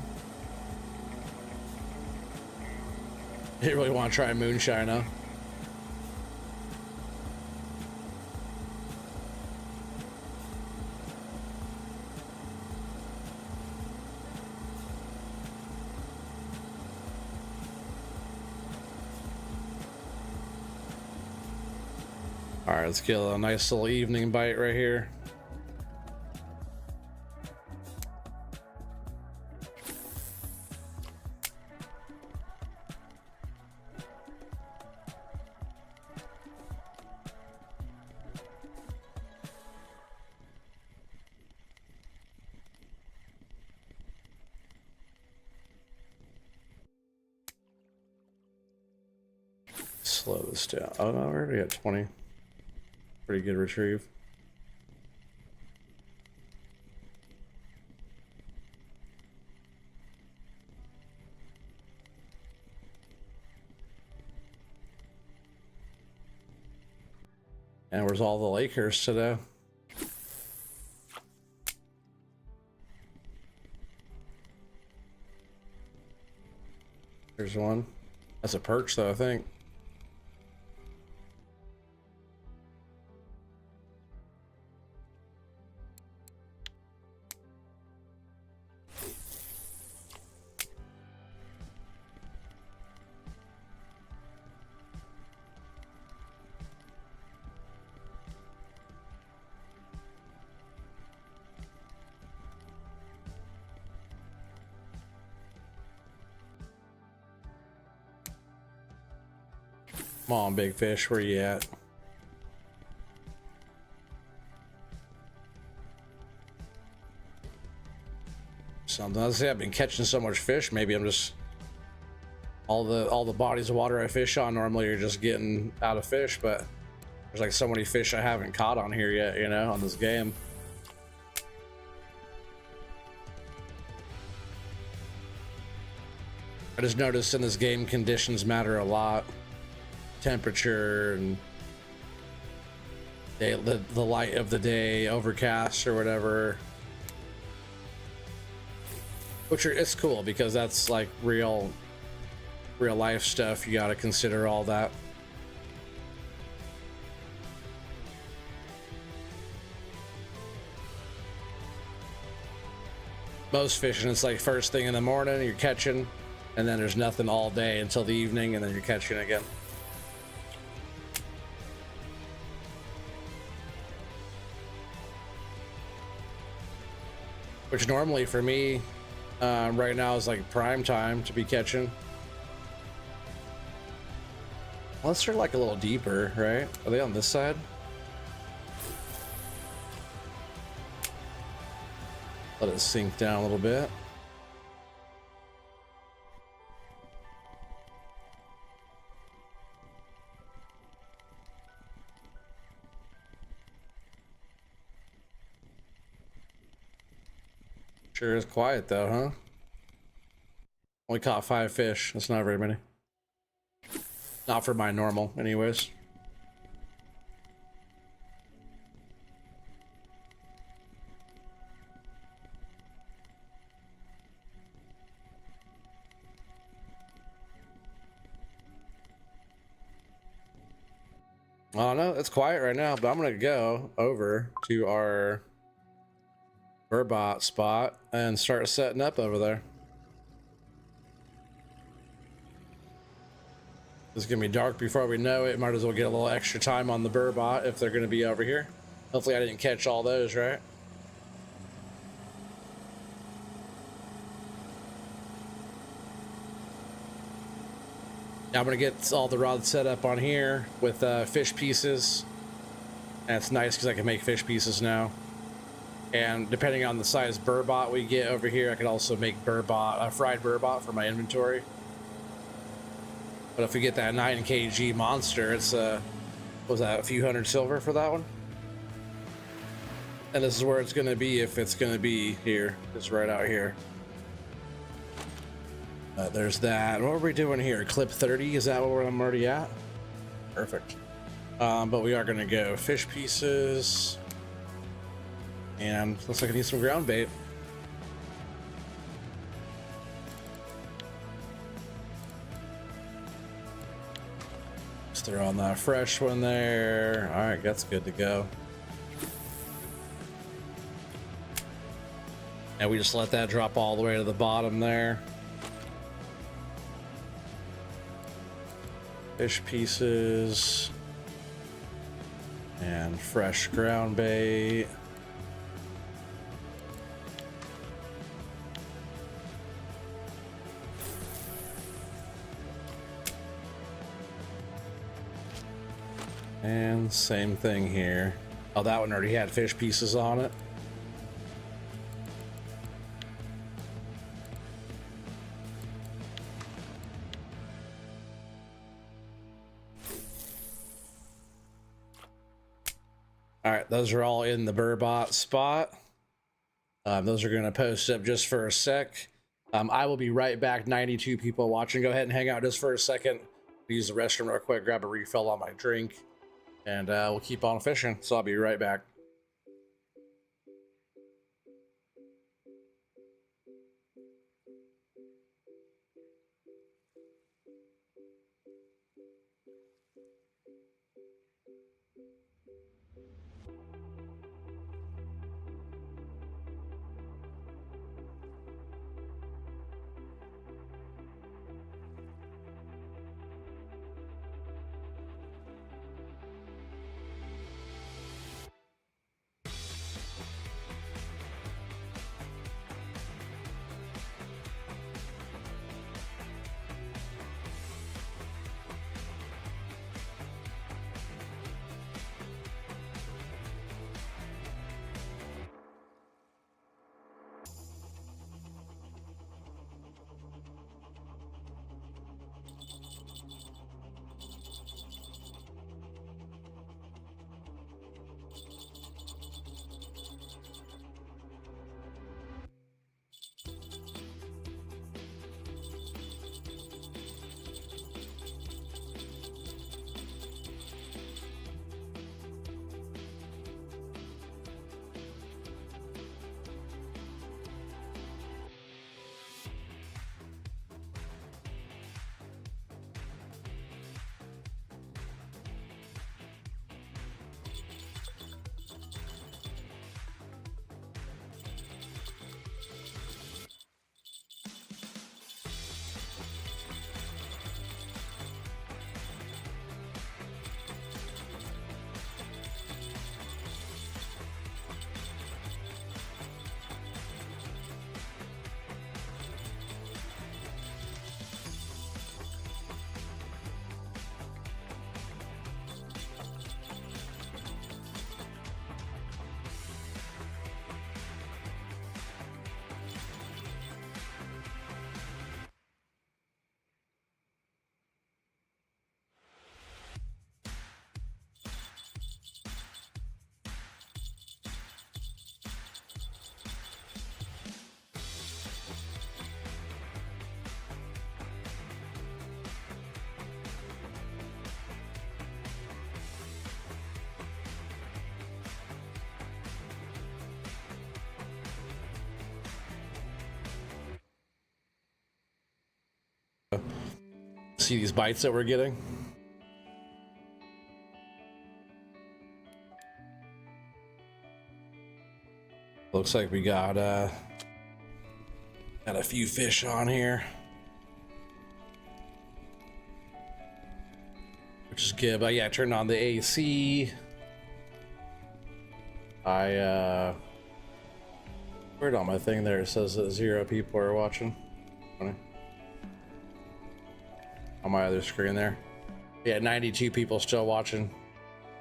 You really want to try moonshine, huh? All right, let's get a nice little evening bite right here. Slow this down. Oh no, we're already at 20. Pretty good retrieve. And where's all the Lakers today? There's one. That's a perch though, I think. Come on, big fish, where you at? Something. I say I've been catching so much fish. Maybe I'm just all the bodies of water I fish on normally are just getting out of fish, but there's like so many fish I haven't caught on here yet, you know, on this game. I just noticed in this game conditions matter a lot. Temperature and the light of the day, overcast or whatever. Which it's cool because that's like real life stuff. You got to consider all that. Most fishing, it's like first thing in the morning you're catching, and then there's nothing all day until the evening, and then you're catching again. Which normally for me right now is like prime time to be catching. Unless they're like a little deeper, right? Are they on this side? Let it sink down a little bit. Sure is quiet though, huh? Only caught 5 fish. That's not very many. Not for my normal, anyways. I don't know, it's quiet right now, but I'm gonna go over to our burbot spot and start setting up over there. It's gonna be dark before we know it. Might as well get a little extra time on the burbot if they're gonna be over here. Hopefully I didn't catch all those, right? I'm gonna get all the rods set up on here with fish pieces. And it's nice because I can make fish pieces now. And depending on the size burbot we get over here, I could also make burbot, fried burbot for my inventory. But if we get that 9 kg monster, it's what was that, a few hundred silver for that one? And this is where it's gonna be if it's gonna be here. It's right out here. There's that. What are we doing here? Clip 30? Is that where I'm already at? Perfect. But we are gonna go fish pieces. And looks like I need some ground bait. Just throw on that fresh one there. All right, that's good to go. And we just let that drop all the way to the bottom there. Fish pieces. And fresh ground bait. And same thing here. Oh, that one already had fish pieces on it. All right, those are all in the burbot spot. Those are going to post up just for a sec. I will be right back. 92 people watching. Go ahead and hang out just for a second. Use the restroom real quick, grab a refill on my drink, and we'll keep on fishing. So I'll be right back. See these bites that we're getting. Looks like we got a few fish on here, which is good. But yeah, I turned on the AC. I where'd on my thing there? It says that 0 people are watching. Funny. On my other screen there. Yeah, 92 people still watching.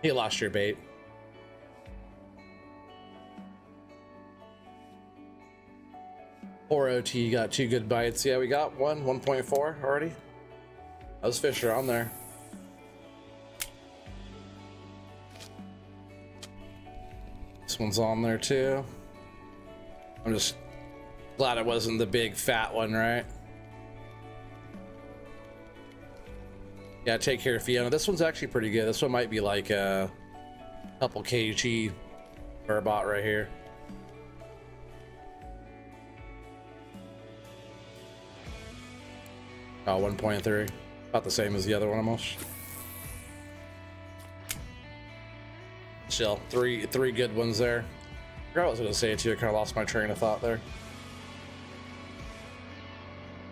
You lost your bait. Poor OT got 2 good bites. Yeah, we got 1.4 already. Those fish are on there. This one's on there too. I'm just glad it wasn't the big fat one, right? Yeah, take care, Fiona. This one's actually pretty good. This one might be like a couple kg burbot right here. Oh, 1.3. About the same as the other one almost. Still, three good ones there. I forgot what I was going to say too. I kind of lost my train of thought there.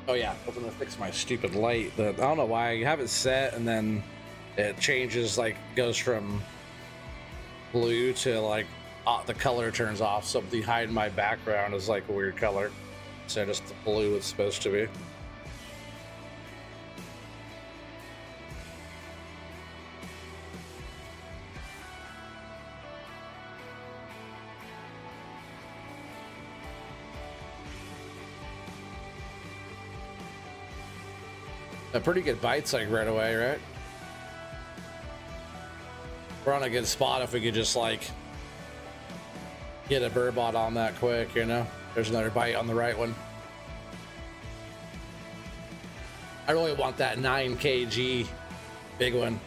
Oh yeah, I was going to fix my stupid light. I don't know why. I have it set and then it changes, like goes from blue to like the color turns off. So behind my background is like a weird color. So just the blue it's supposed to be. A pretty good bites like right away, right? We're on a good spot if we could just like get a burbot on that quick, you know? There's another bite on the right one. I really want that 9 kg big one.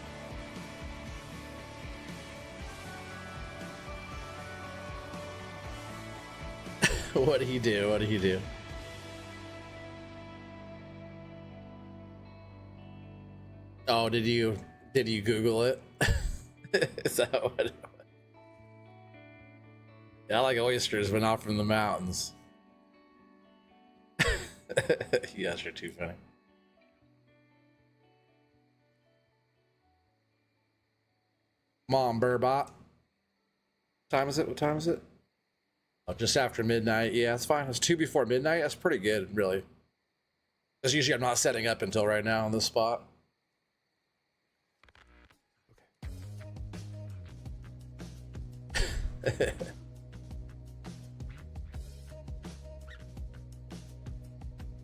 What did he do? What did he do? Oh, did you Google it? Is that what? Yeah, I like oysters, but not from the mountains. You guys are too funny. Mom, burbot. What time is it? What time is it? Oh, just after midnight. Yeah, it's fine. It's 2 before midnight. That's pretty good, really. Because usually I'm not setting up until right now on this spot.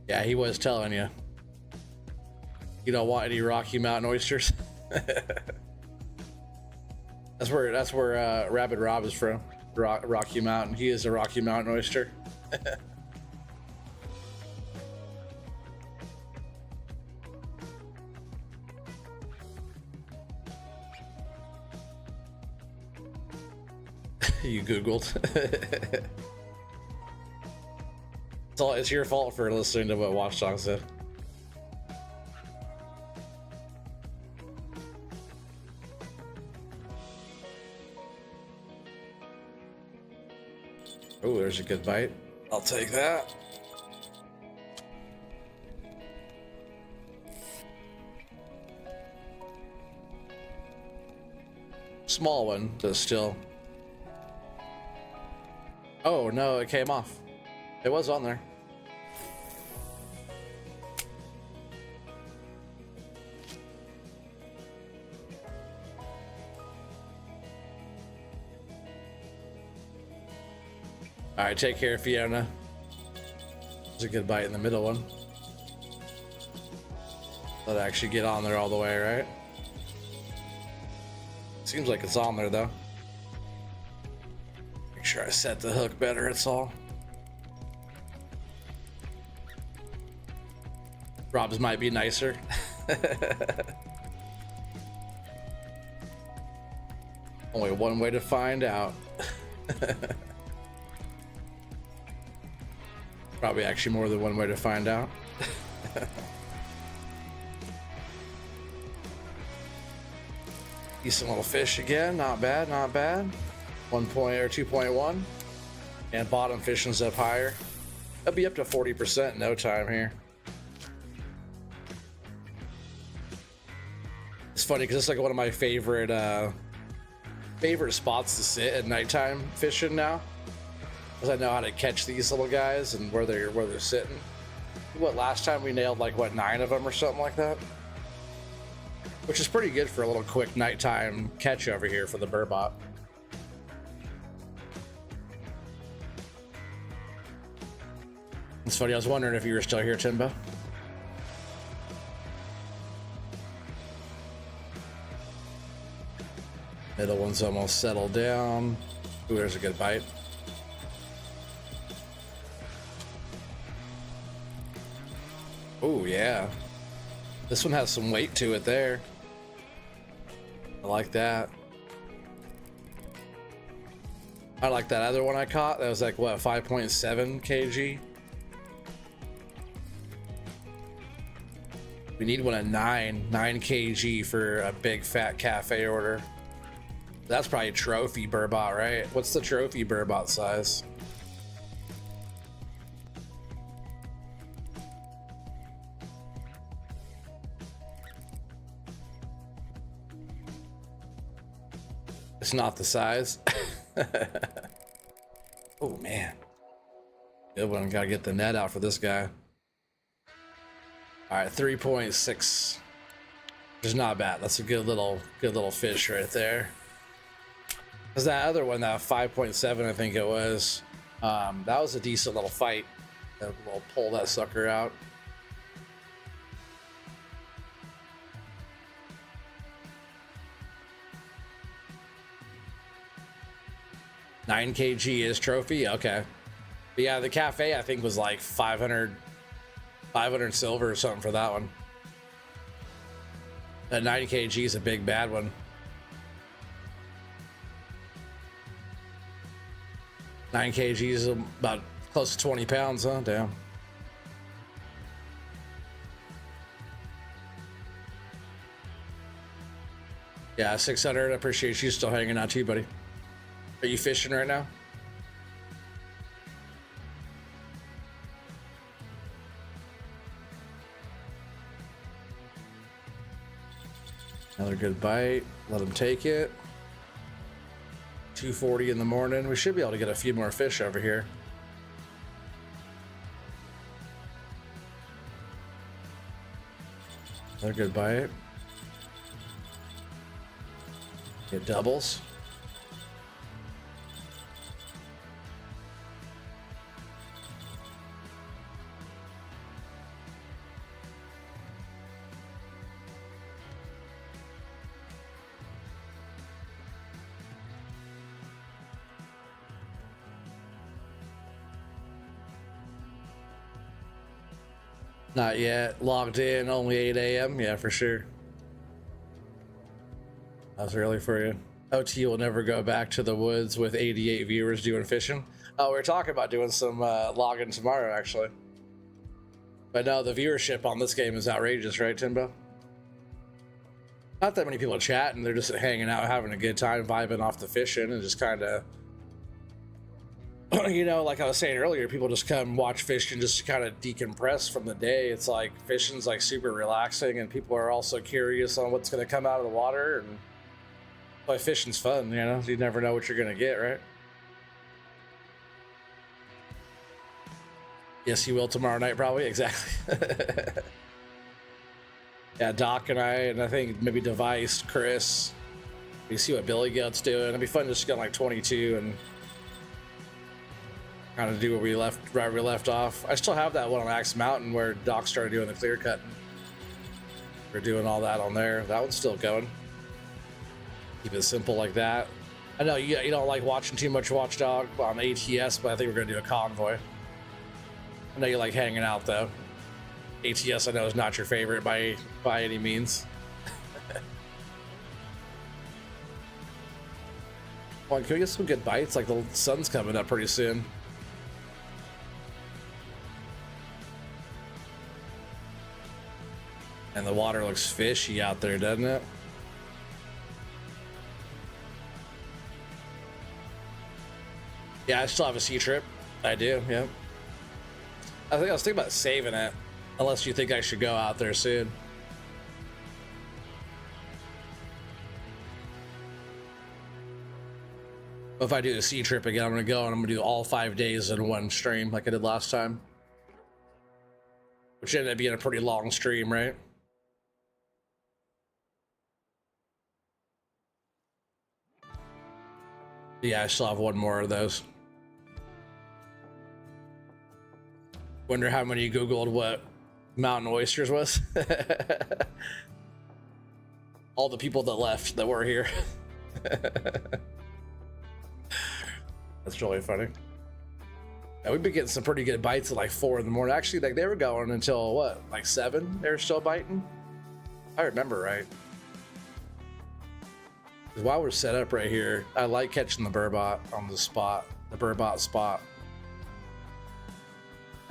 Yeah, he was telling you. You don't want any Rocky Mountain oysters. That's where Rabid Rob is from. Rocky Mountain. He is a Rocky Mountain oyster. You Googled. It's your fault for listening to what Watchdog said. Oh, there's a good bite. I'll take that. Small one, but still. Oh no, it came off. It was on there. All right, take care, Fiona. There's a good bite in the middle one. Let it actually get on there all the way, right? Seems like it's on there though. Make sure I set the hook better, it's all. Rob's might be nicer. Only one way to find out. Probably actually more than one way to find out. Decent little fish again. Not bad, not bad. 1 point or 2.1. And bottom fishing's up higher. That'll be up to 40% in no time here. It's funny because it's like one of my favorite spots to sit at nighttime fishing now, because I know how to catch these little guys and where they're sitting. What, last time we nailed like what, 9 of them or something like that, which is pretty good for a little quick nighttime catch over here for the burbot. It's funny, I was wondering if you were still here, Timbo. Middle one's almost settled down. Ooh, there's a good bite. Ooh, yeah. This one has some weight to it there. I like that. I like that other one I caught. That was like, what, 5.7 kg? We need one at 9 kg for a big fat cafe order. That's probably a trophy burbot, right? What's the trophy burbot size? It's not the size. Oh man, good one. Gotta get the net out for this guy. All right, 3.6, which is not bad. That's a good little fish right there. Because that other one, that 5.7, I think it was, that was a decent little fight. We'll pull that sucker out. $9 kg is trophy, okay. But yeah, the cafe I think was like 500 silver or something for that one. That 9 kg is a big bad one. 9 kg is about close to 20 pounds, huh? Damn. Yeah, 600. I appreciate you still hanging out too, buddy. Are you fishing right now? Another good bite. Let him take it. 2:40 in the morning. We should be able to get a few more fish over here. Another good bite. Get doubles. Not yet. Logged in, only 8 a.m. Yeah, for sure. That was early for you. OT will never go back to the woods with 88 viewers doing fishing. Oh, we were talking about doing some logging tomorrow, actually. But no, the viewership on this game is outrageous, right, Timbo? Not that many people chatting. They're just hanging out, having a good time, vibing off the fishing, and just kind of... You know, like I was saying earlier, people just come watch fishing just to kind of decompress from the day. It's like fishing's like super relaxing, and people are also curious on what's going to come out of the water, and why fishing's fun. You know, you never know what you're going to get, right? Yes, you will tomorrow night, probably. Exactly. Yeah, Doc and I think maybe Device, Chris. We see what Billy Goat's doing. It'd be fun just to get like 22 and kind of do where we left off. I still have that one on Axe Mountain where Doc started doing the clear cutting. We're doing all that on there. That one's still going. Keep it simple like that. I know you don't like watching too much Watchdog on ATS, but I think we're gonna do a convoy. I know you like hanging out though. ATS I know is not your favorite by any means. Well, can we get some good bites? Like the sun's coming up pretty soon. And the water looks fishy out there, doesn't it? Yeah, I still have a sea trip. I do, yeah. I think I was thinking about saving it, unless you think I should go out there soon. If I do the sea trip again, I'm gonna go and I'm gonna do all 5 days in one stream like I did last time. Which ended up being a pretty long stream, right? Yeah, I still have one more of those. Wonder how many Googled what mountain oysters was. All the people that left that were here. That's really funny. Yeah, we've been getting some pretty good bites at like 4 in the morning. Actually, like they were going until what, like 7? They were still biting. I remember right. While we're set up right here, I like catching the burbot on the spot, the burbot spot.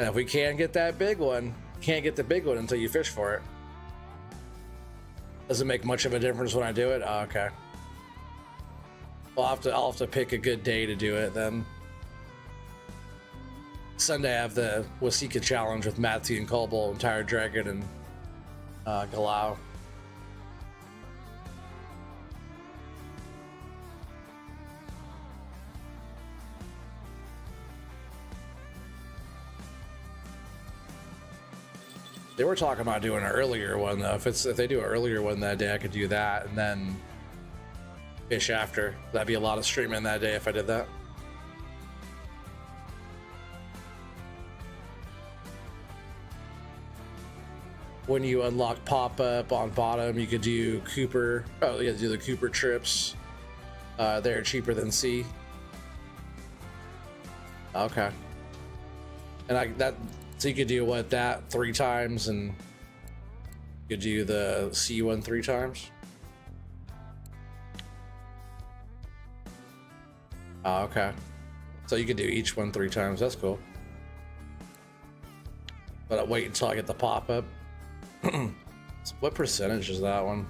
And if we can get that big one, can't get the big one until you fish for it. Doesn't make much of a difference when I do it. Oh, okay. Well, I'll have to pick a good day to do it then. Sunday I have the Wasika challenge with Matthew and Colbull and Tired Dragon and Galau. They were talking about doing an earlier one though. If they do an earlier one that day, I could do that and then fish after. That'd be a lot of streaming that day if I did that. When you unlock pop-up on bottom, you could do Cooper. Oh, yeah, do the Cooper trips. They're cheaper than sea. Okay. And so you could do what, that 3 times, and you could do the sea one 3 times. Oh, okay. So you could do each one 3 times. That's cool. But I'll wait until I get the pop-up. What percentage is that one?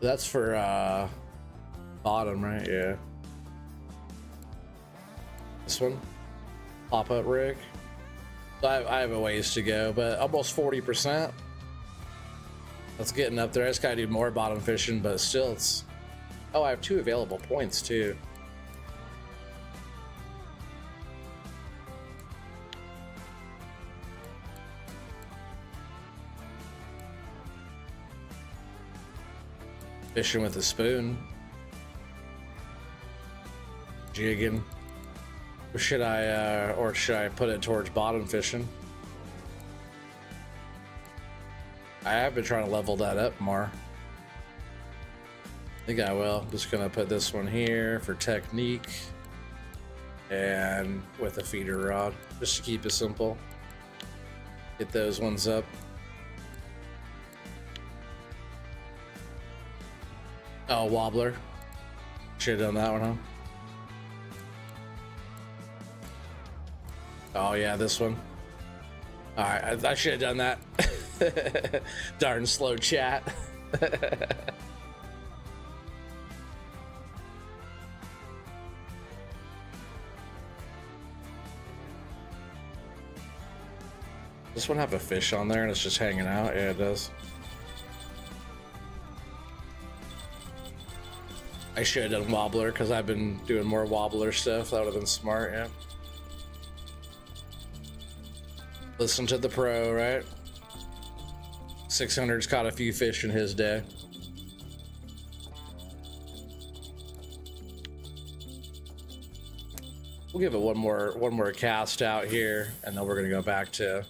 That's for bottom, right? Yeah. This one, pop-up rig. So I have a ways to go, but almost 40%. That's getting up there. I just gotta do more bottom fishing, but still, it's. Oh, I have 2 available points too. Fishing with a spoon. Jigging. Or should I put it towards bottom fishing? I have been trying to level that up more. I think I will. I'm just gonna put this one here for technique and with a feeder rod, just to keep it simple. Get those ones up. Oh, wobbler. Should have done that one, huh? Oh yeah, this one. All right, I should have done that. Darn slow chat. This one have a fish on there and it's just hanging out? Yeah, it does. I should have done wobbler because I've been doing more wobbler stuff. That would have been smart, yeah. Listen to the pro, right? 600's caught a few fish in his day. We'll give it one more cast out here, and then we're gonna go back to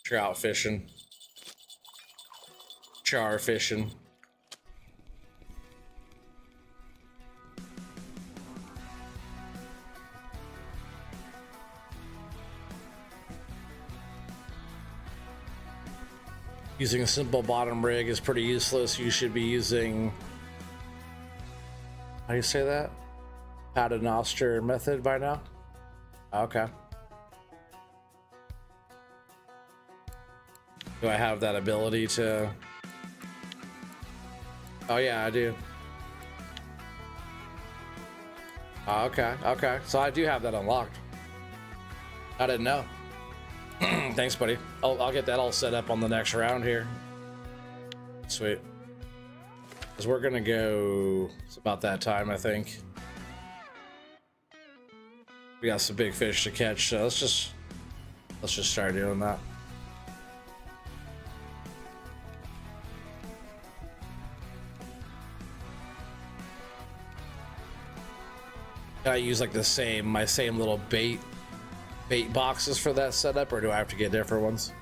trout fishing, char fishing. Using a simple bottom rig is pretty useless. You should be using, how do you say that? Paternoster method by now? Okay. Do I have that ability to? Oh yeah, I do. Oh, okay, okay. So I do have that unlocked. I didn't know. Thanks, buddy. I'll get that all set up on the next round here. Sweet. Because we're gonna go. It's about that time, I think. We got some big fish to catch, so let's just start doing that. Can I use like my same little bait boxes for that setup, or do I have to get different ones?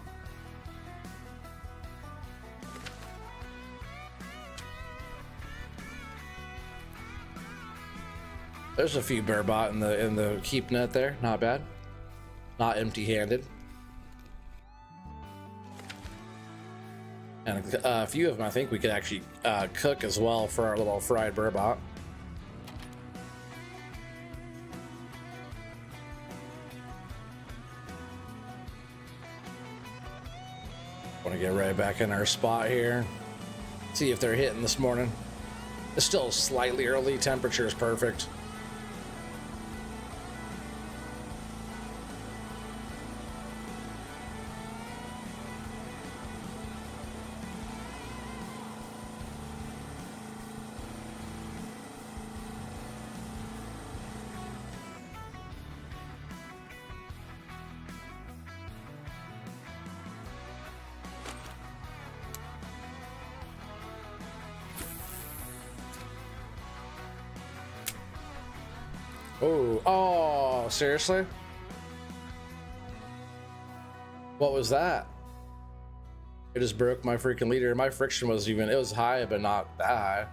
There's a few burbot in the keep net there. Not bad. Not empty-handed. And a few of them I think we could actually cook as well for our little fried burbot. Want to get right back in our spot here. See if they're hitting this morning. It's still slightly early. Temperature is perfect. Oh, seriously? What was that? It just broke my freaking leader. My friction was it was high, but not that high.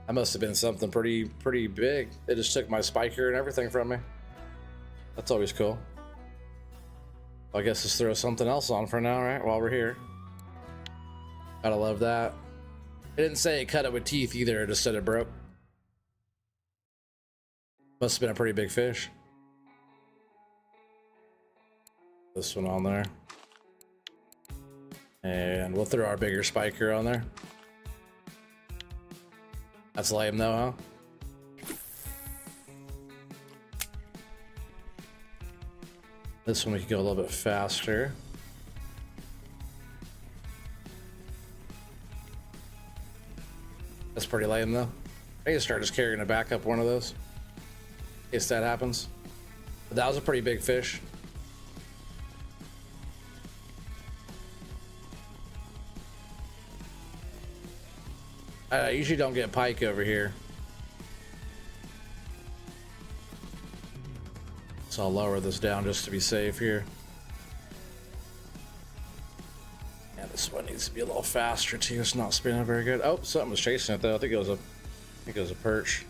That must have been something pretty big. It just took my spiker and everything from me. That's always cool. I guess let's throw something else on for now, right? While we're here. Gotta love that. It didn't say it cut it with teeth either, it just said it broke. Must have been a pretty big fish. This one on there. And we'll throw our bigger spiker on there. That's lame though, huh? This one we can go a little bit faster. That's pretty lame though. I need to start just carrying a backup one of those. In case that happens. But that was a pretty big fish. I usually don't get pike over here. So I'll lower this down just to be safe here. And this one needs to be a little faster too. It's not spinning very good. Oh, something was chasing it though. I think it was a perch.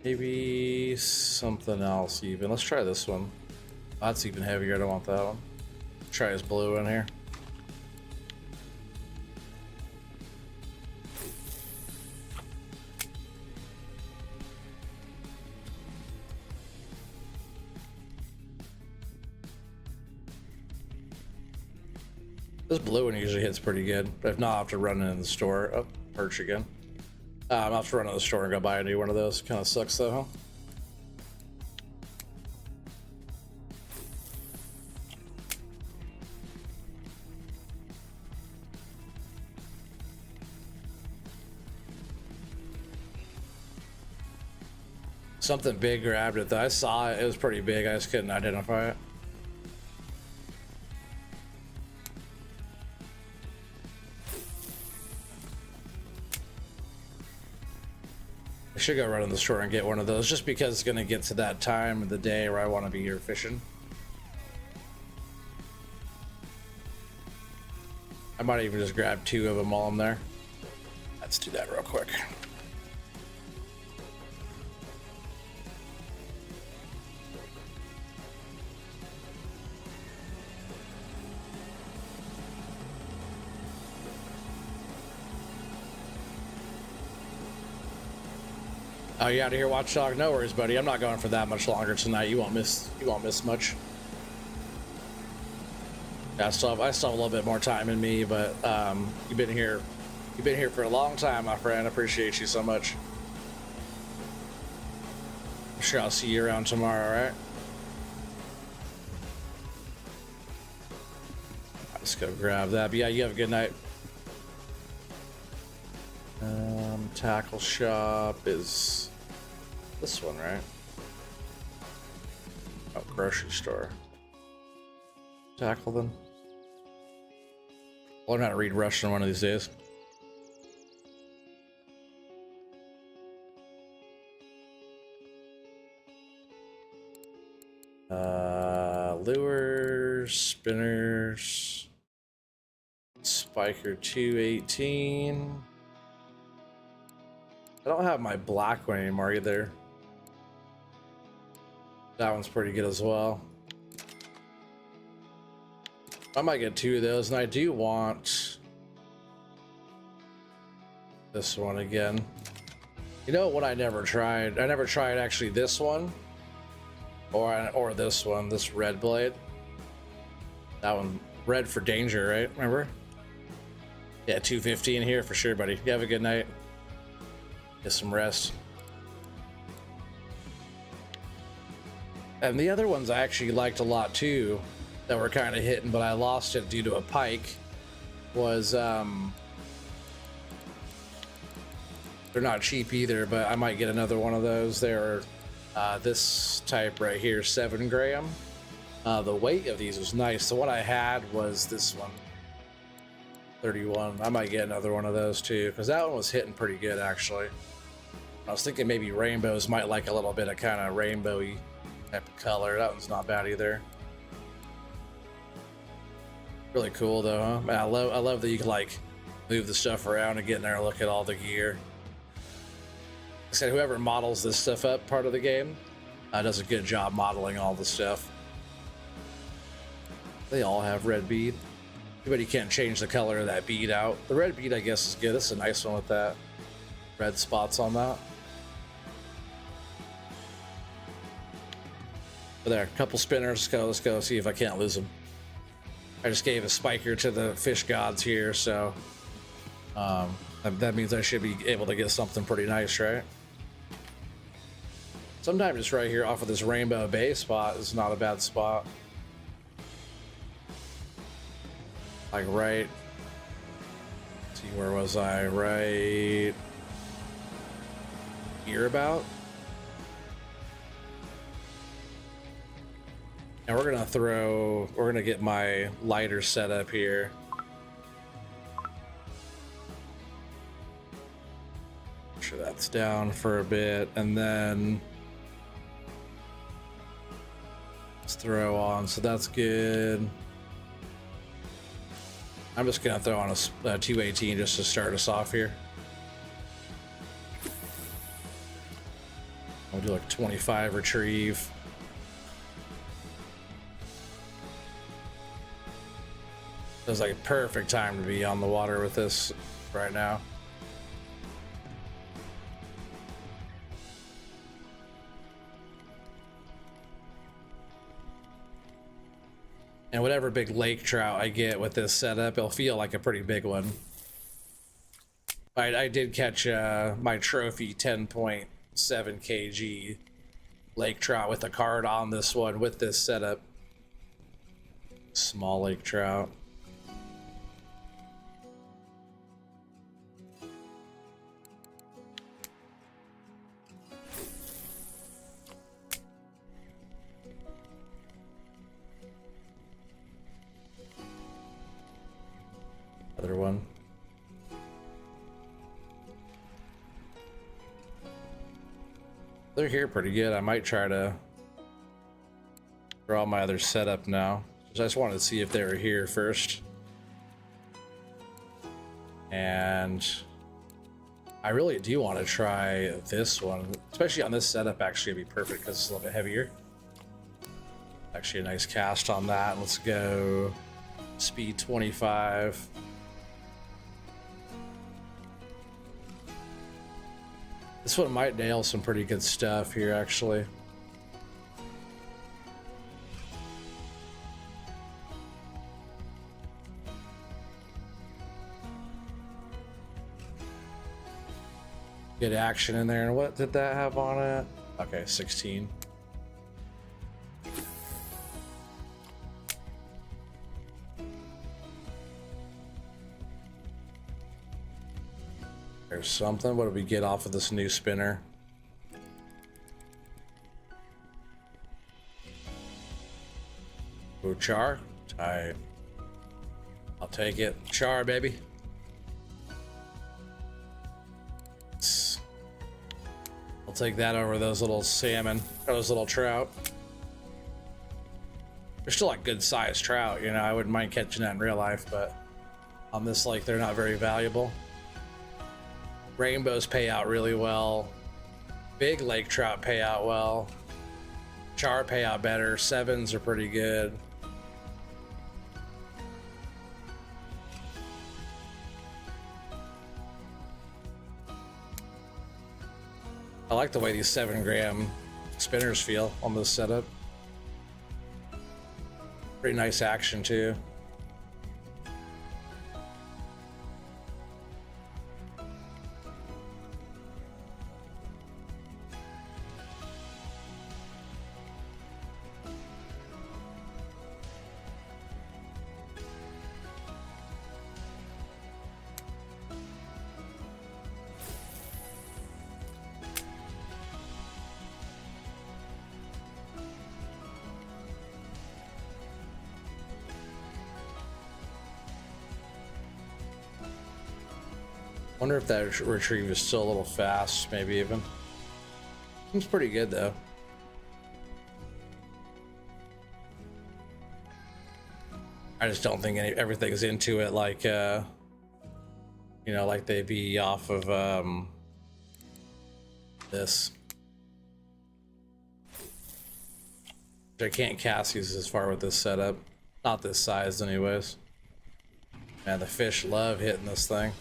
Maybe something else even. Let's try this one. That's even heavier. I don't want that one. Try his blue in here. This blue one usually hits pretty good, but if not, I'll have to run it in the store. Oh, perch again. I'll have to run to the store and go buy a new one of those. Kind of sucks though, huh? Something big grabbed it though. I saw it. It was pretty big. I just couldn't identify it. I should go run in the store and get one of those just because it's going to get to that time of the day where I want to be here fishing. I might even just grab two of them while I'm there. Let's do that real quick. Oh, you out of here, Watchdog? No worries, buddy. I'm not going for that much longer tonight. You won't miss much. Yeah, I still have a little bit more time in me, but you've been here You've been here for a long time, my friend. I appreciate you so much. I'm sure I'll see you around tomorrow, right? Let's go grab that. But yeah, you have a good night. Tackle shop is this one, right? Oh, grocery store. Tackle them. I'll learn how to read Russian one of these days. Lures, spinners, spiker 218. I don't have my black one anymore either. That one's pretty good as well. I might get 2 of those, and I do want this one again. You know what I never tried? I never tried actually this one or this one, this red blade. That one, red for danger, right? Remember? Yeah, 250 in here for sure, buddy. You have a good night. Get some rest. And the other ones I actually liked a lot too, that were kind of hitting, but I lost it due to a pike, was they're not cheap either, but I might get another one of those. They're this type right here, 7 gram. The weight of these was nice. The one I had was this one, 31. I might get another one of those too, because that one was hitting pretty good actually. I was thinking maybe rainbows might like a little bit of kind of rainbowy type of color. That one's not bad either. Really cool though, huh? Man, I love that you can like move the stuff around and get in there and look at all the gear. Like I said, whoever models this stuff up part of the game does a good job modeling all the stuff. They all have red bead. Too bad you can't change the color of that bead out. The red bead, I guess, is good. This is a nice one with that red spots on that. But there, a couple spinners. Let's go see if I can't lose them. I just gave a spiker to the fish gods here, so that means I should be able to get something pretty nice, right? Sometimes just right here off of this rainbow bay spot is not a bad spot. Like right, let's see, where was I? Right here about. And we're gonna get my lighter set up here. Make sure that's down for a bit, and then let's throw on, so that's good. I'm just gonna throw on a 218 just to start us off here. I'll do like 25 retrieve. It was like a perfect time to be on the water with this right now. And whatever big lake trout I get with this setup, it'll feel like a pretty big one. I did catch my trophy 10.7 kg lake trout with a card on this one with this setup. Small lake trout. Other one. They're here pretty good. I might try to draw my other setup now. I just wanted to see if they were here first. And I really do want to try this one, especially on this setup. Actually, it'd be perfect because it's a little bit heavier. Actually, a nice cast on that. Let's go speed 25. This one might nail some pretty good stuff here, actually. Good action in there. And what did that have on it? Okay, 16. There's something. What did we get off of this new spinner? Ooh, char. Tight. I'll take it. Char, baby. I'll take that over those little salmon, or those little trout. They're still like good sized trout, you know. I wouldn't mind catching that in real life, but on this lake, they're not very valuable. Rainbows pay out really well. Big lake trout pay out well. Char pay out better. Sevens are pretty good. I like the way these 7-gram spinners feel on this setup. Pretty nice action too. Wonder if that retrieve is still a little fast, maybe even. Seems pretty good though. I just don't think everything's into it like, you know, like they'd be off of this. I can't cast these as far with this setup. Not this size anyways. Man, the fish love hitting this thing.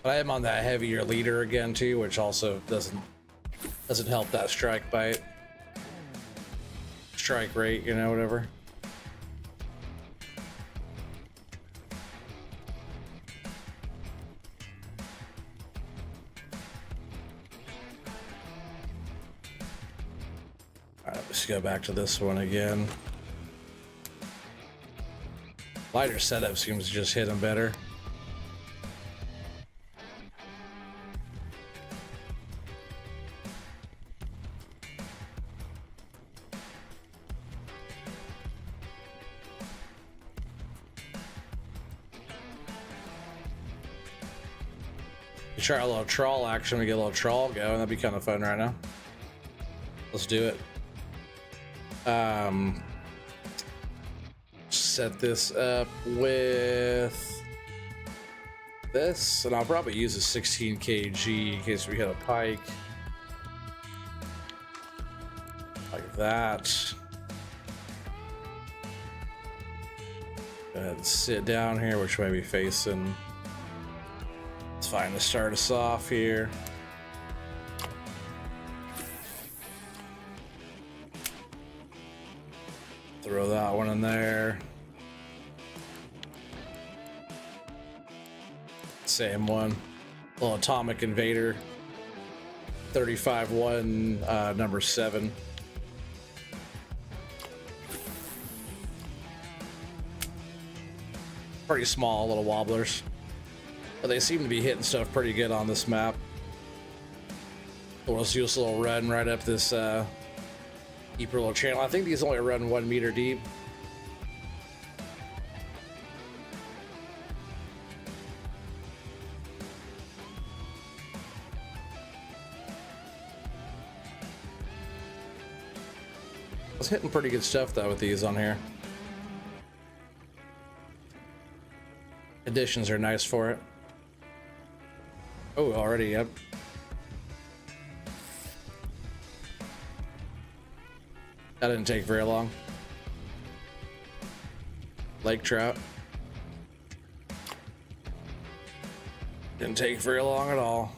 But I am on that heavier leader again too, which also doesn't help that strike rate, you know, whatever. All right, let's go back to this one again. Lighter setup seems to just hit him better. Try a little trawl action. We get a little trawl going. That'd be kind of fun right now. Let's do it. Set this up with this, and I'll probably use a 16 kg in case we hit a pike like that. Go ahead and sit down here, which may be facing. It's fine to start us off here. Throw that one in there. Same one. Little Atomic Invader. 35-1, number 7. Pretty small little wobblers. But they seem to be hitting stuff pretty good on this map. We'll do this little run right up this deeper little channel. I think these only run 1 meter deep. I was hitting pretty good stuff though with these on here. Additions are nice for it. Oh, already, yep. That didn't take very long. Lake trout. Didn't take very long at all.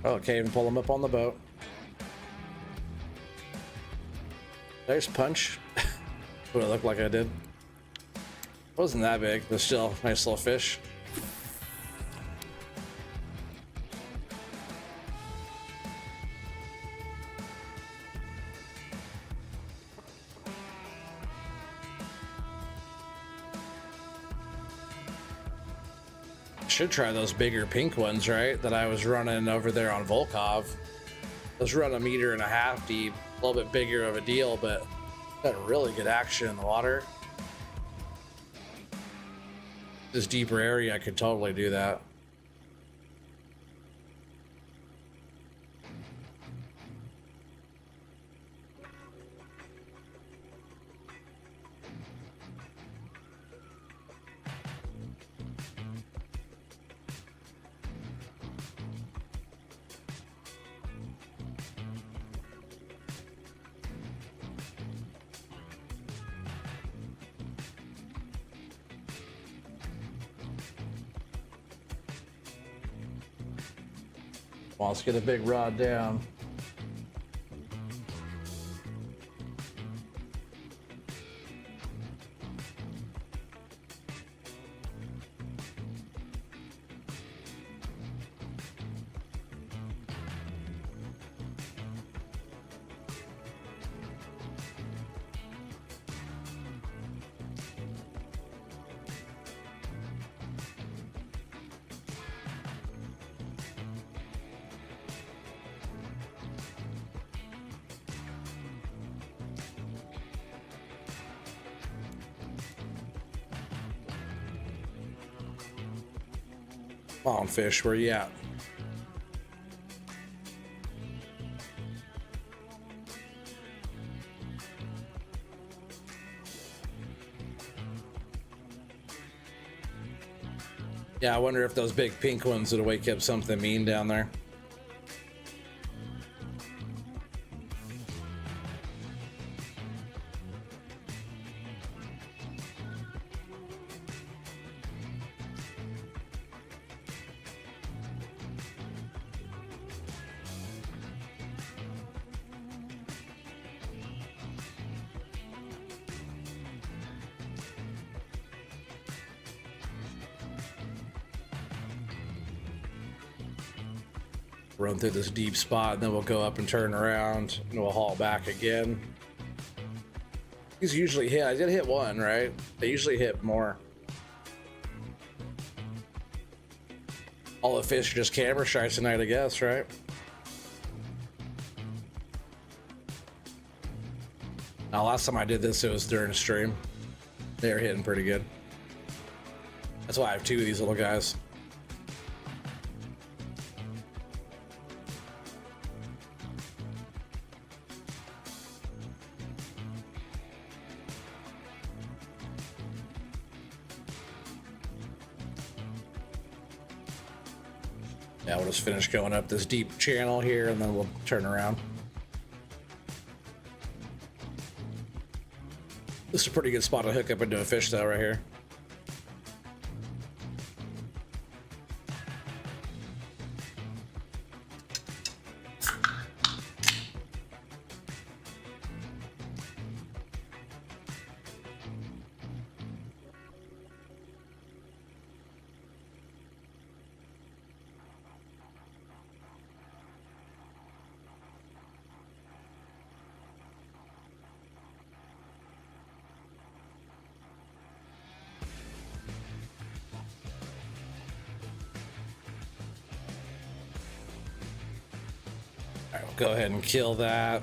Oh, can't even pull them up on the boat. There's punch. What it looked like I did. Wasn't that big, but still, nice little fish. Should try those bigger pink ones, right? That I was running over there on Volkov. Let's run 1.5 meters deep, a little bit bigger of a deal, but got really good action in the water. This deeper area, I could totally do that. Well, let's get a big rod down. Come on, fish, where you at? Yeah, I wonder if those big pink ones would wake up something mean down there. Run through this deep spot, and then we'll go up and turn around, and we'll haul back again. These usually hit. I did hit one, right? They usually hit more. All the fish are just camera shy tonight, I guess, right? Now, last time I did this, it was during stream. They were hitting pretty good. That's why I have 2 of these little guys. Yeah, we'll just finish going up this deep channel here, and then we'll turn around. This is a pretty good spot to hook up into a fish, though, right here. All right, we'll go ahead and kill that.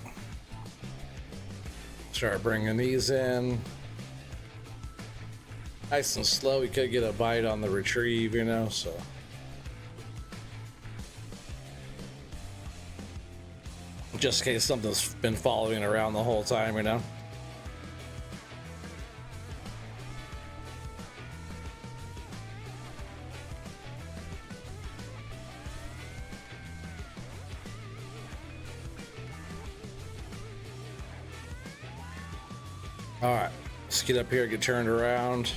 Start bringing these in. Nice and slow. We could get a bite on the retrieve, you know, so. Just in case something's been following around the whole time, you know. All right, let's get up here, get turned around.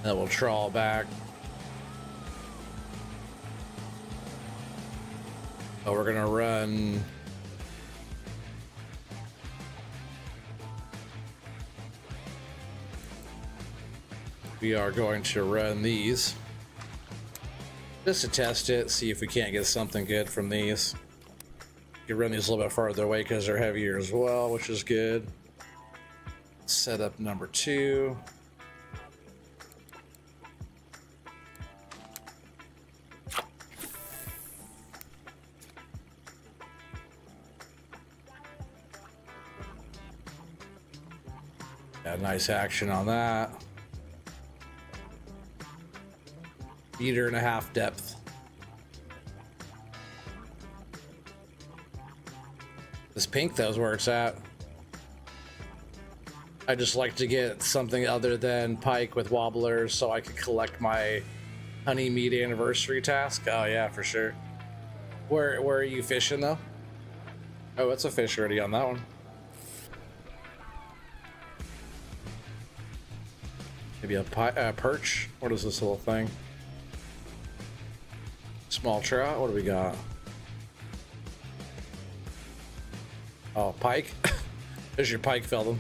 Then we'll trawl back. Oh, we're gonna run. We are going to run these just to test it, see if we can't get something good from these. You can run these a little bit farther away because they're heavier as well, which is good. Setup number 2. Yeah, nice action on that. 1.5 meter depth. This pink though is where it's at. I just like to get something other than pike with wobblers so I could collect my honey meat anniversary task. Oh yeah, for sure. Where are you fishing though? Oh, it's a fish already on that one. Maybe a perch. What is this little thing? Small trout. What do we got? Oh, pike. There's your pike, Feldon.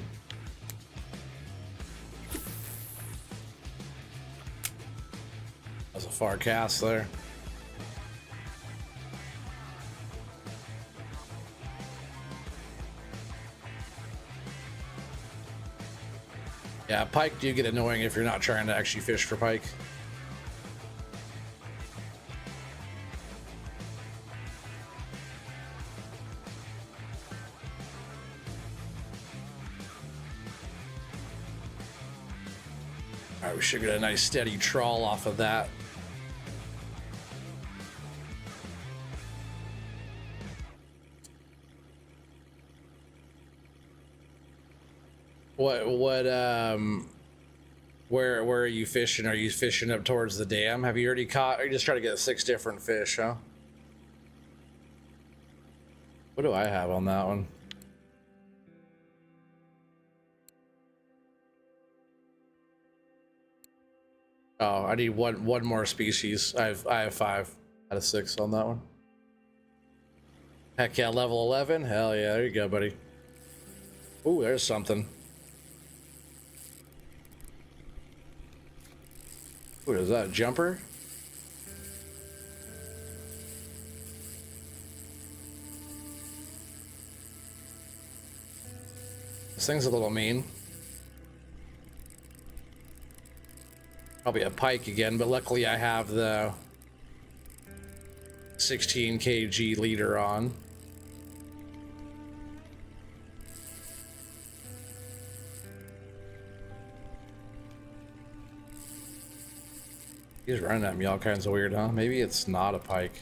That's a far cast there. Yeah, pike do get annoying if you're not trying to actually fish for pike. All right, we should get a nice steady trawl off of that. Where are you fishing? Are you fishing up towards the dam? Have you already caught? Or are you just trying to get 6 different fish, huh? What do I have on that one? Oh, I need one more species. I have 5 out of 6 on that one. Heck yeah, level 11. Hell yeah, there you go, buddy. Ooh, there's something. Ooh, is that a jumper? This thing's a little mean. Probably a pike again, but luckily I have the 16 kg leader on. He's running at me all kinds of weird, huh? Maybe it's not a pike.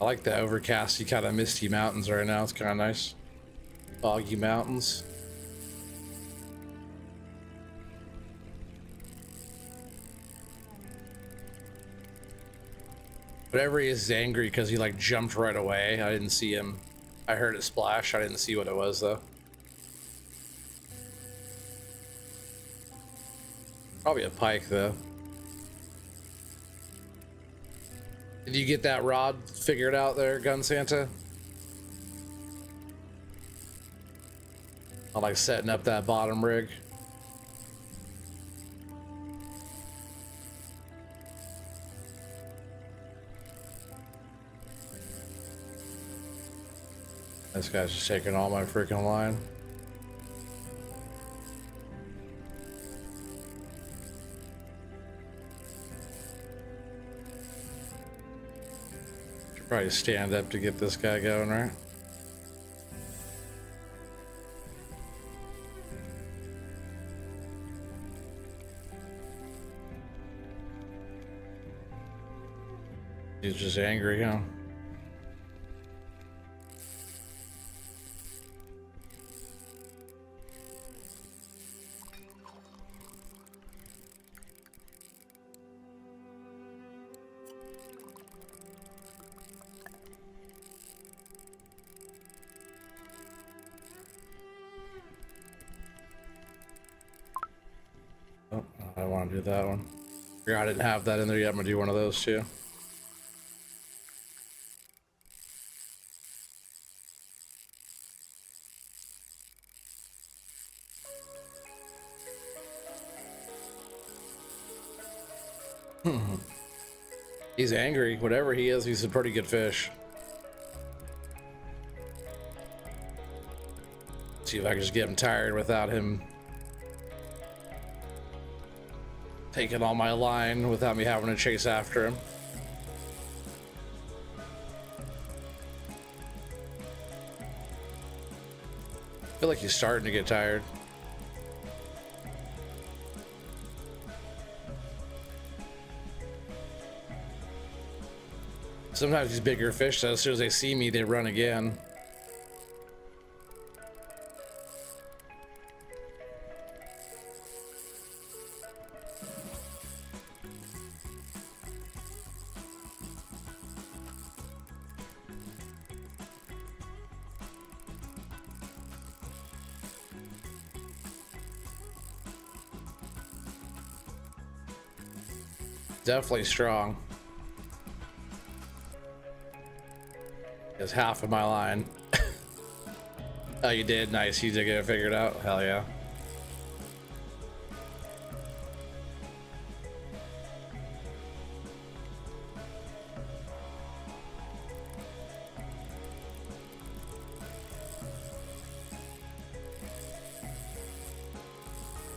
I like the overcasty kind of misty mountains right now. It's kind of nice. Foggy mountains. Whatever he is angry because he like jumped right away. I didn't see him. I heard it splash. I didn't see what it was though. Probably a pike though. Did you get that rod figured out there, Gun Santa? I like setting up that bottom rig. This guy's just taking all my freaking line. Should probably stand up to get this guy going, right? He's just angry, huh? Oh, I don't want to do that one. I didn't have that in there yet. I'm gonna do one of those too. He's angry. Whatever he is, he's a pretty good fish. See if I can just get him tired without him taking all my line without me having to chase after him. I feel like he's starting to get tired. Sometimes these bigger fish, as soon as they see me, they run again. Definitely strong. Is half of my line. Oh, you did? Nice. You did get it figured out? Hell yeah.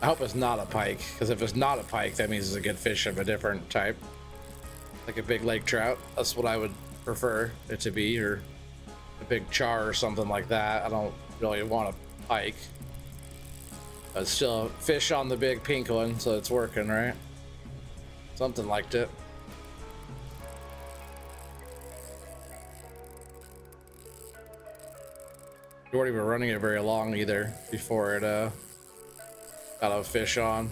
I hope it's not a pike, because if it's not a pike, that means it's a good fish of a different type. Like a big lake trout. That's what I would prefer it to be, or a big char or something like that. I don't really want a pike. But still, fish on the big pink one, so it's working, right? Something liked it. You weren't even running it very long either before it got a fish on.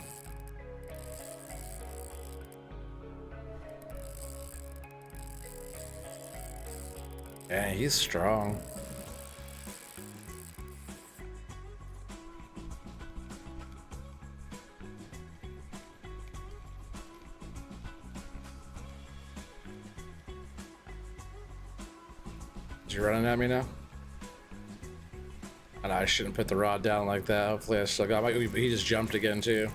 Yeah, he's strong. Is he running at me now? And I shouldn't put the rod down like that. Hopefully I still got he just jumped again too.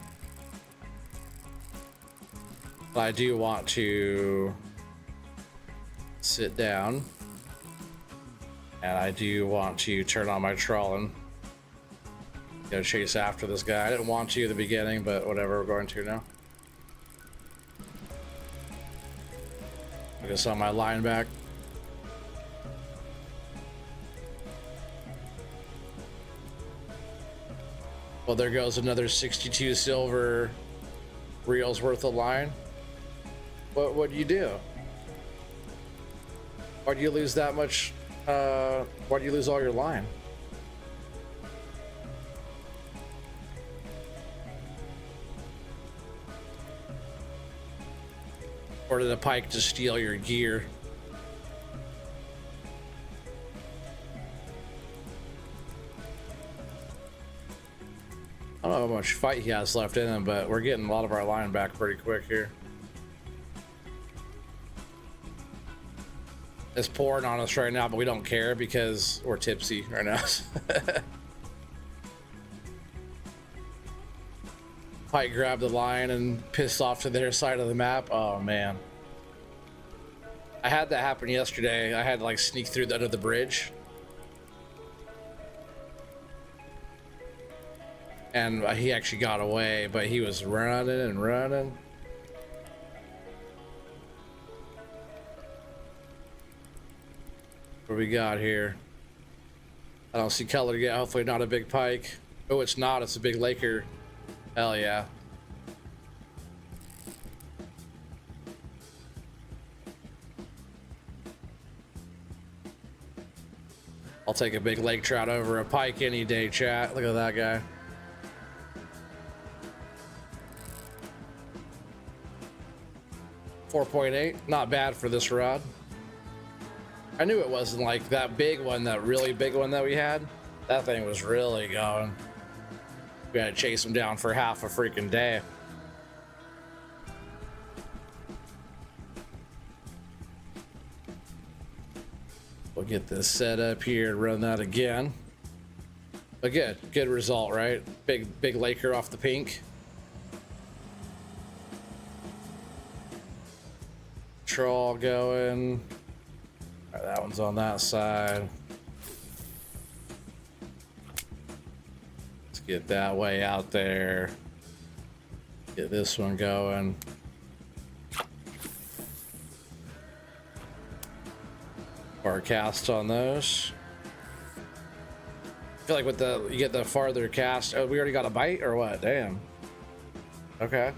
But I do want to sit down. And I do want to turn on my trawling. Gotta chase after this guy. I didn't want to at the beginning, but whatever, we're going to now. I just saw my line back. Well, there goes another 62 silver reels worth of line. What do you do? Why do you lose that much? Why do you lose all your line? Or did a pike just steal your gear? I don't know how much fight he has left in him, but we're getting a lot of our line back pretty quick here. It's pouring on us right now, but we don't care because we're tipsy right now. Pike grabbed the line and pissed off to their side of the map. Oh man. I had that happen yesterday. I had to like sneak through under the bridge. And he actually got away, but he was running and running. What we got here? I don't see color yet. Hopefully not a big pike. Oh, it's not. It's a big laker. Hell yeah. I'll take a big lake trout over a pike any day, chat. Look at that guy. .4, not bad for this rod. I knew it wasn't like that big one, that really big one that we had. That thing was really going. We had to chase him down for half a freaking day. We'll get this set up here and run that again. But good result, right? Big laker off the pink. Trawl going. All right, that one's on that side. Let's get that way out there. Get this one going. Bar cast on those. I feel like with the you get the farther cast. Oh, we already got a bite or what? Damn. Okay.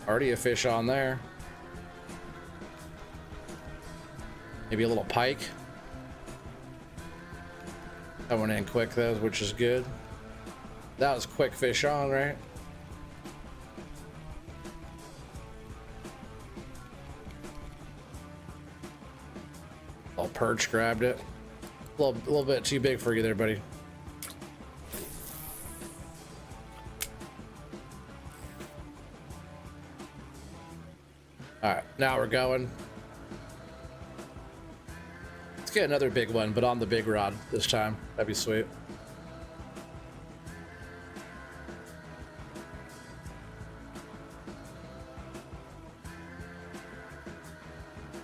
Already a fish on there. Maybe a little pike. That went in quick though, which is good. That was quick fish on, right? Oh, perch grabbed it. A little bit too big for you there, buddy. All right, now we're going. Let's get another big one, but on the big rod this time. That'd be sweet.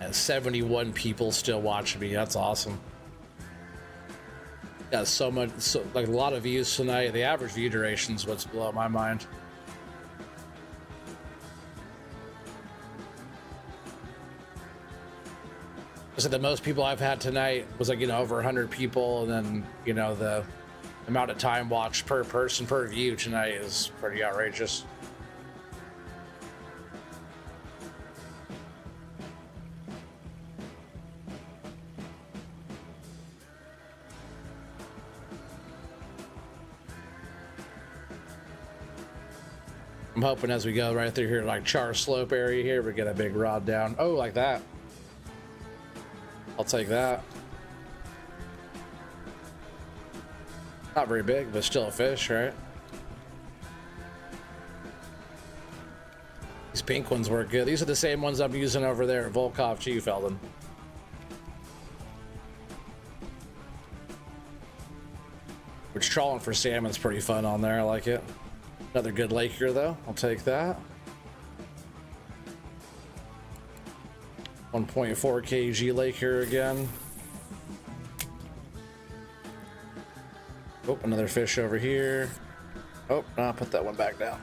And 71 people still watching me. That's awesome. Got so much, like a lot of views tonight. The average view duration is what's blowing my mind. I said the most people I've had tonight was like, over 100 people, and then, the amount of time watched per person per view tonight is pretty outrageous. I'm hoping as we go right through here, like Char Slope area here, we get a big rod down. Oh, like that. I'll take that. Not very big, but still a fish, right? These pink ones work good. These are the same ones I'm using over there at Volkov too, Felden. Which trawling for salmon's pretty fun on there. I like it. Another good lake here, though. I'll take that. 1.4 kg lake here again. Oh, another fish over here. Oh, no, I'll put that one back down.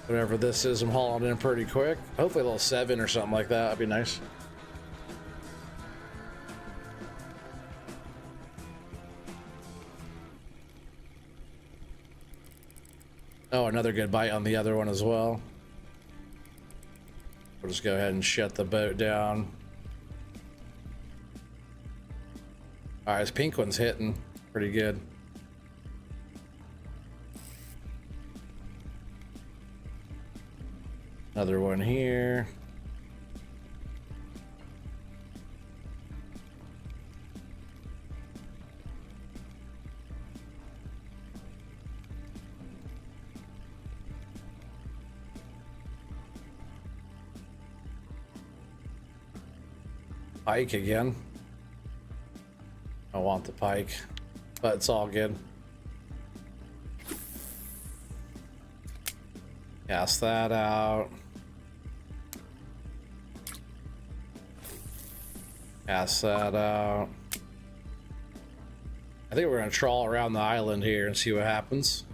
Whatever this is, I'm hauling in pretty quick. Hopefully a little 7 or something like that. That'd be nice. Oh, another good bite on the other one as well. We'll just go ahead and shut the boat down. All right, this pink one's hitting pretty good. Another one here. Pike again. I want the pike, but it's all good. Cast that out. Cast that out. I think we're gonna trawl around the island here and see what happens.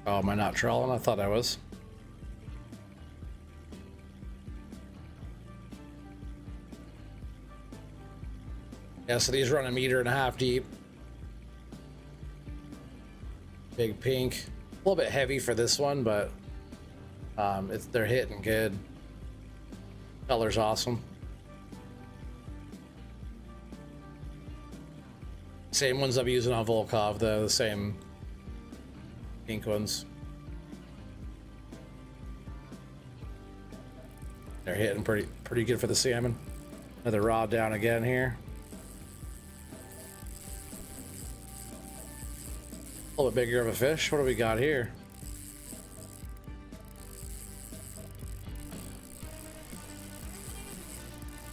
Oh, am I not trawling? I thought I was. Yeah, so these run 1.5 meters deep. Big pink. A little bit heavy for this one, but they're hitting good. Color's awesome. Same ones I'm using on Volkov, though, the same pink ones. They're hitting pretty good for the salmon. Another rod down again here. A little bit bigger of a fish. What do we got here?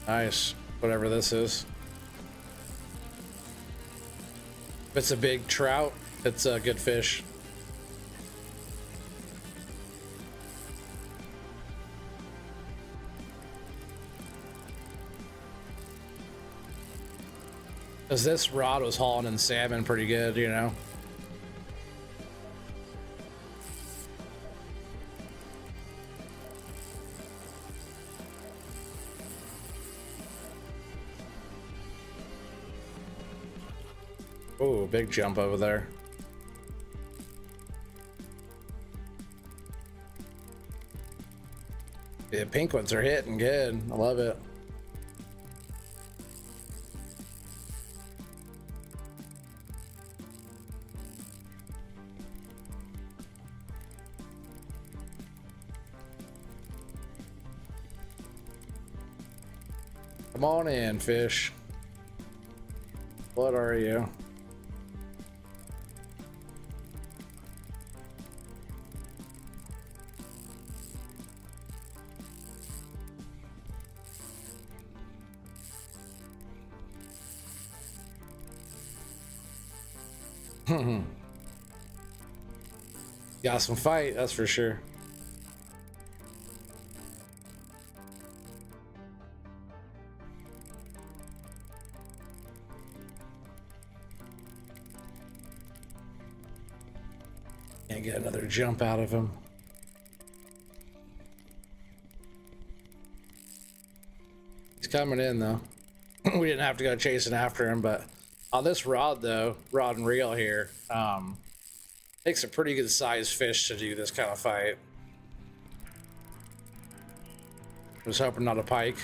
Nice, whatever this is. If it's a big trout, it's a good fish. Because this rod was hauling in salmon pretty good, you know. Ooh, big jump over there. The pink ones are hitting good. I love it. Come on in, fish. What are you? Got some fight, that's for sure. Can't get another jump out of him. He's coming in though. We didn't have to go chasing after him, but on this rod though, rod and reel here, takes a pretty good sized fish to do this kind of fight. I was hoping not a pike.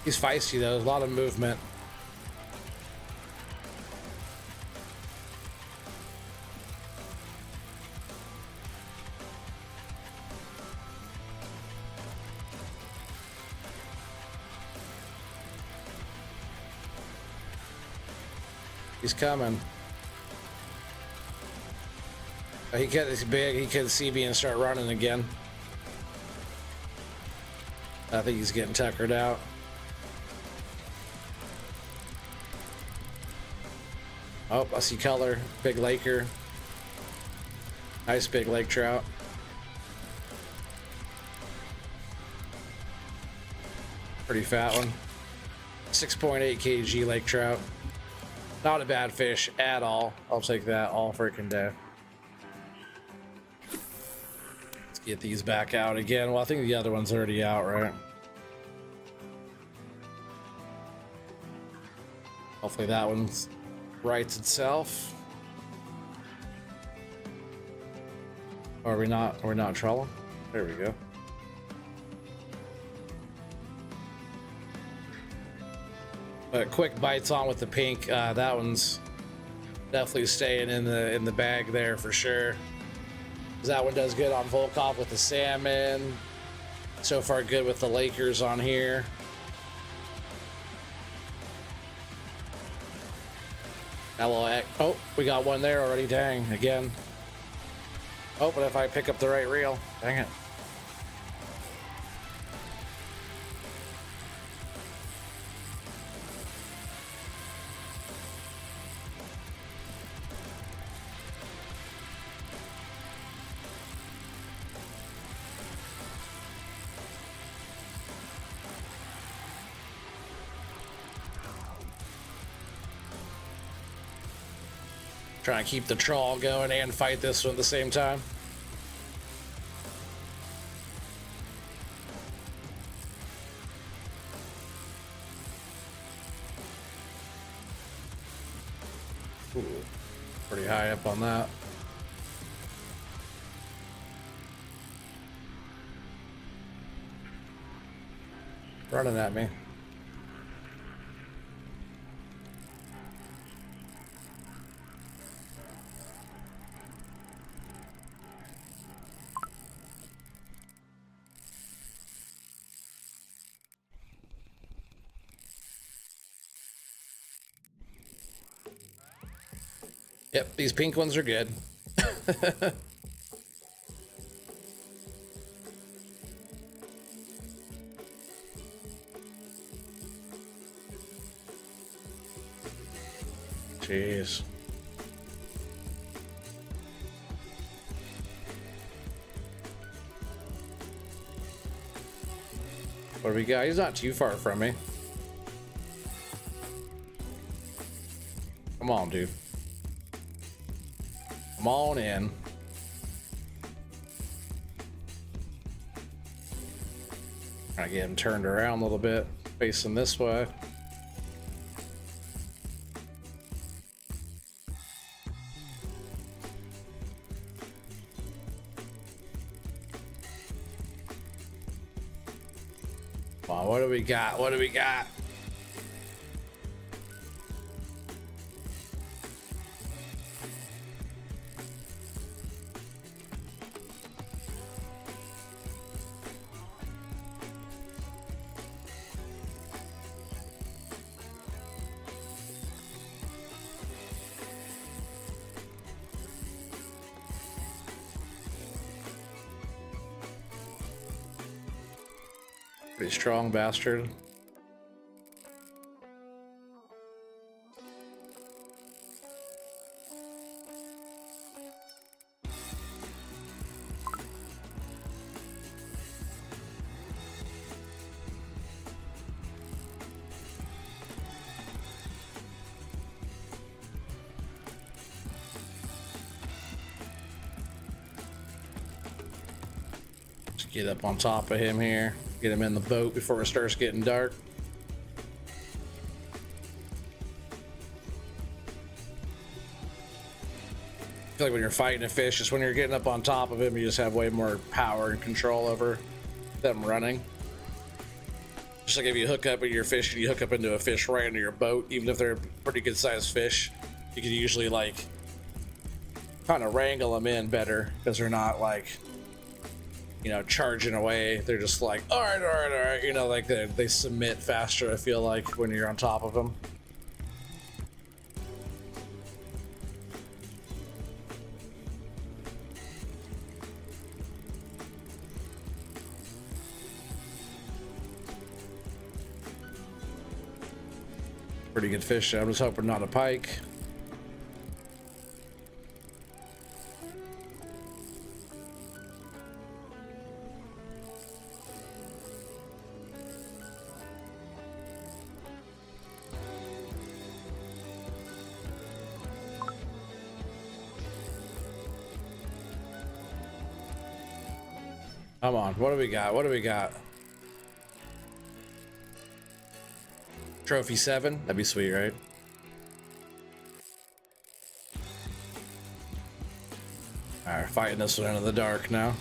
He's feisty though, a lot of movement. He's coming. He gets big, he can see me and start running again. I think he's getting tuckered out. Oh, I see color. Big laker. Nice big lake trout. Pretty fat one. 6.8 kg lake trout. Not a bad fish at all. I'll take that all freaking day. Let's get these back out again. Well, I think the other one's already out, right? Hopefully that one's rights itself. Or are we not? We're not trolling. There we go. But quick bites on with the pink. That one's definitely staying in the bag there for sure. 'Cause that one does good on Volkov with the salmon. So far good with the Lakers on here. That little oh, we got one there already. Dang, again. Oh, but if I pick up the right reel, dang it. Trying to keep the trawl going and fight this one at the same time. Ooh, pretty high up on that. Running at me. Yep, these pink ones are good. Jeez. What do we got? He's not too far from me. Come on, dude. Come on in. Trying to get him turned around a little bit, facing this way. Come on, what do we got? What do we got? Pretty strong bastard. Just get up on top of him here. Get him in the boat before it starts getting dark. I feel like when you're fighting a fish, just when you're getting up on top of him, you just have way more power and control over them running. Just like if you hook up with your fish and you hook up into a fish right into your boat, even if they're a pretty good sized fish, you can usually like kind of wrangle them in better because they're not like, you know, charging away. They're just like, all right, all right, all right. You know, like they submit faster, I feel like, when you're on top of them. Pretty good fish. I'm just hoping not a pike. Come on, what do we got? What do we got? Trophy 7? That'd be sweet, right? Alright, fighting this one in the dark now.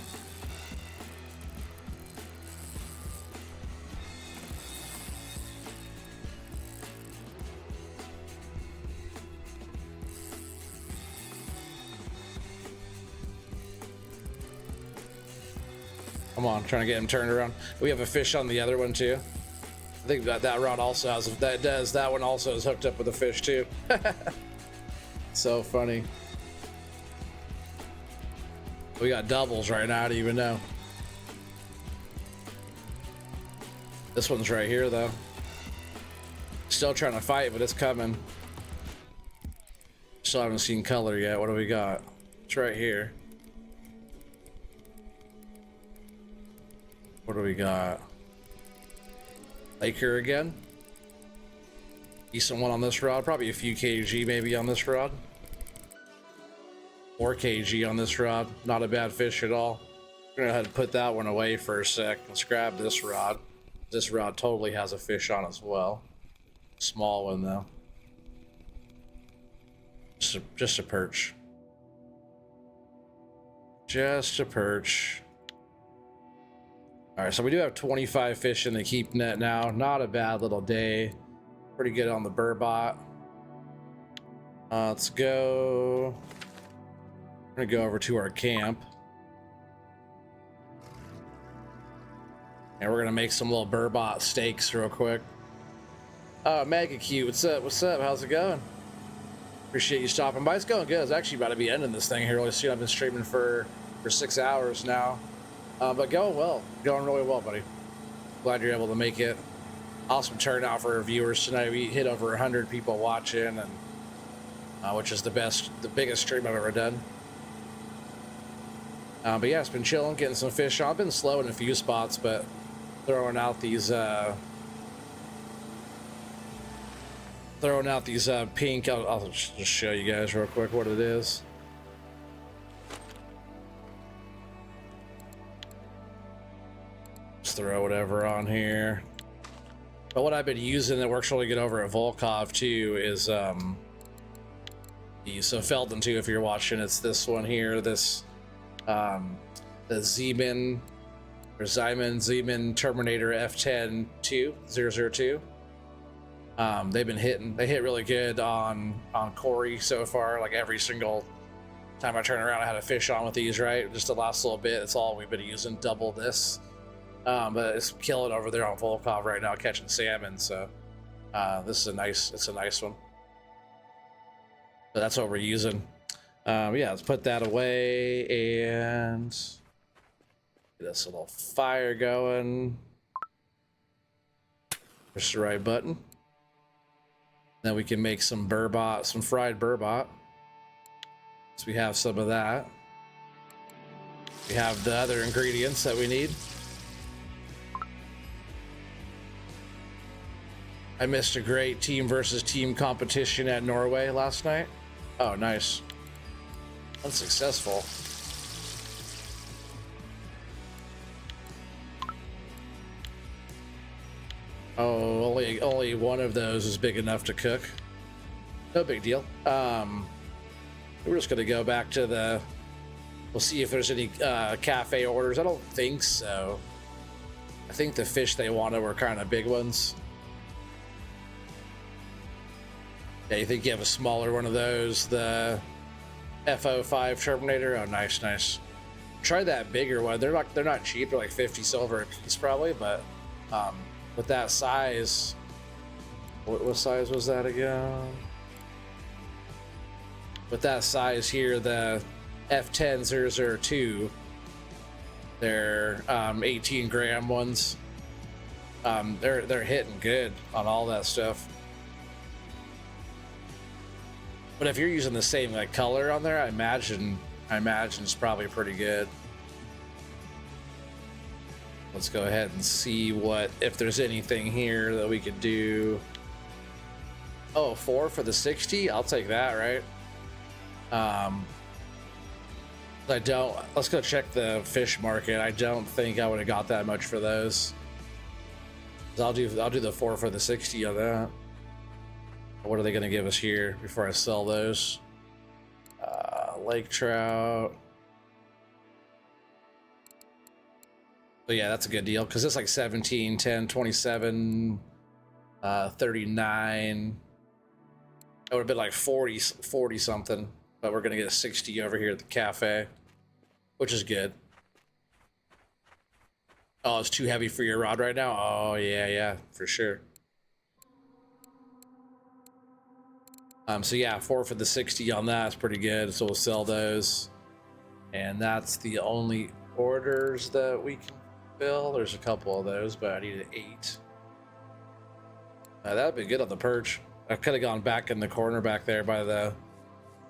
Come on, trying to get him turned around. We have a fish on the other one too. I think that rod also has, that one also is hooked up with a fish too. So funny. We got doubles right now, I don't even know. This one's right here though. Still trying to fight, but it's coming. Still haven't seen color yet. What do we got? It's right here. What do we got? Laker again. Decent one on this rod. Probably a few kg maybe on this rod. 4 kg on this rod. Not a bad fish at all. We're gonna go ahead and put that one away for a sec. Let's grab this rod. This rod totally has a fish on as well. Small one though. Just a perch. Just a perch. All right, so we do have 25 fish in the keep net now. Not a bad little day. Pretty good on the burbot. Let's go. We're gonna go over to our camp. And we're gonna make some little burbot steaks real quick. Oh, mega cute. What's up? What's up? How's it going? Appreciate you stopping by. It's going good. It's actually about to be ending this thing here really soon. I've been streaming for 6 hours now. But going well. Going really well, buddy. Glad you're able to make it. Awesome turnout for our viewers tonight. We hit over 100 people watching, and which is the biggest stream I've ever done. But yeah, it's been chilling, getting some fish on. I've been slow in a few spots, but throwing out these pink. I'll just show you guys real quick what it is. Just throw whatever on here. But what I've been using that works really good over at Volkov too is so Felden too, if you're watching, it's this one here, this the Zeman Terminator F10 002. They hit really good on Corey so far. Like every single time I turn around, I had a fish on with these, right? Just the last little bit. That's all we've been using, double this. But it's killing over there on Volkov right now, catching salmon. So this is it's a nice one. So that's what we're using. Yeah, let's put that away and get this little fire going. Push the right button. Then we can make some burbot, some fried burbot. So we have some of that. We have the other ingredients that we need. I missed a great team versus team competition at Norway last night. Oh, nice. Unsuccessful. Oh, only one of those is big enough to cook. No big deal. We're just gonna go back to we'll see if there's any cafe orders. I don't think so. I think the fish they wanted were kind of big ones. Yeah, you think you have a smaller one of those, the FO5 Terminator? Oh, nice. Try that bigger one. They're not cheap. They're like 50 silver a piece probably, but with that size, what size was that again? With that size here, the F10 002, they're 18 gram ones. They're hitting good on all that stuff. But if you're using the same like color on there, I imagine it's probably pretty good. Let's go ahead and see if there's anything here that we could do. Oh, 4 for the 60. I'll take that, right? Let's go check the fish market. I don't think I would have got that much for those. I'll do the 4 for the 60 on that. What are they going to give us here before I sell those? Lake trout. But yeah, that's a good deal because it's like 17, 10, 27, 39. It would have been like 40 something, but we're going to get a 60 over here at the cafe, which is good. Oh, it's too heavy for your rod right now? Oh, yeah, for sure. So yeah, 4 for the 60 on that is pretty good. So we'll sell those. And that's the only orders that we can fill. There's a couple of those, but I needed 8. That'd be good on the perch. I could have gone back in the corner back there by the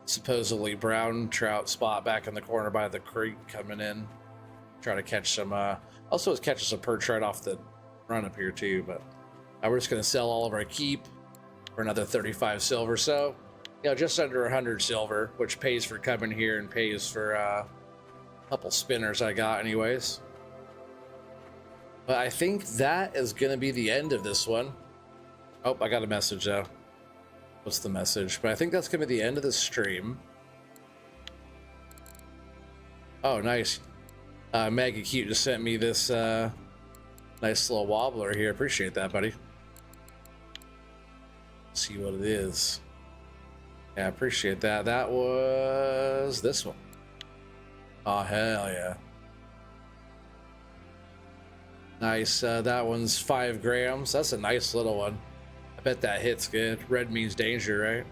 supposedly brown trout spot back in the corner by the creek coming in. Try to catch some, also was catching some perch right off the run up here too, but we're just gonna sell all of our keep for another 35 silver. So, you know, just under 100 silver, which pays for coming here and pays for a couple spinners I got anyways. But I think that is gonna be the end of this one. Oh, I got a message though. What's the message? But I think that's gonna be the end of the stream. Oh, nice. Maggie Cute just sent me this nice little wobbler here. Appreciate that, buddy. See what it is. Yeah, I appreciate that. That was this one. Oh, hell yeah. Nice. That one's 5 grams. That's a nice little one. I bet that hits good. Red means danger, right?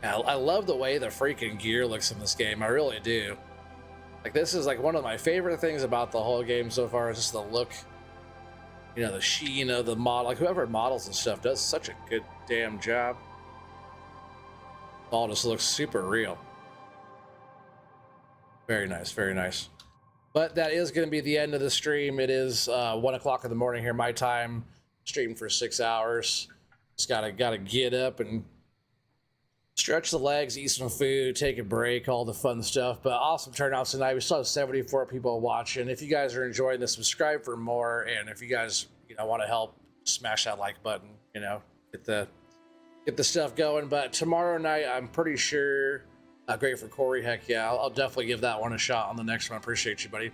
I love the way the freaking gear looks in this game. I really do. Like, this is like one of my favorite things about the whole game so far is just the look. You know, the sheen of the model. Like, whoever models and stuff does such a good damn job. All just looks super real. Very nice, very nice. But that is going to be the end of the stream. It is 1 o'clock in the morning here, my time. Stream for 6 hours. Just gotta get up and stretch the legs, eat some food, take a break, all the fun stuff. But awesome turnouts tonight. We still have 74 people watching. If you guys are enjoying this, subscribe for more. And if you guys want to help, smash that like button. Get the stuff going. But tomorrow night, I'm pretty sure. Great for Corey. Heck yeah, I'll definitely give that one a shot on the next one. Appreciate you, buddy.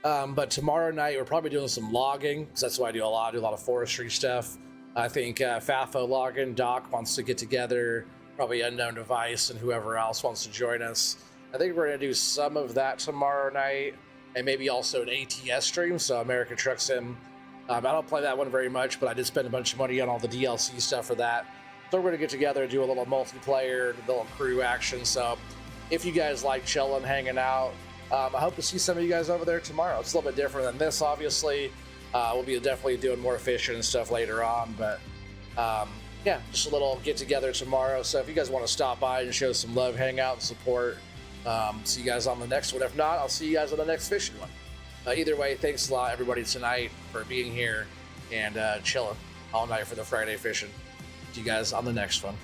But tomorrow night, we're probably doing some logging, because that's what I do a lot. I do a lot of forestry stuff. I think FAFO Logging, Doc wants to get together, probably Unknown Device, and whoever else wants to join us. I think we're going to do some of that tomorrow night, and maybe also an ATS stream, so American Truck Sim. I don't play that one very much, but I did spend a bunch of money on all the DLC stuff for that. So we're going to get together and do a little multiplayer, a little crew action. So if you guys like chilling, hanging out, I hope to see some of you guys over there tomorrow. It's a little bit different than this, obviously. We'll be definitely doing more fishing and stuff later on. But yeah, just a little get together tomorrow. So if you guys want to stop by and show some love, hang out, and support, see you guys on the next one. If not, I'll see you guys on the next fishing one. Either way, thanks a lot, everybody, tonight for being here and chilling all night for the Friday fishing. See you guys on the next one.